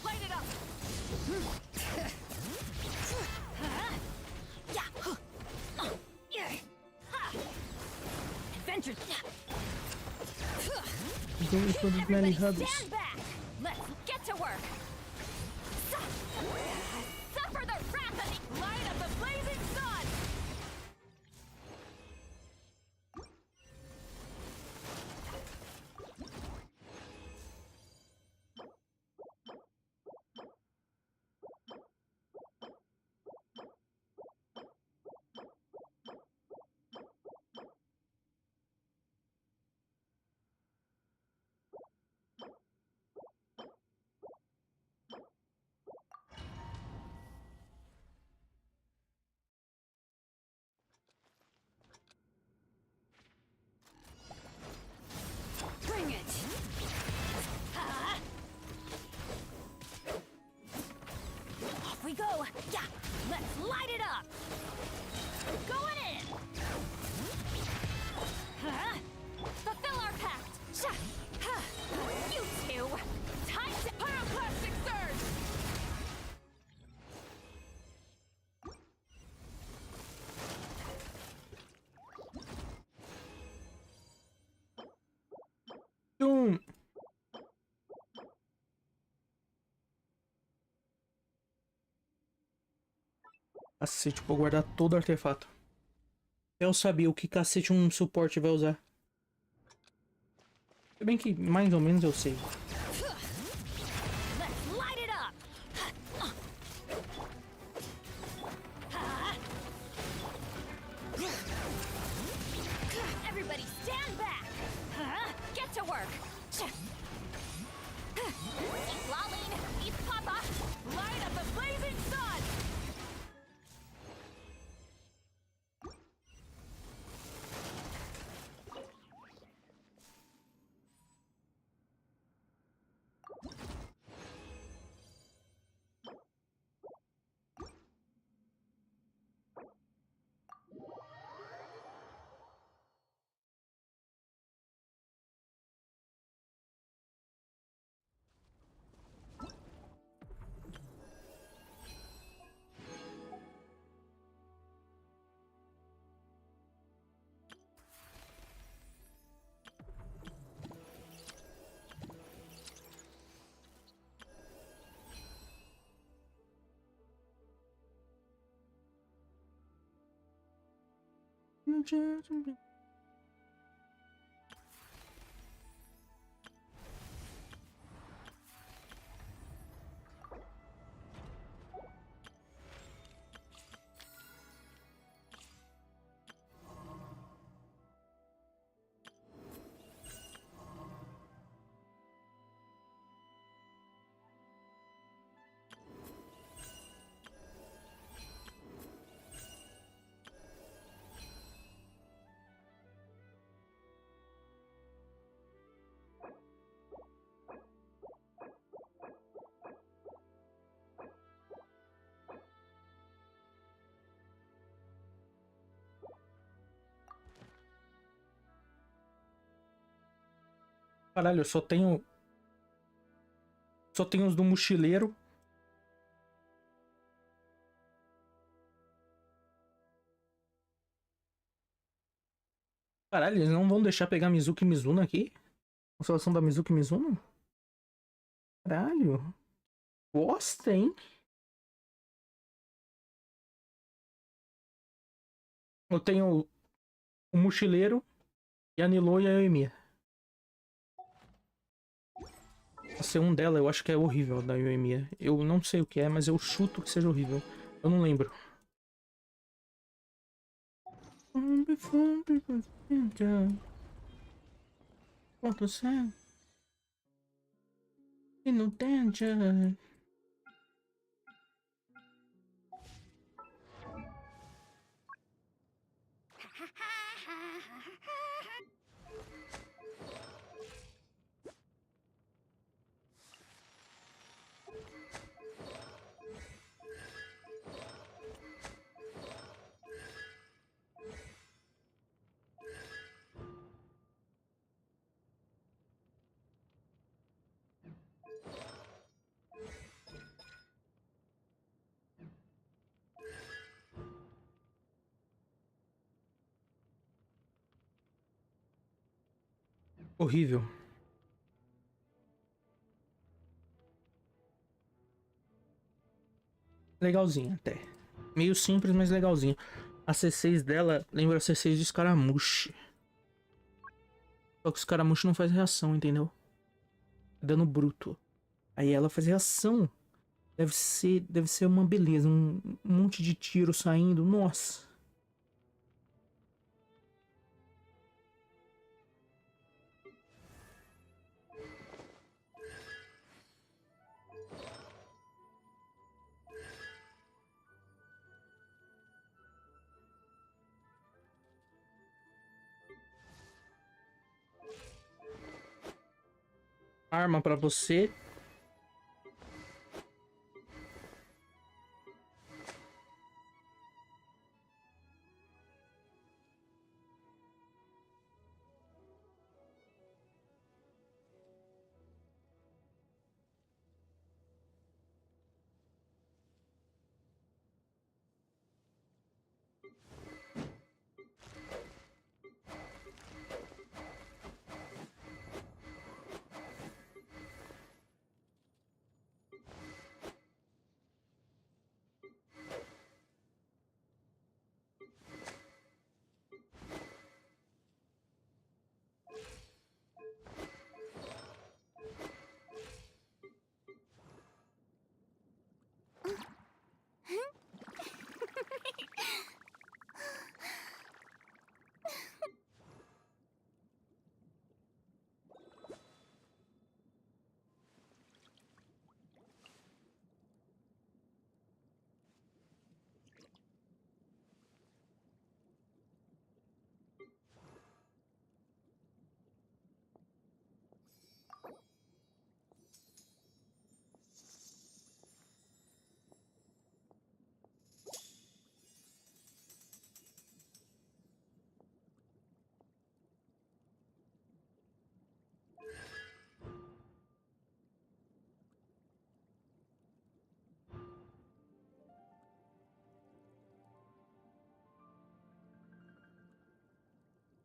Light it up! Adventure! Everybody stand back! Let's get to work! Suffer the wrath of the light of the blazing sun! Bring it! Off we go! Yeah! Let's light it up! Going in! Fulfill our pact! You two! Time to pyroclastic surge! Doom. Cacete, vou guardar todo o artefato. Eu sabia o que cacete um suporte vai usar. Se bem que mais ou menos eu sei. Let's light it up! Everybody stand back! Get to work! Eat Laline! Eat Papa! Light up the blazing sun! Caralho, eu só tenho... Só tenho os do mochileiro. Caralho, eles não vão deixar pegar Mizuki e Mizuno aqui? Consolação da Mizuki e Mizuno? Caralho. Bosta, hein? Eu tenho o mochileiro e a Nilo e a Yoimiya. A C1 dela eu acho que é horrível, da Yoimiya. Eu não sei o que é, mas eu chuto que seja horrível. Eu não lembro. Quanto céu? E não tem. Horrível. Legalzinho até. Meio simples, mas legalzinho. A C6 dela lembra a C6 de escaramuche. Só que o escaramuche não faz reação, entendeu? Dano bruto. Aí ela faz reação. Deve ser uma beleza. Um monte de tiro saindo. Nossa. Arma pra você.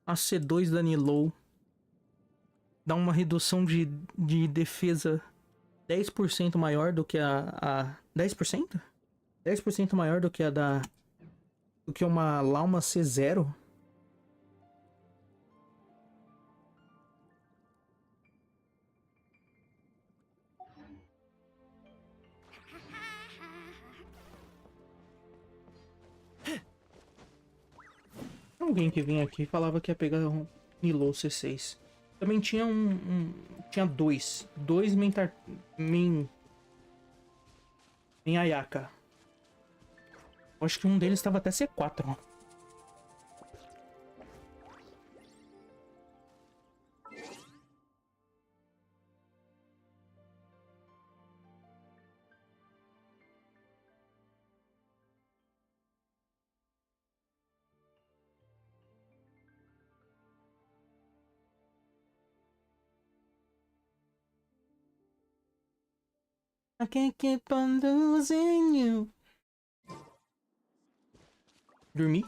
A C2 da Nilo dá uma redução de defesa 10% maior do que a 10%? 10% maior do que a da... do que uma Lauma C0. alguém que vinha aqui e falava que ia pegar um Nilo C6. Também tinha tinha dois mentar... Em Ayaka. Eu acho que um deles estava até C4. I can't keep on losing you. Dormi?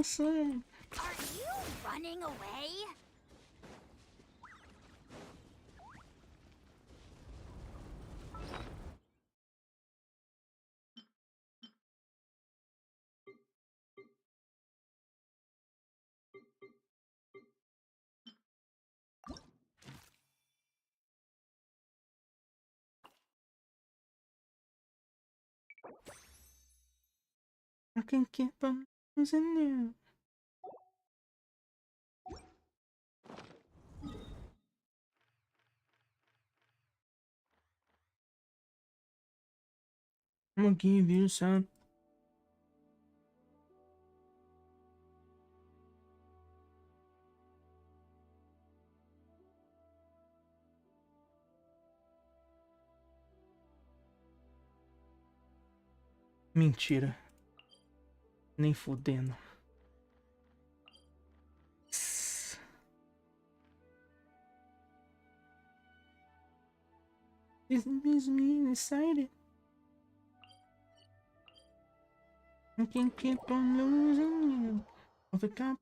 Are you running away? I can't keep on losing you. I'm gonna give you some. Mentira. Nem fudendo. Is me excited? I can't keep on losing you. Of the cup.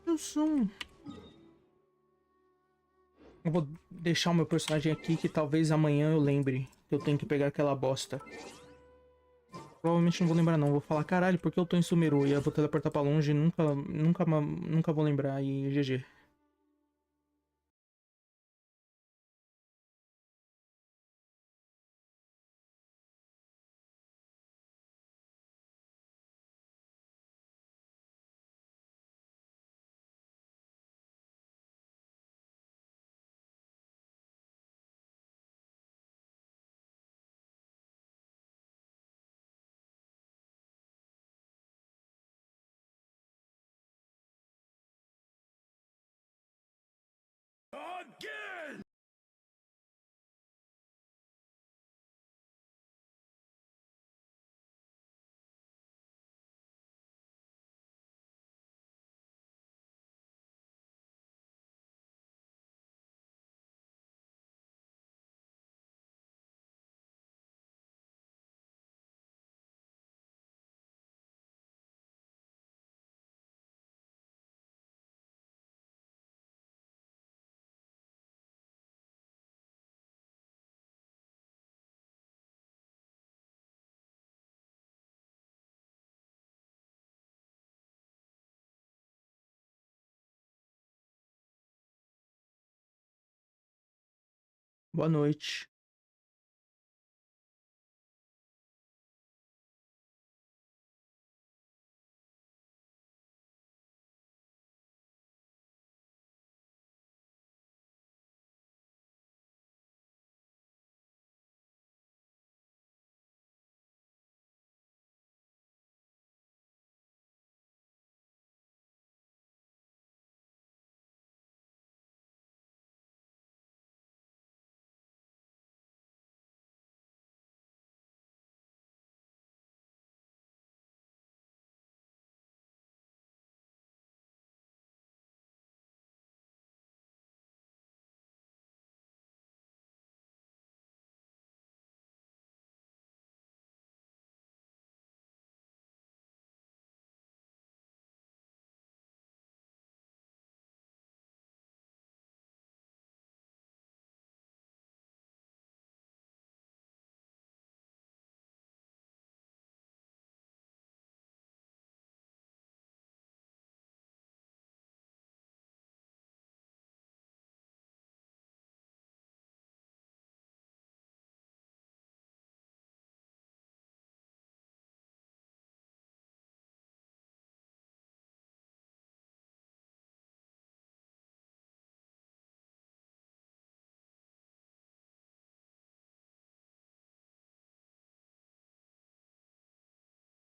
Eu sou. Eu vou deixar o meu personagem aqui que talvez amanhã eu lembre que eu tenho que pegar aquela bosta. Provavelmente não vou lembrar não, vou falar, caralho, porque eu tô em Sumeru? E aí eu vou teleportar pra longe e nunca vou lembrar e GG. Again! Boa noite.